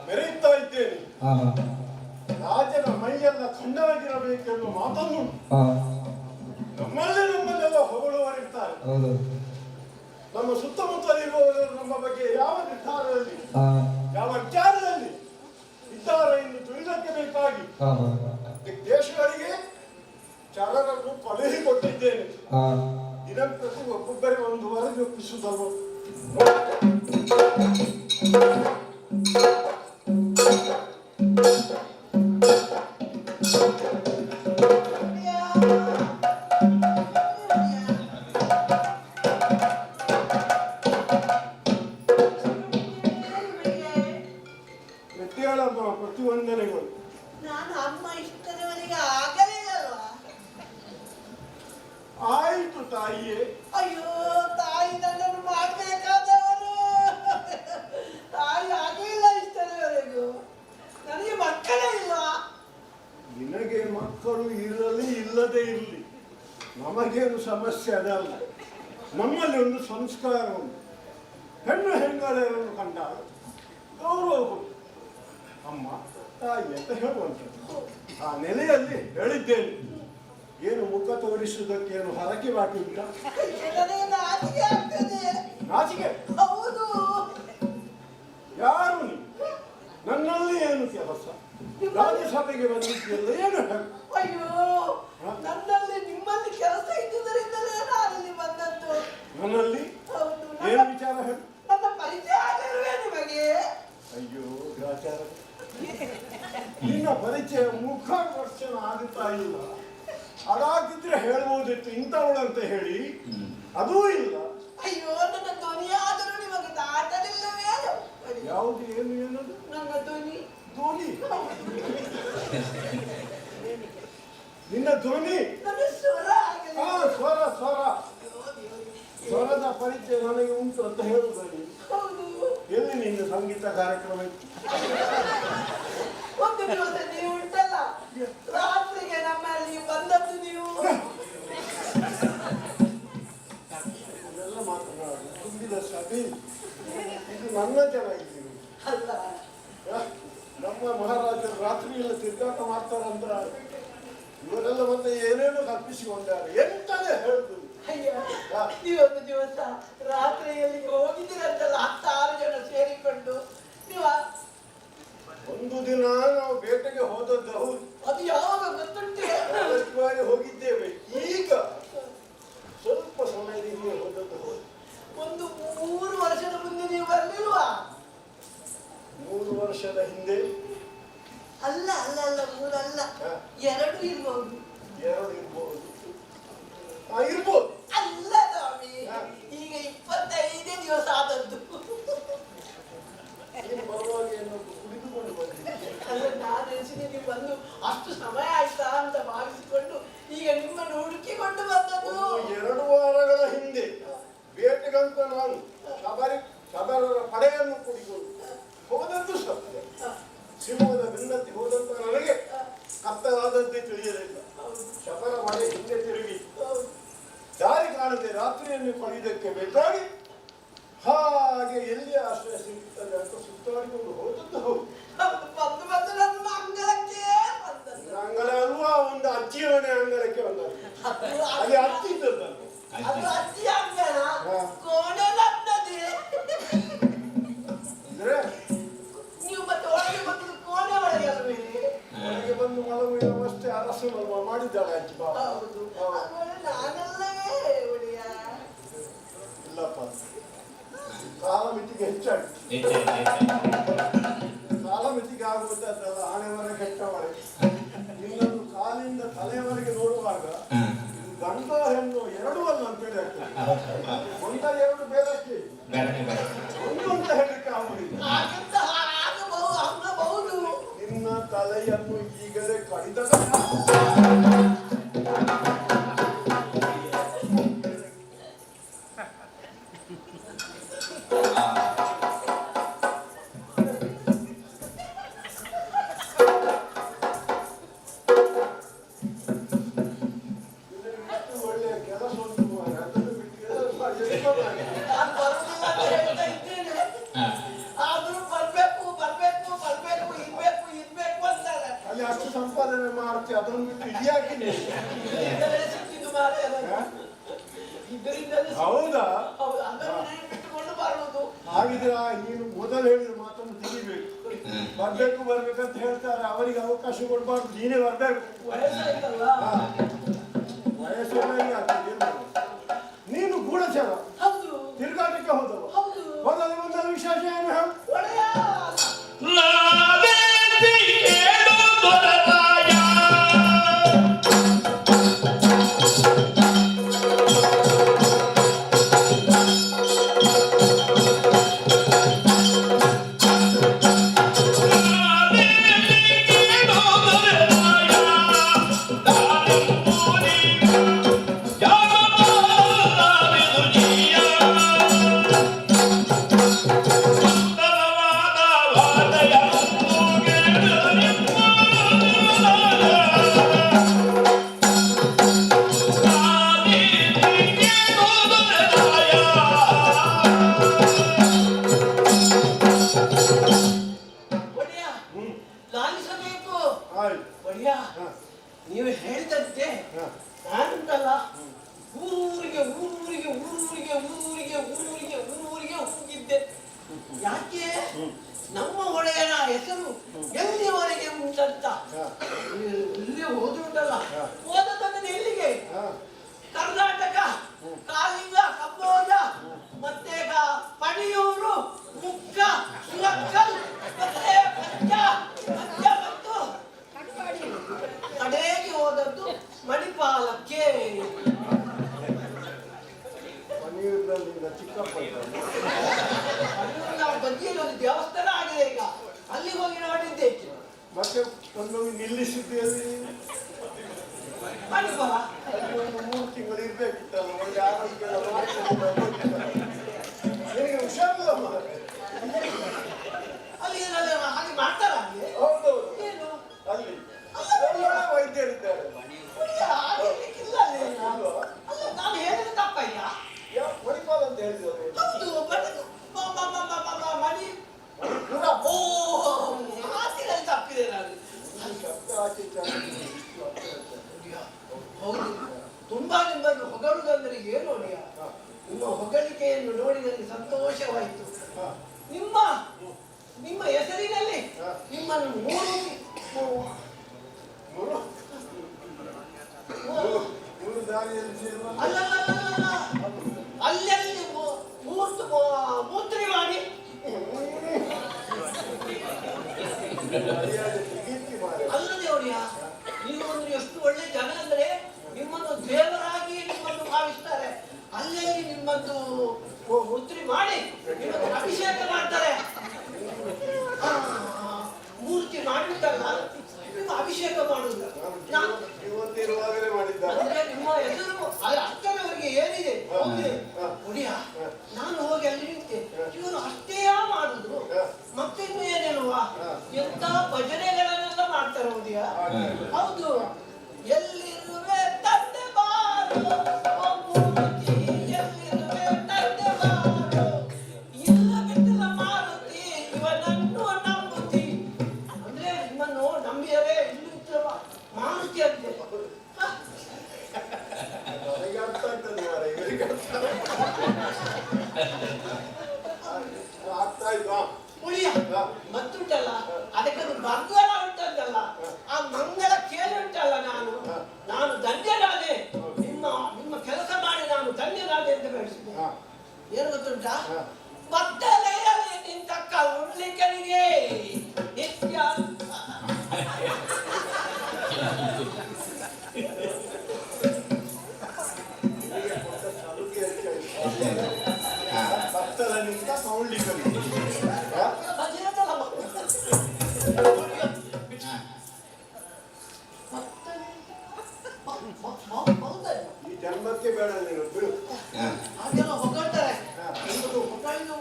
ಮೆರೆಯುತ್ತಾ ಇದ್ದೇನೆ. ರಾಜನ ಮೈಯೆಲ್ಲ ಖಂಡಾಗಿರಬೇಕೆಂಬ ಮಾತನ್ನು ನಮ್ಮಲ್ಲೆಲ್ಲ ಹೊಗಳುವರಿರ್ತಾರೆ. ನಮ್ಮ ಸುತ್ತಮುತ್ತಲಿರುವವರು ನಮ್ಮ ಬಗ್ಗೆ ಯಾವ ನಿರ್ಧಾರದಲ್ಲಿ ಯಾವ ವಿಚಾರದಲ್ಲಿ ಇದ್ದಾರೆ ಎಂದು ತಿಳಿದಕ್ಕೆ ಬೇಕಾಗಿ ದೇಶಗಳಿಗೆ ಚರರನ್ನು ಕಳುಹಿ ಕೊಟ್ಟಿದ್ದೇನೆ. ದಿನಂಪ್ರತಿ ಒಬ್ಬೊಬ್ಬರಿಗೆ ಒಂದು ವರದಿ ಒಪ್ಪಿಸುವುದಲ್ವ. ಅವಳು ಇರಲಿ ಇಲ್ಲದೆ ಇರಲಿ, ನಮಗೇನು ಸಮಸ್ಯೆ ಅದಲ್ಲ. ನಮ್ಮಲ್ಲಿ ಒಂದು ಸಂಸ್ಕಾರ ಉಂಟು. ಹೆಣ್ಣು ಹೆಂಗಳೆಯರನ್ನು ಕಂಡಾಗ ಗೌರವ ಕೊಡು. ಅಮ್ಮ ತಾಯಿ ಅಂತ ಹೇಳುವಂಥದ್ದು. ಆ ನೆಲೆಯಲ್ಲಿ ಹೇಳಿದ್ದೇನೆ. ಏನು ಮುಖ ತೋರಿಸುವುದಕ್ಕೆ ಏನು ಹರಕೆ ಬಾಕಿ ಉಂಟ? ನಾಚಿಕೆ? ಹೌದು. ಯಾರು ನೀನು? ನನ್ನಲ್ಲಿ ಏನು ಕೆಲಸ? ರಾಜ್ಯಸಭೆಗೆ ಬಂದಿದ್ದೆಲ್ಲ ಏನು ಹೇಳು? ಅಯ್ಯೋ, ನನ್ನಲ್ಲಿ ನಿಮ್ಮಲ್ಲಿ ಕೆಲಸ ಇದ್ದುದರಿಂದಲೇ ನಾನಲ್ಲಿ ಬಂದದ್ದು. ನನ್ನಲ್ಲಿ ಹೌದು. ಏನು ವಿಚಾರ ಹೇಳು? ನನ್ನ ಪರಿಚಯ ಆಗಿರುವೆ ನಿಮಗೆ. ಅಯ್ಯೋ ಗ್ರಾಚಾರ, ನಿನ್ನ ಪರಿಚಯ ಮುಖ ದರ್ಶನ ಆಗುತ್ತಾ ಇಲ್ಲ. ಅದಾಗಿದ್ರೆ ಹೇಳ್ಬೋದಿತ್ತು ಇಂಥವಳಂತ ಹೇಳಿ, ಅದೂ ಇಲ್ಲ. ಅಯ್ಯೋ, ನನ್ನ ಧ್ವನಿಯಾದರೂ ನಿಮಗೆ ದಾಟಲಿಲ್ಲವೇ? ಯಾವುದು ಏನು ಏನದು? ನನ್ನ ಧ್ವನಿ. ಧ್ವನಿ? ನಿನ್ನ ಧ್ವನಿ? ನನ್ನ ಸ್ವರ ಆಗಲಿ. ಹಾ, ಸ್ವರ ಸ್ವರ. ಸ್ವರದ ಪರಿಚಯ ನನಗೆ ಉಂಟು ಅಂತ ಹೇಳುವುದಲ್ಲಿ ಹೌದು. ಎಲ್ಲಿ ನಿನ್ನ ಸಂಗೀತ ಕಾರ್ಯಕ್ರಮ ಇತ್ತು? ಒಂದು ದಿವಸ ನೀವು ಉಂಟಲ್ಲ, ರಾತ್ರಿಗೆ ನಮ್ಮಲ್ಲಿ ಬಂದದ್ದು ನೀವು. ಇದೆಲ್ಲ ಮಾತನಾಡಿ ತುಂಬಿದ ಸಭೆ. ಇದು ನನ್ನ ಜನ ಇದ್ದೀವಿ ಅಲ್ಲ, ನಮ್ಮ ಮಹಾರಾಜರು ರಾತ್ರಿಯೆಲ್ಲ ತಿರುಗಾಟ ಮಾಡ್ತಾರಂತ ಇವರೆಲ್ಲ ಮತ್ತೆ ಏನೇನೋ ಕಲ್ಪಿಸಿಕೊಂಡಾರೆ. ಎಂತಲೇ ಹೇಳುದು? ಅಯ್ಯ, ನೀವೊಂದು ದಿವಸ ರಾತ್ರಿಯಲ್ಲಿ ಹೋಗಿದ್ದೀರಂತಲ್ಲ 16 ಜನ ಸೇರಿಕೊಂಡು. ನೀವು ಒಂದು ದಿನ ನಾವು ಬೇಟೆಗೆ ಹೋದದ್ದು ಹೌದು. ಅದು ಯಾವಾಗ ಗೊತ್ತುಂಟೆ? ಬಾರಿ ಹೋಗಿದ್ದೇವೆ. ಈಗ ಸ್ವಲ್ಪ ಸಮಯದಿಂದ ಹೋದದ್ದು ಹೌದು. ಒಂದು 3 ವರ್ಷದ ಮುಂದೆ ನೀವು ಬರ್ಲಿಲ್ವಾ? 3 ವರ್ಷದ ಹಿಂದೆ? ಅಲ್ಲ ಅಲ್ಲ ಅಲ್ಲ, 3 ಅಲ್ಲ, 2 ಇರ್ಬಹುದು. 2 ಇರ್ಬೋದು. ಇರ್ಬೋದು. ಅಲ್ಲ ಸ್ವಾಮಿ, ಈಗ 25 ದಿವಸ ಆದದ್ದು. ನೀನು ಬರುವಾಗ ಏನೊಂದು ಕುಡಿದುಕೊಂಡು ಬಂದಿದ್ದೆ. ಅಲ್ಲ, ನಾನು ಎಣಿಸಿದೆ ನೀವು ಬಂದು ಅಷ್ಟು ಸಮಯ ಆಯ್ತಾ ಅಂತ ಭಾವಿಸಿಕೊಂಡು ಈಗ ನಿಮ್ಮನ್ನು ಹುಡುಕಿಕೊಂಡು ಬಂದದ್ದು. 2 ವಾರಗಳ ಹಿಂದೆ ಬೇಟೆಗಂತ ನಾನು ಶಬರರ ಪಡೆಯನ್ನು ಕೂಡಿಕೊಂಡು ಹೋದದ್ದು ಸತ್ಯ. ಸಿಂಹದ ಬೆನ್ನತ್ತಿ ಹೋದಂತ ನನಗೆ ಕತ್ತಲಾದದ್ದೇ ತಿಳಿಯಲಿಲ್ಲ. ಶಬರ ಮನೆ ಹಿಂದೆ ತಿರುಗಿ ದಾರಿ ಕಾಣದೆ ರಾತ್ರಿಯನ್ನು ಕಳೆಯುವುದಕ್ಕೆ ಬೇಕಾಗಿ ಹಾಗೆ ಎಲ್ಲಿ ಆಶ್ರಯ ಸಿಗುತ್ತದೆ ಅಂತ ಸುತ್ತಾಡಿಕೊಂಡು ಹೋದದ್ದು ಹೌದು. ಬಂದು ಬಂದು ನನ್ನ ಅಂಗಳಕ್ಕೆ ಬಂದದ್ದು. ಅಂಗಳ ಅಲ್ವಾ, ಒಂದು ಅಜ್ಜಿಯ ಮನೆ ಅಂಗಳಕ್ಕೆ ಬಂದದ್ದು. ಅಲ್ಲಿ ಹತ್ತಿದ್ದದ್ದು ಅದು ಅಜ್ಜಿ ಅಂಗಣ, ಕೋಣೆ ನನ್ನದೇ. ಅಂದ್ರೆ ನೀವು ಮತ್ತೆ ಒಳಗೆ ಬಂದು ಕೋಣೆ ಒಳಗೆ ಅಲ್ವೇ? ಒಳಗೆ ಬಂದು ಮಲಗುವ ವ್ಯವಸ್ಥೆ ಅರಸು ಮಾಡಿದ್ದಾಳೆ ಅಜ್ಜಿ ಬಾ. ಹೌದು. ನಾನಲ್ಲವೇ ಒಡೆಯ? ಇಲ್ಲಪ್ಪ, ಕಾಲ ಮಿತಿಗೆ ಹೆಚ್ಚಾಗಿ ಕಾಲ ಮಿತಿಗೆ ಆಗುವುದಲ್ಲ. ಹಣೆವರೆ ಕೆಟ್ಟವಳೆ ನಿನ್ನನ್ನು ಕಾಲಿಂದ ತಲೆಯವರೆಗೆ ನೋಡುವಾಗ ಗಂಡ ಹೆಣ್ಣು 2 ಅಲ್ಲ ಅಂತೇಳಿ ಆಗ್ತದೆ. ಒಂದ 2 ಬೇರಕ್ಕೆ ಒಂದು ಅಂತ ಹೇಳಲಿಕ್ಕೆ ಆಗುವುದಿಲ್ಲ. ಆಗಬಹುದು. ನಿನ್ನ ತಲೆಯನ್ನು ಈಗಲೇ ಕಡಿದ ಒಳ್ಳೆಯ ಕೆಲಸ ಉಂಟು. ಅದನ್ನು ಬಿಟ್ಟು ನಾನು ಬರುವುದಿಲ್ಲ ಅಂತ ಹೇಳ್ತಾ ಇದ್ದೇನೆ. ಆದ್ರೂ ಬರ್ಬೇಕು ಬರ್ಬೇಕು ಬರ್ಬೇಕು, ಇರ್ಬೇಕು ಅಂತಾರೆ. ಅಲ್ಲಿ ಅಷ್ಟು ಸಂಪಾದನೆ ಮಾಡ್ತೀವಿ, ಅದನ್ನು ಬಿಟ್ಟು ಇದ್ಯಾಕೆ ನೀವು? ಇದರಿಂದಲೇ ಸಿಕ್ಕಿದ್ದು ಮಾತ್ರ. ಇದರಿಂದಲೇ ಹೌದಾ? ಹೌದು, ಅದನ್ನು ನೆನಪಿಟ್ಟುಕೊಂಡು ಬರುವುದು. ಹಾಗಿದ್ರೆ ನೀನು ಮೊದಲು ಹೇಳಿದ ಮಾತನ್ನು ತೆಗಿಬೇಕು. ಬರ್ಬೇಕಂತ ಹೇಳ್ತಾರೆ, ಅವರಿಗೆ ಅವಕಾಶ ಕೊಡಬಾರ್ದು. ನೀನೇ ಬರ್ಬೇಕು. ವಯಸ್ಸಾಯ್ತಲ್ಲ. ವಯಸ್ಸಲ್ಲಿ ಆಗ್ತದೆ. ನೀನು ಗೂಢಚಾರ, ಹೌದು. ತಿರುಗಾಟಕ್ಕೆ ಹೋದವ. ಹೌದು. ಹೋದಲ್ಲಿ ಒಂದೊಂದು ವಿಶೇಷ ಏನು ಹೇಳು? ಒಡೆಯ Thank you. ನೀವು ಹೇಳಿದಂತೆ ನಾನುಂಟಲ್ಲ ಊರೂರಿಗೆ ಊರೂರಿಗೆ ಊರೂರಿಗೆ ಊರೂರಿಗೆ ಊರೂರಿಗೆ ಊರೂರಿಗೆ ಹೋಗಿದ್ದೆ. ಯಾಕೆ ನಮ್ಮ ಒಡೆಯನ ಹೆಸರು ಎಲ್ಲಿವರೆಗೆ ಉಂಟಂತ. ಇಲ್ಲೇ ಹೋದ್ರುಂಟಲ್ಲ, ಹೋದದ್ದು ಎಲ್ಲಿಗೆ? ಕರ್ನಾಟಕ, ಕಾಲಿಂಗ, ಕಂಬೋಜ, ಮತ್ತೆ ಪಣಿಯೂರು, ಮುಕ್ಕ, ಸುರಕ್ಕಲ್, ಮತ್ತೆ ಮಧ್ಯ ಮತ್ತು ಕಡೆಗೆ ಹೋದದ್ದು ಮಣಿಪಾಲಕ್ಕೆ. ಬದಿಯಲ್ಲಿ ಒಂದು ದೇವಸ್ಥಾನ ಆಗಿದೆ ಈಗ, ಅಲ್ಲಿ ಹೋಗಿ ನೋಡಿದ್ದೆ. ಮತ್ತೆ ಒಂದೊಂದು ನಿಲ್ಲಿಸಿದ್ದೇವೆ ಮಣಿಪಾಲ 3 ತಿಂಗಳು ಇರ್ಬೇಕಿತ್ತಲ್ಲ, ಒಳ್ಳೆ ಆರೋಗ್ಯ ನಿನಗೆ ಹುಷಾರಿಲ್ಲಮ್ಮ. ಅಲ್ಲಿ ಹಾಗೆ ಮಾಡ್ತಾರ? ಹೌದೌದು, ಏನು ಅಲ್ಲಿ ಒಳ್ಳೆ ವೈದ್ಯರಿದ್ದಾರೆ. ನಾನು ಹೇಳಿದ ತಪ್ಪಯ್ಯ. ಮಣಿಪಾಲ ಅಂತ ಹೇಳಿದ್ರು. ಹೌದು, ಮಣಿ ಮಾತಿನಲ್ಲಿ ತಪ್ಪಿದೆ ನಾನು. ಹೌದು, ತುಂಬಾ ನಿಮ್ಮನ್ನು ಹೊಗಳುವುದಂದ್ರೆ ಏನು ನೋಡಿಯ, ನಿಮ್ಮ ಹೊಗಳಿಕೆಯನ್ನು ನೋಡಿ ನನಗೆ ಸಂತೋಷವಾಯಿತು. ನಿಮ್ಮ ಹೆಸರಿನಲ್ಲಿ ನಿಮ್ಮನ್ನು ಅಲ್ಲಲ್ಲ ಅಲ್ಲಲ್ಲಿ ಮೂತ್ರಿ ಮಾಡಿ ಅಲ್ಲದೆ ನೋಡಿಯ, ನೀವು ಅಂದ್ರೆ ಎಷ್ಟು ಒಳ್ಳೆ ಜನ ಅಂದ್ರೆ ನಿಮ್ಮನ್ನು ದೇವರಾಗಿ ನಿಮ್ಮನ್ನು ಭಾವಿಸ್ತಾರೆ. ಅಲ್ಲಲ್ಲಿ ನಿಮ್ಮನ್ನು ಮುದ್ರಿ ಮಾಡಿ ನಿಮ್ಮನ್ನು ಅಭಿಷೇಕ ಮಾಡ್ತಾರೆ. ಮೂರ್ತಿ ಮಾಡಿಬಿಟ್ಟಲ್ಲ, ನಿಮ್ಮ ಅಭಿಷೇಕ ಮಾಡುದು ಅಂದ್ರೆ ನಿಮ್ಮ ಹೆಸರು ಅಷ್ಟರವರೆಗೆ ಏನಿದೆ ನೋಡಿಯ. ನಾನು ಹೋಗಿ ಅಲ್ಲಿ ನಿಂತೆ, ಇವರು ಅಷ್ಟೇ ಮಾಡುದು, ಮತ್ತೆ ಇನ್ನು ಏನೇನುವಾ ಎಂತ ಭಜನೆಗಳನ್ನೆಲ್ಲ ಮಾಡ್ತಾರೆ ನೋಡಿಯ. ಹೌದು, ಎಲ್ಲಿರುವೆ ತಂದೆ ಬಾರು, ಎಲ್ಲಿರುವೆ ತಂದೆ ಬಾರು, ಇಲ್ಲ ಬಿಟ್ಟಲ್ಲ ಮಾರುತಿ, ಇವನನ್ನು ನಂಬುತ್ತಿ. ಅಂದ್ರೆ ನಿಮ್ಮನ್ನು ನಂಬಿದರೆ ಇಲ್ಲಿ ಬಿಟ್ಟಲ್ಲ ಮಾರುತಿ ಅಂತೆ. ಮತ್ತುಂಟಲ್ಲ ಅದಕ್ಕೊಂದು ಮಂಗಳ ಉಂಟಲ್ಲ, ಆ ಮಂಗಳ ಕೇಳಿ ಉಂಟಲ್ಲ, ನಾನು ಧನ್ಯನಾದೆ. ನಿಮ್ಮ ಕೆಲಸ ಮಾಡಿ ನಾನು ಧನ್ಯನಾದೆ ಅಂತ ಬೆಳೆಸಿದೆ. ಏನು ಗೊತ್ತುಂಟಾ, ಬತ್ತಲೆಯಲ್ಲಿ ನಿಂತ ಉಳ್ಳಿಕನಿಗೆ ನಿತ್ಯ ಭಕ್ತನಿಂದ ಸೌಂಡ್ಲಿಕನಿಗೆ ಈ ಜನ್ಮಕ್ಕೆ ಬೇಡ ನೀನು ಬಿಡು. ಹಾಗೆಲ್ಲ ಹೊಗಳ್ತಾರೆ.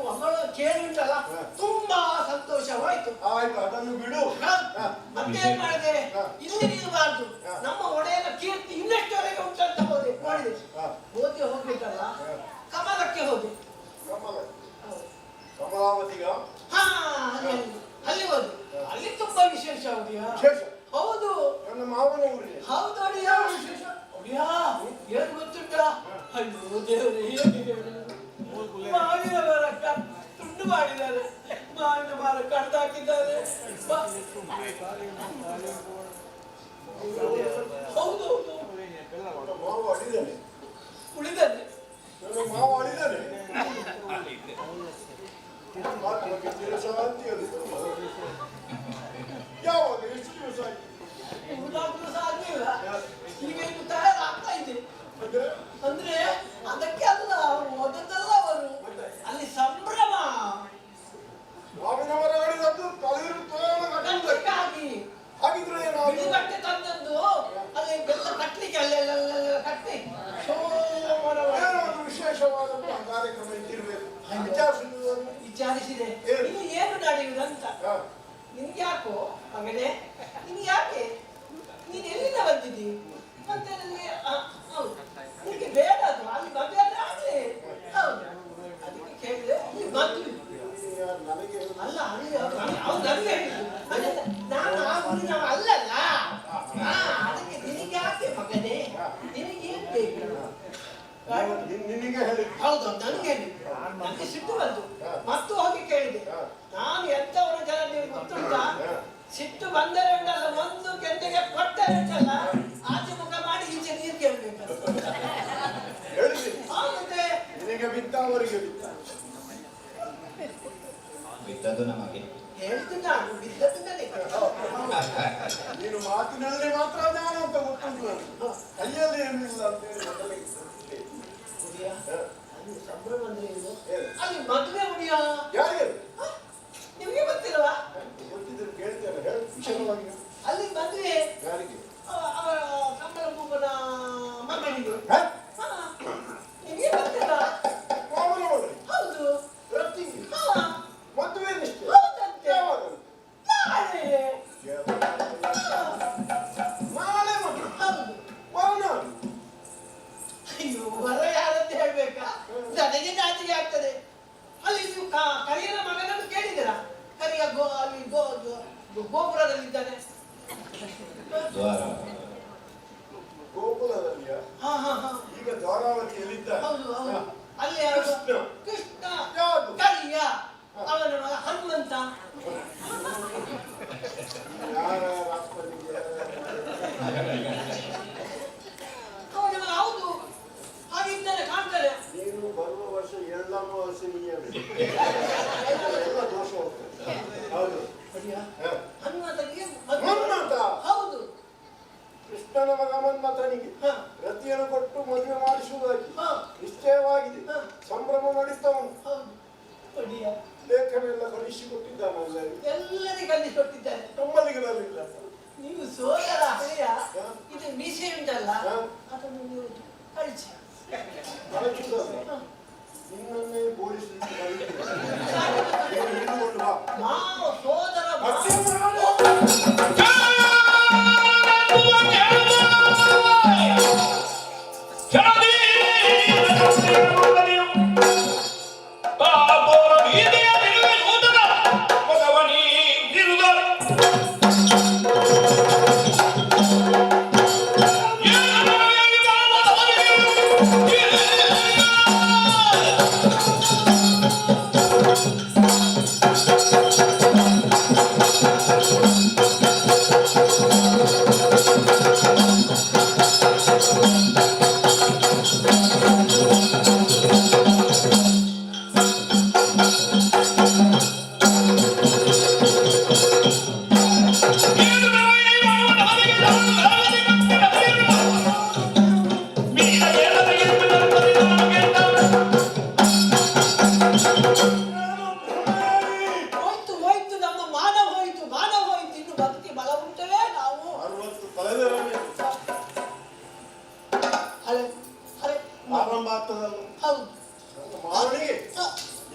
ಹೊಗಳು ಕೇಳಿ ಉಂಟಲ್ಲ, ತುಂಬಾ ಸಂತೋಷವಾಯ್ತು. ಆಯ್ತು, ಅದನ್ನು ಬಿಡು. ಮತ್ತೇನ್ ಮಾಡಿದೆ, ಇಲ್ಲಿ ನಿಲ್ಬಾರ್ದು, ನಮ್ಮ ಒಡೆಯನ ಕೀರ್ತಿ ಇನ್ನೆಷ್ಟವರೆಗೆ ಉಂಟಂತ ಹೋದೆ ನೋಡಿದೆ. ಹೋಗ್ಬಿಟ್ಟಲ್ಲ, ಕಮಲಕ್ಕೆ ಹೋದೆ. ಕಮಲಾವತಿಗ ಅಲ್ಲಿ ಹೋದೆ. ಅಲ್ಲಿ ತುಂಬಾ ವಿಶೇಷ ಹೌದಿಯಾ? ಹೌದು, ನನ್ನ ಮಾವನ ಊರಿಗೆ. ಹೌದು ಅಡಿಯ ವಿಶೇಷ. ಅಡಿಯ ಏನ್ ಗೊತ್ತುಂಟ, ಅಯ್ಯೋ ದೇವರೇ, ಮಾವಿನ ಮರ ತುಂಡು ಮಾಡಿದ್ದಾರೆ, ಮಾವಿನ ಮರ ಕಡ್ದಾಕಿದ್ದಾರೆ. ಹೌದು, ಮಾವ ಅಡಿದಾನೆ, ಉಳಿದಾನೆ. ನನ್ನ ಮಾವ ಅಡಿದಾನೆ. ಯಾವಾಗ ಎಷ್ಟು ದಿವಸ ಆಯ್ತು? 3-4 ದಿವಸ ಆಗ್ಲಿಲ್ಲ, ಈಗ ಇನ್ನು ತಯಾರಾಗ್ತಾ ಇದೆ. ಅಂದ್ರೆ ಅದಕ್ಕೆ ಅಲ್ಲ, ಮೊದಲೆಲ್ಲ ಅವರು ಅಲ್ಲಿ ಸಂಭ್ರಮ. ಮಾವಿನ ಮರಗಳಿದ್ದು ತಲೆಯಿರು ಅದಕ್ಕಾಗಿ ಹಾಗಿದ್ರೆ ಬಿಳಿ ಬಟ್ಟೆ ತಂದದ್ದು ಅಲ್ಲಿ ಬೆಲ್ಲ ಕಟ್ಲಿಕ್ಕೆ ಅಲ್ಲೆಲ್ಲ ಕಟ್ಟಿ ಏನಾದ್ರು ವಿಶೇಷವಾದಂತಹ ಕಾರ್ಯಕ್ರಮ ಇಟ್ಟಿರ್ಬೇಕು. ವಿಚಾರಿಸಿದೆ, ಇನ್ನು ಏನು ನಡೆಯುವುದಂತ. ನಿನ್ಗೆ ಯಾಕೋ ಮಗನೇ, ನಿನ್ಗೆ ಯಾಕೆ, ನೀನು ಎಲ್ಲಿಂದ ಬಂದಿದ್ದಿ ಅಂತ ನನಗೆ. ಹೌದು, ನಿನಗೆ ಬೇಡ ಅದು, ಅಲ್ಲಿ ಮದುವೆ ಆದ್ರೆ ಆಗ್ಲಿ. ಹೌದು, ಅದಕ್ಕೆ ಕೇಳಿದೆ, ಇಲ್ಲಿ ಮದುವೆ ಅಲ್ಲ, ಅವ್ರು ನನಗೆ ಹೇಳಿದ್ರು. ನಾನು ಆ ಊರಿನವ ಅಲ್ಲಲ್ಲ, ಅದಕ್ಕೆ ನಿನಗೆ ನಿನಗೆ ಹೇಳಿ ಹೌದು ನನಗೆ ನನಗೆ ಸಿಟ್ಟು ಬಂತು ಮತ್ತು ಹೋಗಿ ಕೇಳಿದೆ ನಾನು ಎಂತವರ ಜನ ನಿಮಗೆ ಗೊತ್ತುಂಟಾ ಸಿಟ್ಟು ಬಂದರೆ ಉಂಟಲ್ಲ ಒಂದು ಕೆಂಡೆಗೆ ಕೊಟ್ಟರೆ ಉಂಟಲ್ಲ ಆಚೆ ಮುಖ ಮಾಡಿ ಈಚೆ ನೀರು ಕೇಳಬೇಕು ಹೇಳಿದೆ ಮತ್ತೆ ನಿನಗೆ ಬಿದ್ದ ಅವರಿಗೆ ಬಿದ್ದ ಬಿದ್ದದ್ದು ನಮಗೆ ಹೇಳ್ತೀನಿ ನಾನು ಬಿದ್ದದ್ದು ನನಗೆ ನೀನು ಮಾತಿನಲ್ಲಿ ಮಾತ್ರ ಜ್ಞಾನ ಅಂತ ಗೊತ್ತುಂಟು ಕೈಯಲ್ಲಿ ಏನಿಲ್ಲ ಅಂತ ಹೇಳಿ ಮೊದಲಿಗೆ ಹುಡಿಯ ಅಲ್ಲಿ ಸಂಭ್ರಮ ಅಂದ್ರೆ ಏನು ಅಲ್ಲಿ ಮದುವೆ ಹುಡಿಯ ಯಾರಿಗೆ ನಿಮಗೆ ಗೊತ್ತಿಲ್ವಾ ಗೊತ್ತಿದ್ರೆ ಕೇಳ್ತೇನೆ ಹೇಳು ವಿಷಯವಾಗಿ ಅಲ್ಲಿ ಮದುವೆ ಯಾರಿಗೆ ಅವರ ಕಮಲ ಬೂಬನ ಮಗನಿಗೆ ಹಾ? ನಿಮಗೆ ಗೊತ್ತಿಲ್ಲ ಮಾಮೂಲು ನೋಡ್ರಿ ಹೌದು ರತ್ತಿಗೆ ಮದುವೆ ನಿಷ್ಠೆ ಹೌದಂತೆ ಯಾವಾಗ ನಾಳೆ ನಾಳೆ ಮದುವೆ ಹೌದು ವರನ ಅಯ್ಯೋ ವರ ಯಾರಂತ ಹೇಳ್ಬೇಕಾ ನನಗೆ ನಾಚಿಕೆ ಆಗ್ತದೆ ಅಲ್ಲಿ ನೀವು ಕರಿಯನ ಮಗನನ್ನು ಕೇಳಿದಿರಾ ಕರಿಯ ಅಲ್ಲಿ ಗೋಪುರದಲ್ಲಿದ್ದಾನೆ ಗೋಕುಲದಲ್ಲಿಯ ಹಾ ಹಾ ಹಾ ಈಗ ದ್ವಾರಾವತಿಯಲ್ಲಿದ್ದಾರೆ ಹೌದು ಹೌದು ಅಲ್ಲಿ ಯಾರು? ಕೃಷ್ಣ. ಕೃಷ್ಣ ಯಾವುದು? ಕರಿಯ ಅವನ ಮಗ ಹನುಮಂತ ಯಾರ ರಾಷ್ಟ್ರಪತಿಗೆ ಅವನ ಮಗ ಹೌದು ಹಾಗಿದ್ದಾನೆ ಕಾಣ್ತಾರೆ ನೀನು ಬರುವ ವರ್ಷ ಎಲ್ಲಮ್ಮ ಹಸಿನಿಯ ಎಲ್ಲ ದೋಷ ಹೋಗ್ತದೆ ಹೌದು ಹ. ಹನುಮಂತನಿಗೆ ಹನುಮಂತ? ಹೌದು ಕೃಷ್ಣನ ಮಗ ಮನ್ಮಥನಿಗೆ ಹ. ರತಿಯನ್ನು ಕೊಟ್ಟು ಮದುವೆ ಮಾಡಿಸುವುದಾಗಿ ಹ. ನಿಶ್ಚಯವಾಗಿದೆ ಹ. ಸಂಭ್ರಮ ನಡೀತವನು ಹೌದು ಒಡಿಯ ಲೇಖನ ಎಲ್ಲ ಕಳಿಸಿಕೊಟ್ಟಿದ್ದಾನೆ ಎಲ್ಲರಿಗೂ ಕಲಿಸಿಕೊಟ್ಟಿದ್ದಾರೆ ನಮ್ಮಲ್ಲಿಗೆ ಬರಲಿಲ್ಲ ನೀವು ಸೋದರ ಹಳೆಯ ಹ. ಇದು ಮೀಸೆ ಉಂಟಲ್ಲ ಹ. ಅದನ್ನು ನೀವು ಕಳಿಸಿ ಕಳಿಸುವುದಲ್ಲ ನಿನ್ನನ್ನೇ ಬೋಳಿಸಲಿಕ್ಕೆ ಬರುತ್ತಿಲ್ಲ. ನೀನು ಹಿಡಿದುಕೊಂಡು ಬಾ. ಮಾವ ಸೋದರ ಮತ್ತೆ ಮಾವ. ಹೋಯ್ತು ಹೋಯ್ತು ನಮ್ಮ ಮಾನ ಹೋಯ್ತು ಇನ್ನು ಭಕ್ತಿ ಬಲ ಉಂಟವೇ ನಾವು 60 ಕಳೆದರಲ್ಲಿ ಹಳೆ ಹಳೆ ಆರಂಭ ಆಗ್ತದಲ್ಲ ಹೌದು ನನ್ನ ಮಾವನಿಗೆ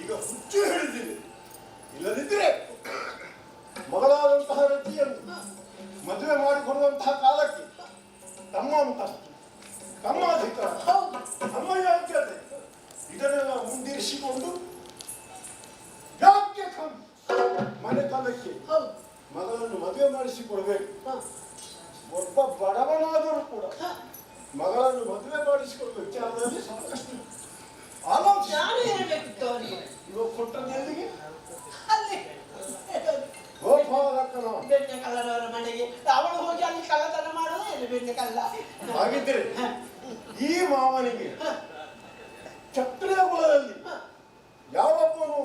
ಈಗ ಹುಚ್ಚು ಹಿಡಿದಿದೆ ಇಲ್ಲದಿದ್ರೆ ಮಗಳಾದಂತಹ ರತಿಯನ್ನು ಮದುವೆ ಮಾಡಿಕೊಡುವಂತಹ ಕಾಲಕ್ಕೆ ತಮ್ಮ ತಮ್ಮ ಅಧಿಕಾರ ಹೌದು ನಮ್ಮ ಯೋಗ್ಯತೆ ಇದನ್ನೆಲ್ಲ ಮುಂದಿರಿಸಿಕೊಂಡು ಯೋಗ್ಯ ಮನೆತನಕ್ಕೆ ಹೌದು ಮಗಳನ್ನು ಮದುವೆ ಮಾಡಿಸಿಕೊಡ್ಬೇಕು ಹ. ಒಬ್ಬ ಬಡವನಾದರೂ ಕೂಡ ಹ. ಮಗಳನ್ನು ಮದುವೆ ಮಾಡಿಸಿಕೊಳ್ಳುವ ವಿಚಾರದಲ್ಲಿ ಸಾಕಷ್ಟು ಆಲೋಚನೆ ನಾನು ಇರಬೇಕಿತ್ತು ಅವರಿಗೆ ಇವಾಗ ಕೊಟ್ಟದ್ದು ಎಲ್ಲಿಗೆ ಅಲ್ಲಿ ಗೋಪಾಲಕ್ಕನ ಬೆಣ್ಣೆ ಕಳ್ಳರವರ ಮನೆಗೆ ಅವಳು ಹೋಗಿ ಅಲ್ಲಿ ಕಳ್ಳತನ ಮಾಡೋದು ಏನು ಬೆಣ್ಣೆ ಕಳ್ಳ ಹಾಗಿದ್ರೆ ಈ ಮಾವನಿಗೆ ಕ್ಷತ್ರಿಯ ಕುಲದಲ್ಲಿ ಯಾವೊಬ್ಬನು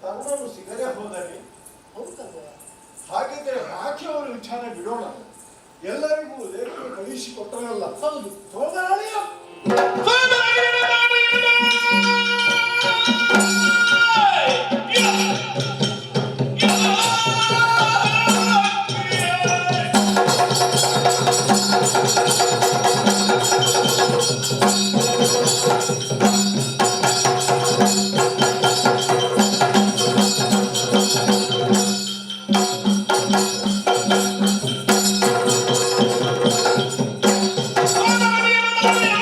ತನ್ನನ್ನು ಸಿಗದೆ ಹೋದರೆ ಹೌದಲ್ವ ಹಾಗಿದ್ರೆ ಬಾಕಿಯವರ ವಿಚಾರ ಬಿಡೋಣ ಎಲ್ಲರಿಗೂ ಲೇಖನ ಕಳುಹಿಸಿಕೊಟ್ಟರಲ್ಲ ಹೌದು ಸೋದರಳಿಯ Oh,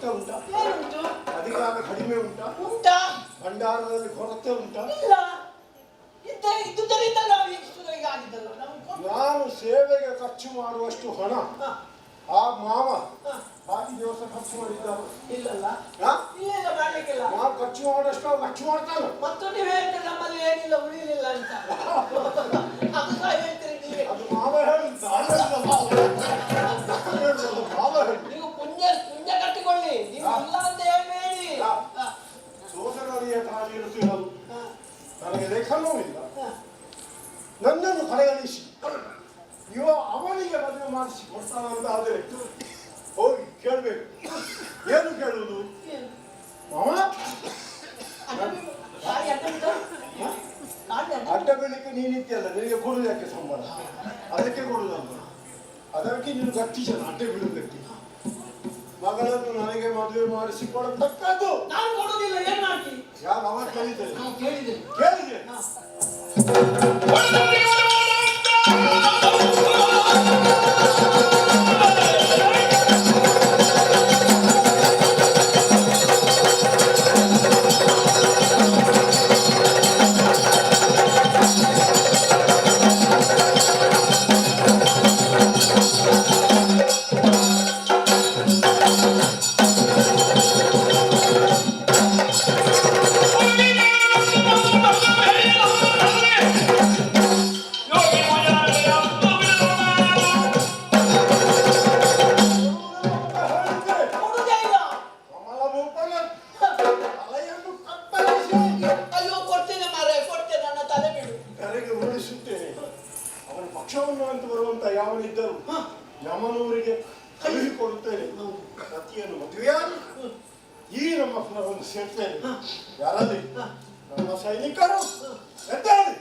ಕೊರತೆ ಉಂಟಾ? ಏನುಂಟು? ಅಧಿಕಾರ ಕಡಿಮೆ ಉಂಟಾ? ಉಂಟಾ? ಭಂಡಾರದಲ್ಲಿ ಕೊರತೆ ಉಂಟಾ? ಇಲ್ಲ. ಇದ್ದುದರಿಂದ ನಾವು ಇಷ್ಟುವರೆಗೆ ಆಗಿದ್ದಲ್ಲ. ನಾನು ಸೇವೆಗೆ ಖರ್ಚು ಮಾಡುವಷ್ಟು ಹಣ ಆ ಮಾವ ಬಾಕಿ ದಿವಸ ಖರ್ಚು ಮಾಡಿದ್ದಾರೆ. ಇಲ್ಲಲ್ಲ, ಹಾ? ಇಲ್ಲೆಲ್ಲ ಮಾಡ್ಲಿಕ್ಕಿಲ್ಲ. ನಾವು ಖರ್ಚು ಮಾಡುವಷ್ಟು ಅವ್ರು ಖರ್ಚು ಮಾಡ್ತಾನೆ. ಮತ್ತು ನೀವು ಹೇಳಿದ್ರೆ ನಮ್ಮಲ್ಲಿ ಏನಿಲ್ಲ ಉಳಿಲಿಲ್ಲ ಅಂತ. ಅದು ಸಹ ಹೇಳ್ತೀರಿ ನೀವೇ. ಅದು ಮಾವ ಹೇಳಿದ್ದು, ನಾನು ಹೇಳಿದ್ದು ಮಾವ ಹೇಳಿದ್ದು. ನೀವು ಪುಣ್ಯ ಕಟ್ಟಿಕೊಳ್ಳಿ, ನೀವು ಇಲ್ಲ ಅಂತ ಹೇಳಬೇಡಿ. ಸೋದರರಿಯ ಕಾಲಿರುತ್ತಿರಲು ನನಗೆ ಲೇಖನೂ ಇಲ್ಲ. ನನ್ನನ್ನು ಕಡೆಗಣಿಸಿ ಅವನಿಗೆ ಮದುವೆ ಮಾಡಿಸಿ ಕೊಡ್ತಾನಂತ ಆದರೆ ಹೋಗಿ ಕೇಳಬೇಕು. ಏನು ಕೇಳುವುದು? ಮಾವ ಅಡ್ಡ ಬೆಳಿಗ್ಗೆ ನೀನಿತ್ಯಲ್ಲ, ನಿನಗೆ ಕೊಡುದು ಯಾಕೆ ಸಂಬಳ? ಅದಕ್ಕೆ ಕೊಡುದಲ್ಲ, ಅದಕ್ಕೆ ನೀನು ಗಟ್ಟಿ ಜನ ಅಡ್ಡ ಬೀಳುವುದಕ್ಕೆ. ಮಗಳನ್ನು ನನಗೆ ಮದುವೆ ಮಾಡಿಸಿಕೊಡತಕ್ಕದ್ದು ನಾನು ಕೊಡುವುದಿಲ್ಲ. ಏನ್ ಮಾಡ್ತೀನಿ? ಯಾರು ಅವ ಕೇಳಿದ್ದೇನೆ ಕೇಳಿದೆ. ಅಯ್ಯೋ ಕೊಡ್ತೇನೆ ಮಾರಾಯ, ಕೊಡ್ತೇನೆ. ನನ್ನ ತಲೆ ಬಿಡು. ಕರೆಗೆ ಉರುಳಿಸುತ್ತೇನೆ. ಅವನ ಪಕ್ಷವನ್ನು ಅಂತ ಬರುವಂತ ಯಾವನಿದ್ದರು ಯಮನೂರಿಗೆ ಕಳುಹಿಕೊಡುತ್ತೇನೆ. ಸತಿಯನ್ನು ಮದುವೆಯಾಗಿ ಈ ನಮ್ಮ ಪುನರನ್ನು ಸೇರ್ತೇನೆ. ಯಾರಲ್ಲಿ? ನಮ್ಮ ಸೈನಿಕರು ಎದ್ದೇಳಿ.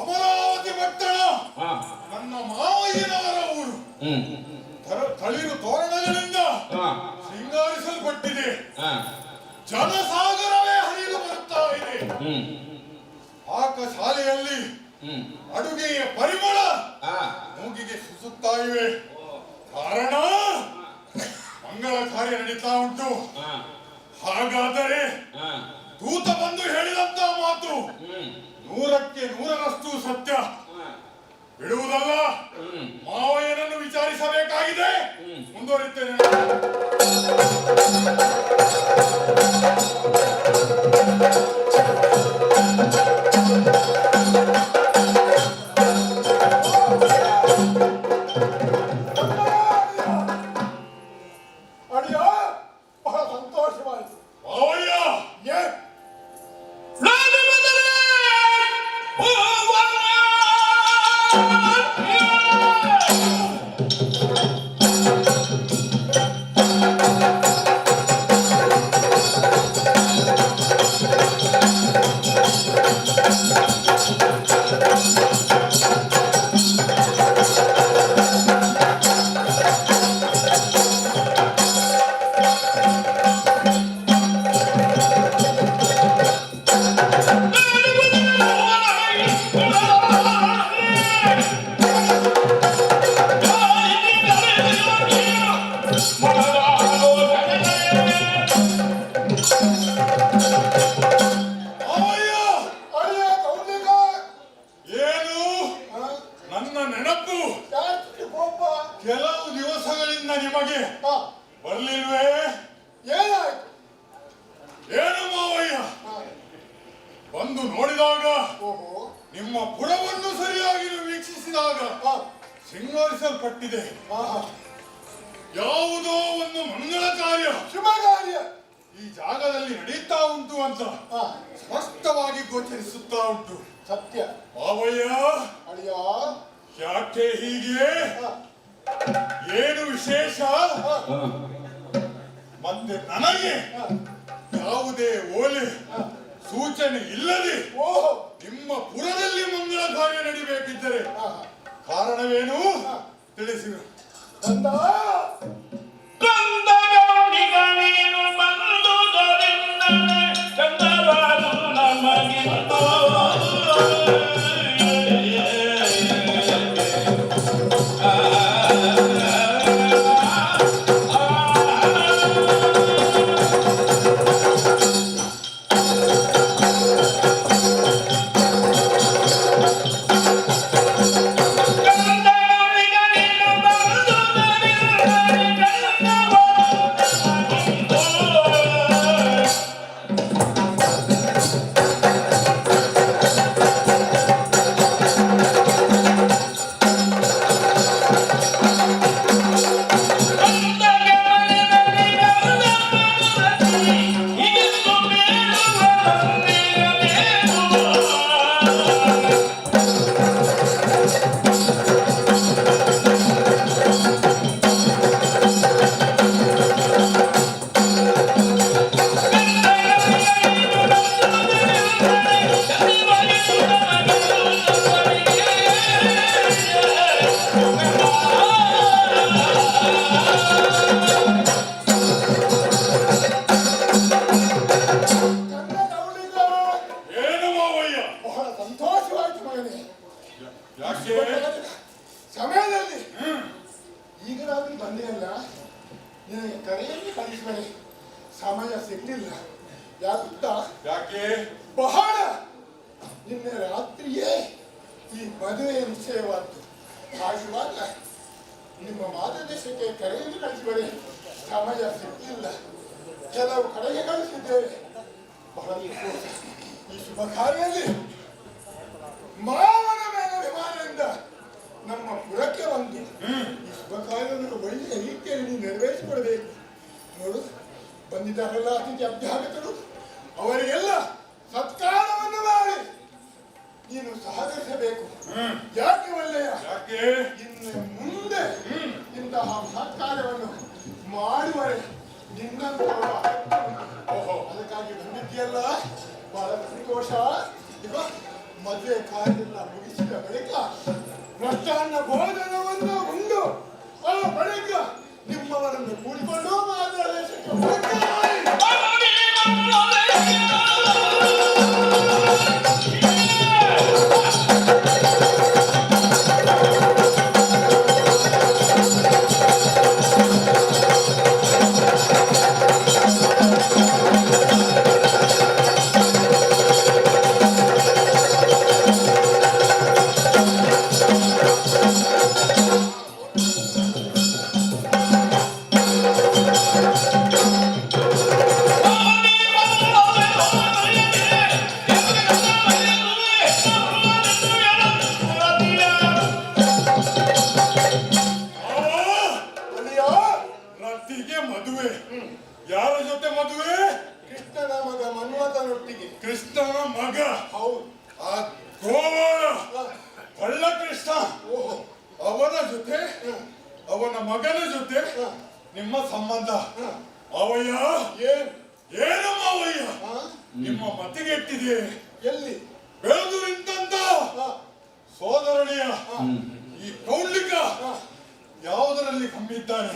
ಅಮರಾವತಿ ಪಟ್ಟಣ ನನ್ನ ಮಾವಯ್ಯನವರ ಊರು. ತಳಿರು ತೋರಣಗಳಿಂದ ಶೃಂಗಾರಿಸಲ್ಪಟ್ಟಿದೆ. ಜನಸಾಗರವೇ ಹರಿದು ಬರುತ್ತಾ ಇದೆ. ಪಾಕಶಾಲೆಯಲ್ಲಿ ಅಡುಗೆಯ ಪರಿಮಳ ಮೂಗಿಗೆ ಸುಸುತ್ತಾ ಇವೆ. ಕಾರಣ ಮಂಗಳ ಕಾರ್ಯ ನಡೀತಾ ಉಂಟು. ಹಾಗಾದರೆ ದೂತ ಬಂದು ಹೇಳಿದಂತ ಮಾತು 100ಕ್ಕೆ 100ರಷ್ಟು ಸತ್ಯ. ಬಿಡುವುದಲ್ಲ, ಮಾವಯ್ಯನನ್ನು ವಿಚಾರಿಸಬೇಕಾಗಿದೆ. ಮುಂದುವರಿತೇನೆ. ಅಡಿಯ ಬಹಳ ಸಂತೋಷವಾಯಿತು. ಮಾವಯ್ಯ ಬಂದು ನೋಡಿದಾಗ ಓಹೋ ನಿಮ್ಮ ಪುರವನ್ನು ಸರಿಯಾಗಿ ವೀಕ್ಷಿಸಿದಾಗ ಸಿಂಗಾರಿಸಲ್ಪಟ್ಟಿದೆ. ಯಾವುದೋ ಒಂದು ಮಂಗಳ ಕಾರ್ಯ, ಶುಭ ಕಾರ್ಯ ಈ ಜಾಗದಲ್ಲಿ ನಡೀತಾ ಉಂಟು ಅಂತ ಸ್ಪಷ್ಟವಾಗಿ ಗೋಚರಿಸುತ್ತಾ ಉಂಟು. ಸತ್ಯ. ಮಾವಯ್ಯ, ಅಳಿಯ, ಯಾಕೆ ಹೀಗೆ? ಏನು ವಿಶೇಷ? ಮತ್ತೆ ನನಗೆ ಯಾವುದೇ ಓಲೆ ಸೂಚನೆ ಇಲ್ಲದೆ ನಿಮ್ಮ ಪುರದಲ್ಲಿ ಮಂಗಳ ಕಾರ್ಯ ನಡಿಬೇಕಿದ್ದರೆ ಕಾರಣವೇನು ತಿಳಿಸಿ. ಸಮಯದಲ್ಲಿ ಈಗ ನಾನು ಬಂದೆಯಲ್ಲ, ನಿನಗೆ ಕರೆಯಲ್ಲಿ ಕಳಿಸುವನೆ ಸಮಯ ಸಿಗಲಿಲ್ಲ. ಯಾಕುತ್ತಾ? ಯಾಕೆ? ಬಹಳ ನಿನ್ನೆ ರಾತ್ರಿಯೇ ಈ ಮದುವೆ ನಿಶ್ಚಯವಾದ್ದು. ಹಾಗುವಾಗ ನಿಮ್ಮ ಮಾರ್ಗದರ್ಶಕ್ಕೆ ಕರೆಯಲ್ಲಿ ಕಳಿಸುವನೆ ಸಮಯ ಸಿಗಲಿಲ್ಲ. ಕೆಲವು ಕಡೆಗೆ ಕಳಿಸಿದ್ದೇವೆ. ಬಹಳ ಸಂತೋಷ. ಈ ಶುಭ ಕಾರ್ಯದಲ್ಲಿ ಮಾವನ ಮೇಲೆ ವಿಮಾನದಿಂದ ನಮ್ಮ ಪುರಕ್ಕೆ ಬಂದು ಈ ಶುಭ ಕಾರ್ಯವನ್ನು ಒಳ್ಳೆಯ ರೀತಿಯಲ್ಲಿ ನೀವು ನೆರವೇರಿಸಿಕೊಡಬೇಕು. ನೋಡು, ಬಂದಿದ್ದಾರಲ್ಲ ಅತಿಥಿ ಅಭ್ಯಾಗತರು, ಅವರಿಗೆಲ್ಲ ಸತ್ಕಾರವನ್ನು ಮಾಡಿ ನೀನು ಸಹಕರಿಸಬೇಕು. ಯಾಕೆ ಒಳ್ಳೆಯ? ಯಾಕೆ? ಇನ್ನು ಮುಂದೆ ಇಂತಹ ಸತ್ಕಾರ್ಯವನ್ನು ಮಾಡುವರೆ ನಿನ್ನಂತ ಅದಕ್ಕಾಗಿ ಬಂದಿದ್ದೀಯಲ್ಲ, ಬಹಳ ಸಂತೋಷ. ಈಗ ಮದುವೆ ಕಾರ್ಯೆಲ್ಲ ಮುಗಿಸಿದ ಬಳಿಕ ಮೃಷ್ಟಾನ್ನ ಭೋಜನವನ್ನು ಉಂಡು ಆ ಬಳಿಕ ನಿಮ್ಮವರನ್ನು ಕೂಡಿಕೊಂಡು ಮಾರ್ಗದರ್ಶನಕ್ಕೆ ಹೋಗುತ್ತಾರೆ. ಮದುವೆ ಯಾರ ಜೊತೆ ಮದುವೆ? ಕೃಷ್ಣನ ಮಗ ಮನ್ಮಥನೊಟ್ಟಿಗೆ. ಕೃಷ್ಣನ ಮಗ? ಹೌದು. ಆ ಗೋವಾಳ ಕಳ್ಳ ಕೃಷ್ಣ ಅವನ ಜೊತೆ, ಅವನ ಮಗನ ಜೊತೆ ನಿಮ್ಮ ಸಂಬಂಧ. ಮಾವಯ್ಯ, ಏನು ಮಾವಯ್ಯ ನಿಮ್ಮ ಮತಿಗೆಟ್ಟಿದೆ? ಎಲ್ಲಿ? ಬೆಳೆದು ನಿಂತಂತ ಸೋದರಳಿಯ ಈ ಕೌಲಿಕ ಯಾವುದರಲ್ಲಿ ಕಂಬಿದ್ದಾನೆ?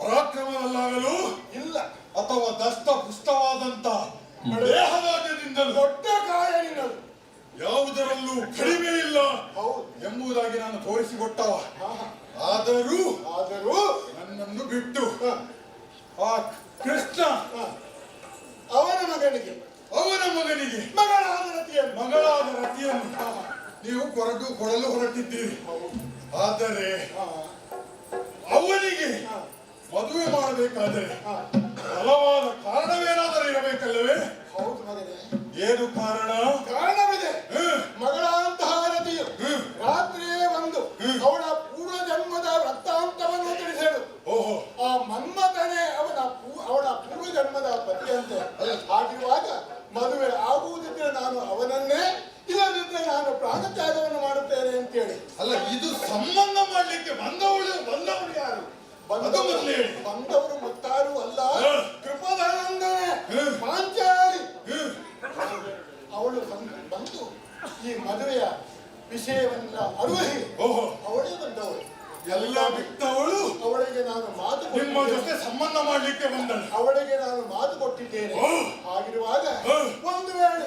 ಪರಾಕ್ರಮದಲ್ಲಾಗಲು ಇಲ್ಲ, ಅಥವಾ ದಷ್ಟ ಪುಷ್ಟವಾದಂತ ದೇಹದಾದ್ಯದಿಂದಲೂ ದೊಡ್ಡ ಕಾಯನಿನದು ಯಾವುದರಲ್ಲೂ ಕಡಿಮೆ ಇಲ್ಲ ಎಂಬುದಾಗಿ ನಾನು ತೋರಿಸಿಕೊಟ್ಟವ. ಆದರೂ ನನ್ನನ್ನು ಬಿಟ್ಟು ಆ ಕೃಷ್ಣ ಅವನ ಮಗನಿಗೆ ಮಗಳಾದ ರತಿಯನ್ನು ನೀವು ಕೊಡಲು ಹೊರಟಿದ್ದೀರಿ. ಆದರೆ ಅವನಿಗೆ ಮದುವೆ ಮಾಡಬೇಕಾದರೆ ಬಲವಾದ ಕಾರಣವೇನಾದರೂ ಇರಬೇಕಲ್ಲವೇ? ಹೌದು ಮಗನೇ. ಏನು ಕಾರಣ? ಪ್ರಾಣತ್ಯಾಗವನ್ನು ಮಾಡುತ್ತೇನೆ ಅಂತೇಳಿ. ಅಲ್ಲ, ಇದು ಸಂಬಂಧ ಮಾಡ್ಲಿಕ್ಕೆ ಬಂದವರು ಯಾರು? ಬಂದವರು ಮತ್ತಾರು ಅಲ್ಲ, ಕೃಪದಾನಂದನೆ ಪಾಂಚಾಲಿ. ಅವಳು ಬಂದು ಈ ಮದುವೆಯ ವಿಷಯವನ್ನ ಅರುಹಿ ಅವಳೇ ಬಂದವಳು. ಎಲ್ಲ ಬಿಟ್ಟವಳು ಅವಳಿಗೆ ನಾನು ಮಾತು ನಿಮ್ಮ ಜೊತೆ ಸಂಬಂಧ ಮಾಡ್ಲಿಕ್ಕೆ ಬಂದಳು. ಅವಳಿಗೆ ನಾನು ಮಾತು ಕೊಟ್ಟಿದ್ದೇನೆ. ಹಾಗಿರುವಾಗ ಒಂದು ವೇಳೆ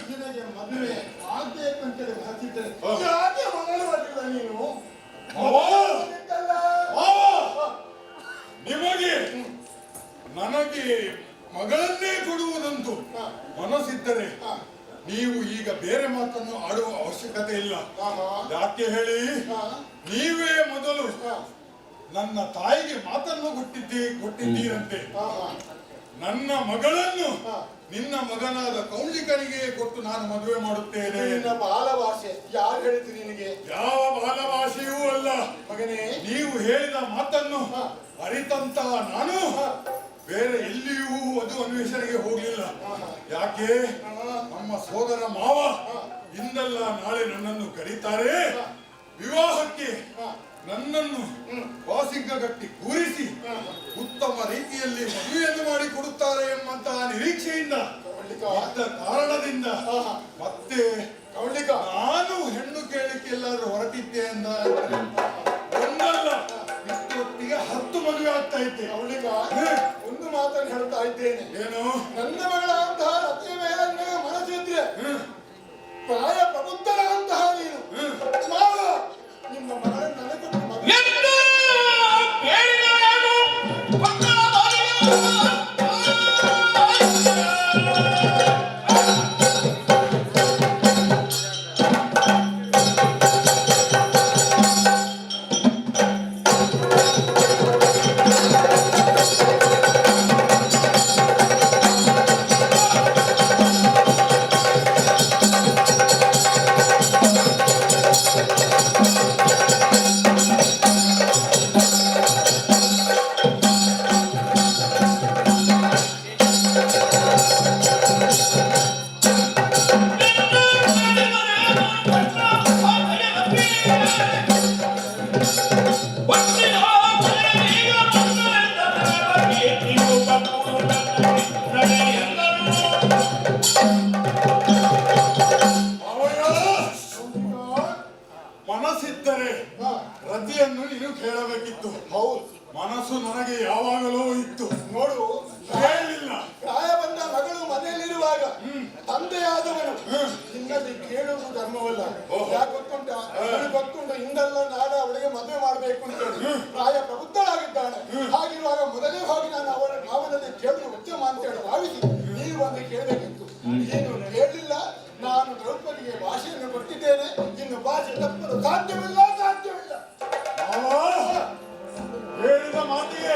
ನಿನಗೆ ಮದುವೆ ಆಗ್ಬೇಕಂತೇಳಿ ಹಾಕಿದ್ದರೆ ಯಾಕೆ ಮಗಳು ಬರಲಿಲ್ಲ ನೀನು? ನಿಮಗೆ ನನಗೆ ಮಗಳನ್ನೇ ಕೊಡುವುದಂತೂ ಮನಸ್ಸಿದ್ದರೆ ನೀವು ಈಗ ಬೇರೆ ಮಾತನ್ನು ಆಡುವ ಅವಶ್ಯಕತೆ ಇಲ್ಲ. ಯಾಕೆ ಹೇಳಿ, ನೀವೇ ಮೊದಲು ನನ್ನ ತಾಯಿಗೆ ಮಾತನ್ನು ಕೊಟ್ಟಿದ್ದೀರಂತೆ. ನನ್ನ ಮಗಳನ್ನು ನಿನ್ನ ಮಗನಾದ ಕೌಲಿಕನಿಗೆ ಕೊಟ್ಟು ನಾನು ಮದುವೆ ಮಾಡುತ್ತೇನೆ. ನಿನ್ನ ಬಾಲಭಾಷೆ ಯಾರು ಹೇಳಿದ್ರು ನಿನಗೆ? ಯಾವ ಬಾಲಭಾಷೆಯೂ ಅಲ್ಲ ಮಗನೇ. ನೀವು ಹೇಳಿದ ಮಾತನ್ನು ಅರಿತಂತ ನಾನು ಬೇರೆ ಎಲ್ಲಿಯೂ ಅದು ಅನ್ವೇಷಣೆಗೆ ಹೋಗ್ಲಿಲ್ಲ. ಯಾಕೆ, ನಮ್ಮ ಸೋದರ ಮಾವ ಇಂದಲ್ಲ ನಾಳೆ ನನ್ನನ್ನು ಕರೀತಾರೆ. ವಿವಾಹಕ್ಕೆ ನನ್ನನ್ನು ವಾಸಿಂಗಗಟ್ಟಿ ಕೂರಿಸಿ ಉತ್ತಮ ರೀತಿಯಲ್ಲಿ ಮದುವೆಯನ್ನು ಮಾಡಿ ಕೊಡುತ್ತಾರೆ ಎಂಬಂತಹ ನಿರೀಕ್ಷೆಯಿಂದ ಇದ್ದ ಕಾರಣದಿಂದ ಮತ್ತೆ ನಾನು ಹೆಣ್ಣು ಕೇಳಲಿಕ್ಕೆ ಎಲ್ಲಾದ್ರೂ ಹೊರಟಿದ್ದೆ ಅಂದ ಒಂದಲ್ಲ ಇಷ್ಟೊತ್ತಿಗೆ 10 ಮದುವೆ ಆಗ್ತಾ ಇದ್ದೆ. ಅವಳಿಗ ಒಂದು ಮಾತನ್ನು ಹೇಳ್ತಾ ಇದ್ದೇನೆ. ಏನು? ನನ್ನ ಮಗಳಂತಹ ರತಿಯ ಮೇಲೆ ಮನಸ್ಸಿದ್ರೆ ಪ್ರಾಯ ಪ್ರಬುದ್ಧರಾದಂತಹ ನೀನು ನಿಮ್ಮ ಮಗಳನ್ನು ನನಗೆ ಮನಸ್ಸಿದ್ದರೆ ರತಿಯನ್ನು ನೀನು ಕೇಳಬೇಕಿತ್ತು. ಹೌದು, ಮನಸ್ಸು ನನಗೆ ಯಾವಾಗಲೂ ಇತ್ತು. ನೋಡು, ಹೇಳಿಲ್ಲ. ಪ್ರಾಯ ಬಂದ ಮಗಳು ಮನೆಯಲ್ಲಿರುವಾಗ ತಂದೆಯಾದವನು ನಿನ್ನಲ್ಲಿ ಕೇಳುವುದು ಧರ್ಮವಲ್ಲ. ಯಾಕೆ ಗೊತ್ತುಂಟ? ಗೊತ್ತುಂಟ, ಇಂದಲ್ಲ ನಾಳೆ ಅವಳಿಗೆ ಮದುವೆ ಮಾಡಬೇಕು ಅಂತೇಳಿ ಪ್ರಾಯ ಪ್ರಬುದ್ಧಳಾಗಿದ್ದಾಳೆ. ಹಾಗಿರುವಾಗ ಮೊದಲೇ ಹೋಗಿ ನಾನು ಅವನಲ್ಲಿ ಕೇಳುವುದು ಉತ್ತಮ ಅಂತೇಳಿ ಭಾವಿಸಿ ನೀವು ಬಂದು ಕೇಳಬೇಕಿತ್ತು. ಏನು ಕೇಳಲಿಲ್ಲ. ನಾನು ದ್ರೌಪದಿಗೆ ಭಾಷೆಯನ್ನು ಕೊಟ್ಟಿದ್ದೇನೆ. ಇನ್ನು ಭಾಷೆ ತಪ್ಪಲು ಸಾಧ್ಯವಿಲ್ಲ. ಹೇಳಿದ ಮಾತಿಗೆ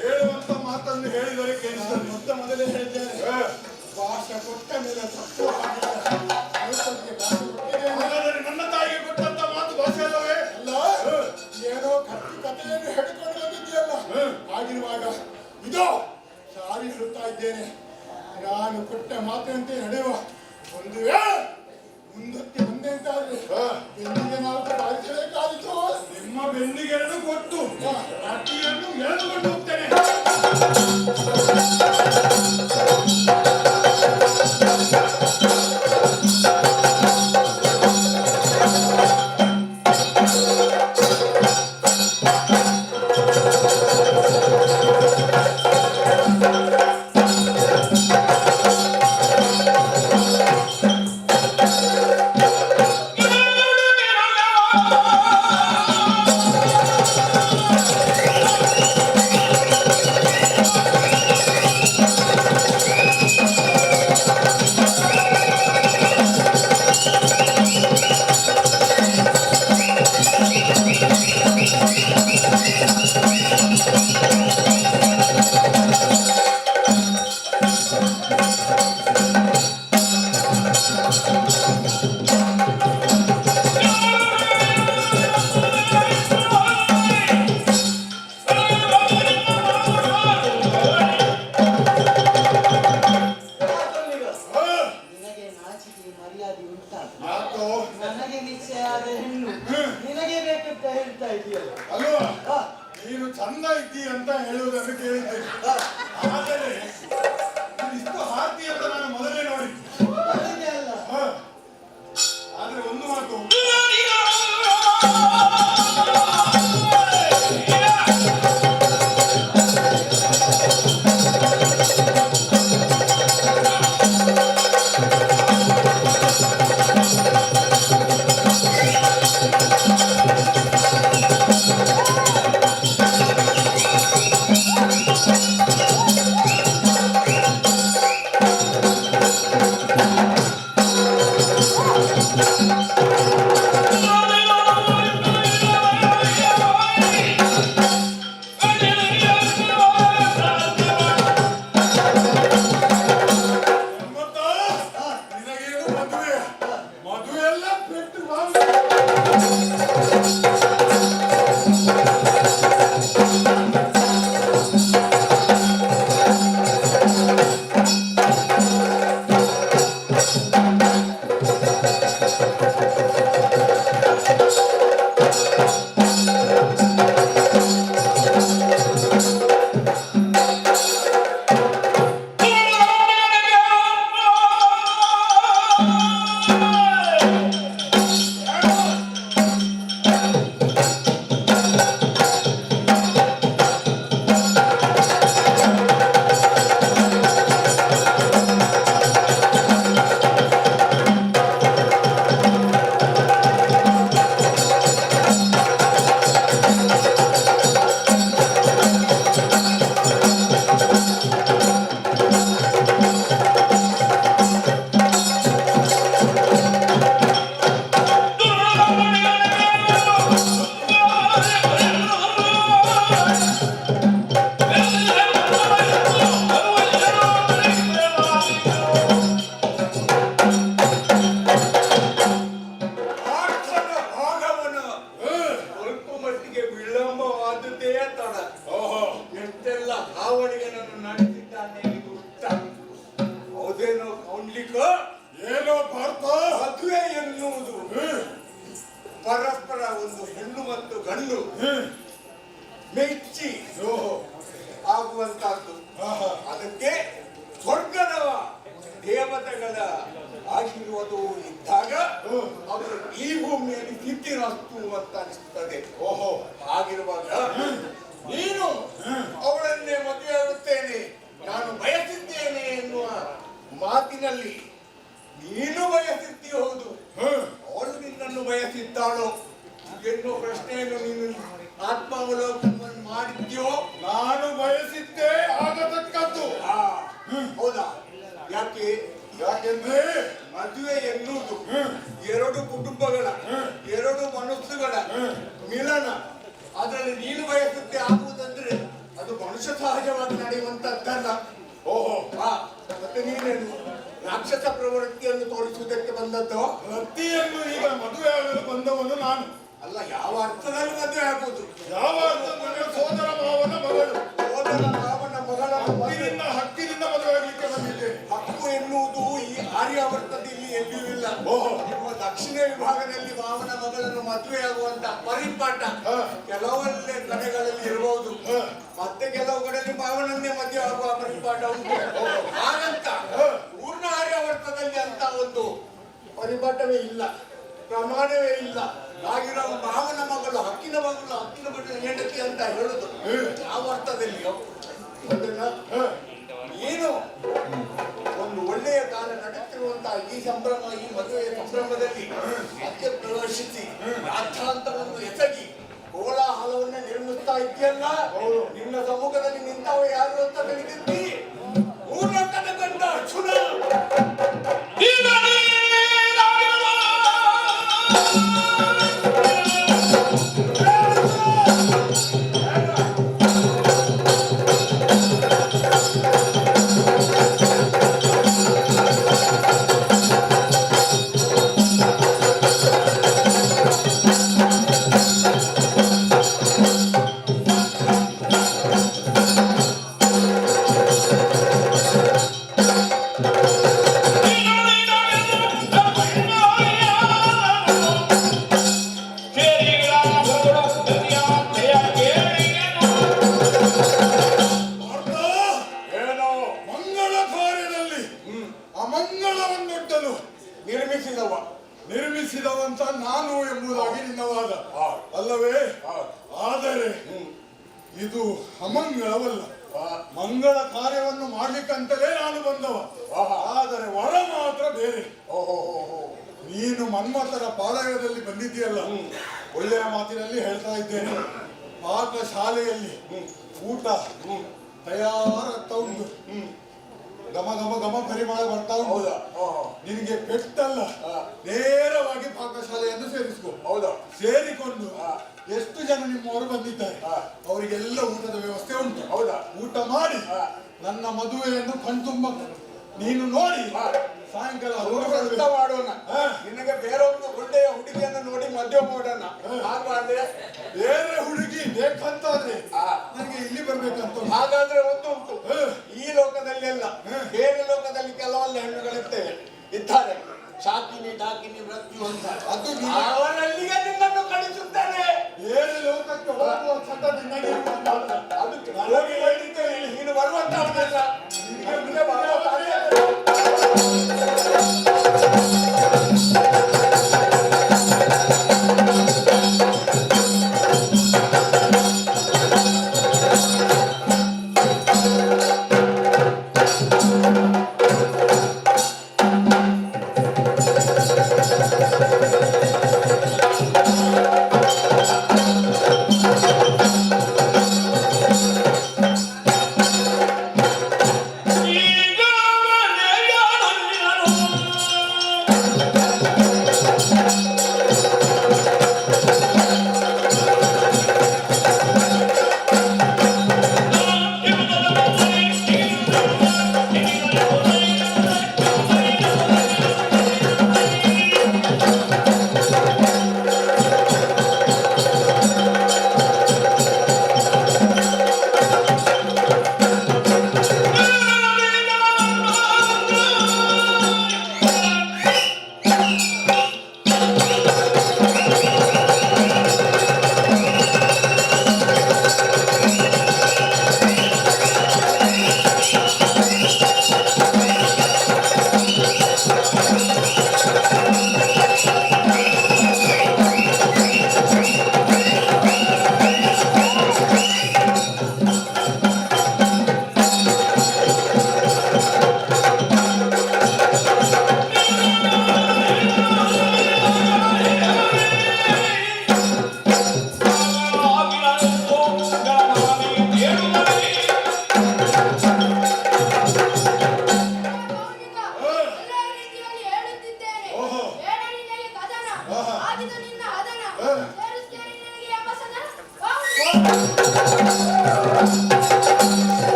ಹೇಳುವಂತ ಮಾತನ್ನು ಹೇಳಿದರೆ ಕೇಳಿದರೆ ಮೊದಲೇ ಹೇಳಿದ್ದೇನೆ. ಭಾಷೆ ಕೊಟ್ಟ ಮೇಲೆ ತಪ್ಪು ನನ್ನ ತಾಯಿಗೆ ಕೊಟ್ಟಂತ ಮಾತು ಭಾಷೆ ಅಲ್ಲವೇ? ಅಲ್ಲ, ಏನೋ ಕಥೆಯನ್ನು ಹೇಳಿಕೊಂಡು ಬಂದಿದ್ದೀಯಲ್ಲ. ಆಗಿರುವಾಗ ಇದೋ ಸಾರಿ ಹೇಳುತ್ತಾ ಇದ್ದೇನೆ. ನಾನು ಕೊಟ್ಟ ಮಾತಿನಂತೆ ನಡೆಯುವ. ಒಂದು ವೇಳೆ ಮುಂದಕ್ಕೆ ಬಂದೆ ಅಂತಾದ್ರೆ ಬೆನ್ನಿಗೆ 4 ಬಾರಿಸಬೇಕಾದಿತ್ತು. ನಿಮ್ಮ ಬೆನ್ನಿಗೆ 2 ಕೊಟ್ಟು ರಾತ್ರಿಯನ್ನು ಎಳೆದುಕೊಂಡು ಹೋಗ್ತೇನೆ. ನಿನಗೆ ನಾಚಿಕೆ ಮರ್ಯಾದೆ ಉಂಟಾ? ಯಾಕೋ ನನಗೆ ನಿಶ್ಚಯ ಆದ ಹೆಣ್ಣು ನಿನಗೆ ಬೇಕಂತ ಹೇಳ್ತಾ ಇದೆಯಲ್ಲ. ಅಲ್ವಾ ನೀನು ಚಂದ ಇದ್ದಿ ಅಂತ ಹೇಳುವುದನ್ನು ಕೇಳಿದ್ದೇನೆ. ಆದರೆ ಇಷ್ಟು ಹಾರ್ತಿ ಅಂತ ನಾನು ಮೊದಲೇ ನೋಡಿ. ಅದನ್ನೇ ಅಲ್ಲ. ಆದ್ರೆ ಒಂದು ಮಾತು, ನಿನಗೇನು ಮದುವೆ ಮದುವೆಲ್ಲ ಪೆಟ್ಟು ಏನೋ ಭಾರತ ಮದುವೆ ಎನ್ನುವುದು ಪರಸ್ಪರ ಒಂದು ಹೆಣ್ಣು ಮತ್ತು ಗಂಡು ಮೆಚ್ಚಿ ಆಗುವಂತಹದ್ದು. ಅದಕ್ಕೆ ಸ್ವರ್ಗದ ದೇವತೆಗಳ ಆಶೀರ್ವಾದವು ಇದ್ದಾಗ ಅವರು ಈ ಭೂಮಿಯಲ್ಲಿ ಸಿದ್ಧಿರಸ್ತು ಅಂತ ಅನಿಸುತ್ತದೆ. ಹಾಗಿರುವಾಗ ನೀನು ಅವಳನ್ನೇ ಮದುವೆಯಾಗುತ್ತೇನೆ ನಾನು ಬಯಸಿದ್ದೇನೆ ಎನ್ನುವ ಮಾತಿನಲ್ಲಿ ನೀನು ಬಯಸಿದ್ದೀ ಹೌದು, ಅವಳು ನಿನ್ನನ್ನು ಬಯಸಿದ್ದಾಳೋ ಎನ್ನುವ ಪ್ರಶ್ನೆಯನ್ನು ನೀನು ಆತ್ಮಾವಲೋಕನವನ್ನು ಮಾಡಿದ್ಯೋ? ನಾನು ಬಯಸಿದ್ದೆ ಆಗತಕ್ಕದ್ದು. ಹೌದಾ? ಯಾಕೆಂದ್ರೆ ಮದುವೆ ಎನ್ನುವುದು ಎರಡು ಕುಟುಂಬಗಳ ಎರಡು ಮನಸ್ಸುಗಳ ಮಿಲನ. ಅದರಲ್ಲಿ ನೀನು ಬಯಸುತ್ತೆ ಆಗುವುದಂದ್ರೆ ಅದು ಮನುಷ್ಯ ಸಹಜವಾಗಿ ನಡೆಯುವಂತದ್ದಲ್ಲ. ಮತ್ತೆ ನೀನೇನು ರಾಕ್ಷಸ ಪ್ರವೃತ್ತಿಯನ್ನು ತೋರಿಸುವುದಕ್ಕೆ ಬಂದದ್ದು? ರತಿಯನ್ನು ಈಗ ಮದುವೆ ಆಗಲು ಬಂದವನು ನಾನು ಅಲ್ಲ. ಯಾವ ಅರ್ಥದಲ್ಲಿ ಮದುವೆ ಆಗುವುದು? ಯಾವ ಅರ್ಥ? ನನ್ನ ಸೋದರ ಮಾವನ ಮಗಳು. ಸೋದರ ಮಾವನ ಮಗಳ ಹಕ್ಕಿನಿಂದ ಮದುವೆ ಆಗಲಿಕ್ಕೆ ಬಂದಿದ್ದೇನೆ. ಹಕ್ಕು ಎನ್ನುವುದು ಈ ಆರ್ಯಾವರ್ತದಲ್ಲಿ ಎಲ್ಲಿಯೂ ಇಲ್ಲ. ನಿಮ್ಮ ದಕ್ಷಿಣ ವಿಭಾಗದಲ್ಲಿ ಮಾವನ ಮಗಳನ್ನು ಮದುವೆಯಾಗುವಂತ ಪರಿಪಾಠ ಕೆಲವೊಂದೇ ಕಡೆಗಳಲ್ಲಿ ಮತ್ತೆ ಕೆಲವು ಕಡೆ ಭಾವನನ್ನೇ ಮಧ್ಯೆ ಆಗುವ ಪರಿಪಾಠ ಉಂಟು. ಹಾಗಂತ ಪೂರ್ಣ ಆರ್ಯಾವರ್ತದಲ್ಲಿ ಅಂತ ಒಂದು ಪರಿಪಾಠವೇ ಇಲ್ಲ, ಪ್ರಮಾಣವೇ ಇಲ್ಲ. ಆಗಿರೋ ಮಾವನ ಮಗಳು ಹಕ್ಕಿನ ಮಗಳು ಹೆಂಡತಿ ಅಂತ ಹೇಳುದು ಯಾವ ಅರ್ಥದಲ್ಲಿಯೋ ಏನು ಒಂದು ಒಳ್ಳೆಯ ಕಾಲ ನಡೆಯುತ್ತಿರುವಂತಹ ಈ ಸಂಭ್ರಮ, ಈ ಮದುವೆಯ ಸಂಭ್ರಮದಲ್ಲಿ ಮಧ್ಯ ಪ್ರವೇಶಿಸಿ ರಾಜ್ಯಾಂತವನ್ನು ಎಸಗಿ ಕೋಲಾಹಲವನ್ನೇ ನಿರ್ಮಿಸ್ತಾ ಇದೆಯಲ್ಲ, ನಿನ್ನ ಸಮ್ಮುಖದಲ್ಲಿ ನಿಂತವ ಯಾರು ಅಂತ ತಿಳಿದಿದ್ದಿ? ಮೂರ್ಲೋಕದ ಗಂಡ ಅರ್ಜುನ. ನಿರ್ಮಿಸಿದವಂತ ನಾನು ಎಂಬುದಾಗಿ ನಿನ್ನ ವಾದ ಅಲ್ಲವೇ? ಆದರೆ ಇದು ಅಮಂಗಳವಲ್ಲ, ಮಂಗಳ ಕಾರ್ಯವನ್ನು ಮಾಡ್ಲಿಕ್ಕಂತಲೇ ನಾನು ಬಂದವ. ಆದರೆ ವರ ಮಾತ್ರ ಬೇರೆ. ನೀನು ಮನ್ಮಥರ ಪಾಳಯದಲ್ಲಿ ಬಂದಿದ್ದೀಯಲ್ಲ, ಒಳ್ಳೆಯ ಮಾತಿನಲ್ಲಿ ಹೇಳ್ತಾ ಇದ್ದೇನೆ. ಪಾಕ ಶಾಲೆಯಲ್ಲಿ ಊಟ ತಯಾರಾಗ್ತಾ ಉಂಟು, ಘಮ ಘಮ ಘಮ ಪರಿಮಳ ಬರ್ತಾ ಉಂಟು. ನಿನಗೆ ಪೆಟ್ಟಲ್ಲ, ನೇರವಾಗಿ ಪಾಕಶಾಲೆಯನ್ನು ಸೇರಿಸ್ಕೊ. ಹೌದಾ? ಸೇರಿಕೊಂಡು ಎಷ್ಟು ಜನ ನಿಮ್ಮವರು ಬಂದಿದ್ದಾರೆ ಅವರಿಗೆಲ್ಲ ಊಟದ ವ್ಯವಸ್ಥೆ ಉಂಟು. ಹೌದಾ? ಊಟ ಮಾಡಿ ನನ್ನ ಮದುವೆಯನ್ನು ಕಣ್ತುಂಬ ನೀನು ನೋಡಿ ಸಾಯಂಕಾಲ ಮಾಡೋಣ. ನಿನಗೆ ಬೇರೊಂದು ಒಳ್ಳೆಯ ಹುಡುಗಿಯನ್ನು ನೋಡಿ ಮದುವೆ ಮಾಡೋಣ. ಹಾಗಾದ್ರೆ ಬೇರೆ ಹುಡುಗಿ ಬೇಕಂತಾದ್ರೆ ನನಗೆ ಇಲ್ಲಿ ಬರ್ಬೇಕಂತ. ಹಾಗಾದ್ರೆ ಒಂದು ಉಂಟು, ಈ ಲೋಕದಲ್ಲಿ ಅಲ್ಲ, ಬೇರೆ ಲೋಕದಲ್ಲಿ ಕೆಲವಲ್ಲ ಹೆಣ್ಣುಗಳಿರ್ತೇವೆ ಇದ್ದಾರೆ, ಶಾಕಿನಿ ಡಾಕಿನಿ ಮೃತ್ಯು ಅಂತ. ಅದು ಅವರಲ್ಲಿಗೆ ನಿನ್ನನ್ನು ಕಳಿಸುತ್ತೇನೆ. ಬೇರೆ ಲೋಕಕ್ಕೆ ಹೋಗುವ ಚಟ ನಿನ್ನಗೆ ಅದಕ್ಕೆ ನೀನು ಬರುವಂತವನಲ್ಲ.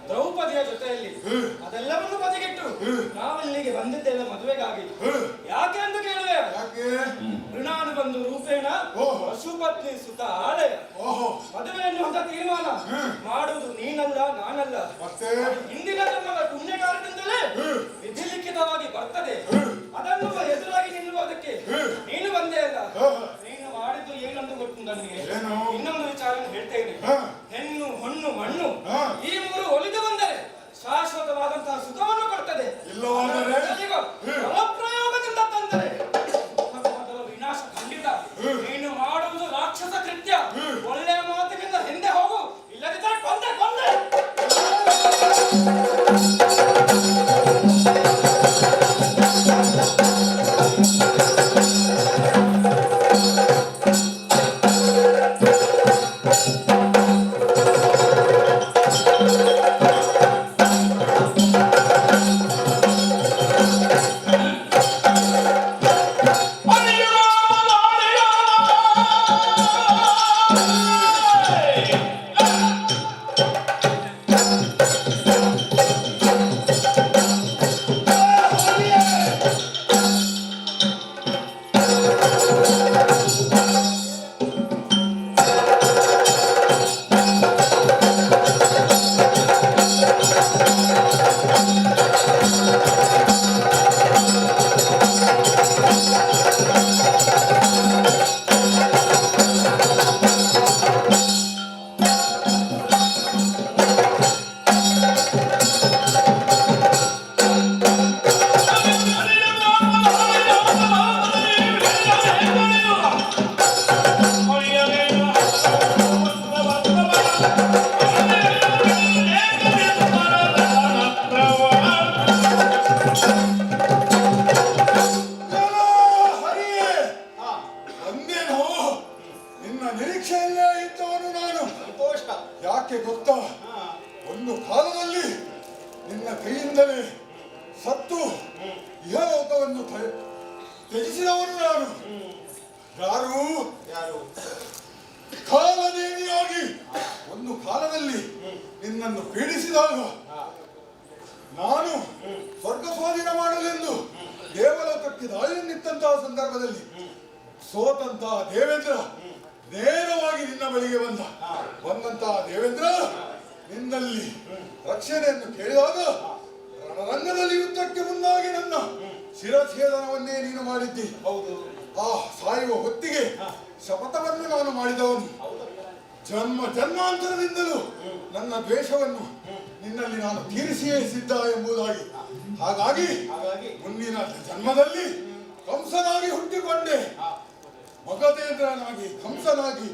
ದ್ರೌಪದಿಯ ಜೊತೆಯಲ್ಲಿ ಅದೆಲ್ಲವನ್ನು ಬದಿಗಿಟ್ಟು ನಾವಿಲ್ಲಿಗೆ ಬಂದಿದ್ದೇವೆ ಮದುವೆಗಾಗಿ. ಯಾಕೆ ಎಂದು ಕೇಳುವೆ? ಋಣಾನು ಬಂದು ರೂಪೇಣ ಪಶುಪತ್ನಿ ಸುತ ಆಲಯ. ಮದುವೆ ಎನ್ನುವಂತ ತೀರ್ಮಾನ ಮಾಡುವುದು ನೀನಲ್ಲ, ನಾನಲ್ಲ. ಹಿಂದಿನ ಜನ್ಮದ ಪುಣ್ಯ ಕಾರ್ಯದಿಂದಲೇ ವಿಧಿಲಿಖಿತವಾಗಿ ಬರ್ತದೆ. ಅದನ್ನು ಎದುರಾಗಿ ನಿಲ್ಲುವುದಕ್ಕೆ ನೀನು ಬಂದೇ ಅಲ್ಲ. ನೀನು ಮಾಡಿದ್ದು ಏನಂದು ಗೊತ್ತು ನನಗೆ. ಇನ್ನೊಂದು ವಿಚಾರ ಹೇಳ್ತೇನೆ. ಹೆಣ್ಣು, ಹೊಣ್ಣು, ಮಣ್ಣು ಈ ಮೂರು ಒಲಿದು ಬಂದರೆ ಶಾಶ್ವತವಾದಂತಹ ಸುಖವನ್ನು ಕೊಡ್ತದೆ. ಪ್ರಯೋಗದಿಂದ ತಂದರೆ ಮೊದಲ ವಿನಾಶ ಖಂಡಿತ. ನೀನು ಮಾಡುವುದು ರಾಕ್ಷಸ ಕೃತ್ಯ. ಒಳ್ಳೆಯ ಮಾತಿನಿಂದ ಹಿಂದೆ ಹೋಗು, ಇಲ್ಲದಿದ್ದರೆ ಕೊಂದೆ ಕೊಂದೆ. ತ್ಯಜಿಸಿದವನು ನಾನು. ಯಾರು ಕಾಲದೇವಿಯಾಗಿ ಒಂದು ಕಾಲದಲ್ಲಿ ನಿನ್ನನ್ನು ಪೀಡಿಸಿದಾಗ ನಾನು ಸ್ವರ್ಗ ಸ್ವಾಧೀನ ಮಾಡಲೆಂದು ದೇವಲೋಕಕ್ಕೆ ದಾಳಿಯನ್ನಿತ್ತಂತಹ ಸಂದರ್ಭದಲ್ಲಿ ಸೋತಂತಹ ದೇವೇಂದ್ರ ನೇರವಾಗಿ ನಿನ್ನ ಬಳಿಗೆ ಬಂದಂತಹ ದೇವೇಂದ್ರ ನಿನ್ನಲ್ಲಿ ರಕ್ಷಣೆಯನ್ನು ಕೇಳಿದಾಗ ರಣರಂಗದಲ್ಲಿ ಯುದ್ಧಕ್ಕೆ ಮುಂದಾಗಿ ನನ್ನ ಶಿರಛೇದನವನ್ನೇ ನೀನು ಮಾಡಿದ್ದಿ. ಹೌದು. ಆ ಸಾಯುವ ಹೊತ್ತಿಗೆ ಶಪಥವನ್ನು ನಾನು ಮಾಡಿದವನು. ಜನ್ಮಾಂತರದಿಂದಲೂ ನನ್ನ ದ್ವೇಷವನ್ನು ನಿನ್ನಲ್ಲಿ ನಾನು ತೀರಿಸಿಯೇ ಸಿದ್ಧ ಎಂಬುದಾಗಿ. ಹಾಗಾಗಿ ಮುಂದಿನ ಜನ್ಮದಲ್ಲಿ ಕಂಸನಾಗಿ ಹುಟ್ಟಿಕೊಂಡೆ. ಮಗಧೇಂದ್ರನಾಗಿ ಕಂಸನಾಗಿ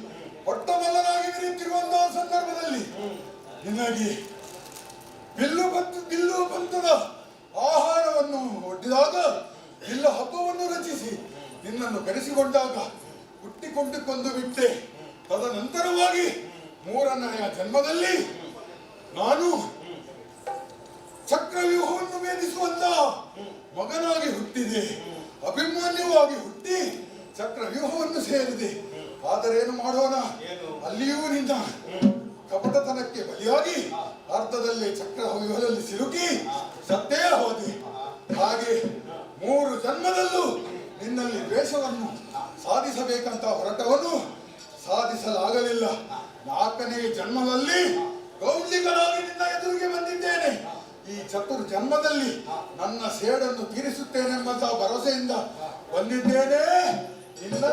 ಪಟ್ಟಮಲ್ಲನಾಗಿ ಮೆರೆಯುತ್ತಿರುವಂತಹ ಸಂದರ್ಭದಲ್ಲಿ ನಿನಗೆ ಬಿಲ್ಲು ಪಂಥದ ಆಹಾರವನ್ನು ಒಡ್ಡಿದಾಗ ಬಿಲ್ಲ ಹಬ್ಬವನ್ನು ರಚಿಸಿ ನಿನ್ನನ್ನು ಕರೆಸಿಕೊಂಡಾಗ ಹುಟ್ಟಿಕೊಂಡುಕೊಂಡು ಬಿಟ್ಟೆ. ತದನಂತರವಾಗಿ ಮೂರನೆಯ ಜನ್ಮದಲ್ಲಿ ನಾನು ಚಕ್ರವ್ಯೂಹವನ್ನು ಭೇದಿಸುವಂತಹ ಮಗನಾಗಿ ಹುಟ್ಟಿದೆ. ಅಭಿಮಾನ್ಯವಾಗಿ ಹುಟ್ಟಿ ಚಕ್ರವ್ಯೂಹವನ್ನು ಸೇರಿದೆ. ಆದರೇನು ಮಾಡೋಣ, ಅಲ್ಲಿಯೂ ನಿನ್ನ ಕಪಟತನಕ್ಕೆ ಬಲಿಯಾಗಿ ಅರ್ಧದಲ್ಲಿ ಚಕ್ರವ್ಯೂಹದಲ್ಲಿ ಸಿಲುಕಿ ಸತ್ತೇ ಹೋದೆ. ಹಾಗೆ ಮೂರು ಜನ್ಮದಲ್ಲೂ ನಿನ್ನಲ್ಲಿ ದ್ವೇಷವನ್ನು ಸಾಧಿಸಬೇಕಂತ ಹೊರಟವನು ಸಾಧಿಸಲಾಗಲಿಲ್ಲ. ನಾಲ್ಕನೇ ಜನ್ಮದಲ್ಲಿ ಗೌಂಡಿಗಳಾಗಿ ನಿನ್ನ ಎದುರಿಗೆ ಬಂದಿದ್ದೇನೆ. ಈ ಜನ್ಮದಲ್ಲಿ ನನ್ನ ಸೇಡನ್ನು ತೀರಿಸುತ್ತೇನೆಂಬಂತಹ ಭರವಸೆಯಿಂದ ಬಂದಿದ್ದೇನೆ. ನಿನ್ನ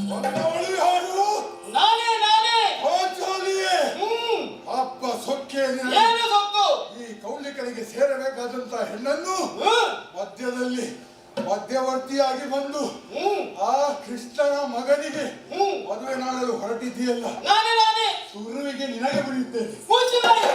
ಬಂದವಳಿ ಹಾಡು ನಾನೇ ನಾನೇ ಪಾಂಚಾಲಿಯೇ. ಹ್ಮ್ ಅಪ್ಪ ಸೊಕ್ಕೆ ನಿನಗೆ. ಏನು ಸೊಕ್ಕು ಈ ಕೌಲಿಕರಿಗೆ ಸೇರಬೇಕಾದಂತ ಹೆಣ್ಣನ್ನು ಮಧ್ಯದಲ್ಲಿ ಮಧ್ಯವರ್ತಿಯಾಗಿ ಬಂದು ಆ ಕೃಷ್ಣನ ಮಗನಿಗೆ ಮದುವೆ ಮಾಡಲು ಹೊರಟಿದ್ದೀಯಲ್ಲ, ನಾನೇ ನಾನೇ ಸುರುವಿಗೆ ನಿನಗೆ ಬಿಡುತ್ತೇನೆ. ಮುಚ್ಚು ಬಾಯಿ.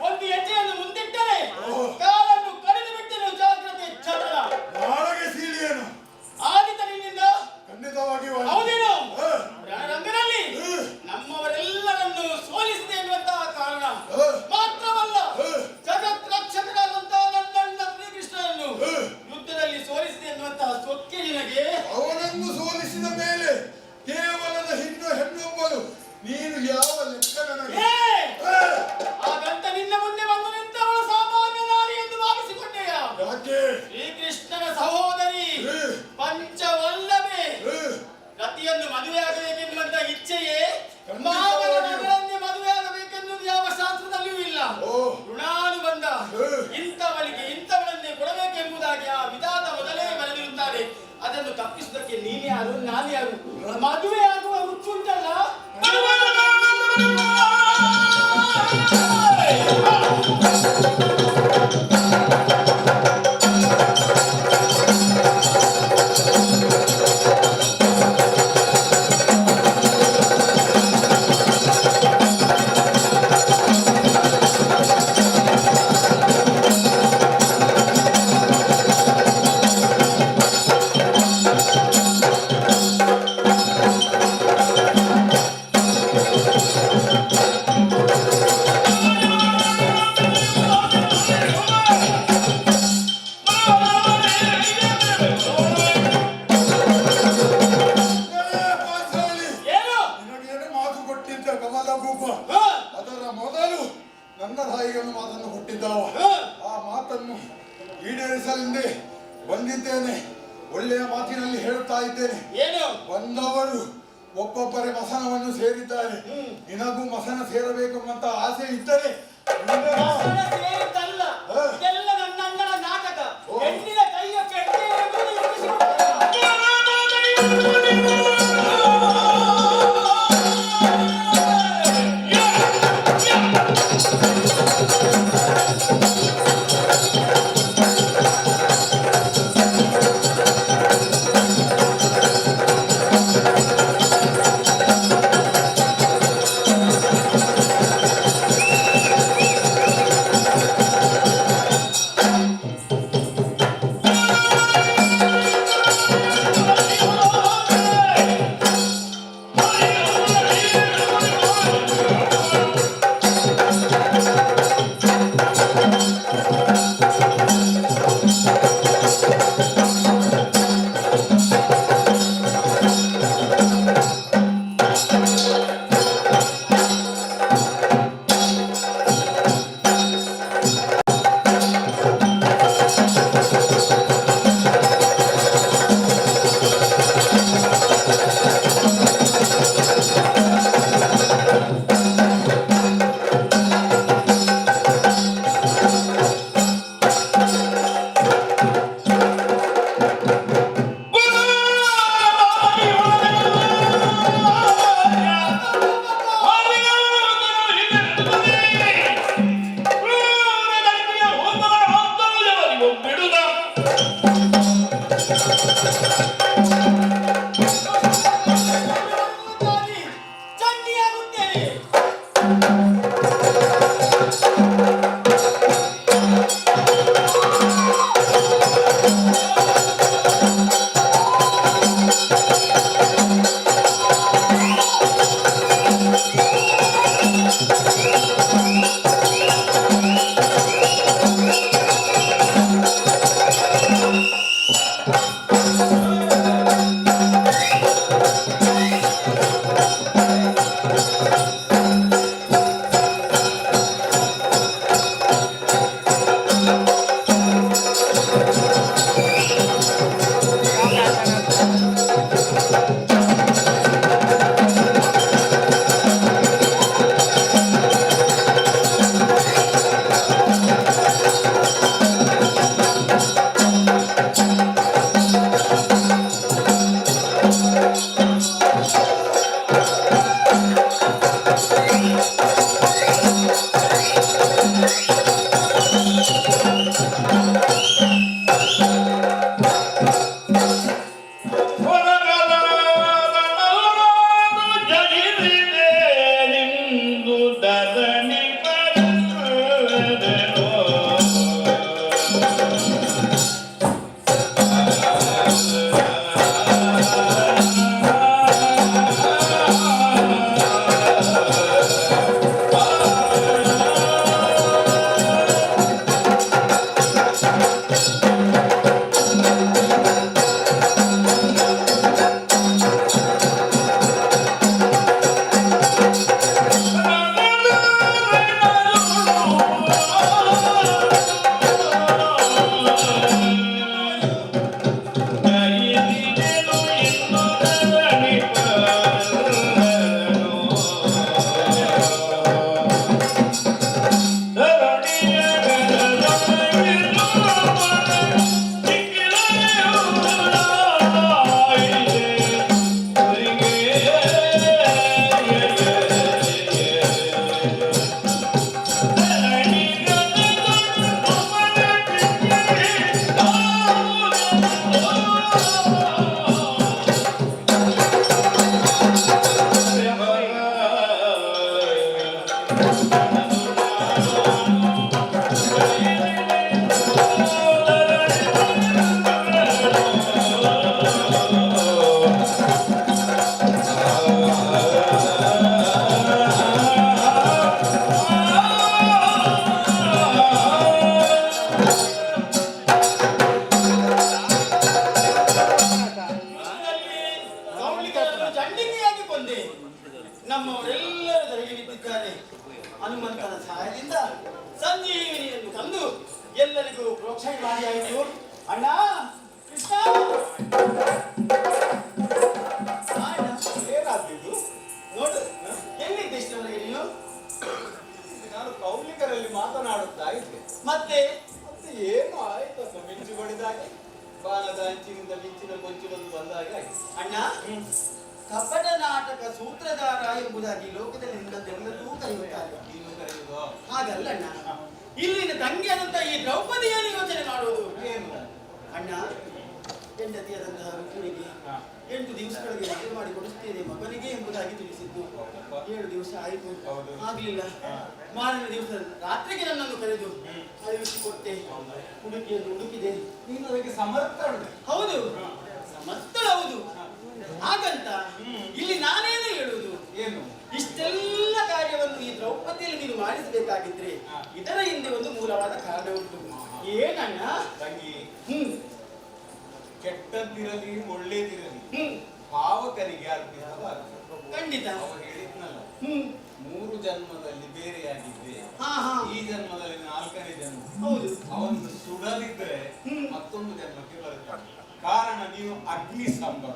ಒಂದು ಹೆಜ್ಜೆಯನ್ನು ಮುಂದಿಟ್ಟರೆ ಕಾಲನ್ನು ಕಡಿದು ಬಿಟ್ಟನು. ಜಾಗ್ರತೆ ಚಂದ್ರ. ನಾಳೆಗೆ ಸೀಳಿಯೇನು ಆದಿತ ನಿನ್ನಿಂದ ಖಂಡಿತವಾಗಿ ಹೌದೇನು? ರಂಗದಲ್ಲಿ ನಮ್ಮವರೆಲ್ಲರನ್ನು ಸೋಲಿಸಿದೆ ಎನ್ನುವಂತಹ ಕಾರಣ ಮಾತ್ರವಲ್ಲ, ಜಗತ್ ರಕ್ಷಕರಾದಂತಹ ನನ್ನಣ್ಣ ಶ್ರೀಕೃಷ್ಣನನ್ನು ಯುದ್ಧದಲ್ಲಿ ಸೋಲಿಸಿದೆ ಎನ್ನುವಂತಹ ಸೊಕ್ಕೆ ನಿನಗೆ. ಅವನನ್ನು ಸೋಲಿಸಿದ ಮೇಲೆ ಕೇವಲದ ಹೆಣ್ಣೊಬ್ಬಳು ನೀನು ಯಾವ ಲೆಕ್ಕ ನನಗೆ? ಹಾಗಂತ ನಿನ್ನ ಮುಂದೆ ಬಂದು ನಿಂತವಳು ಸಾಮಾನ್ಯ ನಾರಿ ಎಂದು ಭಾವಿಸಿಕೊಂಡೆಯ? ಯಾಕೆ? ಶ್ರೀಕೃಷ್ಣನ ಸಹೋದರಿ ಪಂಚವಲ್ಲಭೆ ರತಿಯನ್ನು ಮದುವೆಯಾಗಬೇಕೆನ್ನುವಂತ ಇಚ್ಛೆಯೇ ಮಾವನ ಮಗಳನ್ನೇ ಮದುವೆಯಾಗಬೇಕೆನ್ನುವುದು ಯಾವ ಶಾಸ್ತ್ರದಲ್ಲಿಯೂ ಇಲ್ಲ. ಋಣಾನುಬಂಧ ಇಂಥವಳಿಗೆ ಇಂಥವಳನ್ನೇ ಕೊಡಬೇಕೆಂಬುದಾಗಿ ಆ ವಿಧಾನ ಮೊದಲೇ ಬರೆದಿರುತ್ತಾರೆ. ಅದನ್ನು ತಪ್ಪಿಸುವುದಕ್ಕೆ ನೀನೇ ಯಾರು, ನಾನು ಯಾರು? ಮದುವೆಯಾಗುವ ಹುಚ್ಚುಂಟಲ್ಲ. ಈಡೇರಿಸಲೆಂದೇ ಬಂದಿದ್ದೇನೆ. ಒಳ್ಳೆಯ ಮಾತಿನಲ್ಲಿ ಹೇಳುತ್ತಾ ಇದ್ದೇನೆ. ಏನು? ಬಂದವರು ಒಬ್ಬೊಬ್ಬರೇ ಮಸನವನ್ನು ಸೇರಿದ್ದಾರೆ. ನಿನಗೂ ಮಸನ ಸೇರಬೇಕೆಂಬಂತ ಆಸೆ ಇದ್ದರೆ ಮಸನ ಸೇರಿದ್ದಲ್ಲ, ಇದೆಲ್ಲ ನನ್ನ ಅಣ್ಣನ ನಾಟಕ. ಹೆಣ್ಣಿನ ಕೈಯ ಕೆಟ್ಟೆ ಎಂಬುದು ಹನುಮಂತನ ಸಹಾಯದಿಂದ ಸಂಜೀವಿನಿಯನ್ನು ತಂದು ಎಲ್ಲರಿಗೂ ಪ್ರೋಕ್ಷಣೆ ಮಾಡಿ ಆಯಿತು. ಅಣ್ಣ ಕೃಷ್ಣ ಏನಾಗ್ತಿದ್ದು ನೋಡು, ಎಲ್ಲಿದ್ದೆ ಇಷ್ಟವರೆಗೆ ನೀನು? ನಾನು ಕೌಲಿಕರಲ್ಲಿ ಮಾತನಾಡುತ್ತಾ ಇದ್ದೆ. ಮತ್ತೆ ಏನು ಆಯ್ತಪ್ಪ, ಮಿಂಚು ಹೊಡೆದಾಗೆ ಬಾಲದ ಅಂಚಿನಿಂದ ಮಿಂಚಿನ ಕೊಂಚು ಬಂದಾಗ ಅಣ್ಣ, ಕಪಟ ನಾಟಕ ಸೂತ್ರಧಾರ ಎಂಬುದಾಗಿ ಲೋಕದಲ್ಲಿ ನಿನ್ನದೆಲ್ಲರೂ ಕರೆಯುತ್ತಾರೆ. ನೀನು ಕರೆಯುವುದು ಹಾಗಲ್ಲ ಅಣ್ಣ, ಇಲ್ಲಿನ ತಂಗಿಯಾದಂತಹ ಈ ದ್ರೌಪದಿಯನ್ನು ಯೋಚನೆ ಮಾಡುವುದು ಏನು ಅಣ್ಣ. ಹೆಂಡತಿಯಾದಂತಹ ರುಕ್ಮಿಣಿಗೆ 8 ದಿವಸಗಳಿಗೆ ಮದುವೆ ಮಾಡಿ ಕೊಡಿಸ್ತೇನೆ ಮಗನಿಗೆ ಎಂಬುದಾಗಿ ತಿಳಿಸಿದ್ದು. 7 ದಿವಸ ಆಯಿತು, ಆಗ್ಲಿಲ್ಲ. ಮಾರನೇ ದಿವಸ ರಾತ್ರಿಗೆ ನನ್ನನ್ನು ಕರೆದು ಕಳುಹಿಸಿಕೊಟ್ಟೆ. ಹುಡುಕಿಯನ್ನು ಹುಡುಕಿದೆ. ನೀನು ಅದಕ್ಕೆ ಸಮರ್ಥಳು. ಹೌದು, ಸಮರ್ಥಳು ಹೌದು. ಹಾಗಂತ ಇಲ್ಲಿ ನಾನೇನು ಹೇಳುವುದು? ಏನು ಇಷ್ಟೆಲ್ಲ ಕಾರ್ಯವನ್ನು ಈ ದ್ರೌಪದಿಯಲ್ಲಿ ನೀನು ಮಾಡಿಸಬೇಕಾಗಿದ್ರೆ ಇದರ ಹಿಂದೆ ಒಂದು ಮೂಲವಾದ ಕಾರಣ ಉಂಟು. ಏನಣ್ಣ? ತಂಗಿ, ಕೆಟ್ಟದ್ದಿರಲಿ ಒಳ್ಳೇದಿರಲಿ ಭಾವಕರಿಗೆ ಅರ್ಪಿಸಬಾರದು. ಖಂಡಿತ. ಅವ ಹೇಳಿದ್ನಲ್ಲ, 3 ಜನ್ಮದಲ್ಲಿ ಬೇರೆಯಾಗಿದ್ದೆ, ಈ ಜನ್ಮದಲ್ಲಿ 4ನೇ ಜನ್ಮ. ಹೌದು. ಅವನು ಸುಡಲಿದ್ರೆ ಮತ್ತೊಂದು ಜನ್ಮಕ್ಕೆ ಬರುತ್ತಾನೆ. ಕಾರಣ ನೀನು ಅಗ್ನಿ ಸಂಭವ.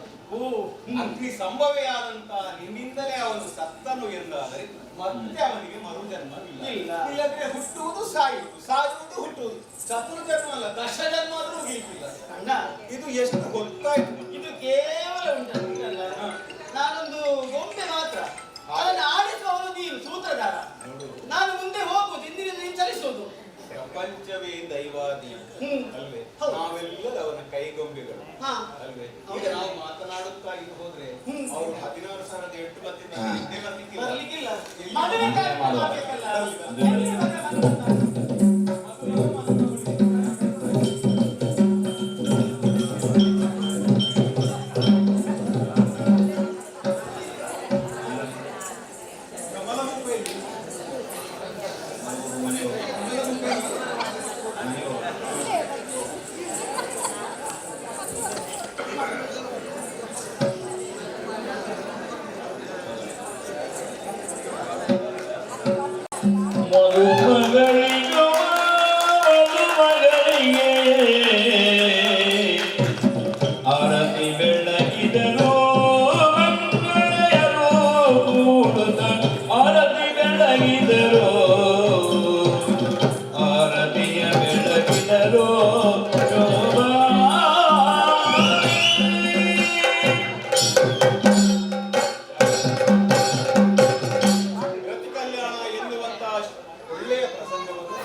ಅಗ್ನಿ ಸಂಭವೇ ಆದಂತಹ ನಿನ್ನಿಂದಲೇ ಅವನು ಸತ್ತನು ಎಂದಾದರೆ ಮತ್ತೆ ಅವನಿಗೆ ಮರು ಜನ್ಮವಿಲ್ಲ. ಇಲ್ಲದ್ರೆ ಹುಟ್ಟುವುದು ಸಾಯುವುದು, ಸಾಯುವುದು ಹುಟ್ಟುವುದು. ಚತುರ್ಜನ್ಮ ಅಲ್ಲ, 10 ಜನ್ಮ ಆದ್ರೂ ಮುಗಿಯಿಲ್ಲ. ಅಣ್ಣ, ಇದು ಎಷ್ಟು ಗೊತ್ತಾಯ್ತು? ಇದು ಕೇವಲ ಉಂಟಲ್ಲ, ನಾನೊಂದು ಗೊಂಬೆ ಮಾತ್ರ. ಅದನ್ನು ಆಡಿಸುವವನು ನೀನು ಸೂತ್ರಧಾರ. ನಾನು ಮುಂದೆ ಹೋಗುವುದು, ಇಂದಿನಿಂದ ನೀನು ಚಲಿಸುವುದು. ಪ್ರಪಂಚವೇ ದೈವಾಧೀನ ಅಲ್ವೇ? ನಾವೆಲ್ಲರೂ ಅವನ ಕೈಗೊಂಬೆಗಳು ಅಲ್ವೇ? ಈಗ ನಾವು ಮಾತನಾಡುತ್ತಾ ಹೋದ್ರೆ ಅವರು 16 ಸಾವಿರದ 8 ಬರ್ಲಿಕ್ಕಿಲ್ಲ. ಮದುವೆ ಕಾರ್ಯಕ್ರಮ ಆಗ್ಬೇಕಲ್ಲ. ಎಲ್ಲಿ ಮದುವೆ ಮಾಡ್ತಾರೆ? ಆರತಿ ಬೆಳಗಿದರೋ ಮಂಗಳೆಯರೋ ಕೂಡುತ್ತ ಆರತಿ ಬೆಳಗಿದರೋ ಆರತಿಯ ಬೆಳಗಿದರೋ ರತಿ ಕಲ್ಯಾಣ ಎನ್ನುವಂತಹ ಒಳ್ಳೆಯ ಪ್ರಸಂಗವನ್ನು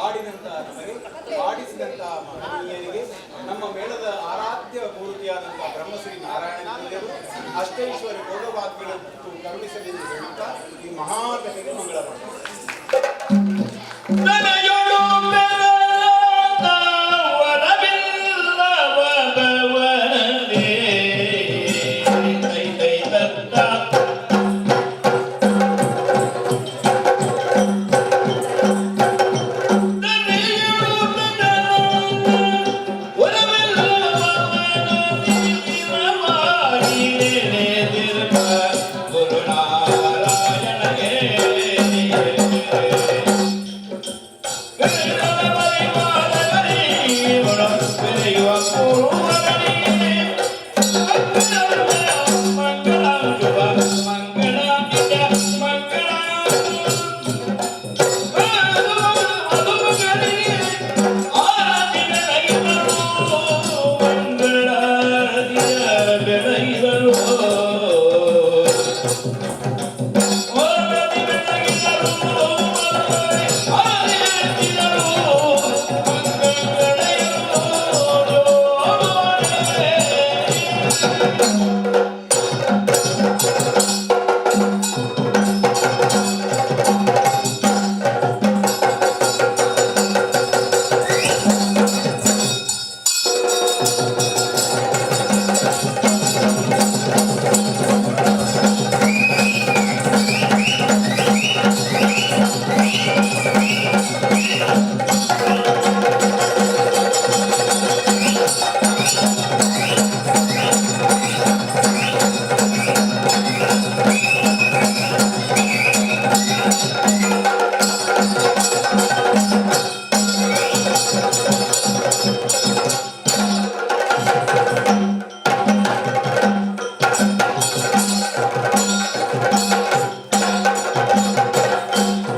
ಆಡಿದಂತಹ ನಮಗೆ ಆಡಿಸಿದಂತಹ ಮಹನೀಯರಿಗೆ ನಮ್ಮ ಮೇಳದ ಆರಾಧ್ಯ ಮೂರ್ತಿಯಾದಂತಹ ಬ್ರಹ್ಮಶ್ರೀ ನಾರಾಯಣ ದೇವರು ಅಷ್ಟೈಶ್ವರ್ಯ ಭೋಗವಾಗ್ಯಗಳನ್ನು ಕರುಣಿಸಲೆಂದು ಹೇಳುತ್ತಾ ಈ ಮಹಾಕಥೆಗೆ ಮಂಗಳ ಮಾಡ್ತಾರೆ.